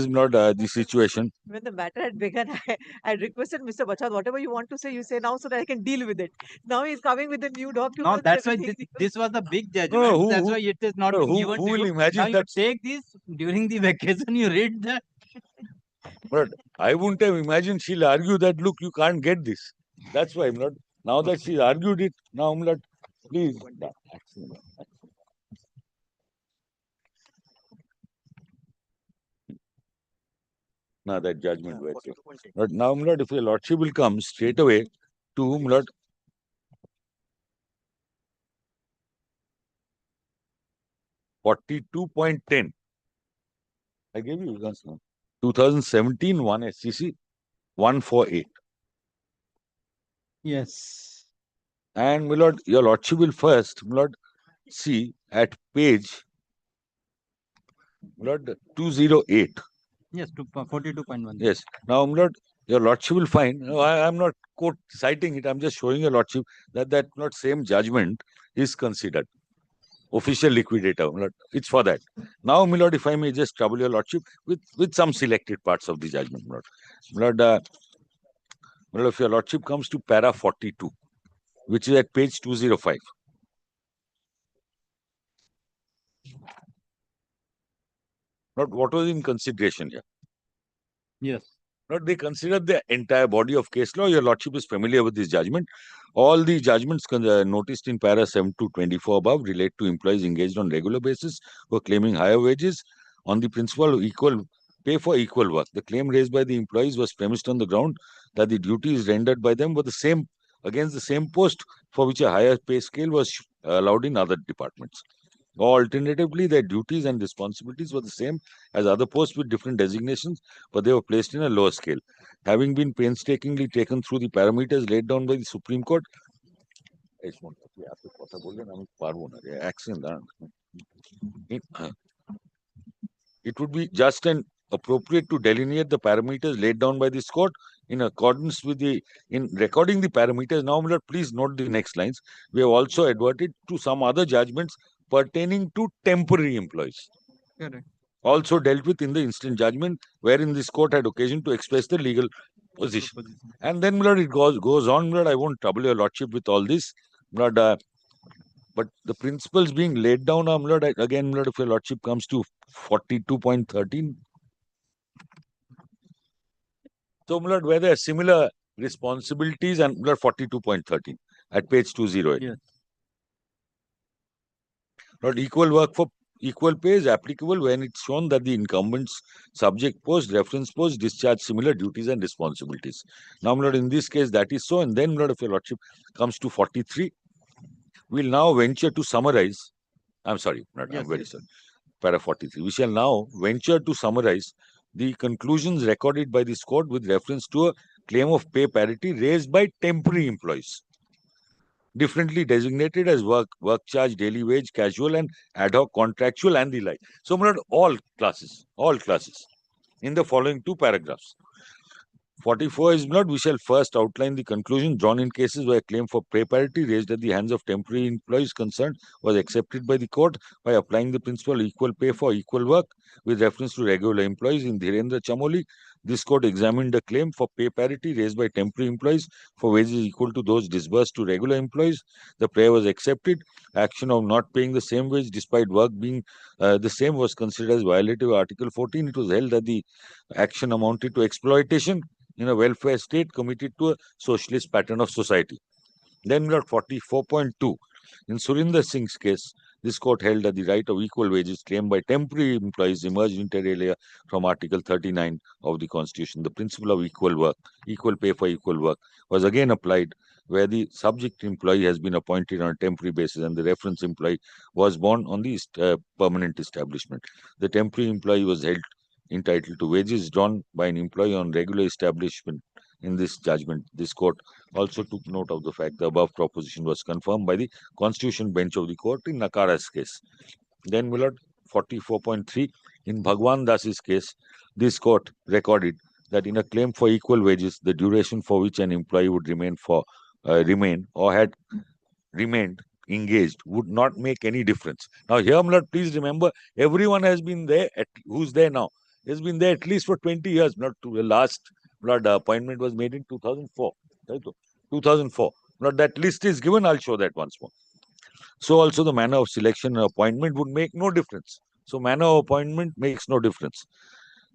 not the situation. When the matter had begun, I requested Mr. Bachad, whatever you want to say, you say now so that I can deal with it. Now he's coming with a new document. No, that's why this was the big judgment. No, that's why it is not given who to will you. imagine now that? You take this during the vacation, you read that. But I wouldn't have imagined she'll argue that, look, you can't get this. That's why I'm not. Now that she's argued it, now I'm not. Please. Now that judgment. But now, my lord, if your lordship will come straight away to, my lord, $42.10. I gave you guys now. 2017 1 SCC 148. Yes. And my lord, your lordship will first, my lord, see at page, my lord, 208. Yes, 42.1. Yes. Now, my lord, your lordship will find. No, I'm not citing it. I'm just showing your lordship that not same judgment is considered. Official liquidator. My lord, it's for that. Now, my lord, if I may just trouble your lordship with some selected parts of the judgment, my lord. My lord, Well, if your lordship comes to para 42, which is at page 205. Not what was in consideration here. Yes. Not they consider the entire body of case law. Your lordship is familiar with this judgment. All the judgments noticed in para 7 to 24 above relate to employees engaged on regular basis who are claiming higher wages on the principle of equal pay for equal work. The claim raised by the employees was premised on the ground that the duties rendered by them were the same against the same post for which a higher pay scale was allowed in other departments. Or alternatively, their duties and responsibilities were the same as other posts with different designations, but they were placed in a lower scale. Having been painstakingly taken through the parameters laid down by the Supreme Court, it would be just and appropriate to delineate the parameters laid down by this court in accordance with in recording the parameters. Now, please note the next lines. We have also adverted to some other judgments pertaining to temporary employees. Correct. Also dealt with in the instant judgment, wherein this court had occasion to express the legal position. And then, it goes on. I won't trouble your lordship with all this. But the principles being laid down are, again, if your lordship comes to 42.13. So, where there are similar responsibilities and 42.13 at page 208. Yes. Equal work for equal pay is applicable when it's shown that the incumbent's subject post, reference post discharge similar duties and responsibilities. Now, in this case, that is so. And then, if your lordship comes to 43, we'll now venture to summarize. I'm sorry, I'm very sorry. Para 43. We shall now venture to summarize the conclusions recorded by this court with reference to a claim of pay parity raised by temporary employees, differently designated as work charge, daily wage, casual and ad hoc, contractual and the like. So, all classes in the following two paragraphs. 44 is we shall first outline the conclusion drawn in cases where claim for pay parity raised at the hands of temporary employees concerned was accepted by the court by applying the principle equal pay for equal work with reference to regular employees. In Dhirendra Chamoli, this court examined a claim for pay parity raised by temporary employees for wages equal to those disbursed to regular employees. The prayer was accepted. Action of not paying the same wage despite work being the same was considered as violative of Article 14. It was held that the action amounted to exploitation in a welfare state committed to a socialist pattern of society. Then 44.2. In Surinder Singh's case, this court held that the right of equal wages claimed by temporary employees emerged inter alia from Article 39 of the Constitution. The principle of equal work, equal pay for equal work, was again applied where the subject employee has been appointed on a temporary basis and the reference employee was born on the permanent establishment. The temporary employee was held entitled to wages drawn by an employee on regular establishment. In this judgment, this court also took note of the fact the above proposition was confirmed by the Constitution bench of the court in Nakara's case. Then, 44.3, in Bhagwan Das's case, this court recorded that in a claim for equal wages, the duration for which an employee would remain or had remained engaged would not make any difference. Now, here, please remember, everyone has been there, who's there now, has been there at least for 20 years. The last appointment was made in 2004. 2004. That list is given. I'll show that once more. So also the manner of selection and appointment would make no difference. So manner of appointment makes no difference.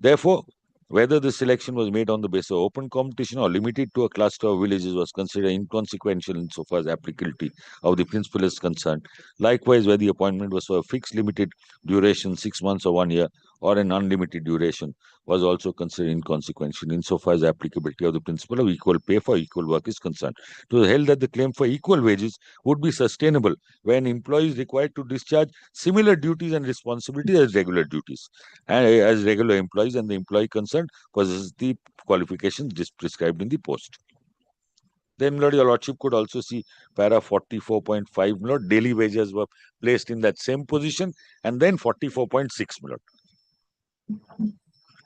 Therefore, whether the selection was made on the basis of open competition or limited to a cluster of villages was considered inconsequential insofar as applicability of the principle is concerned. Likewise, whether the appointment was for a fixed limited duration, 6 months or 1 year, or an unlimited duration, was also considered inconsequential insofar as applicability of the principle of equal pay for equal work is concerned. It was held that the claim for equal wages would be sustainable when employees required to discharge similar duties and responsibilities as regular duties, and as regular employees, and the employee concerned possesses the qualifications prescribed in the post. Then, your lordship could also see para 44.5, daily wages were placed in that same position, and then 44.6,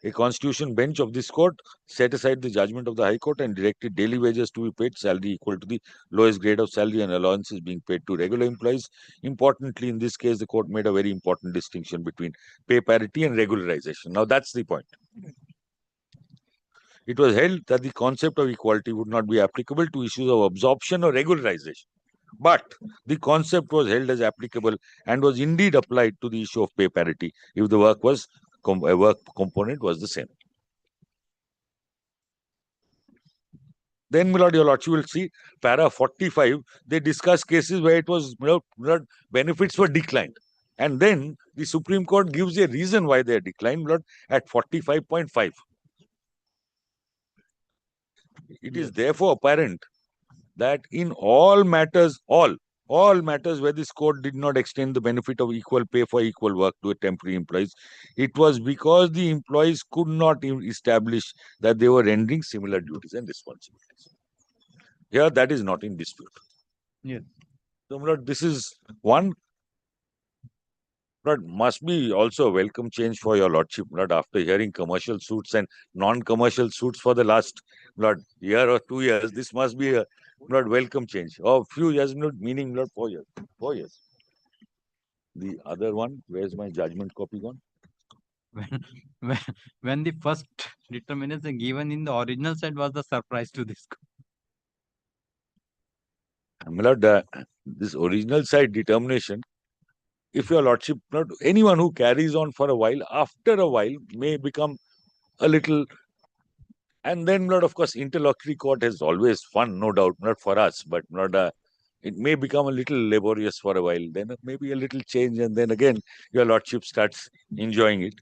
A constitution bench of this court set aside the judgment of the High Court and directed daily wages to be paid, salary equal to the lowest grade of salary, and allowances being paid to regular employees. Importantly, in this case, the court made a very important distinction between pay parity and regularization. Now, that's the point. it was held that the concept of equality would not be applicable to issues of absorption or regularization. But the concept was held as applicable and was indeed applied to the issue of pay parity if the work component was the same. Then, my lord, your lordship will see para 45, they discuss cases where it was, benefits were declined. And then the Supreme Court gives a reason why they are declined, my lord, at 45.5. It is therefore apparent that in all matters where this court did not extend the benefit of equal pay for equal work to temporary employees, it was because the employees could not establish that they were rendering similar duties and responsibilities. Here, that is not in dispute. Yes. So, my lord, this is one. But must be also a welcome change for your lordship, Lord, after hearing commercial suits and non-commercial suits for the last year or 2 years. This must be a welcome change. Or few years, meaning 4 years. 4 years. The other one, where's my judgment copy gone? When the first determination given in the original side was the surprise to this. My lord, this original side determination, if your lordship, not anyone who carries on for a while, after a while may become a little, and then, Lord, of course, interlocutory court has always fun, no doubt, not for us, but not it may become a little laborious for a while, then maybe a little change, and then again, your lordship starts enjoying it.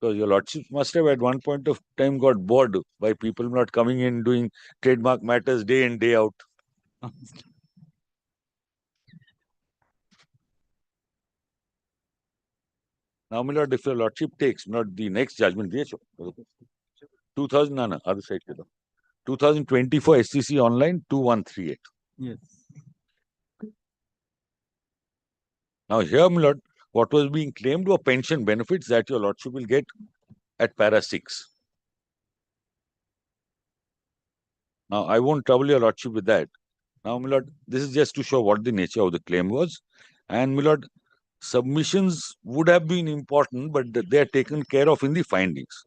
Because your lordship must have at one point of time got bored by people not coming in doing trademark matters day in, day out. Now, my lord, if your lordship takes not the next judgment, 2000, other side, 2024 SCC online 2138. Yes. Now, here, my lord, what was being claimed were pension benefits that your lordship will get at para 6. Now, I won't trouble your lordship with that. Now, my lord, this is just to show what the nature of the claim was. And, my lord, submissions would have been important, but they are taken care of in the findings.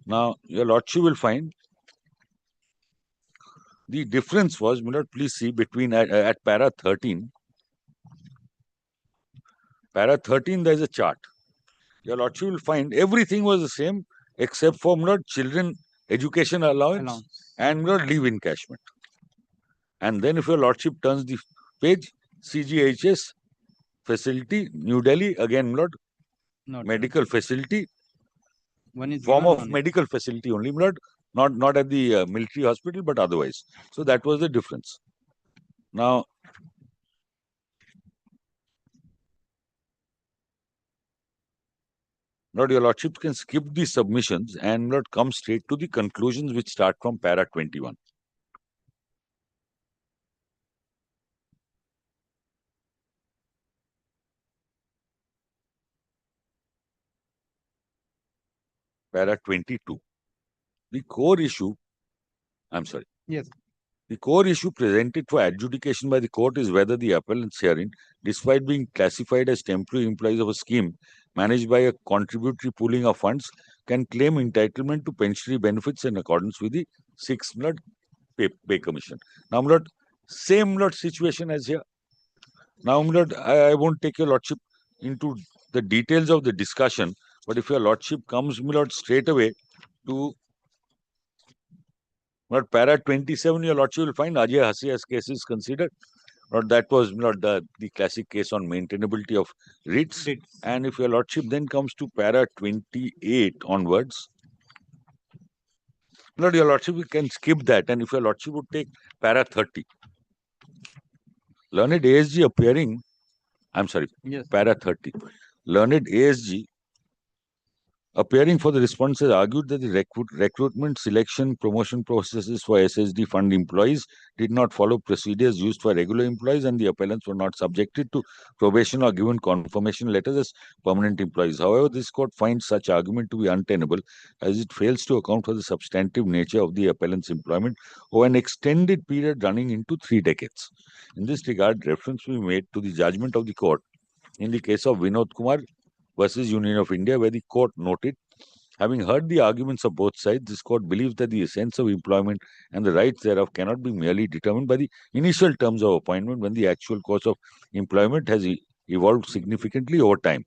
Now, your lordship will find the difference was, my lord, please see between at para 13. Para 13, there is a chart. Your lordship will find everything was the same except for, my lord, children education allowance. And, my lord, leave encashment. And then if your lordship turns the page, CGHS facility, New Delhi, again, my lord, medical facility, form of medical facility only, my lord, not at the military hospital, but otherwise. So that was the difference. Now, Lord, your lordship can skip the submissions and Lord come straight to the conclusions which start from para 21. Para 22. The core issue, I'm sorry. Yes. The core issue presented for adjudication by the court is whether the appellants herein, despite being classified as temporary employees of a scheme managed by a contributory pooling of funds, can claim entitlement to pensionary benefits in accordance with the 6th pay commission. Now, my lord, same lord situation as here. Now, my lord, I won't take your lordship into the details of the discussion, but if your lordship comes, my lord, straight away to not para 27, your lordship will find Ajay Hasia's case is considered. Not that was not the classic case on maintainability of writs. And if your lordship then comes to para 28 onwards, Lord, your lordship can skip that. And if your lordship would take para 30, learned ASG appearing, I'm sorry, yes. para 30, learned ASG appearing for the respondents, has argued that the recruitment, selection, promotion processes for SSD fund employees did not follow procedures used for regular employees, and the appellants were not subjected to probation or given confirmation letters as permanent employees. However, this court finds such argument to be untenable, as it fails to account for the substantive nature of the appellant's employment over an extended period running into 3 decades. In this regard, reference will be made to the judgment of the court in the case of Vinod Kumar versus Union of India, where the court noted, having heard the arguments of both sides, this court believes that the essence of employment and the rights thereof cannot be merely determined by the initial terms of appointment when the actual course of employment has evolved significantly over time.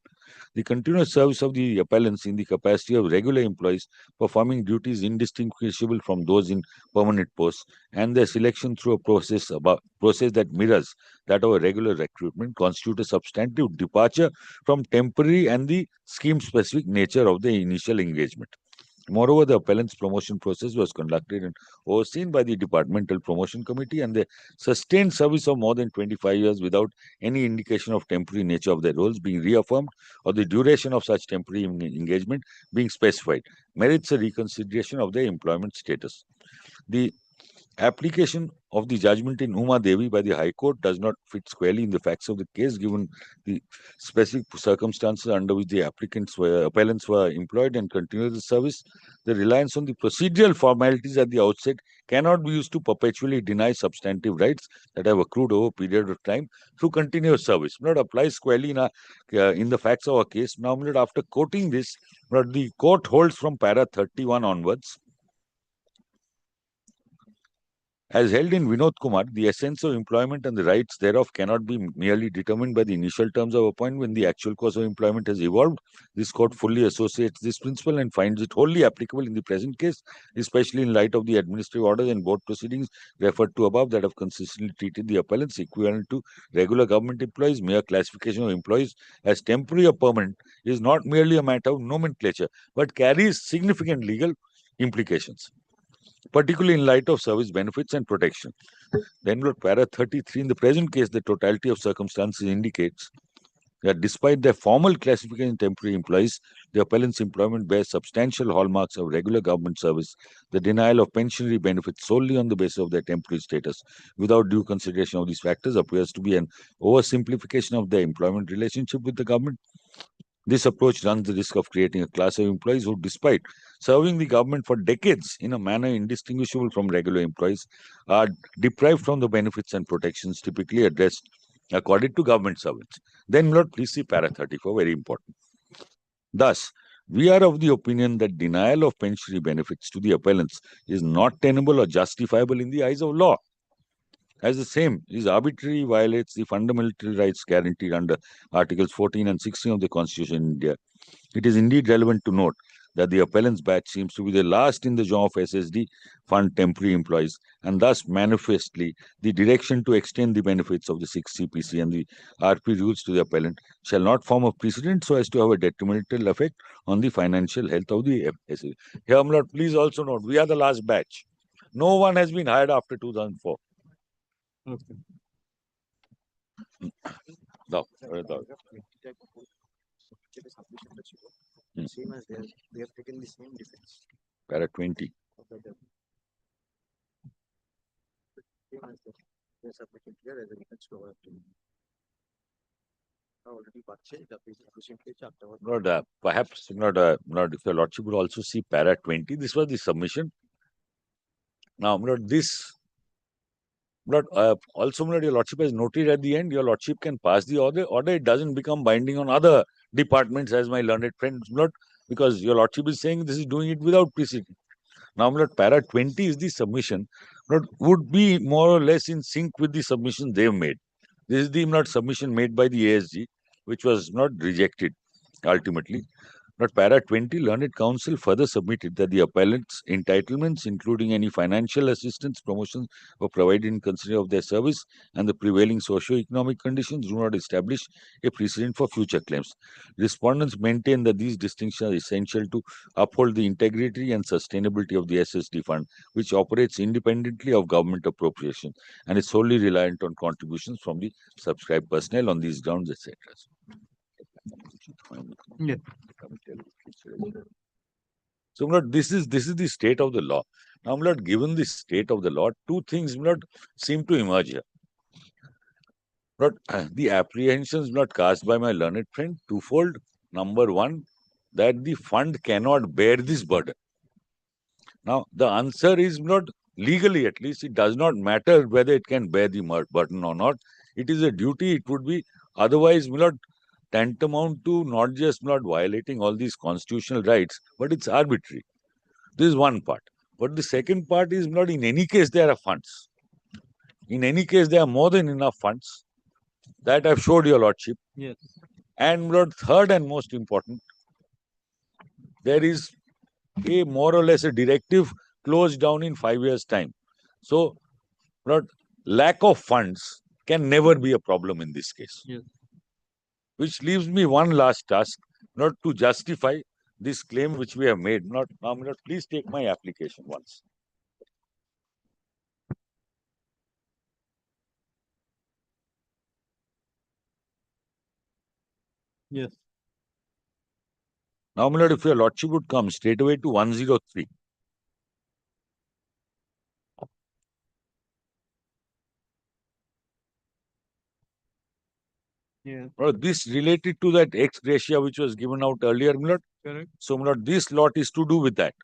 The continuous service of the appellants in the capacity of regular employees performing duties indistinguishable from those in permanent posts, and their selection through a process that mirrors that of a regular recruitment, constitute a substantive departure from temporary and the scheme-specific nature of the initial engagement. Moreover, the appellant's promotion process was conducted and overseen by the Departmental Promotion Committee, and the sustained service of more than 25 years without any indication of temporary nature of their roles being reaffirmed or the duration of such temporary engagement being specified merits a reconsideration of their employment status. The application of the judgment in Uma Devi by the High Court does not fit squarely in the facts of the case, given the specific circumstances under which the appellants were employed and continued the service. The reliance on the procedural formalities at the outset cannot be used to perpetually deny substantive rights that have accrued over a period of time through continuous service. Not applies squarely in the facts of our case. Now, after quoting this, the court holds from para 31 onwards, as held in Vinod Kumar, the essence of employment and the rights thereof cannot be merely determined by the initial terms of appointment when the actual course of employment has evolved. This court fully associates this principle and finds it wholly applicable in the present case, especially in light of the administrative orders and board proceedings referred to above that have consistently treated the appellants equivalent to regular government employees. Mere classification of employees as temporary or permanent is not merely a matter of nomenclature, but carries significant legal implications, particularly in light of service benefits and protection. Then, para 33, in the present case, the totality of circumstances indicates that despite their formal classification as temporary employees, the appellant's employment bears substantial hallmarks of regular government service. The denial of pensionary benefits solely on the basis of their temporary status, without due consideration of these factors, appears to be an oversimplification of their employment relationship with the government. This approach runs the risk of creating a class of employees who, despite serving the government for decades in a manner indistinguishable from regular employees, are deprived from the benefits and protections typically addressed according to government servants. Then, please see para 34, very important. Thus, we are of the opinion that denial of pensionary benefits to the appellants is not tenable or justifiable in the eyes of law, as the same is arbitrary, violates the fundamental rights guaranteed under Articles 14 and 16 of the Constitution in India. It is indeed relevant to note that the appellant's batch seems to be the last in the genre of SSD fund temporary employees, and thus manifestly the direction to extend the benefits of the 6 CPC and the RP rules to the appellant shall not form a precedent so as to have a detrimental effect on the financial health of the SSD. Here, please also note, we are the last batch. No one has been hired after 2004. Okay. Same as there, we have taken the same defense. Para 20. Same as there, we are submitting here as a defense to our team. Already purchased the efficiently chapter. Perhaps not. If your lordship would also see para 20. This was the submission. Now, this. Also, your lordship has noted at the end, your lordship can pass the order. It doesn't become binding on other departments, as my learned friend, because your lordship is saying this is doing it without precedent. Now, para 20 is the submission, would be more or less in sync with the submission they've made. This is the submission made by the ASG, which was not rejected ultimately. But para 20, learned counsel further submitted that the appellant's entitlements, including any financial assistance, promotions, were provided in consideration of their service, and the prevailing socio-economic conditions do not establish a precedent for future claims. Respondents maintain that these distinctions are essential to uphold the integrity and sustainability of the SSD fund, which operates independently of government appropriation and is solely reliant on contributions from the subscribed personnel on these grounds, etc. Yeah. So, my lord, this is the state of the law. Now, my lord, given the state of the law, two things, my lord, seem to emerge here. My lord, the apprehensions, my lord, cast by my learned friend, twofold. Number one, that the fund cannot bear this burden. Now, the answer is not legally, at least, it does not matter whether it can bear the burden or not. It is a duty. It would be otherwise, my lord, tantamount to not just not violating all these constitutional rights, but it's arbitrary. This is one part. But the second part is not in any case there are funds. In any case, there are more than enough funds. That I've showed your lordship. Yes. And Lord, third and most important, there is a more or less a directive closed down in 5 years' time. So, Lord, lack of funds can never be a problem in this case. Yes. Which leaves me one last task, not to justify this claim which we have made. Not now, Lord, please take my application once. Yes. Now, my lord, if your lordship would come straight away to 103. Yeah. This related to that ex gratia which was given out earlier, my lord. Correct. So, my lord, this lot is to do with that.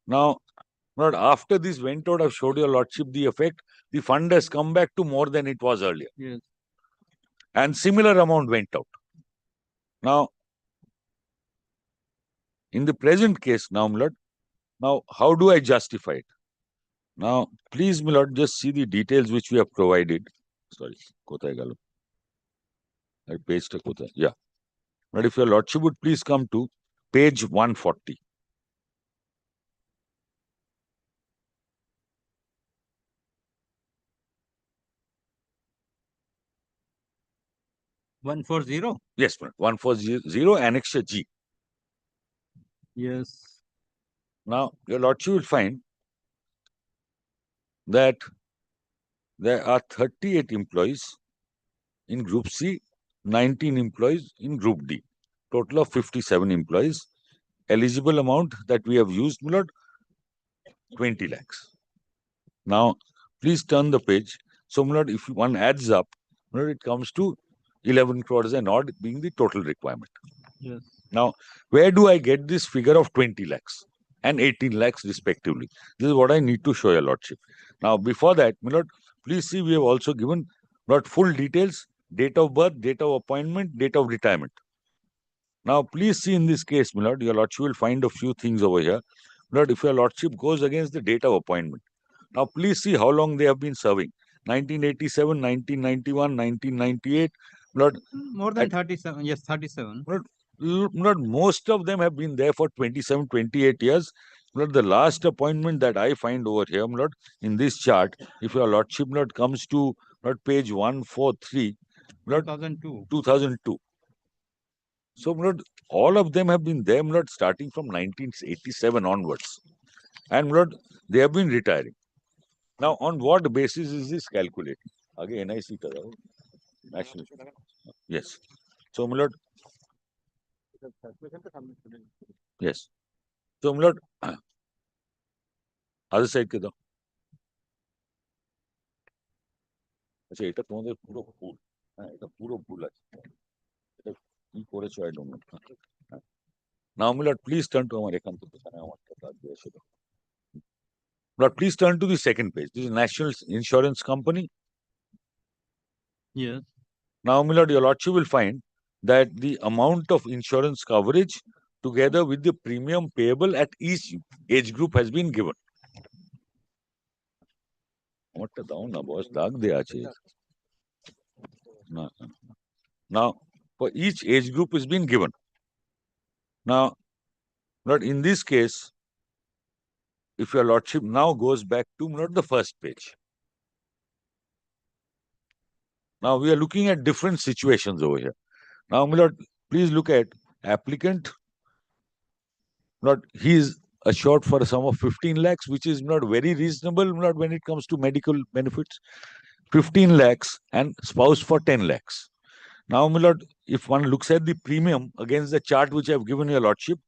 Now, my lord, after this went out, I've showed your lordship the effect. The fund has come back to more than it was earlier. Yes. And similar amount went out. Now, in the present case, now, my lord, now how do I justify it? Now, please, my lord, just see the details which we have provided. Sorry, Kotha Galo. I pasted a Kotha. Yeah. But if your lordship would please come to page 140. One four zero. Yes, ma'am. 140 annexure G. Yes. Now, your lordship will find that there are 38 employees in Group C, 19 employees in Group D. Total of 57 employees. Eligible amount that we have used, my lord, 20 lakhs. Now, please turn the page. So, my lord, if one adds up, my lord, it comes to 11 crores and odd being the total requirement. Yes. Now, where do I get this figure of 20 lakhs and 18 lakhs respectively? This is what I need to show your lordship. Now, before that, my lord, please see we have also given not full details, date of birth, date of appointment, date of retirement. Now, please see in this case, my lord, your lordship will find a few things over here. My lord, if your lordship goes against the date of appointment, now please see how long they have been serving. 1987, 1991, 1998. Lord, More than 37. Yes, 37. Lord, most of them have been there for 27, 28 years. Lord, the last appointment that I find over here, Lord, in this chart, if your lordship, Lord, comes to Lord, page 143, Lord, 2002. 2002. So, Lord, all of them have been there, Lord, starting from 1987 onwards. And, Lord, they have been retiring. Now, on what basis is this calculated? Again, NIC, national. Yes. So, my lord. Yes. So, my lord, other side ke do. আচ্ছা এটা তোমাদের পুরো ভুল হ্যাঁ এটা পুরো ভুল আছে এটা কি করেছো I don't know. Now, my lord, please turn to আমার এখান থেকে আমার কথা দিয়েছিল. Lord, please turn to the second page. This is National Insurance Company. Yes. Now, my lord, your lordship will find that the amount of insurance coverage together with the premium payable at each age group has been given. আমারটা দাও না বস দাগ দেয়া আছে না now for each age group is being given. Now, Lord, in this case, if your lordship now goes back to not the first page. Now we are looking at different situations over here. Now, my lord, please look at applicant. Not he is assured for a sum of 15 lakhs, which is not very reasonable, not when it comes to medical benefits. 15 lakhs and spouse for 10 lakhs. Now, my lord, if one looks at the premium against the chart which I have given your lordship,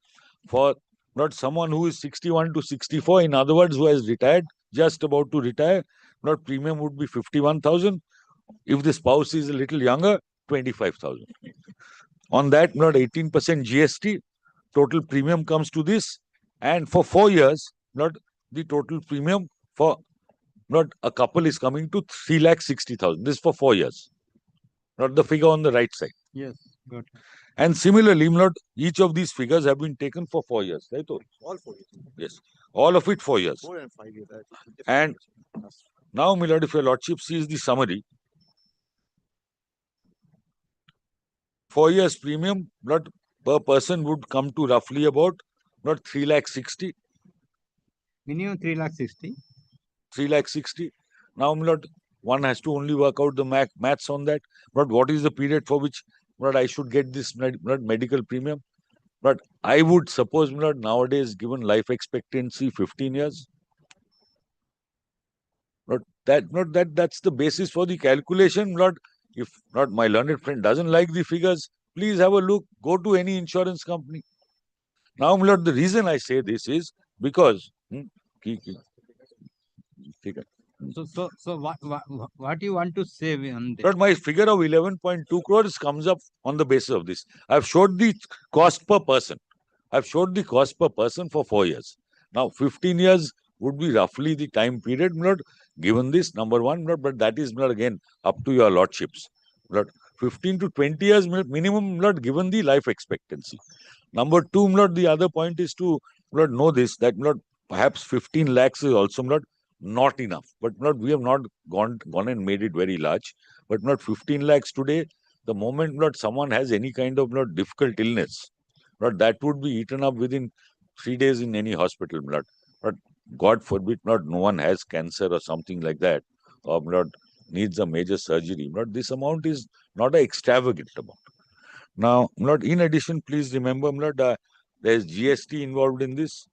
for not someone who is 61 to 64, in other words, who has retired, just about to retire, not premium would be 51,000. If the spouse is a little younger, 25,000. On that, not 18% GST, total premium comes to this. And for 4 years, not the total premium for not a couple is coming to 3,60,000. This is for 4 years. Not the figure on the right side. Yes, good. And similarly, not each of these figures have been taken for 4 years, right? All 4 years. Yes, all of it 4 years. 4 and 5 years. And now, my lord, if your lordship sees the summary, 4 years premium, not per person would come to roughly about not 3,60,000. Minimum 3,60,000. 3,60,000. Now, my lord, one has to only work out the maths on that. But what is the period for which not I should get this medical premium? But I would suppose not nowadays, given life expectancy 15 years, that's the basis for the calculation. Not if not my learned friend doesn't like the figures, please have a look. Go to any insurance company. Now, my lord, the reason I say this is because So what you want to say on this? But my figure of 11.2 crores comes up on the basis of this. I've showed the cost per person. I've showed the cost per person for 4 years. Now, 15 years would be roughly the time period, not given this, number one, but that is not again up to your lordships. Not 15 to 20 years minimum, not given the life expectancy. Number two, not the other point is to not know this, that not perhaps 15 lakhs is also not enough, but not we have not gone and made it very large, but not 15 lakhs today. The moment not someone has any kind of not difficult illness, not that would be eaten up within 3 days in any hospital. But God forbid, not no one has cancer or something like that, or not needs a major surgery. Not this amount is not an extravagant amount. Now, not in addition, please remember, there is GST involved in this.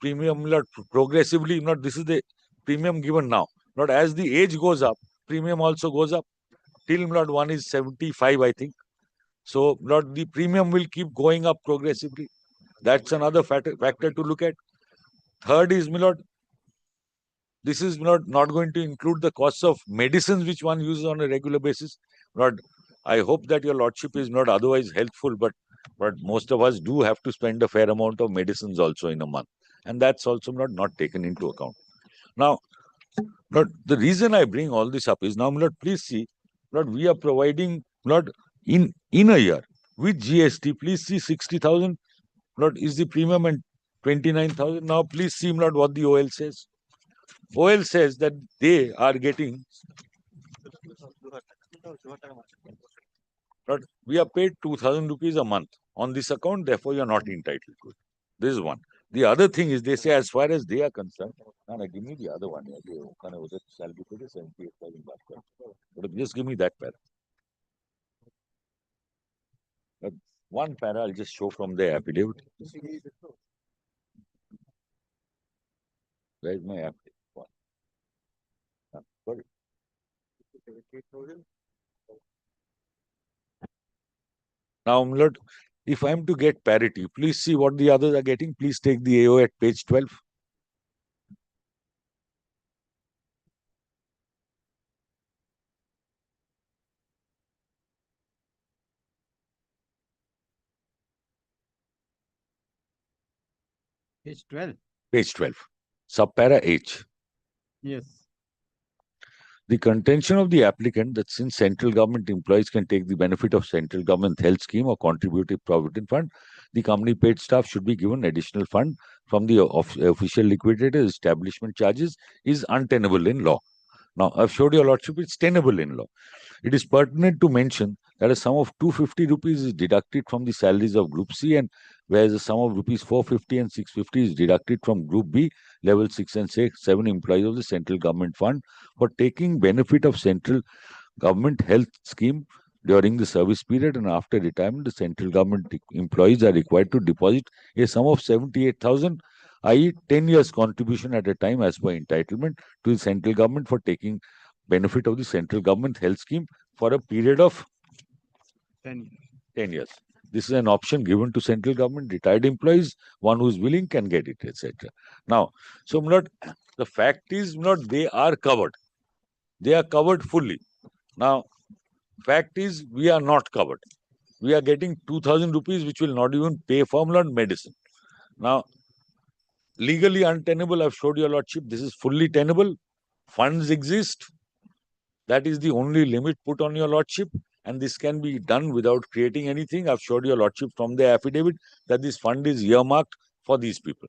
Premium, progressively, this is the premium given now. Not as the age goes up, premium also goes up. Till one is 75, I think. So, the premium will keep going up progressively. That's another factor to look at. Third is, this is not going to include the costs of medicines which one uses on a regular basis. I hope that your lordship is not otherwise healthful, but most of us do have to spend a fair amount of medicines also in a month. And that's also not taken into account. Now, the reason I bring all this up is now, please see, we are providing in a year with GST. Please see 60,000 is the premium and 29,000. Now, please see what the OL says. OL says that they are getting. We are paid 2,000 rupees a month on this account. Therefore, you are not entitled to it. This is one. The other thing is they say as far as they are concerned, give me the other one. Just give me that para. One para I'll just show from the affidavit. Where is my affidavit? Sorry. Now, if I am to get parity, please see what the others are getting. Please take the AO at page 12. Page 12. Page 12. Subpara H. Yes. The contention of the applicant that since central government employees can take the benefit of central government health scheme or contributive provident fund, the company paid staff should be given additional fund from the official liquidator establishment charges is untenable in law. Now, I've showed your lordship, it's tenable in law. It is pertinent to mention that a sum of 250 rupees is deducted from the salaries of Group C, and whereas a sum of rupees 450 and 650 is deducted from Group B, level 6 and 7 employees of the central government fund for taking benefit of central government health scheme during the service period, and after retirement, the central government employees are required to deposit a sum of 78,000, i.e. 10 years contribution at a time as per entitlement to the central government for taking benefit of the central government health scheme for a period of 10 years. This is an option given to central government, retired employees, one who is willing can get it, etc. Now, so the fact is they are covered. They are covered fully. Now, fact is we are not covered. We are getting 2,000 rupees, which will not even pay for medicine. Now, legally untenable, I've showed your lordship, this is fully tenable. Funds exist. That is the only limit put on your lordship. And this can be done without creating anything. I've showed your lordship from the affidavit that this fund is earmarked for these people.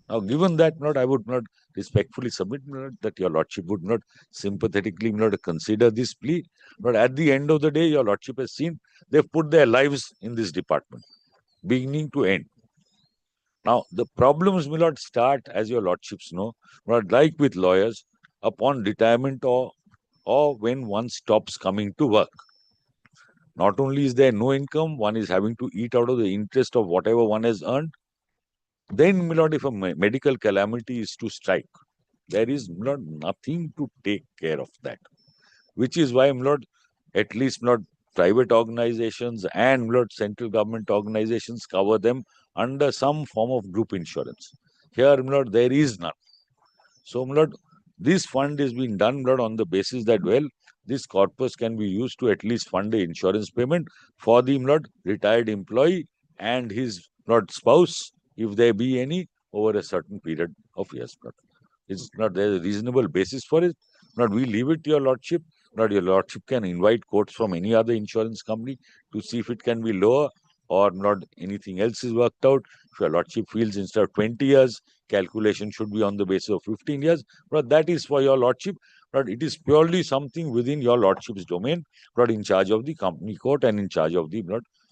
Now, given that, I would not respectfully submit that your lordship would not sympathetically consider this plea. But at the end of the day, your lordship has seen they've put their lives in this department, beginning to end. Now, the problems will not start, as your lordships know, like with lawyers, upon retirement or when one stops coming to work. Not only is there no income, one is having to eat out of the interest of whatever one has earned. Then, if a medical calamity is to strike, there is nothing to take care of that. Which is why, at least private organizations and central government organizations cover them under some form of group insurance. Here, there is none. So, this fund is being done on the basis that, this corpus can be used to at least fund the insurance payment for the retired employee and his spouse, if there be any, over a certain period of years. It's there's a reasonable basis for it. We leave it to your lordship. Your lordship can invite quotes from any other insurance company to see if it can be lower or anything else is worked out. If your lordship feels instead of 20 years, calculation should be on the basis of 15 years. But that is for your lordship. But it is purely something within your lordship's domain, in charge of the company court and in charge of the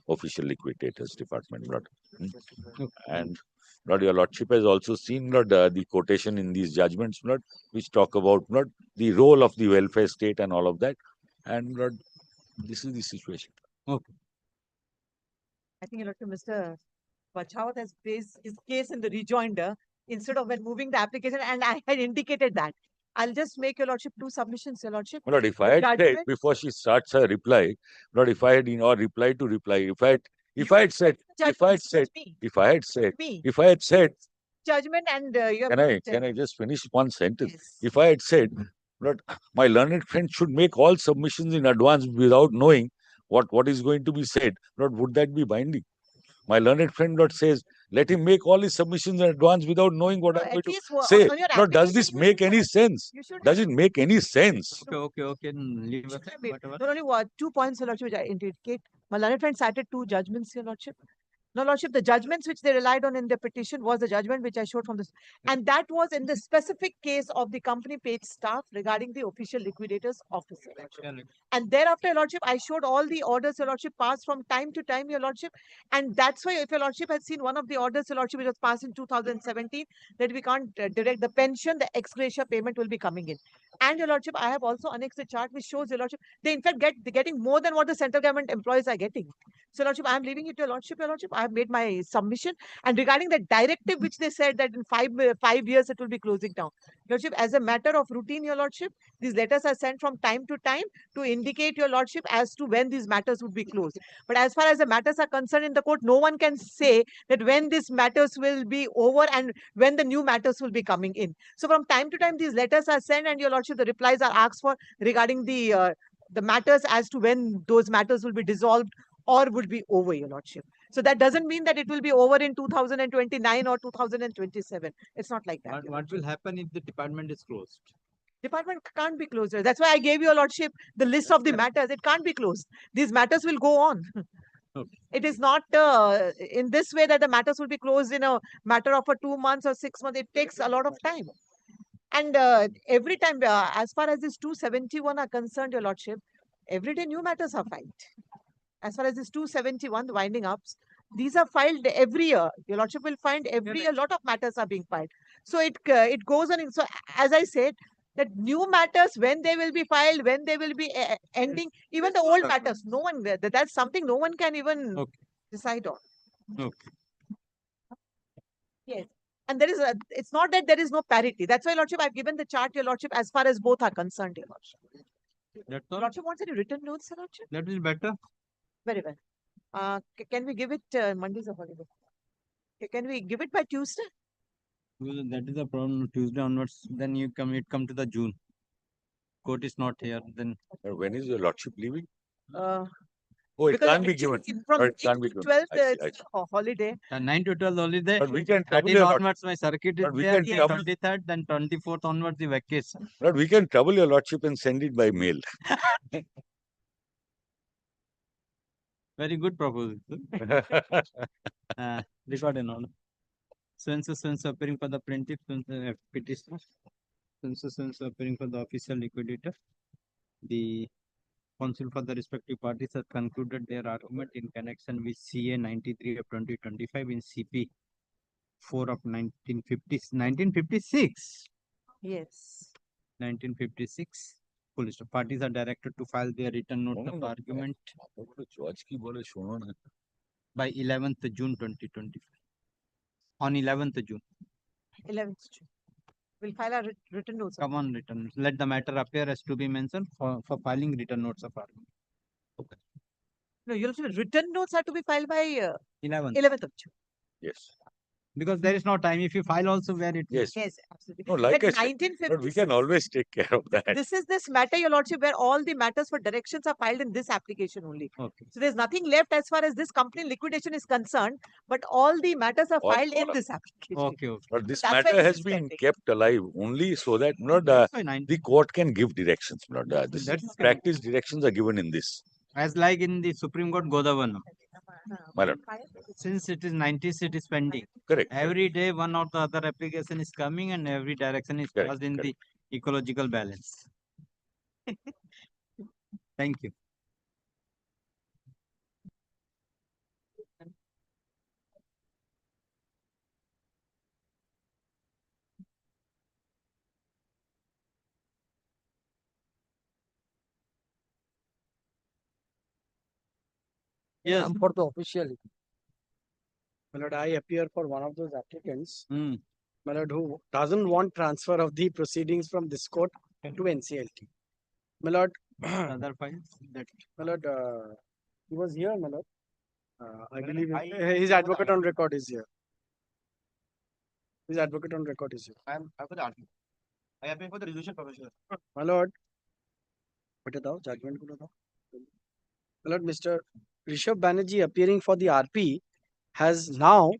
official liquidators department. And your lordship has also seen the quotation in these judgments, which talk about the role of the welfare state and all of that. And this is the situation. Okay. I think Mr. Bachawat has placed his case in the rejoinder instead of when moving the application, and I had indicated that. I'll just make your lordship two submissions, your lordship. If I had said before she starts her reply, if I had reply to reply, if I had said, judgment and you have can I just finish one sentence? Yes. If I had said my learned friend should make all submissions in advance without knowing what is going to be said, would that be binding? My learned friend says, let him make all his submissions in advance without knowing what I'm going to say. Does this make any sense? Does it make any sense? Okay. Leave it. Not only 2 points, your lordship, which I indicate. My learned friend cited 2 judgments, your lordship. No, lordship, the judgments which they relied on in the petition was the judgment which I showed from this. And that was in the specific case of the company paid staff regarding the official liquidator's officer. And thereafter, your lordship, I showed all the orders, your lordship, passed from time to time, your lordship. And that's why, if your lordship has seen one of the orders, your lordship, which was passed in 2017, that we can't direct the pension, the ex gratia payment will be coming in. And your lordship, I have also annexed a chart which shows, your lordship, they in fact getting more than what the central government employees are getting. So, lordship, I am leaving it to your lordship, I have made my submission. And regarding the directive, which they said that in 5 years it will be closing down. Lordship, as a matter of routine, your lordship, these letters are sent from time to time to indicate, your lordship, as to when these matters would be closed. But as far as the matters are concerned in the court, no one can say that when these matters will be over and when the new matters will be coming in. So from time to time, these letters are sent, and your lordship, the replies are asked for regarding the matters as to when those matters will be dissolved or would be over, your lordship. So that doesn't mean that it will be over in 2029 or 2027. It's not like that. What will happen if the department is closed? Department can't be closed. That's why I gave your lordship the list of the matters. It can't be closed. These matters will go on. Okay. It is not in this way that the matters will be closed in a matter of 2 months or 6 months. It takes a lot of time. And every time, as far as this 271 are concerned, your lordship, every day new matters are filed. As far as this 271, the winding ups, these are filed every year. Your lordship will find every year a lot of matters are being filed. So it goes on. So as I said, that new matters, when they will be filed, when they will be ending, even the old matters, no one, that's something no one can even decide on. Okay. Yes. And it's not that there is no parity. That's why, lordship, I've given the chart, your lordship, as far as both are concerned, your lordship. That's all. Lordship wants any written notes, your lordship? That is better. Very well. Can we give it, Monday's a holiday? Can we give it by Tuesday? Well, that is the problem. Tuesday onwards, then it come to the June. Court is not here. Then When is your lordship leaving? Uh, Oh, it because can't be actually given. from Or it 8 can't be to given. 12, I see, I it's see. a holiday. 9 to 12 holiday. But we can trouble 13th your lordship. onwards, my circuit is But we there. can trouble, 23rd, then 24th onwards, the vacation. but we can trouble your lordship and send it by mail. Very good proposal. Record and all. So appearing for the plaintiff, petitioner. So appearing for the official liquidator. The counsel for the respective parties has concluded their argument in connection with CA 93 of 2025 in CP 4 of 1956. Yes. 1956. Police parties are directed to file their written notes of argument by 11th June 2025. On 11th June. 11th June. We'll file our written notes. Come on, written notes. Let the matter appear as to be mentioned for filing written notes of argument. Okay. No, you'll say written notes are to be filed by 11th of June. Yes. Because there is no time. If you file also where it Yes. Yes, absolutely. No, like But I said, but we can 1956 always take care of that. this matter, your lordship, where all the matters for directions are filed in this application only. Okay. So there's nothing left as far as this company liquidation is concerned, but all the matters are filed in this application. Okay, okay. But this That's why matter this has is been pending. kept alive only so that the court can give directions. This That's practice directions are given in this. As like in the Supreme Court Godavan. My lord. Since it is 90s, it is pending. Correct. Every day one or the other application is coming and every direction is Correct, passed in the ecological balance. Thank you. Yes. For the official. My lord, I appear for one of those applicants, my lord, who doesn't want transfer of the proceedings from this court to NCLT. My lord, Other files that my lord, he was here, my lord. I believe his advocate on record is here. His advocate on record is here. I am for the argument. I appear for the resolution professional. My lord, judgment. My lord, Mr. Rishabh Banerjee appearing for the RP has now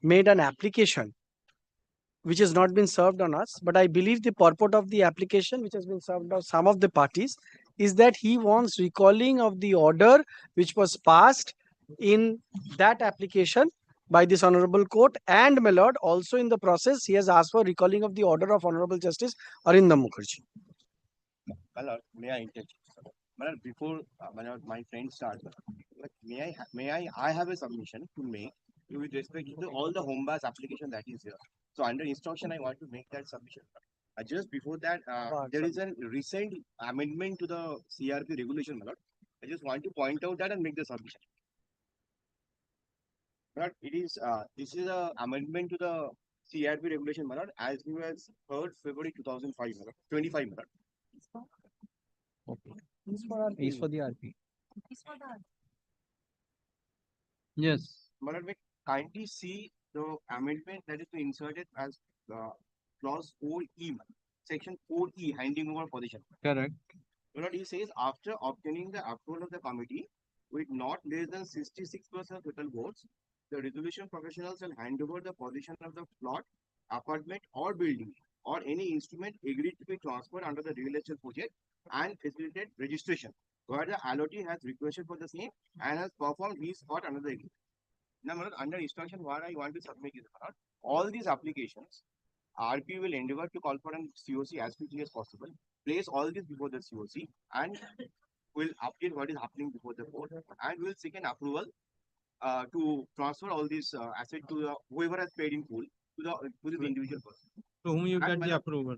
made an application which has not been served on us, but I believe the purport of the application which has been served on some of the parties is that he wants recalling of the order which was passed in that application by this honorable court, and my lord, also in the process he has asked for recalling of the order of Honorable Justice Arindam Mukherjee. My lord, may I interject? My lord, before my friend starts, I have a submission to make with respect to all the home bus application that is here. So under instruction, I want to make that submission. Just before that, there is a recent amendment to the CRP regulation, my lord. I just want to point out that and make the submission. But it is this is a amendment to the CRP regulation, my lord, as new as 3rd February 2005, my lord, 25, my lord. okay. Is for the RP. Yes. Madam, kindly see the amendment that is inserted as clause 4E, section 4E, handing over position. Correct. He says after obtaining the approval of the committee with not less than 66% total votes, the resolution professionals will hand over the position of the plot, apartment, or building, or any instrument agreed to be transferred under the real estate project and facilitate registration, where the allottee has requested for the same and has performed his or another agreement. Now, under instruction, what I want to submit is all these applications, RP will endeavor to call for a COC as quickly as possible, place all this before the COC, and will update what is happening before the court, and will seek an approval to transfer all these assets to whoever has paid in full to the individual person. To whom you get the approval?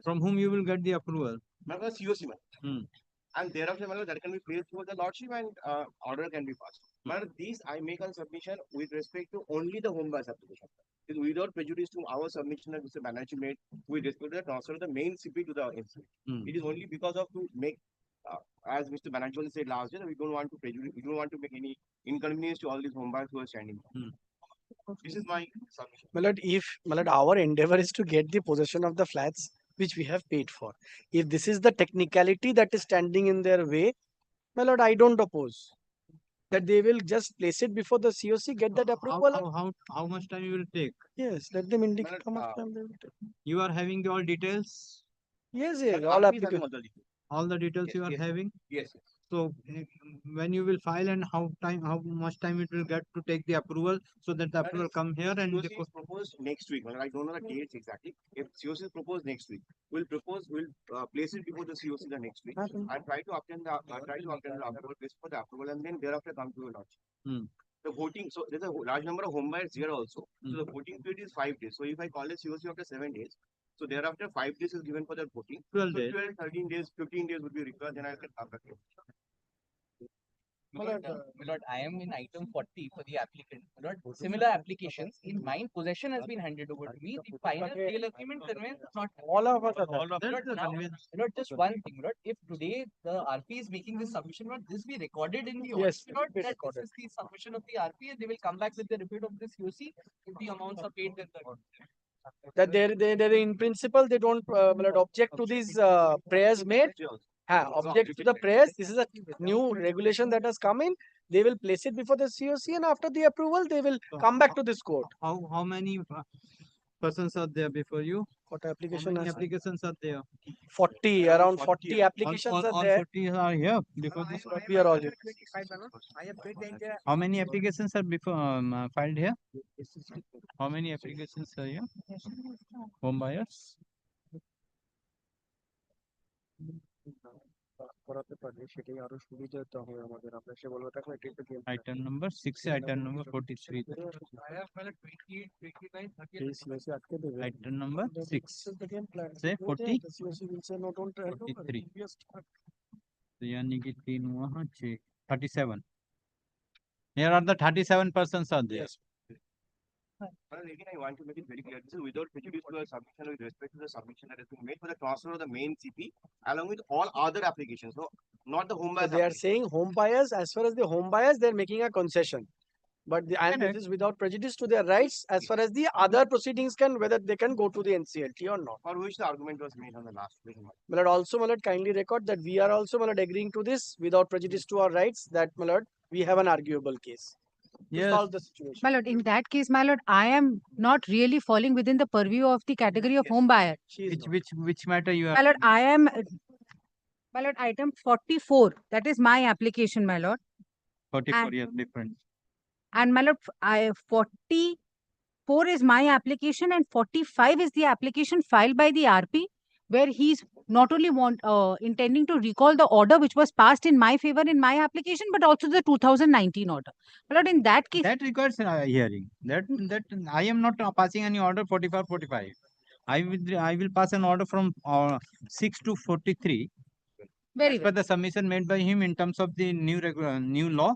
From whom you will get the approval? COC. And thereafter, that can be placed before the lordship and order can be passed. These I make a submission with respect to only the home bus application. Without prejudice to our submission that Mr. Banerjee made with respect to the transfer of the main CP to the NC. It is only because of to make as Mr. Banerjee said last year, we don't want to prejudice, we don't want to make any inconvenience to all these home buyers who are standing. This is my submission. My lord, our endeavor is to get the possession of the flats which we have paid for. If this is the technicality that is standing in their way, my lord, I don't oppose that they will just place it before the COC, get that approval. How much time you will take? Yes, let them indicate how much time they will take. You are having all details? Yes, yes, all applications. All the details you are having? Yes. So when you will file and how much time it will get to take the approval so that the approval come here and COC is proposed next week. I don't know the dates exactly. If COC is proposed next week, we'll place it before the COC the next week and try to obtain the approval place for the approval and then thereafter come to a lodge. The voting, so there's a large number of home buyers here also. So the voting period is 5 days. So if I call a COC after 7 days, so thereafter 5 days is given for the voting. 12 days. 12, 13 days, 15 days would be required. Then I can come back. My lord, I am in item 40 for the applicant. My lord, similar applications in mine, possession has been handed over to me. The final sale agreement conveyance is not. All of us are Lord, just one thing, Lord. If today the RP is making this submission, Lord, this be recorded in the Yes, audit, Lord, that this is the submission of the RP and they will come back with the report of this COC if the amounts are paid then that they in principle they don't object to these prayers made. Object to the prayers. This is a new regulation that has come in. They will place it before the COC and after the approval they will come back to this court. How many persons are there before you? What application? How many applications are there? 40, around 40 applications all are there. 40 are here before this. We are all here. How many applications are before filed here? How many applications are here? Home buyers? Item number 6, item number 43. Item number 6. Say 40. 43. So यानी कि 3 वहाँ 6 37. Here are the 37 persons are there. Yes. But again, I want to make it very clear. This is without prejudice to the submission with respect to the submission that has been made for the transfer of the main CP along with all other applications. So not the home buyers. They are saying home buyers, as far as the home buyers, they are making a concession. But and it is without prejudice to their rights as far as the other proceedings can, whether they can go to the NCLT or not. For which the argument was made on the last meeting. My lord, also, my lord, kindly record that we are also, my lord, agreeing to this without prejudice to our rights, that, my lord, we have an arguable case. To solve the situation. My lord, in that case, my lord, I am not really falling within the purview of the category of home buyer. Which matter you are? My lord, I am, my lord, item 44. That is my application, my lord. 44, yes, different. And my lord, 44 is my application and 45 is the application filed by the RP, where he's not only intending to recall the order which was passed in my favor in my application, but also the 2019 order. But in that case, that requires hearing. That I am not passing any order 45. I will pass an order from 6 to 43. Very well. The submission made by him in terms of the new law,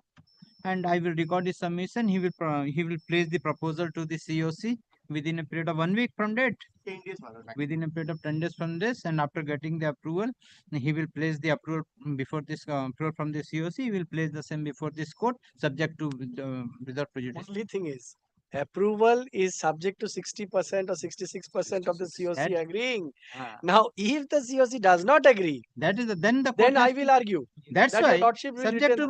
and I will record his submission. He will place the proposal to the COC within a period of 1 week from date. 10 days, within a period of 10 days from this, and after getting the approval, he will place the approval before this approval from the COC. He will place the same before this court, subject to without prejudice. Only thing is, approval is subject to 60% or 66% of the COC agreeing. Now, if the COC does not agree, that is then I will argue. That's that why subject to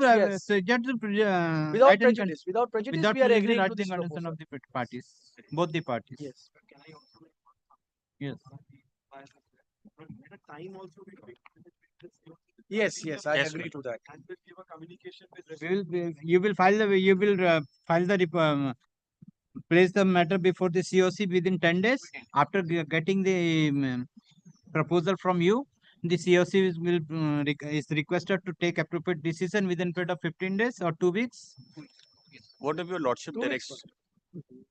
without prejudice. Without prejudice, we are agreeing to this proposal. Of the parties, both the parties. Yes. Yes. Yes, I agree to that. You will file the place the matter before the COC within 10 days after getting the proposal from you. The COC is requested to take appropriate decision within period of 15 days or 2 weeks. What of your lordship directs?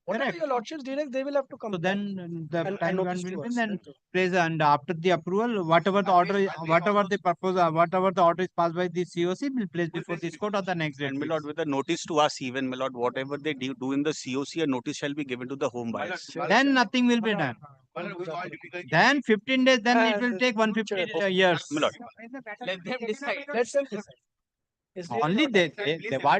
Whatever your lordships direct, they will have to come. So then the and time notice will to be us. then praise, and after the approval, whatever the order, whatever the proposal, whatever the order is passed by the COC will place before this court or the next date. And my lord, with a notice to us, even my lord, whatever they do in the COC, a notice shall be given to the home buyers. Then nothing will be done. Then 15 days, then it will take 150 years. My lord. Let them decide. Let them decide. It's really Only not they,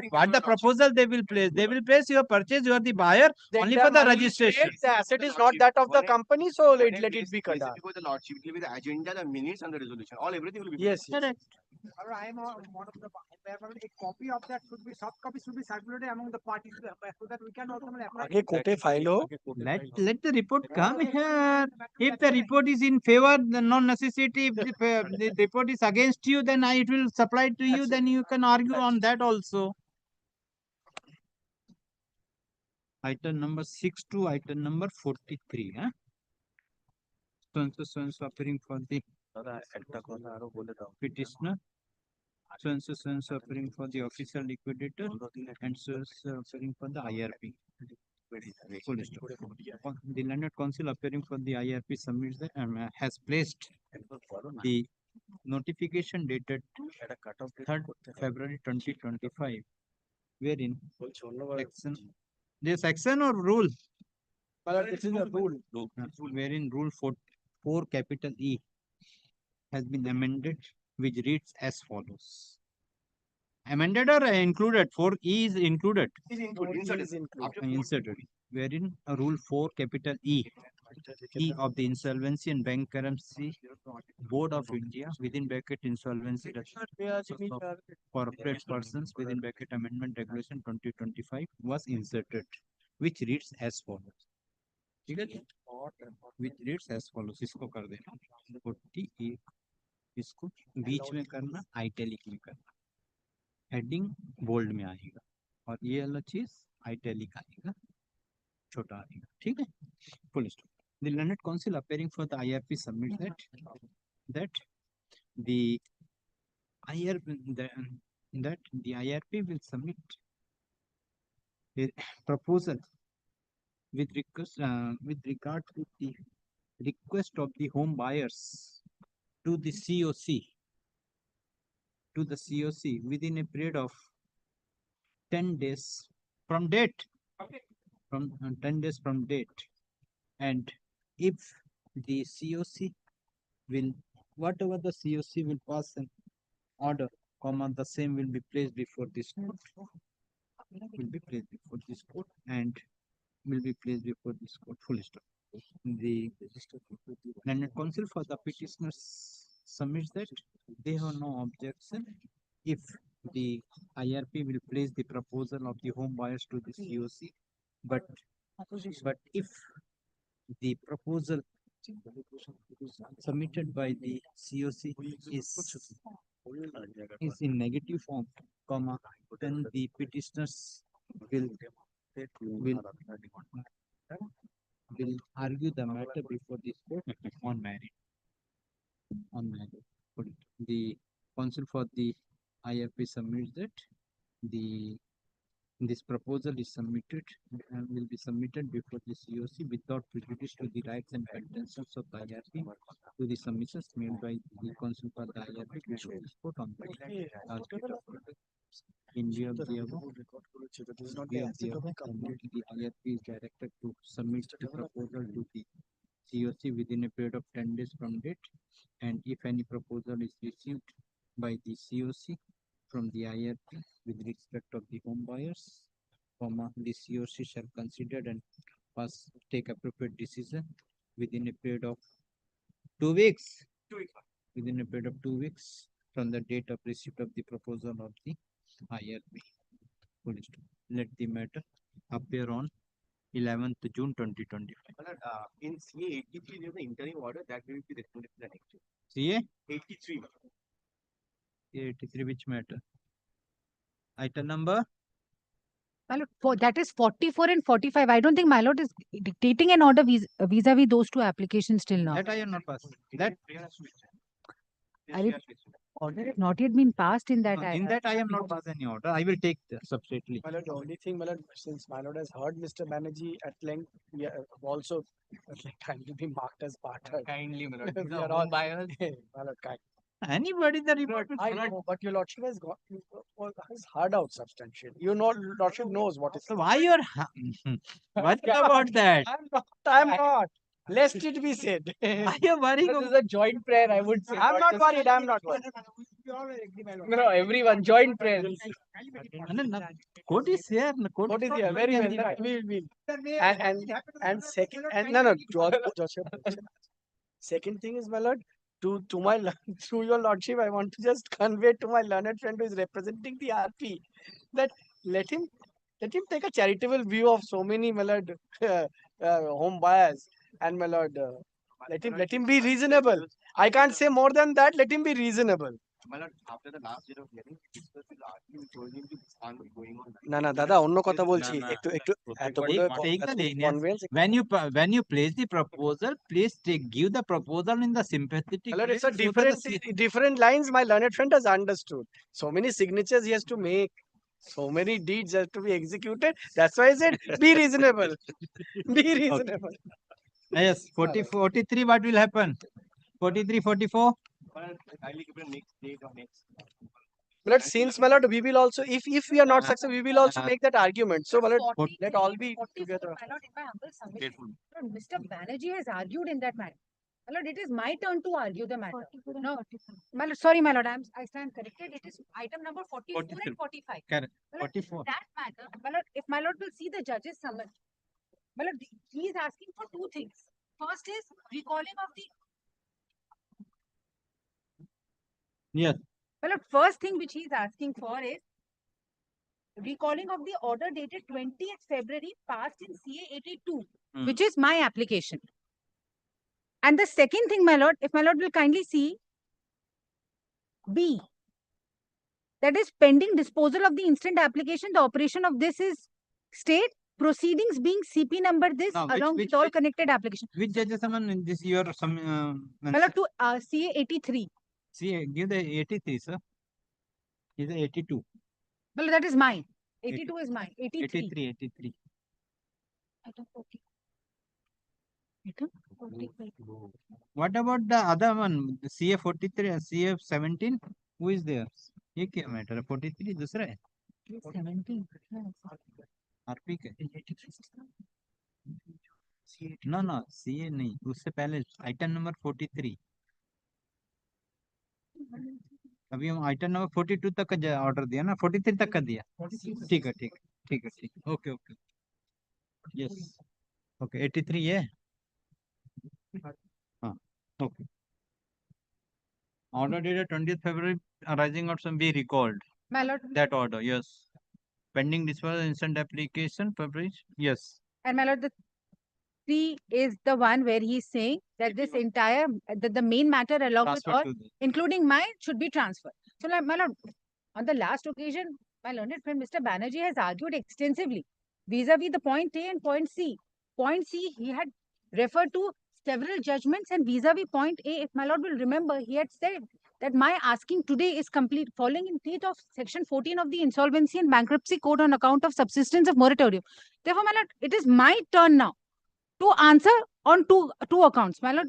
what the proposal they will place. They will place your purchase, you are the buyer, the only entire for the money is registration. paid, the asset is not that of the company, so let it be cut down. Because the lordship will be the agenda, the minutes, and the resolution. All everything will be. Yes. Correct. I am one of the a copy of that should be soft copy should be circulated among the parties so that we can also apply. आगे कोटे file हो. Let the report come here. If the report is in favor, the non-necessity. If the report is against you, then it will supply to you. Then you can argue on that also. Item number 6 to item number 43. Huh? So appearing for the petitioner. So appearing for the official liquidator, and so appearing for the IRP. Full stop. The landed council appearing for the IRP submits that has placed the notification dated 3rd February 2025, wherein section or rule? This is a rule. Wherein rule 4 capital E has been amended, which reads as follows. Amended or included? 4E is included. Inserted. Wherein rule 4 capital E of the Insolvency and Bankruptcy Board of India within bracket insolvency of corporate persons within bracket amendment regulation 2025 was inserted, which reads as follows. Which reads as follows. इसको कर देना 48, इसको बीच में करना, आइटैलिक में करना, heading bold में आएगा और ये वाला चीज आइटैलिक आएगा, छोटा आएगा. ठीक है. Full stop. The landed council appearing for the IRP submits that the IRP will submit a proposal with regard to the request of the home buyers to the COC within a period of 10 days from date. From 10 days from date. And if the COC will, whatever the COC will pass an order, the same will be placed before this court. And will be placed before this court. Full stop. The landed council for the petitioners submits that they have no objection if the IRP will place the proposal of the home buyers to the COC, but if the proposal submitted by the COC is in negative form, then the petitioners will argue the matter before this court on merit. The counsel for the IRP submits that this proposal is submitted and will be submitted before the COC without prejudice to the rights and pretensions of the IRP to the submissions made by the counsel for the IRP before this court on the last date of in view of the above, the IRP is directed to submit the proposal to the COC within a period of 10 days from date, and if any proposal is received by the COC from the IRP with respect of the home buyers, the COC shall consider and take appropriate decision within a period of 2 weeks. Within a period of 2 weeks from the date of receipt of the proposal of the IRP. Let the matter appear on 11th June 2025. In CA 83, there is an interim order that will be responded to the next year. CA 83. 83, which matter? Item number? My lord, that is 44 and 45. I don't think my lord is dictating an order vis-a-vis those two applications till now. That I am not passing. That Order has not yet been passed in that. In that, I am not passed any order. I will take the subsequently. My lord, the only thing, my lord, since my lord has heard Mr. Banerjee at length, we have also kindly be marked as part of. Kindly, my lord. We The are home all buyers. my lord, kind. Anybody the report. I know, but your lordship has got has heard out substantial. You know, lordship knows what is. So why you are worried about that? I'm not. I'm not. Lest it be said. Why you are worrying? This is a joint prayer, I would say. I'm not worried. I'm not worried. No, everyone joint prayer. Court is here. Court is here. Very well. And second and no, Joseph. Second thing is, my lord, to my through your lordship, I want to just convey to my learned friend who is representing the RP that let him take a charitable view of so many, my lord, home buyers, and my lord, let him be reasonable. I can't say more than that. Let him be reasonable. My lord, after the last year of hearing, discussed with the RP, we told him to stand going on. না না দাদা অন্য কথা বলছি একটু একটু এতগুলো Take the lenience. conveyance When you place the proposal, please give the proposal in the sympathetic. My lord, it's a way so that different lines my learned friend has understood. So many signatures he has to make. So many deeds have to be executed. That's why I said be reasonable. Be reasonable. Yes, 43, what will happen? 43, 44? Kindly give the next date or next. My lord, since my lord, we will also, if we are not successful, we will also make that argument. So my lord, let all be together. My lord, in my humble submission, Lord, Mr. Banerjee has argued in that matter. My lord, it is my turn to argue the matter. No, my lord, sorry, my lord, I stand corrected. It is item number 44 and 45. Correct. My lord, 44. That matter, my lord, if my lord will see the judge's summons, my lord, he is asking for two things. First is recalling of the. Yes. Well, the first thing which he is asking for is recalling of the order dated 20th February passed in CA 82, which is my application. And the second thing, my lord, if my lord will kindly see B, that is pending disposal of the instant application, the operation of this is state proceedings being CP number this No, along with all connected application. Which judges summon in this year? My lord, to CA 83. See, give the 83, sir. Is the 82. Well, that is mine. 82 is mine. 83. 83, 83. Item 40. Item 40. What about the other one? The CA 43 and CA 17? Who is there? ये क्या matter है? 43 दूसरा है? 17. RP के? No, no, CA नहीं. उससे पहले item number 43. अभी हम आइटम नंबर 42 तक का ऑर्डर दिया ना, 43 तक का दिया. ठीक है, ठीक है, ठीक है, ठीक है. Okay, okay. यस. ओके, 83 ये. हाँ, okay. Order dated 20th February arising out some be recalled. My lord. That order, yes. Pending disposal instant application published, yes. And my lord, the 3 is the one where he is saying that this entire, the main matter along with all, including mine, should be transferred. So, my lord, on the last occasion, my learned friend Mr. Banerjee has argued extensively vis-a-vis the point A and point C. Point C, he had referred to several judgments, and vis-a-vis point A, if my lord will remember, he had said that my asking today is complete, falling in teeth of section 14 of the Insolvency and Bankruptcy Code on account of subsistence of moratorium. Therefore, my lord, it is my turn now to answer on two accounts. My lord,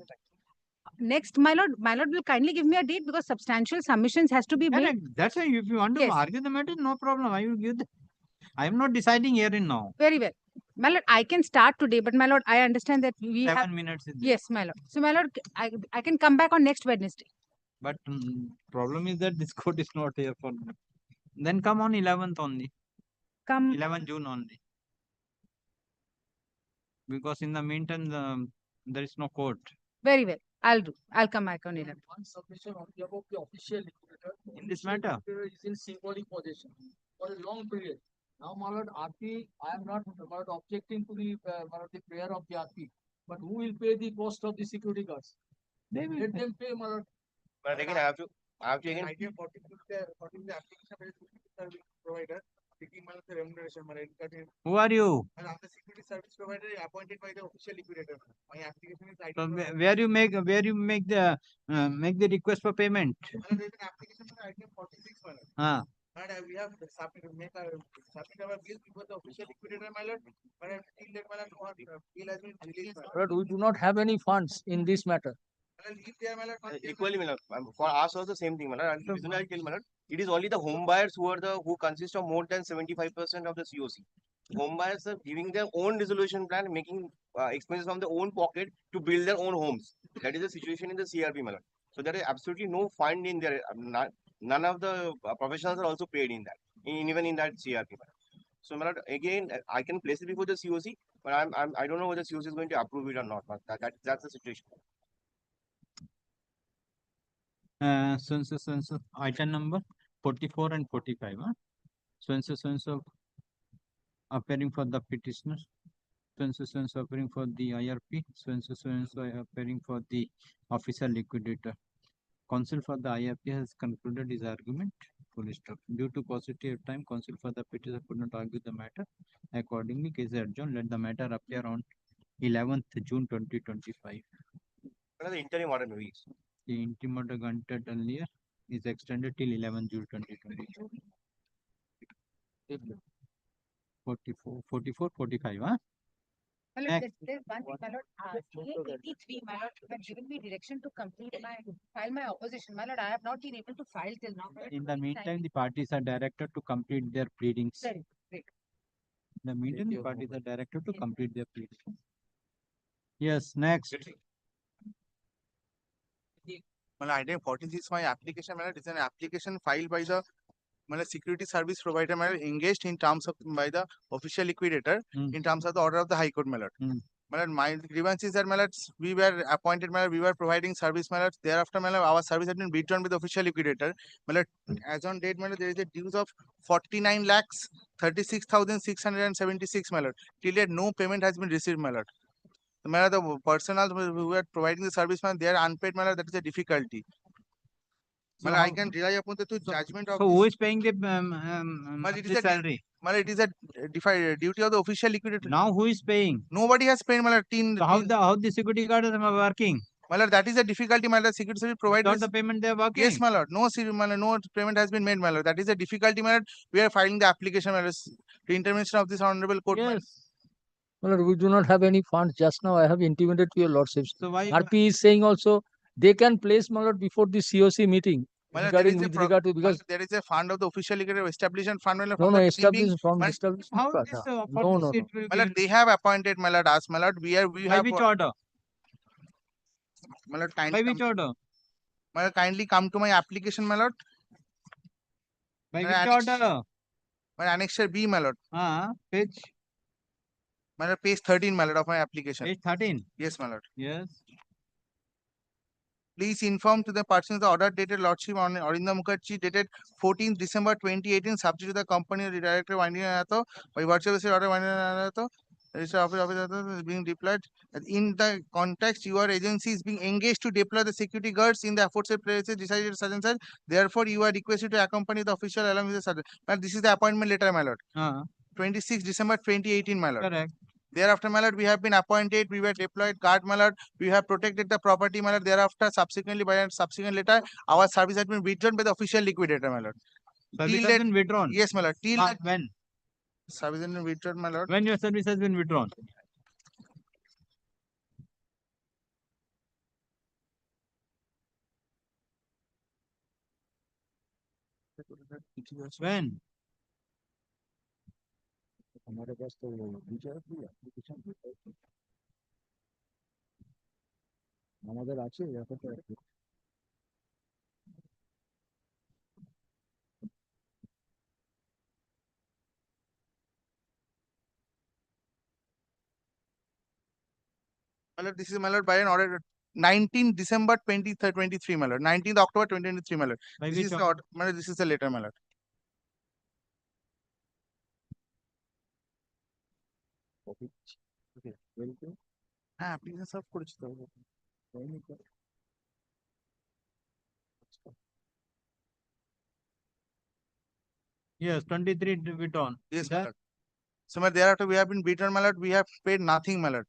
next, my lord will kindly give me a date because substantial submissions has to be made. That's why if you want to argue the matter, no problem. I will give I am not deciding here and now. Very well. My lord, I can start today, but my lord, I understand that we 7 have. minutes. Yes, my lord. So, my lord, I can come back on next Wednesday. But problem is that this code is not here for me. Then come on 11th only. Come 11 June only. Because in the meantime, there is no court. Very well. I'll come back on 11th. One submission on behalf of the official liquidator. In this matter? Is in symbolic possession for a long period. Now, my lord, RP, I am not objecting to the prayer of the RP, but who will pay the cost of the security guards? They will Let them pay, my lord. But again, I have to again. Item 40 the application provider taking my lord the remuneration, my lord. Who are you? And after security service provider appointed by the official liquidator. My application is So where you make the request for payment. There is an application for item 46, my lord. But we have submit our bill before the official liquidator, my lord. But until that, my lord, no bill has been released. But we do not have any funds in this matter. Equally, my lord. For us also the same thing, my lord. And the reason I tell, my lord, it is only the home buyers who consist of more than 75% of the COC. Home buyers are giving their own resolution plan, making expenses from their own pocket to build their own homes. That is the situation in the CRP, my lord. So there is absolutely no fund in there. None of the professionals are also paid in that, even in that CRP. My lord. So, my lord, again, I can place it before the COC, but I don't know whether the COC is going to approve it or not. That's the situation. So item number 44 and 45. So appearing for the petitioner. So appearing for the IRP. So appearing for the official liquidator. Counsel for the IRP has concluded his argument. Full stop. Due to paucity of time, counsel for the petitioner could not argue the matter. Accordingly, case adjourned. Let the matter appear on 11th June 2025. What are the interim order movies? The interim order granted earlier is extended till 11 June 2022. 44, 45, huh? My lord, Next. there's one thing, my lord. A83, my lord, had given me direction to file my opposition. My lord, I have not been able to file till now. In the meantime, the parties are directed to complete their pleadings. Very great. In the meantime, the parties are directed to complete their pleadings. Yes, next. Well, item 46 is my application. It is an application filed by the security service provider engaged in terms of by the official liquidator in terms of the order of the High Court. My grievance is that we were appointed, we were providing service. Thereafter, our service has been withdrawn by the official liquidator. As on date, there is a dues of 49 lakhs 36,676. Till yet, no payment has been received. The personnel who are providing the service, they are unpaid. That is a difficulty. So I can rely upon the judgment of. So who is paying the salary? It is a duty of the official liquidator. Now who is paying? Nobody has paid. So how the security guard is working? That is a difficulty. Security service providers. Without the payment they are working. Yes, my lord. No payment has been made, my lord. That is a difficulty, my lord. We are filing the application, my lord, to intervention of this honorable court. Yes. Well, we do not have any funds. Just now, I have intimated to your lordships. So why RP is saying also they can place, my lord, before the COC meeting. Regarding with regard to because there is a fund of the official liquidator established fund. No, established from established. How this No. My lord, they have appointed, my lord, us, my lord. We have. By which order? My lord, by which order? My lord, kindly come to my application, my lord. By which order? My annexure B, my lord. Page. My lord, page 13, my lord, of my application. Page 13? Yes, my lord. Yes. Please inform to the person of the order dated lordship on Arinda Mukherjee dated 14th December 2018, subject to the company director winding by virtue of the order winding register office is being deployed. In the context, your agency is being engaged to deploy the security guards in the aforesaid places decided such and such. Therefore, you are requested to accompany the official along with the sergeant. This is the appointment letter, my lord. 26 December 2018, my lord. Correct. Thereafter, my lord, we have been appointed, we were deployed, guard, my lord, we have protected the property, my lord. Thereafter, subsequently, by a subsequent letter, our service has been withdrawn by the official liquidator, my lord. Service has been withdrawn? Yes, my lord. Till when? Service has been withdrawn, my lord. When your service has been withdrawn? When? हमारे पास तो application আমাদের আছে My lord, this is, my lord, by an order 19 December 2023, my lord. 19th October 2023, my lord. This is the order, my lord, this is the letter, my lord. হ্যাঁ application serve করেছি তো Yes, 23 withdrawn. Yes, my lord. So thereafter we have been beaten, my lord. We have paid nothing, my lord.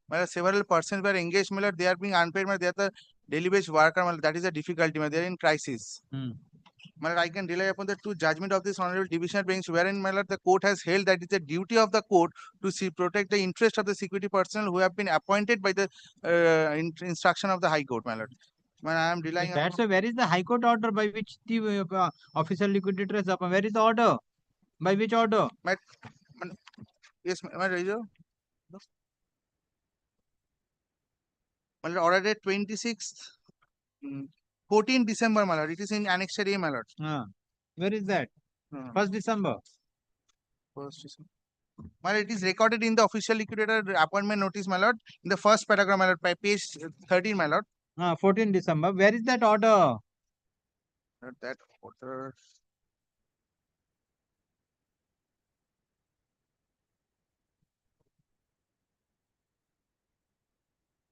My lord, several persons were engaged, my lord. They are being unpaid, my lord. They are the daily wage worker, my lord. That is a difficulty, my lord. They are in crisis. My lord, I can rely upon the two judgment of this honorable divisional bench, wherein, my lord, the court has held that it is a duty of the court to protect the interest of the security personnel who have been appointed by the instruction of the High Court, my lord. Man, I am relying. That's why where is the High Court order by which the official liquidator is up? Where is the order? By which order? Yes, my lord. My lord, order date 26th, 14 December, my lord. It is in Annex A, my lord. Where is that? 1st December. 1st December. My lord, it is recorded in the official liquidator appointment notice, my lord, in the first paragraph, my lord, by page 13, my lord. 14 December. Where is that order? That order.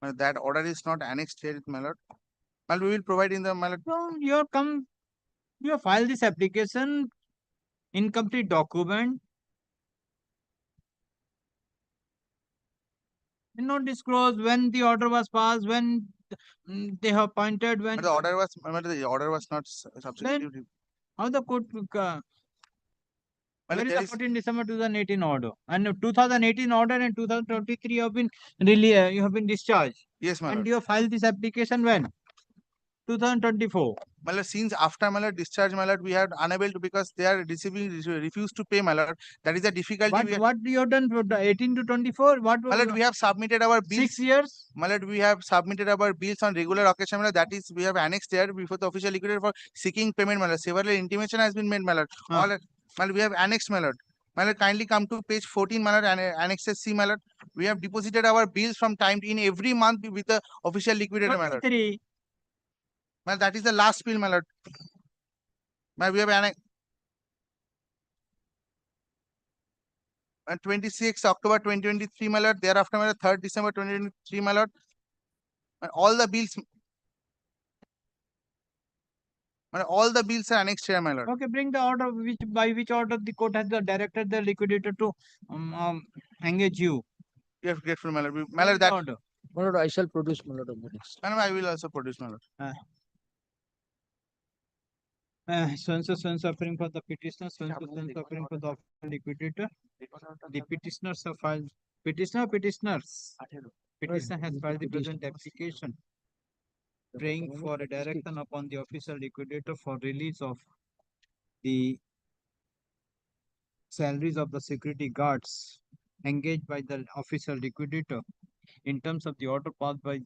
That order is not annexed here, my lord. Well, we will provide in the, my lord. So you have filed this application, incomplete document. Not disclosed when the order was passed, when they have appointed, when the order was not subsequently. How the court where is the 14 December 2018 order? And 2018 order and 2023 you have been you have been discharged. Yes, my lord. And you have filed this application when? 2024. My lord, since after, my lord, discharge, my lord, we are unable to, because they are refused to pay, my lord. That is a difficulty. What you have done for the 18 to 24? What? My lord, we have submitted our bills. 6 years. My lord, we have submitted our bills on regular occasion, my lord. That is, we have annexed there before the official liquidator for seeking payment, my lord. Several intimation has been made, my lord. All, my lord, we have annexed, my lord. My lord, kindly come to page 14, my lord, and Annexes C, my lord. We have deposited our bills from time in every month with the official liquidator, my lord. Well, that is the last bill, my lord. We have annexed. And 26 October 2023, my lord. Thereafter, my lord, 3rd December 2023, my lord. And all the bills. All the bills are annexed here, my lord. Okay, bring the order by which order the court has directed the liquidator to engage you. Yes, grateful, my lord. My lord, that order. My lord, I shall produce, my lord, on the next. And I will also produce, my lord. So suffering for the petitioner, so suffering for the liquidator. The petitioners have filed. Petitioner has filed the present application, praying for a direction upon the official liquidator for release of the salaries of the security guards engaged by the official liquidator in terms of the order passed by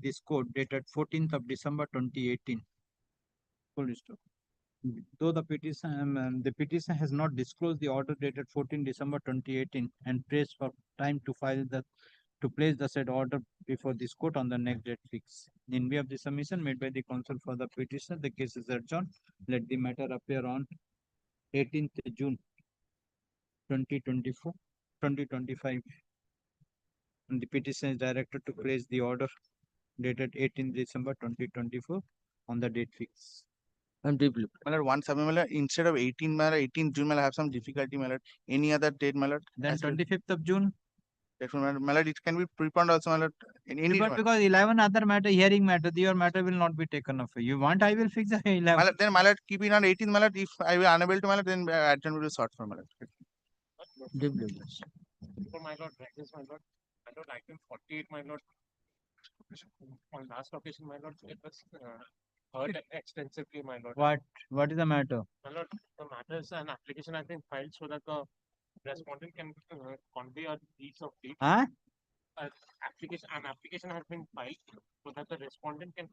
this court dated 14th of December 2018. Full stop. Though the petition has not disclosed the order dated 14 December 2018 and prays for time to place the said order before this court on the next date fixed. In view of the submission made by the counsel for the petitioner, the case is adjourned. Let the matter appear on 18th June 2025. And the petition is directed to place the order dated 18th December 2024 on the date fixed. I'm deeply. My lord, one submit, my lord, instead of 18, my lord, 18 June, my lord, have some difficulty, my lord. Any other date, my lord? Then 25th of June. My lord, it can be preponed also, my lord. In any because 11 other matter, hearing matter, your matter will not be taken up. You want, I will fix the 11. My lord, then, my lord, keep it on 18th, my lord. If I will unable to, my lord, then adjourn will be sought for, my lord. For my lord, my lord, item 48, my lord. On last occasion, my lord, it was heard extensively, my lord. What is the matter? My lord, the matter is an application has been filed so that the respondent can convey a deeds of deeds. Huh? An application has been filed so that the respondent can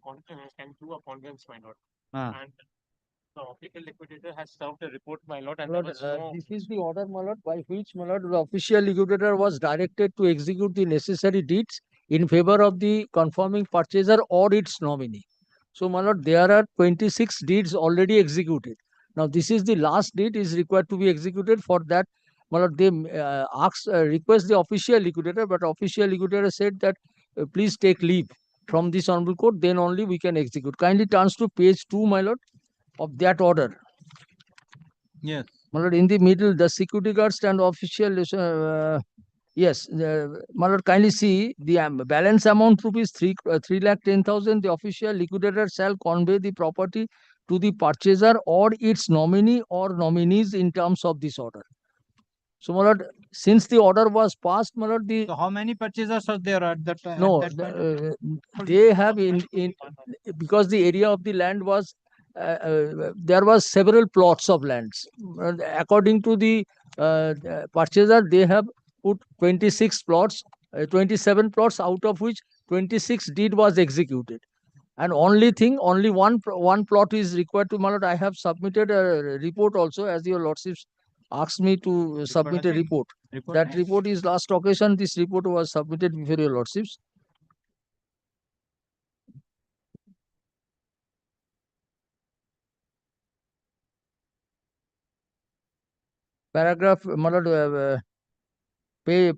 do a conveyance, my lord. And the official liquidator has served a report, my lord, and Lord, there was no... this is the order, my lord, by which, my lord, the official liquidator was directed to execute the necessary deeds in favor of the confirming purchaser or its nominee. So, my lord, there are 26 deeds already executed. Now, this is the last deed is required to be executed. For that, my lord, they request the official liquidator, but official liquidator said that please take leave from this honorable court, then only we can execute. Kindly turns to page 2, my lord, of that order. Yes. my lord, in the middle, the security guard stand official. Yes, my lord, kindly see the balance amount rupees 3,10,000. The official liquidator shall convey the property to the purchaser or its nominee or nominees in terms of this order. So, my lord, since the order was passed, my lord, the So how many purchasers are there at that time? no, At that point? they have in because the area of the land was there was several plots of lands. According to the purchaser, they have put 26 plots, 27 plots, out of which 26 deed was executed. And only one plot is required to, my lord. I have submitted a report also, as your lordships asked me to submit a report. That report is last occasion. This report was submitted before your lordships. Paragraph, my lord,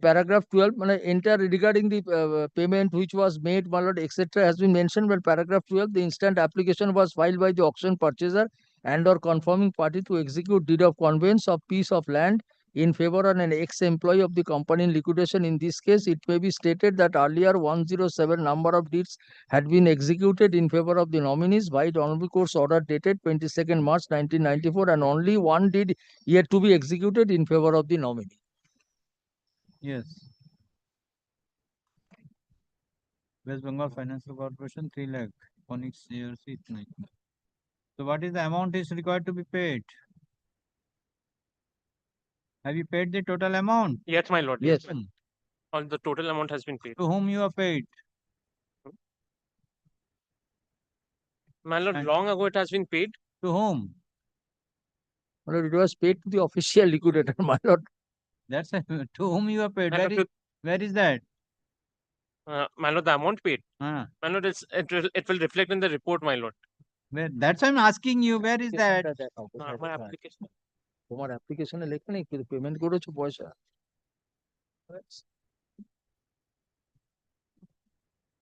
paragraph 12, enter regarding the payment which was made, my lord, etc. has been mentioned. But paragraph 12, the instant application was filed by the auction purchaser and or confirming party to execute deed of conveyance of piece of land in favor of an ex-employee of the company in liquidation. In this case, it may be stated that earlier 107 number of deeds had been executed in favor of the nominees by the Honorable Court's order dated 22nd March 1994, and only one deed yet to be executed in favor of the nominee. Yes. West Bengal Financial Corporation 3 lakh. Phoenix CRC 9. So what is the amount is required to be paid? Have you paid the total amount? Yes, my lord. Yes. All the total amount has been paid. To whom you have paid? My lord, long ago it has been paid. To whom? My lord, it was paid to the official liquidator, my lord. That's to whom you have paid. My lord, Where is that? my lord, the amount paid. Ah. My lord, it will reflect in the report, my lord. Where? That's why I'm asking you. Where is that? My application. তোমার অ্যাপ্লিকেশনে লেখা নেই payment করেছো পয়সা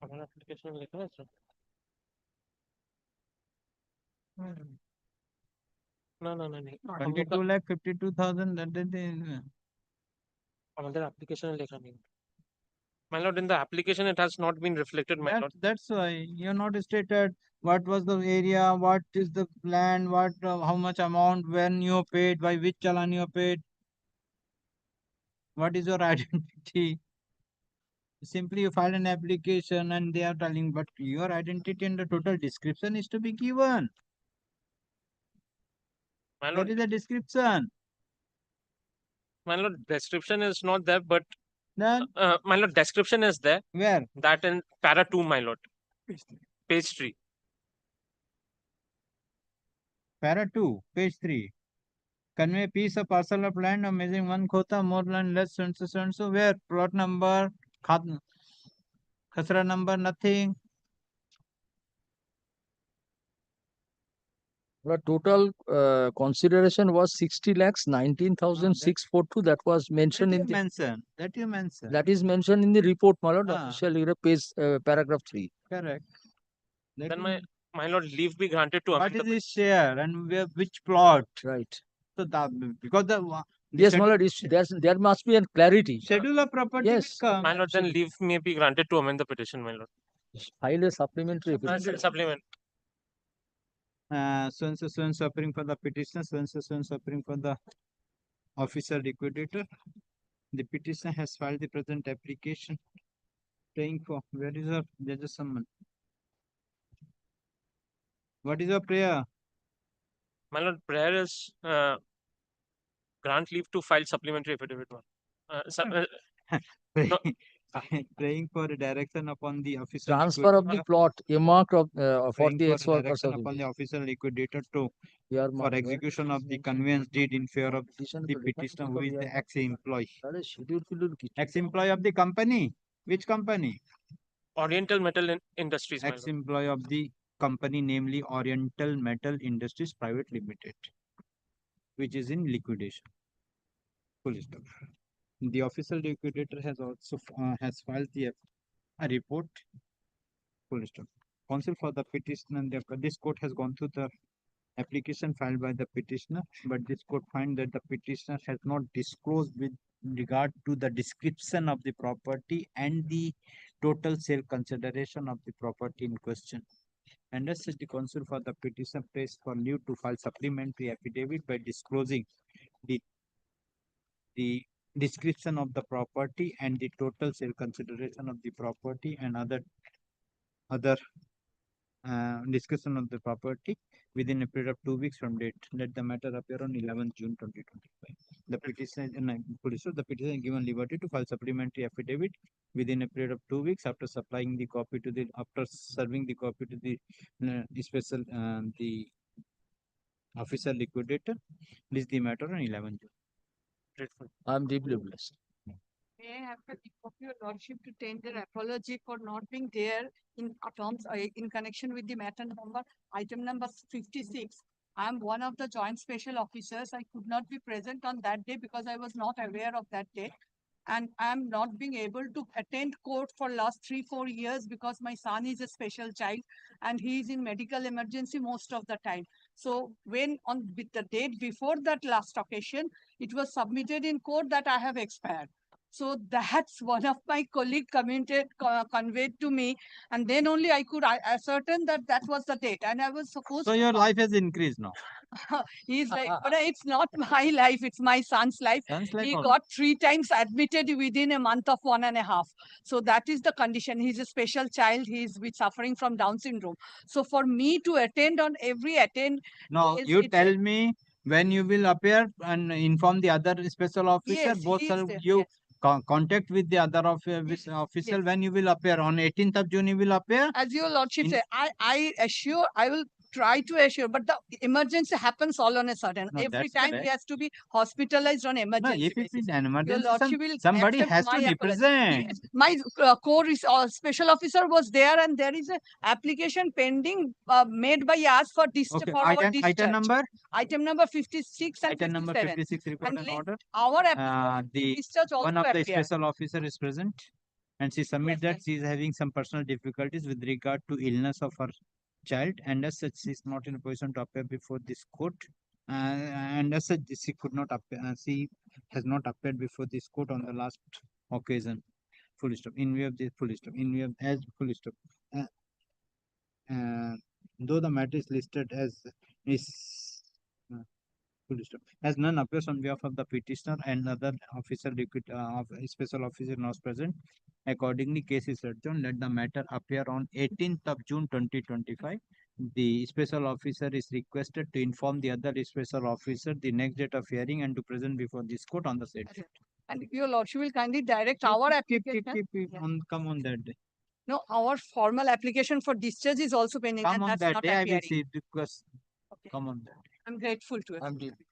আমার অ্যাপ্লিকেশনে লেখা আছে না না না নেই 22,52,000. আমাদের অ্যাপ্লিকেশনে লেখা নেই My lord, in the application it has not been reflected, my lord. That's why you're not stated what was the area, what is the land, what how much amount, when you paid, by which challan you paid, what is your identity. Simply you file an application and they are telling, but your identity and the total description is to be given. My lord, What is the description? My lord, description is not there, but then my lord, description is there. Where? That in para 2, my lord. Page 3. Para 2, page 3. Convey piece of parcel of land of measuring 1 kota, more land, less, so and so, so and so. Where? Plot number, khasra number, nothing. The total consideration was 60 lakhs 19,642. That was mentioned in the That you mentioned. That is mentioned in the report, my lord. Official page paragraph 3. Correct. Then my lord, leave be granted to What is this share and where, which plot? Right. So that because the Yes, my lord, there must be a clarity. Schedule of property Yes. will come. My lord, then leave may be granted to amend the petition, my lord. File a supplementary petition. Supplement. So and so appearing for the petitioner, so and so appearing for the officer liquidator. The petitioner has filed the present application. Praying for, where is your judge's summon? What is your prayer? My lord, prayer is grant leave to file supplementary affidavit. No. Praying for a direction upon the officer Transfer of the plot, earmark of for praying the for a ex-workers direction of upon the officer liquidator to Earmark, for execution of the conveyance deed in favor of the petitioner who is the ex-employee. Ex-employee of the company. Which company? Oriental Metal Industries, my lord. Ex-employee of the company, namely Oriental Metal Industries Private Limited, which is in liquidation. Full stop. The official liquidator has also has filed a report. Full stop. Counsel for the petition and this court has gone through the application filed by the petitioner, but this court find that the petitioner has not disclosed with regard to the description of the property and the total sale consideration of the property in question. And as such, the counsel for the petitioner prays for leave to file supplementary affidavit by disclosing the description of the property and the total sale consideration of the property and other description of the property within a period of 2 weeks from date. Let the matter appear on 11th June 2025. The petitioner, the petitioner is given liberty to file supplementary affidavit within a period of 2 weeks after serving the copy to the special the officer liquidator. This is the matter on 11th June. I'm deeply blessed. May I have a of your lordship to tender apology for not being there in terms in connection with the matter number item number 56. I am one of the joint special officers. I could not be present on that day because I was not aware of that day. And I am not being able to attend court for last 3-4 years because my son is a special child and he is in medical emergency most of the time. So when on with the date before that last occasion, it was submitted in court that I have expired. So that's one of my colleague conveyed to me, and then only I could ascertain that that was the date, and I was supposed. So your life has increased now. He's like, but it's not my life; it's my son's life. He got 3 times admitted within a month of 1.5. So that is the condition. He's a special child. He's suffering from Down syndrome. So for me to attend on every No, you tell me when you will appear and inform the other special officer. Yes, both he are is there, you yes. contact with the other officer when you will appear on 18th of June. You will appear. As your lordship said, I assure, I will try to assure, but the emergency happens all on a sudden. No, Every that's time correct. he has to be hospitalized on No, emergency if it basis. is an Your emergency, lordship will somebody accept has to my apology. represent. Yes, my core special officer was there, and there is a application pending made by us for Okay, our item discharge. number. Item number 56 and Item number 57. 56 report and order. Our application The discharge also one of the appeared. special officer is present, and she submit that she is having some personal difficulties with regard to illness of her child, and as such she is not in a position to appear before this court. And as such she could not appear. She has not appeared before this court on the last occasion. Full stop. In view of this, full stop. In view of as full stop. Though the matter is listed as is. As none appears on behalf of the petitioner and other officer special officer not present, accordingly case is adjourned. Let the matter appear on 18th of June 2025. The special officer is requested to inform the other special officer the next date of hearing and to present before this court on the said date. And your lordship will kindly direct our application. Come on that day. No, our formal application for discharge is also pending. Come and on that's that not day. I will appearing. see because come on that day. I'm grateful to it. I'm deeply